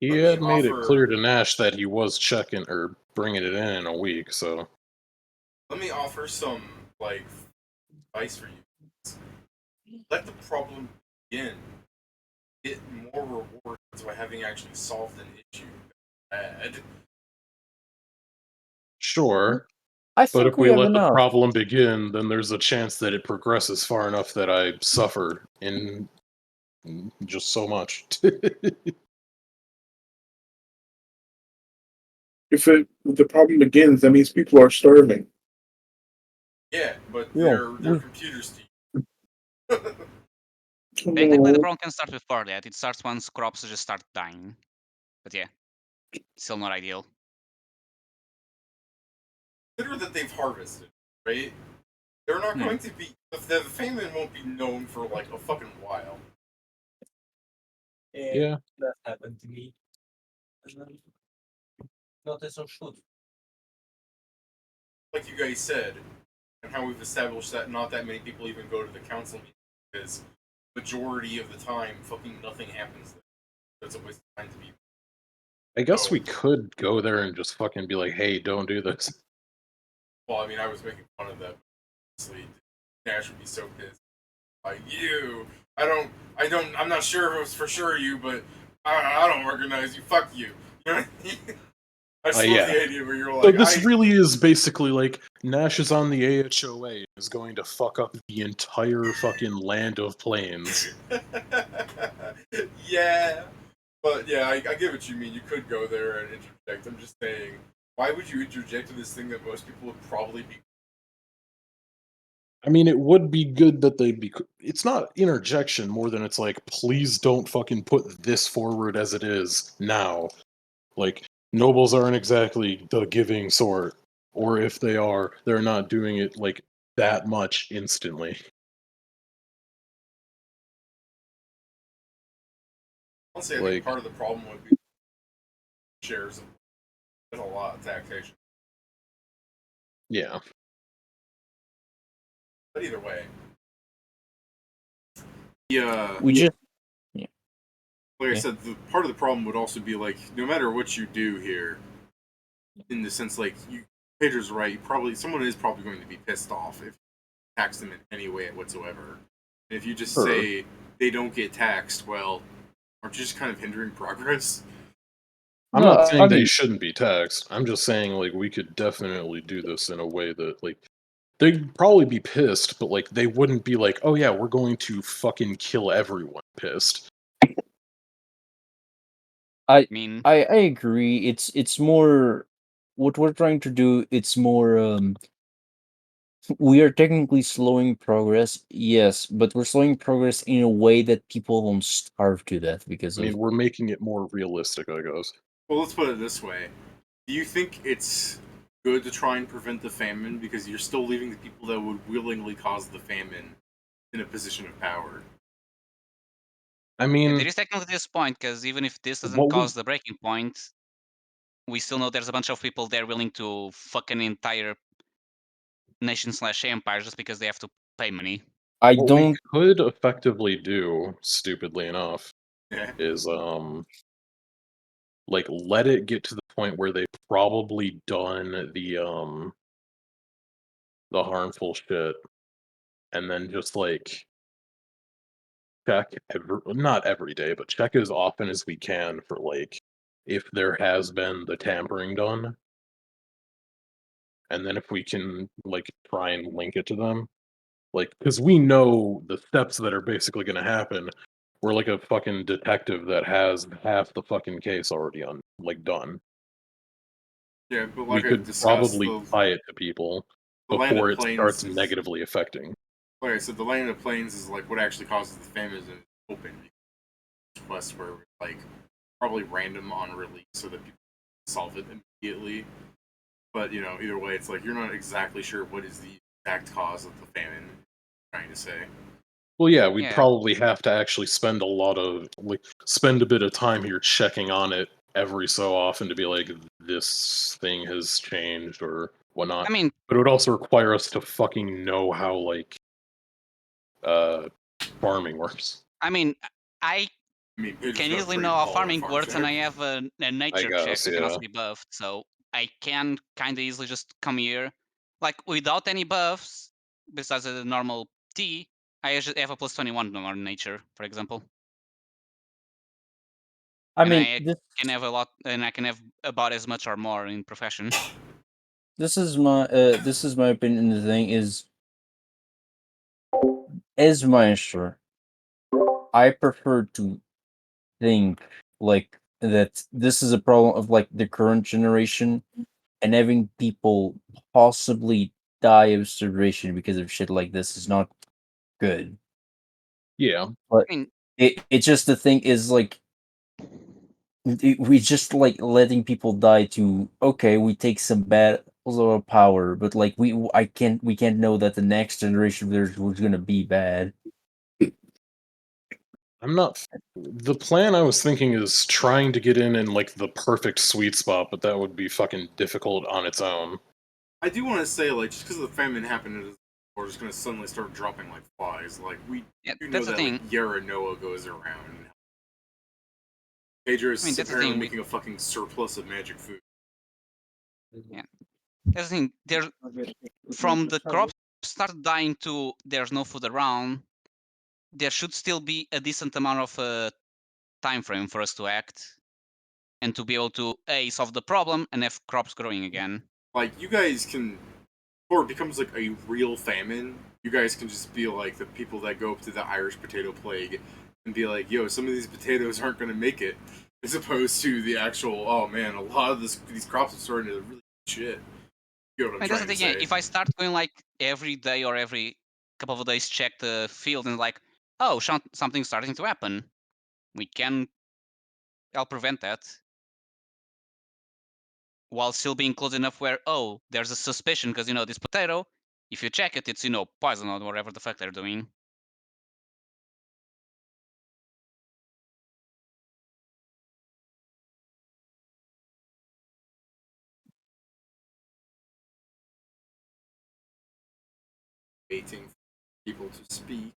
S1: He
S3: Let me
S1: had made it
S3: offer-
S1: clear to Nash that he was checking or bringing it in a week, so.
S3: Let me offer some, like, advice for you. Let the problem begin. Get more rewards by having actually solved an issue. Bad.
S1: Sure.
S9: I
S1: But
S9: think
S1: if we
S9: have
S1: let the
S9: enough.
S1: problem begin, then there's a chance that it progresses far enough that I suffer in just so much.
S7: If the problem begins, that means people are starving.
S3: Yeah, but
S9: Yeah,
S3: they're computers to you.
S4: Technically, the problem can start before that. It starts once crops just start dying. But yeah, still not ideal.
S3: Consider that they've harvested, right? They're not going to be. The famine won't be known for like a fucking while.
S1: Yeah.
S5: That happened to me. Not as should.
S3: Like you guys said, and how we've established that not that many people even go to the council meeting because majority of the time, fucking nothing happens there. So it's a waste of time to be.
S1: I guess we could go there and just fucking be like, hey, don't do this.
S3: Well, I mean, I was making fun of that. Honestly, Nash would be so pissed. Like, I'm not sure if it was for sure you, but I don't recognize you. Fuck you. You know what I mean? I just love the idea where you're like,
S1: so this really is basically like Nash is on the AHOA and is going to fuck up the entire fucking land of plains.
S3: Yeah. But yeah, I get what you mean. You could go there and interject. I'm just saying, why would you interject in this thing that most people would probably be?
S1: I mean, it would be good that they'd be. It's not interjection more than it's like, please don't fucking put this forward as it is now. Like, nobles aren't exactly the giving sort. Or if they are, they're not doing it like that much instantly.
S3: Honestly, I think part of the problem would be shares. There's a lot of taxation.
S1: Yeah.
S3: But either way. Yeah. Like I said, the part of the problem would also be like, no matter what you do here, in the sense like Pedro's right, someone is probably going to be pissed off if you tax them in any way whatsoever. And if you just say they don't get taxed, well, aren't you just kind of hindering progress?
S1: I'm not saying they shouldn't be taxed. I'm just saying like we could definitely do this in a way that like they'd probably be pissed, but like they wouldn't be like, oh yeah, we're going to fucking kill everyone pissed.
S9: I agree. It's more what we're trying to do. It's more we are technically slowing progress, yes, but we're slowing progress in a way that people won't starve to death because
S1: I mean, we're making it more realistic, I guess.
S3: Well, let's put it this way: do you think it's good to try and prevent the famine because you're still leaving the people that would willingly cause the famine in a position of power?
S1: I mean,
S4: there is technically this point because even if this doesn't cause the breaking point, we still know there's a bunch of people there willing to fuck an entire nation/empire just because they have to pay money.
S1: What we could effectively do, stupidly enough, is like let it get to the point where they've probably done the harmful shit, and then just like check not every day, but check as often as we can for like if there has been the tampering done. And then if we can like try and link it to them, like because we know the steps that are basically going to happen. We're like a fucking detective that has half the fucking case already done.
S3: Yeah, but
S1: We could probably tie it to people before it starts negatively affecting.
S3: Like I said, the land of plains is like what actually causes the famine is open. Quests were like probably random on release so that people can solve it immediately. But you know, either way, it's like you're not exactly sure what is the exact cause of the famine. Trying to say.
S1: Well, yeah, we'd probably have to actually spend spend a bit of time here checking on it every so often to be like, this thing has changed or whatnot.
S4: I mean,
S1: but it would also require us to fucking know how farming works.
S4: I mean, I can easily know how farming works, and I have a nature check that can also be buffed, so I can kind of easily just come here, like without any buffs besides the normal T. I have a plus 21 on nature, for example.
S9: I
S4: can have a lot, and I can have about as much or more in profession.
S9: This is my opinion. The thing is, as maestro, I prefer to think like that this is a problem of like the current generation and having people possibly die of starvation because of shit like this is not good.
S1: Yeah.
S9: But
S4: I mean,
S9: it's just the thing is like we just like letting people die to okay, we take some battles of power, but like we can't know that the next generation of theirs was gonna be bad.
S1: I'm not. The plan I was thinking is trying to get in like the perfect sweet spot, but that would be fucking difficult on its own.
S3: I do want to say, like, just because the famine happened, we're just going to suddenly start dropping like flies. Like, we
S4: yeah,
S3: do know
S4: that's the
S3: that
S4: thing.
S3: like Yara Noah goes around. Pedro is
S4: I mean, that's the
S3: apparently
S4: thing.
S3: making a fucking surplus of magic food.
S4: That's the thing. There, from the crops start dying to there's no food around. There should still be a decent amount of time frame for us to act and to be able to solve the problem and have crops growing again.
S3: Like, you guys can, before it becomes like a real famine, you guys can just be like the people that go up to the Irish potato plague and be like, yo, some of these potatoes aren't going to make it, as opposed to the actual, oh man, a lot of these crops are starting to really shit. You know what I'm
S4: And that's the
S3: trying to
S4: thing.
S3: say?
S4: If I start going like every day or every couple of days, check the field and like, oh, something's starting to happen, we can help prevent that while still being close enough where, oh, there's a suspicion because this potato, if you check it, it's poison or whatever the fuck they're doing.
S3: Waiting for people to speak.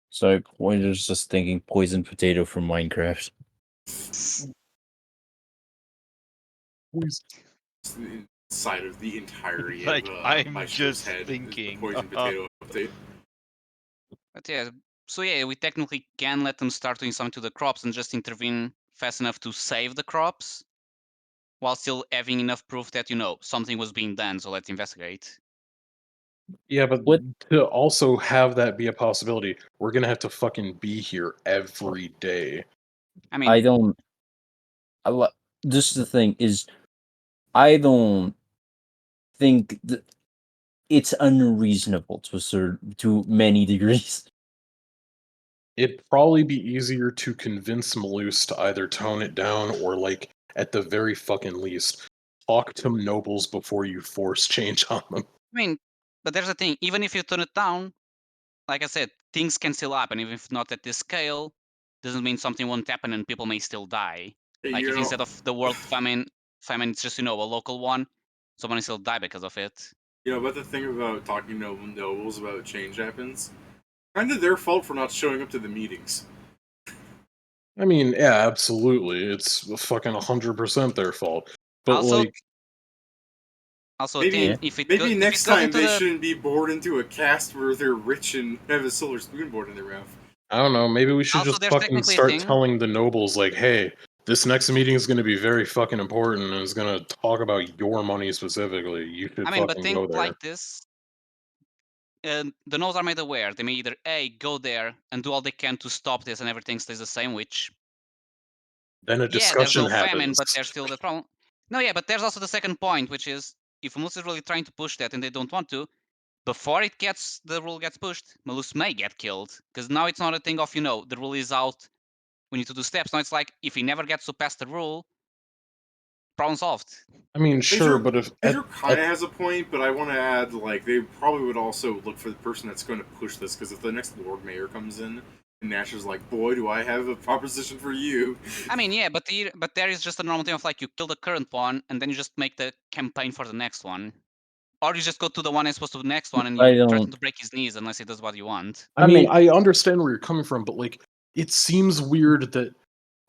S9: So Pointer's just thinking poison potato from Minecraft.
S3: Inside of the entirety
S2: Like,
S3: of
S2: I'm
S3: Maestro's
S2: just
S3: head is the
S2: thinking.
S3: poison potato update.
S4: But yeah, so yeah, we technically can let them start doing something to the crops and just intervene fast enough to save the crops while still having enough proof that, something was being done, so let's investigate.
S1: Yeah, but
S9: What?
S1: to also have that be a possibility, we're gonna have to fucking be here every day.
S4: I mean,
S9: I don't. This is the thing is, I don't think that it's unreasonable to many degrees.
S1: It'd probably be easier to convince Malus to either tone it down or, like, at the very fucking least, talk to nobles before you force change on them.
S4: I mean, but there's the thing, even if you turn it down, like I said, things can still happen, even if not at this scale, doesn't mean something won't happen and people may still die. Like
S3: You
S4: if
S3: know,
S4: instead of the world famine it's just, a local one, someone still die because of it.
S3: but the thing about talking to nobles about change happens, kind of their fault for not showing up to the meetings.
S1: I mean, yeah, absolutely. It's fucking 100% their fault. But,
S4: Also,
S1: like,
S4: I think if it
S3: Maybe
S4: if
S3: next
S4: it goes
S3: time
S4: into
S3: they
S4: the
S3: shouldn't be bored into a cast where they're rich and have a silver spoon board in their mouth.
S1: I don't know, maybe we should
S4: Also,
S1: just
S4: there's
S1: fucking
S4: technically a
S1: start
S4: thing.
S1: telling the nobles, like, hey, this next meeting is going to be very fucking important and it's going to talk about your money specifically. You should
S4: I mean, but
S1: fucking
S4: think
S1: go there.
S4: like this. The nodes are made aware. They may either go there and do all they can to stop this and everything stays the same, which
S1: Then a
S4: yeah, there's
S1: discussion
S4: no famine,
S1: happens.
S4: but there's still the problem. No, yeah, but there's also the second point, which is if Malus is really trying to push that and they don't want to, before the rule gets pushed, Malus may get killed. Because now it's not a thing of, the rule is out, we need to do steps. Now it's like if he never gets to pass the rule, problem solved.
S1: I mean, sure, but if
S3: Pedro kind of has a point, but I want to add, like, they probably would also look for the person that's going to push this, because if the next Lord Mayor comes in, and Nash is like, boy, do I have a proposition for you.
S4: I mean, yeah, but there is just a normal thing of like you kill the current one and then you just make the campaign for the next one. Or you just go to the one as opposed to the next one and
S9: I
S4: you threaten
S9: don't.
S4: to break his knees unless he does what you want.
S1: I
S9: I
S1: mean,
S9: mean-
S1: I understand where you're coming from, but like, it seems weird that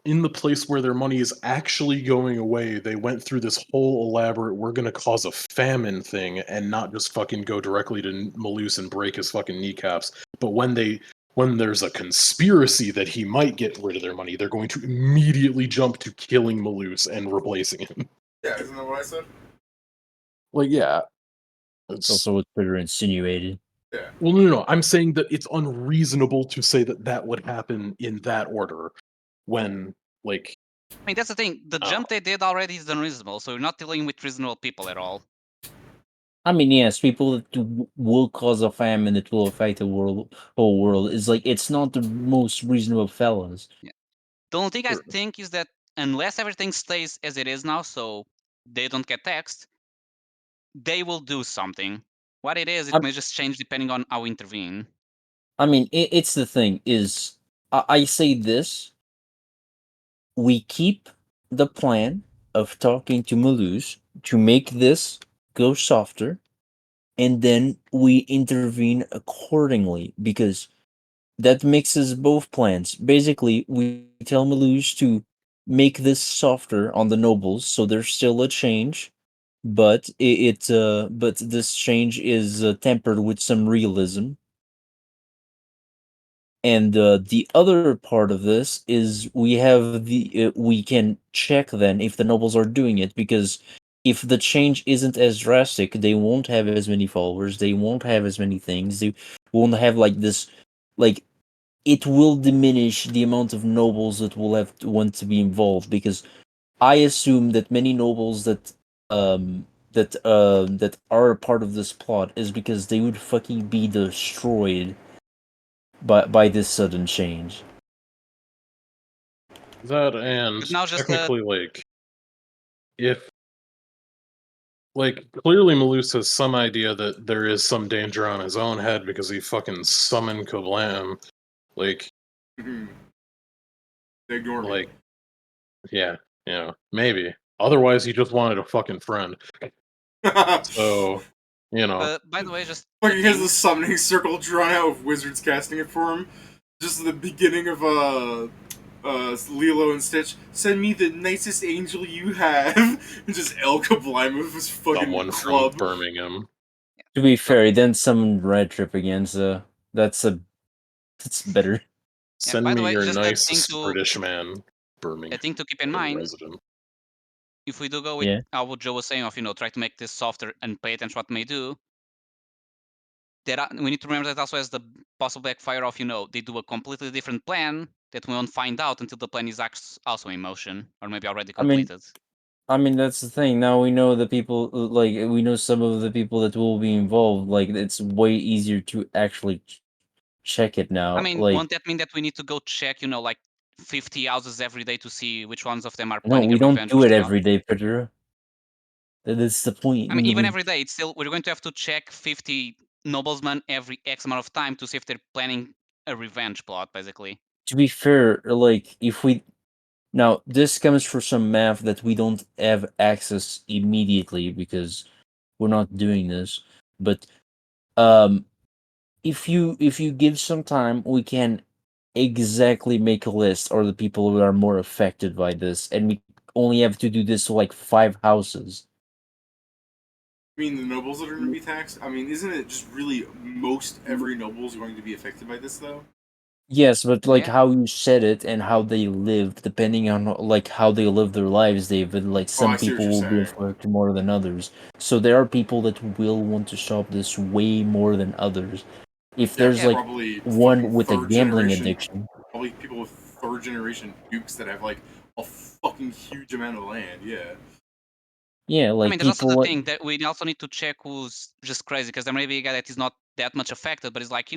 S1: in the place where their money is actually going away, they went through this whole elaborate "we're going to cause a famine" thing and not just fucking go directly to Malus and break his fucking kneecaps. But when there's a conspiracy that he might get rid of their money, they're going to immediately jump to killing Malus and replacing him.
S3: Yeah, isn't that what I said?
S1: Like, yeah.
S9: It's also what Twitter insinuated.
S3: Yeah.
S1: Well, no. I'm saying that it's unreasonable to say that that would happen in that order when, like...
S4: I mean, that's the thing. The jump they did already is unreasonable, so you're not dealing with reasonable people at all.
S9: I mean, yes, people that will cause a famine that will affect the whole world is like it's not the most reasonable fellas.
S4: The only thing I
S1: Sure.
S4: think is that unless everything stays as it is now, so they don't get taxed, they will do something. What it is, it
S9: I'm-
S4: may just change depending on how we intervene.
S9: I mean, it's the thing is, I say this: we keep the plan of talking to Maluz to make this go softer, and then we intervene accordingly because that mixes both plans. Basically, we tell Maluz to make this softer on the nobles, so there's still a change, but but this change is tempered with some realism. And the other part of this is we can check then if the nobles are doing it, because if the change isn't as drastic, they won't have as many followers, they won't have as many things, they won't have like this, like it will diminish the amount of nobles that will have to want to be involved, because I assume that many nobles that are a part of this plot is because they would fucking be destroyed by this sudden change.
S1: That and
S4: But now just
S1: technically, like, if like clearly Malus has some idea that there is some danger on his own head because he fucking summoned Kablam. Like,
S3: Mhm. They ignore me.
S1: like, yeah, maybe. Otherwise, he just wanted a fucking friend. So,
S4: by the way, just
S3: Like
S4: a
S3: he has
S4: thing.
S3: a summoning circle drawn out of wizards casting it for him. Just the beginning of Lilo and Stitch. Send me the nicest angel you have. And just El Kablim with his fucking
S1: someone
S3: club.
S1: from Birmingham.
S9: To be fair, he then summoned Red Trip again, so that's better.
S4: Yeah,
S1: Send
S4: by the
S1: me
S4: way,
S1: your
S4: just
S1: nicest British man,
S4: a
S1: Birmingham
S4: thing to keep in mind.
S1: resident.
S4: If we do go with
S9: Yeah.
S4: what Joe was saying of try to make this softer and pay attention what may do, we need to remember that also as the possible backfire of they do a completely different plan that we won't find out until the plan is also in motion or maybe already completed.
S9: I mean that's the thing. Now we know the people, like we know some of the people that will be involved. Like it's way easier to actually check it now.
S4: I mean,
S9: Like
S4: won't that mean that we need to go check, like 50 houses every day to see which ones of them are
S9: no,
S4: planning
S9: we
S4: a
S9: don't
S4: revenge or
S9: do it
S4: still not?
S9: every day, Pedro. That's the point.
S4: I mean, even every day, it's still we're going to have to check 50 noblesmen every X amount of time to see if they're planning a revenge plot, basically.
S9: To be fair, like if we now this comes from some math that we don't have access immediately because we're not doing this, but um if you give some time, we can exactly make a list or the people who are more affected by this, and we only have to do this to like 5 houses.
S3: I mean, the nobles that are going to be taxed. I mean, isn't it just really most every noble is going to be affected by this, though?
S9: Yes, but like
S4: Yeah.
S9: how you said it and how they live, depending on like how they live their lives, David, like
S3: I
S9: some
S3: see what
S9: people
S3: you're
S9: will be
S3: saying.
S9: affected more than others. So there are people that will want to shop this way more than others. If
S3: Yeah,
S9: there's like
S3: probably fucking
S9: one with a
S3: third
S9: gambling
S3: generation.
S9: addiction,
S3: Probably people with third generation dukes that have like a fucking huge amount of land. Yeah.
S9: yeah,
S4: I
S9: like
S4: mean, there's also
S9: people
S4: the
S9: like
S4: thing that we also need to check who's just crazy because there may be a guy that is not that much affected, but is like,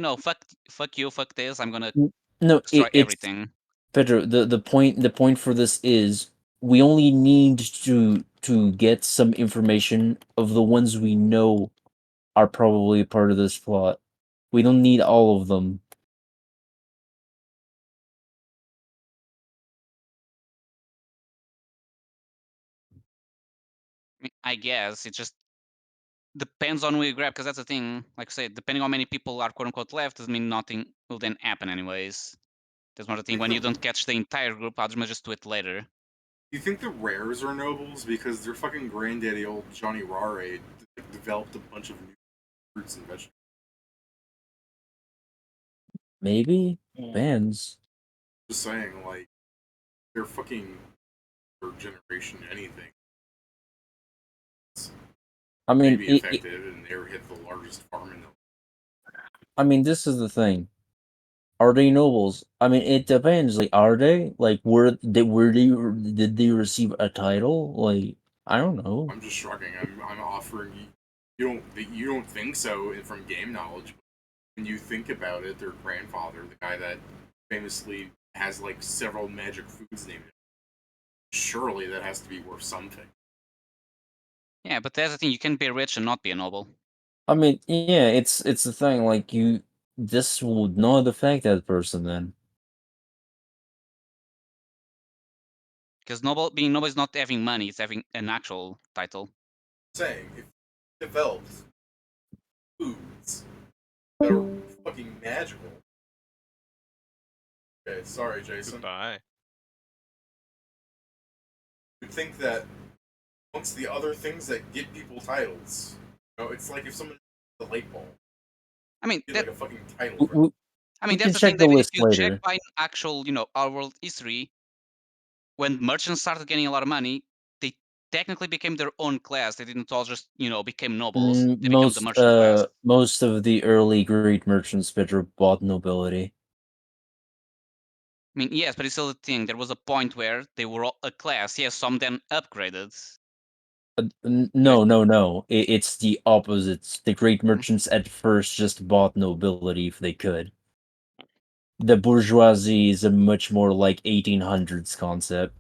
S4: fuck you, fuck this, I'm gonna
S9: no,
S4: destroy
S9: it's
S4: everything.
S9: Pedro, the point for this is we only need to get some information of the ones we know are probably part of this plot. We don't need all of them.
S4: I guess it just depends on who you grab because that's the thing. Like I said, depending on how many people are quote unquote left, doesn't mean nothing will then happen anyways. That's one of the thing.
S3: Think
S4: When you
S3: the,
S4: don't catch the entire group, others may just do it later.
S3: you think the rares are nobles because their fucking granddaddy, old Johnny Rare, developed a bunch of new fruits and vegetables?
S9: Maybe depends.
S3: Just saying, like, they're fucking third generation anything.
S9: I mean,
S3: Maybe affected, and they were hit the largest farm in the.
S9: I mean, this is the thing. Are they nobles? I mean, it depends. Like, are they like did they receive a title? Like, I don't know.
S3: I'm just shrugging. I'm offering you You don't think so from game knowledge. When you think about it, their grandfather, the guy that famously has like several magic foods named, surely that has to be worth something.
S4: Yeah, but that's the thing. You can be rich and not be a noble.
S9: I mean, yeah, it's the thing. Like this would not affect that person then.
S4: Because being noble is not having money; it's having an actual title.
S3: Saying if you developed foods that are fucking magical. Okay, sorry, Jason.
S2: Goodbye.
S3: You'd think that amongst the other things that get people titles, it's like if someone the light bulb,
S4: I mean,
S3: get
S4: that
S3: like a fucking title. For
S4: I mean,
S9: can
S4: that's the thing,
S9: check the
S4: David. If
S9: list
S4: you check
S9: later.
S4: by actual, our world history, when merchants started getting a lot of money, they technically became their own class. They didn't all just, became nobles. They became the merchant class.
S9: Most of the early Greek merchants better bought nobility.
S4: I mean, yes, but it's still a thing. There was a point where they were all a class. Yes, some then upgraded.
S9: No. It's the opposite. The great
S4: Mm.
S9: merchants at first just bought nobility if they could. The bourgeoisie is a much more like 1800s concept.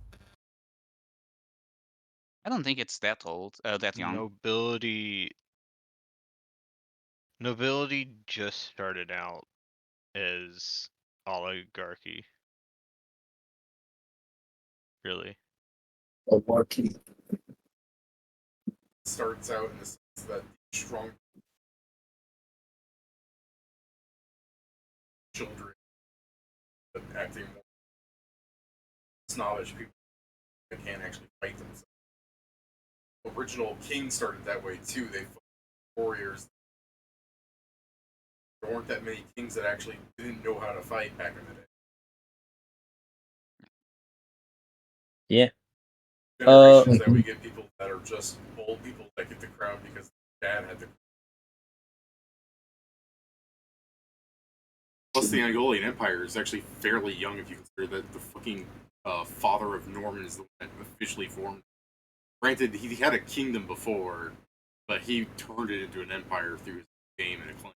S4: I don't think it's that old, that young.
S2: Nobility just started out as oligarchy. Really.
S7: Oligarchy.
S3: starts out in the sense that the strong children but acting more snobbish people that can't actually fight themselves. Original kings started that way too. They fought warriors. There weren't that many kings that actually didn't know how to fight back in the day.
S9: Yeah.
S3: Generations that we get people that are just old people that get the crown because dad had the. Plus, the Angolian Empire is actually fairly young if you consider that the fucking father of Norman is the one that officially formed. Granted, he had a kingdom before, but he turned it into an empire through his fame and acclaim.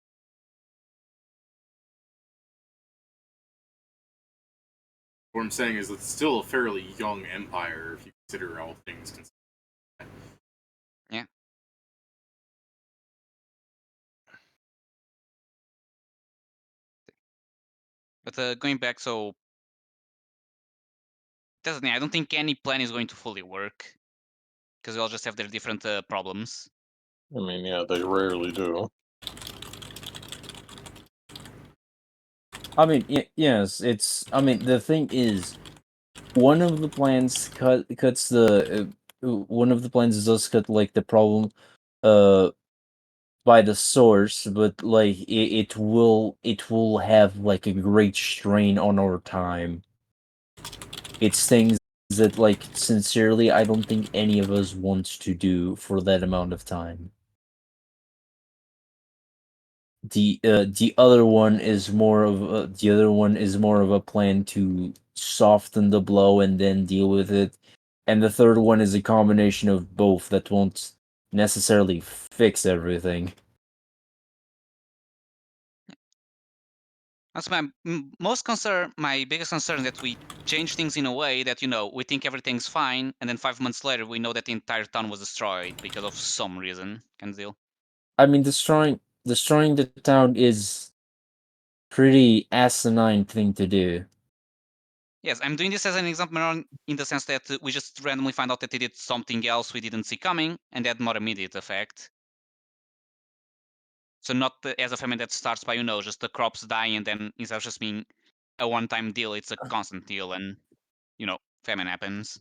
S3: What I'm saying is it's still a fairly young empire if you consider all things considered.
S4: Yeah. But going back, so that's the thing. I don't think any plan is going to fully work because we all just have their different problems.
S1: I mean, yeah, they rarely do.
S9: I mean, yes, it's. I mean, the thing is, one of the plans cuts the. One of the plans does cut like the problem, by the source, but like it will have like a great strain on our time. It's things that like sincerely I don't think any of us wants to do for that amount of time. The other one is more of a plan to soften the blow and then deal with it, and the third one is a combination of both that won't necessarily fix everything.
S4: That's my most concern. My biggest concern is that we change things in a way that we think everything's fine, and then 5 months later we know that the entire town was destroyed because of some reason. Kind of deal.
S9: I mean, destroying the town is pretty asinine thing to do.
S4: Yes, I'm doing this as an example in the sense that we just randomly find out that they did something else we didn't see coming, and had more immediate effect. So not as a famine that starts by just the crops dying, and then instead of just being a one-time deal, it's a constant deal, and famine happens.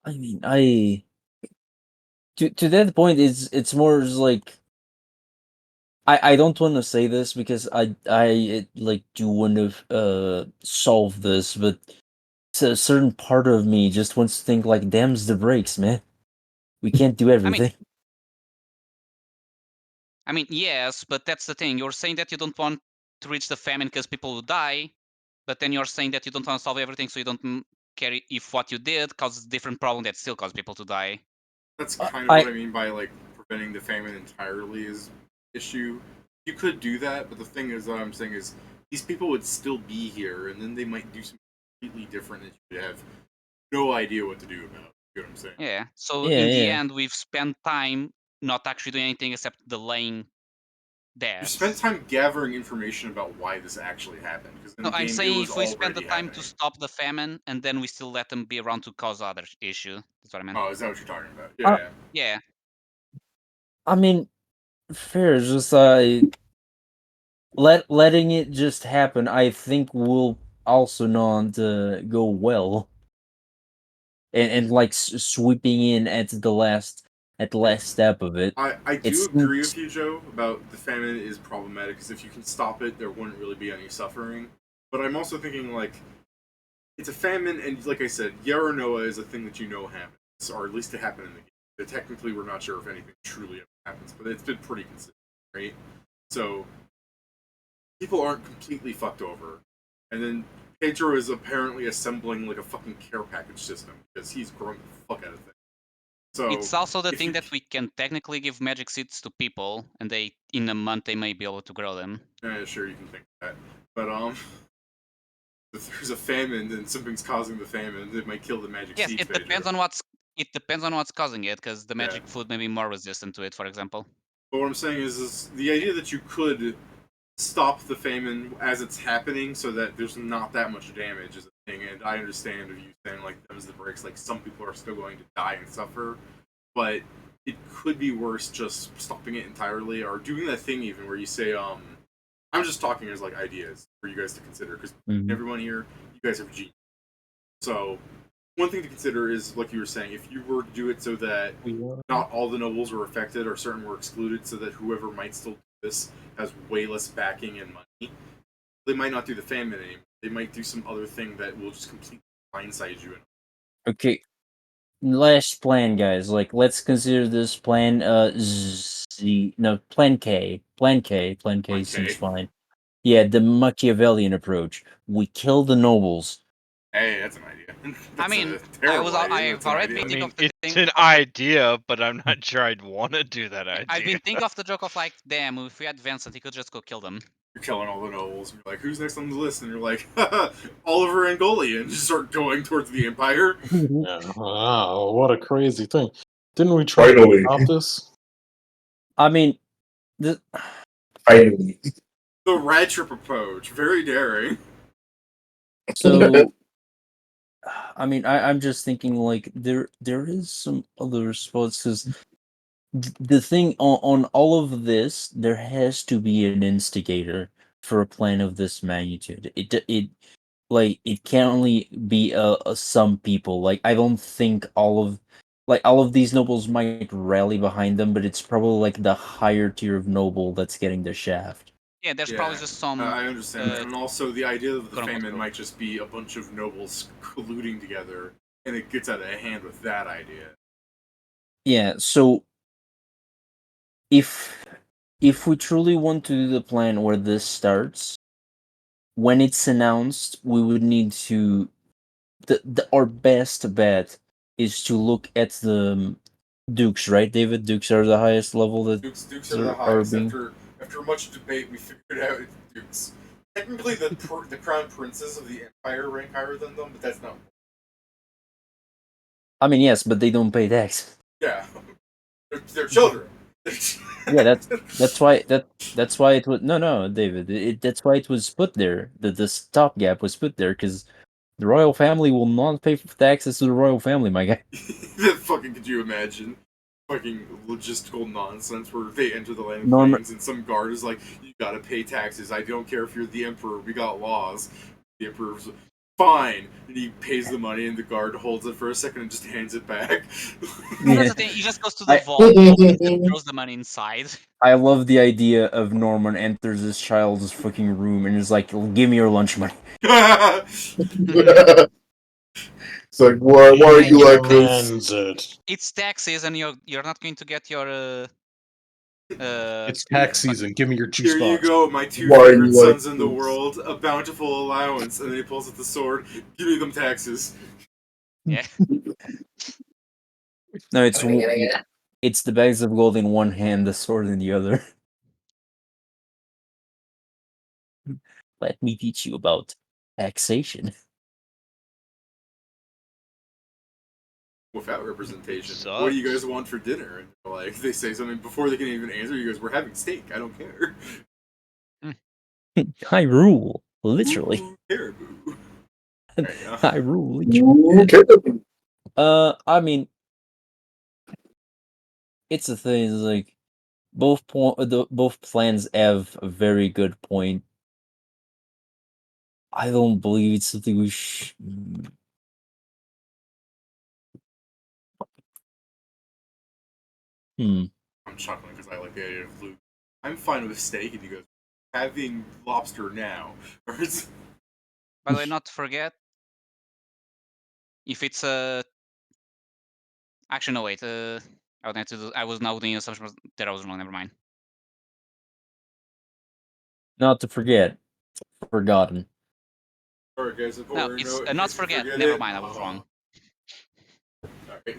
S9: I mean, to that point, it's more just like I don't want to say this because I like do want to solve this, but a certain part of me just wants to think like, damn's the brakes, man. We can't do everything.
S4: I mean, yes, but that's the thing. You're saying that you don't want to reach the famine because people will die, but then you're saying that you don't want to solve everything, so you don't care if what you did causes different problem that still cause people to die.
S3: That's kind of what I mean by like preventing the famine entirely is an issue. You could do that, but the thing is, what I'm saying is, these people would still be here, and then they might do something completely different that you would have no idea what to do about. You know what I'm saying?
S4: Yeah. So
S9: Yeah,
S4: in the
S9: yeah.
S4: end, we've spent time not actually doing anything except delaying
S3: You spent
S4: deaths.
S3: time gathering information about why this actually happened, because in
S4: No,
S3: the
S4: I'm
S3: game it
S4: saying
S3: was
S4: if we spend the
S3: already
S4: time to
S3: happening.
S4: stop the famine and then we still let them be around to cause other issue. That's what I meant.
S3: Oh, is that what you're talking about?
S9: Uh,
S3: Yeah.
S4: Yeah.
S9: I mean, fair. It's just letting it just happen. I think will also not go well. And like sweeping in at the last step of it.
S3: I
S9: It
S3: do agree
S9: seems
S3: with you, Joe, about the famine is problematic, because if you can stop it, there wouldn't really be any suffering. But I'm also thinking, like, it's a famine, and like I said, Yaranoa is a thing that you know happens, or at least it happened in the game. But technically, we're not sure if anything truly ever happens, but it's been pretty consistent, right? So, people aren't completely fucked over. And then Pedro is apparently assembling, like, a fucking care package system, because he's growing the fuck out of things. So,
S4: It's also the
S3: if
S4: thing
S3: you
S4: that we can technically give magic seeds to people, and they in a month they may be able to grow them.
S3: sure, you can think that. But, if there's a famine and something's causing the famine, it might kill the magic
S4: Yes,
S3: seeds,
S4: it depends on what's causing it, because the
S3: Yeah.
S4: magic food may be more resistant to it, for example.
S3: But what I'm saying is the idea that you could stop the famine as it's happening so that there's not that much damage is a thing, and I understand of you saying, like, them's the breaks, like, some people are still going to die and suffer, but it could be worse just stopping it entirely, or doing that thing even where you say, I'm just talking as, like, ideas for you guys to consider, because everyone here, you guys have genius. So, one thing to consider is, like you were saying, if you were to do it so that not all the nobles were affected or certain were excluded, so that whoever might still do this has way less backing and money, they might not do the famine anymore. They might do some other thing that will just completely blindside you.
S9: okay. Last plan, guys. Like, let's consider this plan. Plan K. Plan K. Plan K
S3: Plan
S9: seems
S3: K.
S9: fine. Yeah, the Machiavellian approach. We kill the nobles.
S3: Hey, that's an idea.
S4: I mean,
S3: terrible idea.
S4: I've
S3: That's an
S4: already
S3: idea.
S4: been
S2: I
S4: thinking
S2: mean,
S4: of the
S2: it's
S4: thing.
S2: an idea, but I'm not sure I'd want to do that idea.
S4: I've been thinking of the joke of like, damn, if we had Vincent, he could just go kill them.
S3: You're killing all the nobles. And you're like, who's next on the list? And you're like, Oliver Angolian. Just start going towards the Empire.
S1: Yeah. Wow, what a crazy thing. Didn't we try to
S7: Finally.
S1: stop this?
S9: I mean,
S7: Finally.
S3: The Rad Trip approach. Very daring.
S9: so I mean, I'm just thinking like there is some other spots because the thing on all of this, there has to be an instigator for a plan of this magnitude. It can only be some people. Like I don't think all of these nobles might rally behind them, but it's probably like the higher tier of noble that's getting the shaft.
S4: Yeah, there's probably just some.
S3: I understand that. And also, the idea of the
S4: quote-unquote
S3: famine
S4: group.
S3: might just be a bunch of nobles colluding together, and it gets out of hand with that idea.
S9: Yeah, so if we truly want to do the plan where this starts, when it's announced, we would need to our best bet is to look at the dukes, right, David? Dukes are the highest level that
S3: Dukes are the highest. After much debate, we figured out it's dukes. Technically, the crown princes of the empire rank higher than them, but that's not.
S9: I mean, yes, but they don't pay tax.
S3: Yeah, they're children.
S9: Yeah, that's why it was no, David. That's why it was put there. The stopgap was put there because the royal family will not pay for taxes to the royal family, my guy.
S3: That fucking, could you imagine? Fucking logistical nonsense where they enter the land of
S9: Norma-
S3: plains and some guard is like, you gotta pay taxes. I don't care if you're the emperor. We got laws. The emperor's fine, and he pays the money, and the guard holds it for a second and just hands it back.
S4: That's the thing. He just goes to the vault and throws the money inside.
S9: I love the idea of Norman enters his child's fucking room and is like, "Give me your lunch money."
S7: It's like, why are you like this?
S1: Demands it.
S4: It's taxes, and you're not going to get your.
S1: It's tax season. Give me your juice
S3: Here you
S1: box.
S3: go, my two
S7: Why are
S3: favorite
S7: you like
S3: sons in the
S7: this?
S3: world, a bountiful allowance, and then he pulls out the sword. Give me them taxes.
S4: Yeah.
S9: No, it's It's the bags of gold in one hand, the sword in the other. Let me teach you about taxation.
S3: Without representation, what do you guys want for dinner? And like they say something before they can even answer. You guys, we're having steak. I don't care.
S9: I rule, literally.
S3: Ooh, caribou.
S9: I rule, literally. I mean, it's a thing. It's like both both plans have a very good point. I don't believe it's something we
S3: I'm chuckling because I like the idea of Luke. I'm fine with steak, and he goes, having lobster now.
S4: By the way, not to forget, if it's a actually no wait, I would have to do, I was now doing assumption that I was wrong. Never mind.
S9: Not to forget, forgotten.
S3: Alright, guys,
S4: No, it's not to forget. Never mind, I was wrong.
S3: Alright.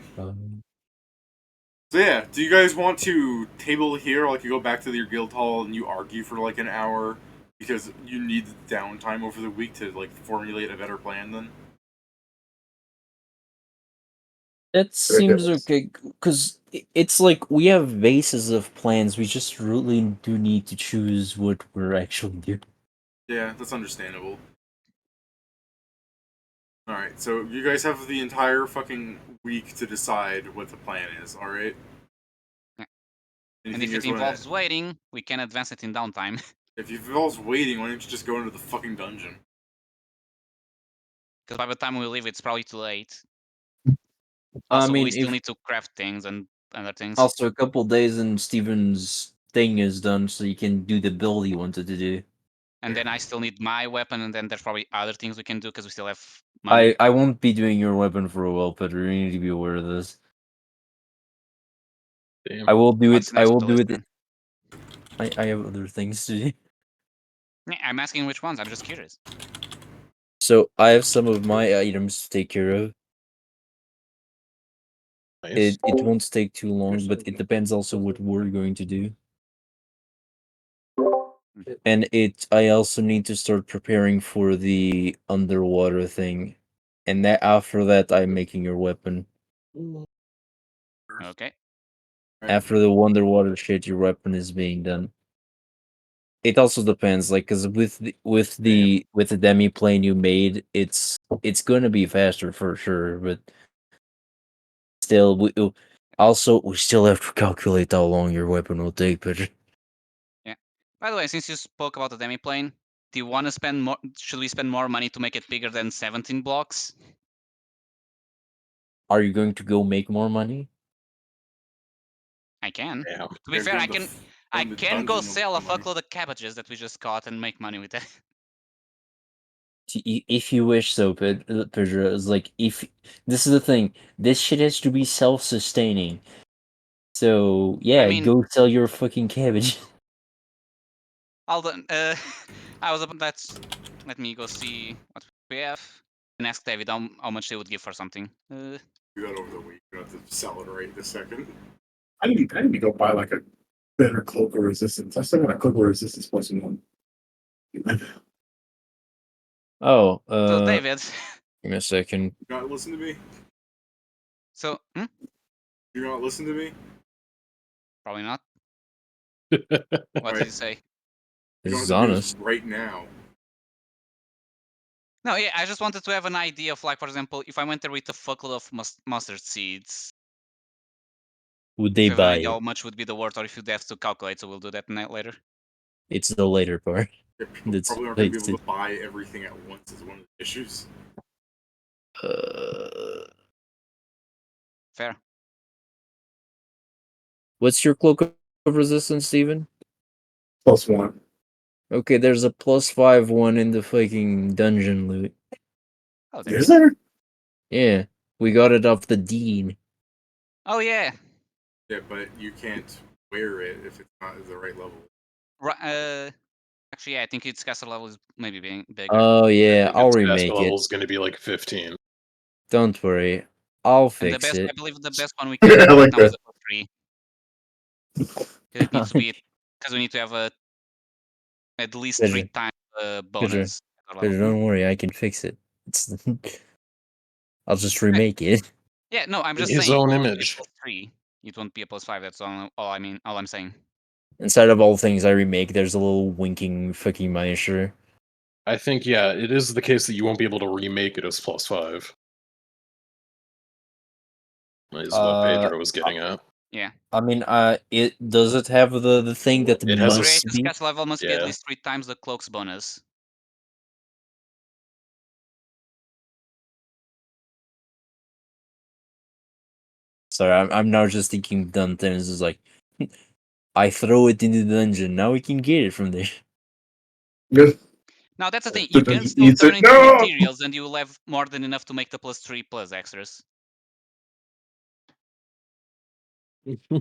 S3: So yeah, do you guys want to table here, like you go back to your guild hall and you argue for like an hour because you need the downtime over the week to like formulate a better plan then?
S9: That seems okay, because it's like we have bases of plans. We just really do need to choose what we're actually doing.
S3: Yeah, that's understandable. Alright, so you guys have the entire fucking week to decide what the plan is, alright?
S4: And if it involves waiting, we can advance it in downtime.
S3: If it involves waiting, why don't you just go into the fucking dungeon?
S4: Because by the time we leave, it's probably too late.
S9: I
S4: Also,
S9: mean,
S4: we still
S9: if
S4: need to craft things and other things.
S9: also a couple days and Steven's thing is done, so you can do the build you wanted to do.
S4: And then I still need my weapon, and then there's probably other things we can do because we still have money.
S9: I won't be doing your weapon for a while, Peter. You need to be aware of this.
S1: Damn.
S9: I will do
S4: What's
S9: it.
S4: next
S9: I
S4: on
S9: will
S4: the
S9: do
S4: list,
S9: it. I have other things to do.
S4: Yeah, I'm asking which ones. I'm just curious.
S9: So I have some of my items to take care of.
S1: Nice.
S9: It won't take too long, but it depends also what we're going to do. And I also need to start preparing for the underwater thing. And that after that I'm making your weapon.
S4: Okay.
S9: After the underwater shit, your weapon is being done. It also depends, like, because with the demi plane you made, it's gonna be faster for sure, but still, we still have to calculate how long your weapon will take. But
S4: Yeah. By the way, since you spoke about the demi-plane, do you want to spend more? Should we spend more money to make it bigger than 17 blocks?
S9: are you going to go make more money?
S4: I can.
S1: Damn.
S4: To be fair, I can go sell a fuckload of cabbages that we just caught and make money with that.
S9: If you wish so, Pedro, is like, if this is the thing, this shit has to be self-sustaining. So yeah,
S4: mean-
S9: go sell your fucking cabbage.
S4: I was let me go see what we have and ask David how much they would give for something.
S3: Do that over the week. You don't have to sell it right this second.
S7: I need to go buy like a better cloak of resistance. I still got a cloak of resistance +1.
S9: Oh,
S4: So David,
S9: give me a second.
S3: You not listen to me?
S4: so
S3: You not listen to me?
S4: probably not. What did you say?
S3: You
S9: This
S3: don't
S9: is
S3: have to do
S9: honest.
S3: this right now.
S4: No, yeah, I just wanted to have an idea of, like, for example, if I went there with a fuckload of mustard seeds,
S9: Would
S4: if
S9: they
S4: you have an
S9: buy
S4: idea
S9: it?
S4: how much would be the worth, or if you'd have to calculate, so we'll do that later.
S9: It's the later part.
S3: Yeah, people
S9: That's
S3: probably aren't going to be
S9: like
S3: able to buy everything at once. Is one of the issues.
S4: Fair.
S9: What's your cloak of resistance, Steven?
S7: +1.
S9: Okay, there's a +5 one in the fucking dungeon loot.
S4: Oh,
S7: Is there?
S9: Yeah, we got it off the dean.
S4: Oh yeah.
S3: Yeah, but you can't wear it if it's not at the right level.
S4: Actually, yeah, I think its caster level is maybe being bigger.
S9: Oh yeah,
S1: I think
S9: I'll
S1: its
S9: remake
S1: caster
S9: it.
S1: level is going to be like 15.
S9: Don't worry, I'll
S4: And the
S9: fix
S4: best,
S9: it.
S4: I believe the best one we can do
S7: I
S4: right
S7: like
S4: now is
S7: that.
S4: a +3. It needs to be because we need to have at least
S9: Pedro,
S4: 3 times bonus. at our
S9: Pedro,
S4: level.
S9: don't worry, I can fix it. I'll just remake it.
S4: Yeah, no, I'm just
S1: His
S4: saying.
S1: own
S4: It won't be
S1: image.
S4: a +3. It won't be a +5. That's all I mean. All I'm saying.
S9: Inside of all things I remake, there's a little winking fucking Maestro.
S1: I think, yeah, it is the case that you won't be able to remake it as +5. Is what Pedro was getting at.
S4: Yeah.
S9: I mean, it does it have the thing that
S1: It has a
S9: must
S4: Create
S9: be?
S4: discuss level must be at
S1: Yeah.
S4: least 3 times the cloak's bonus.
S9: Sorry, I'm now just thinking done things is like I throw it into the dungeon. Now we can get it from there.
S7: Good.
S4: Now that's the thing.
S7: The
S4: You can
S7: dungeon
S4: still
S7: eats
S4: turn
S7: it.
S4: into
S7: No!
S4: materials, and you will have more than enough to make the +3 plus extras.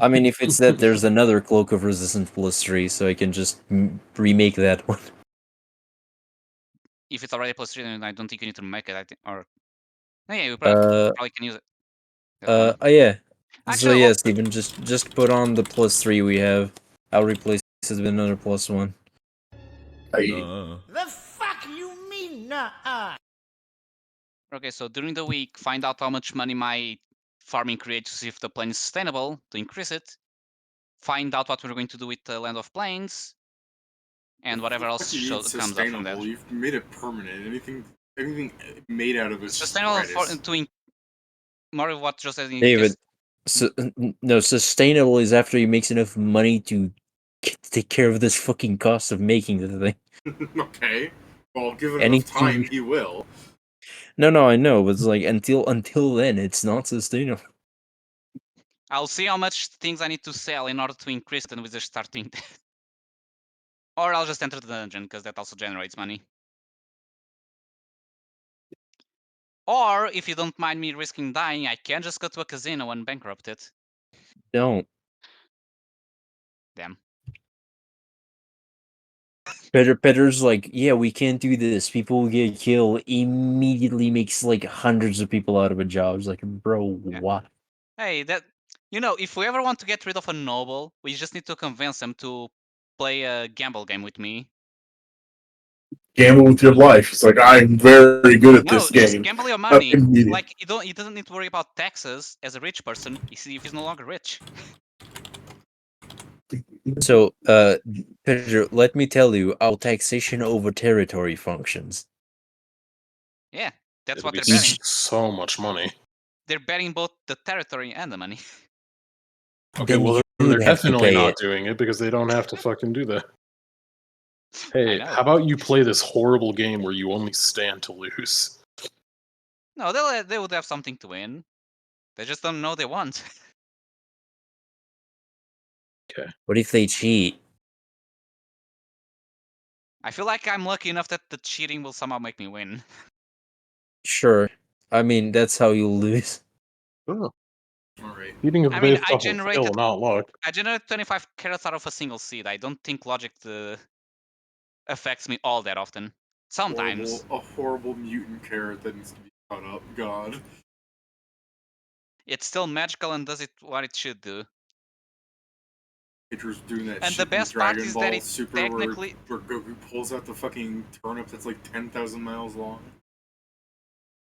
S9: I mean, if it's that, there's another Cloak of Resistance +3, so I can just remake that one.
S4: If it's already +3, then I don't think you need to make it. I think, or yeah, you probably can use it. That one.
S9: Oh yeah. So
S4: Actually,
S9: yeah, Steven, just put on the +3 we have. I'll replace it with another +1.
S10: The fuck you mean, nah?
S4: Okay, so during the week, find out how much money my farming creates to see if the plane is sustainable to increase it. Find out what we're going to do with the Land of Plains, and whatever
S3: What
S4: else
S3: do you mean
S4: comes up from that.
S3: sustainable? You've made it permanent. Anything made out of it is
S4: Sustainable for
S3: Titus.
S4: more of what just said.
S9: David, no, sustainable is after he makes enough money to take care of this fucking cost of making the thing.
S3: Okay. Well, given enough
S9: Anything
S3: time,
S9: you-
S3: he will.
S9: No, I know, but it's like until then, it's not sustainable.
S4: I'll see how much things I need to sell in order to increase it, and we just start doing that. Or I'll just enter the dungeon, because that also generates money. Or, if you don't mind me risking dying, I can just go to a casino and bankrupt it.
S9: Don't.
S4: Damn.
S9: Pedro's like, yeah, we can't do this. People will get killed. Immediately makes like hundreds of people out of a job. It's like, bro,
S4: Yeah.
S9: what?
S4: Hey, if we ever want to get rid of a noble, we just need to convince them to play a gamble game with me.
S7: Gamble with your life. It's like, I'm very good at
S4: No,
S7: this
S4: just
S7: game.
S4: gamble your money.
S7: Immediate.
S4: Like, he doesn't need to worry about taxes as a rich person. You see, if he's no longer rich.
S9: So, Pedro, let me tell you how taxation over territory functions.
S4: Yeah, that's
S1: It'll
S4: what
S1: be
S4: they're betting.
S1: so much money.
S4: They're betting both the territory and the money.
S1: Okay,
S9: Then
S1: well,
S9: you
S1: then they're
S9: have to
S1: definitely
S9: pay
S1: not
S9: it.
S1: doing it because they don't have to fucking do that.
S4: I
S1: Hey,
S4: know.
S1: how about you play this horrible game where you only stand to lose?
S4: No, they would have something to win. They just don't know they want.
S9: What if they cheat?
S4: I feel like I'm lucky enough that the cheating will somehow make me win.
S9: Sure. I mean, that's how you lose.
S1: Oh,
S3: Alright.
S1: eating is
S4: I mean,
S1: based off of skill, not luck.
S4: I generated 25 carrots out of a single seed. I don't think logic affects me all that often. Sometimes.
S3: A horrible mutant carrot that needs to be cut up. God.
S4: It's still magical and does it what it should do.
S3: Pedro's doing that
S4: And
S3: shit
S4: the best
S3: in
S4: part
S3: Dragon
S4: is
S3: Ball
S4: that it
S3: Super
S4: technically...
S3: where Goku pulls out the fucking turnip that's like 10,000 miles long.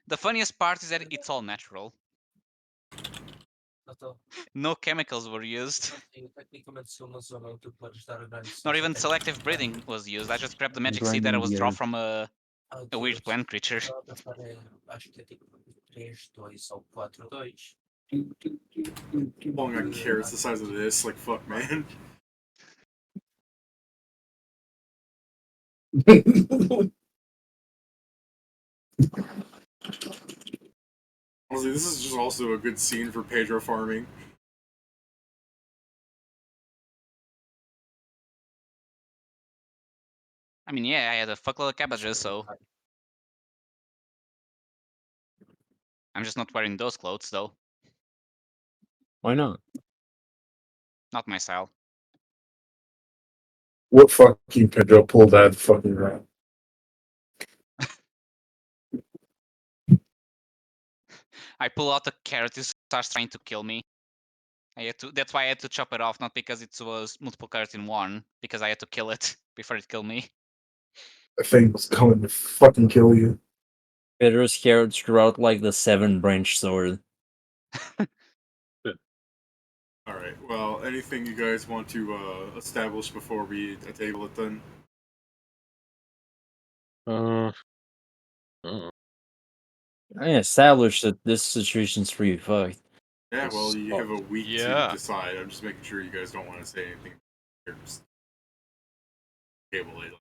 S4: The funniest part is that it's all natural. No chemicals were used. Not even selective breeding was used. I just grabbed the magic seed that was dropped from a weird plant creature.
S3: Pulling out carrots the size of this, like fuck, man. Honestly, this is just also a good scene for Pedro farming.
S4: I mean, yeah, I had a fuckload of cabbages, so... I'm just not wearing those clothes, though.
S9: Why not?
S4: Not my style.
S7: What fucking Pedro pulled that fucking round?
S4: I pull out a carrot, he starts trying to kill me. That's why I had to chop it off, not because it was multiple cards in one, because I had to kill it before it killed me.
S7: That thing was coming to fucking kill you.
S9: Pedro's carrots grew out like the 7-branch sword.
S3: All right. Well, anything you guys want to establish before we table it then?
S1: Uh,
S9: I established that this situation's pretty fucked.
S3: Yeah. Well, you have a week to
S2: Yeah.
S3: decide. I'm just making sure you guys don't want to say anything. Just table it.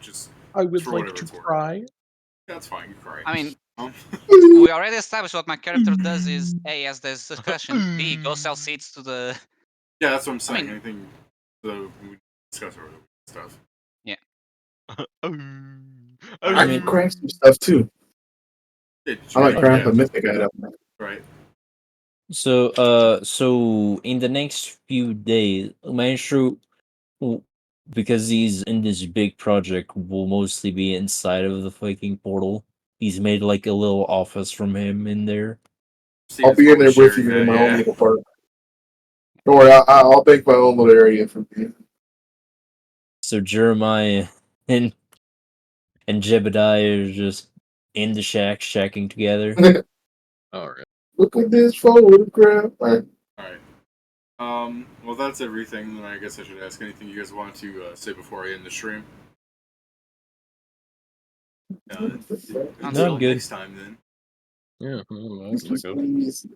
S3: Just
S1: I would
S3: for
S1: like
S3: whatever
S1: to
S3: it's worth.
S1: cry.
S3: That's fine. You cry.
S4: I mean,
S3: Um,
S4: we already established what my character does is A, as there's discussion, B, go sell seats to the.
S3: yeah, that's what I'm saying.
S4: mean-
S3: Anything we discuss over the stuff.
S7: I can craft some stuff too. I like craft a mythic item.
S3: Right.
S9: So in the next few days, Maestro, because he's in this big project, will mostly be inside of the fucking portal. He's made like a little office from him in there.
S7: I'll be in there with you in my own little part. Don't worry, I'll make my own little area for you.
S9: So Jeremiah and Jebediah are just in the shack, shacking together.
S1: All right.
S7: Look at this photograph.
S3: All right. Well, that's everything. Then I guess I should ask anything you guys want to say before I end the stream.
S9: No,
S3: Until
S9: I'm good.
S3: next time, then.
S1: Yeah, that's good.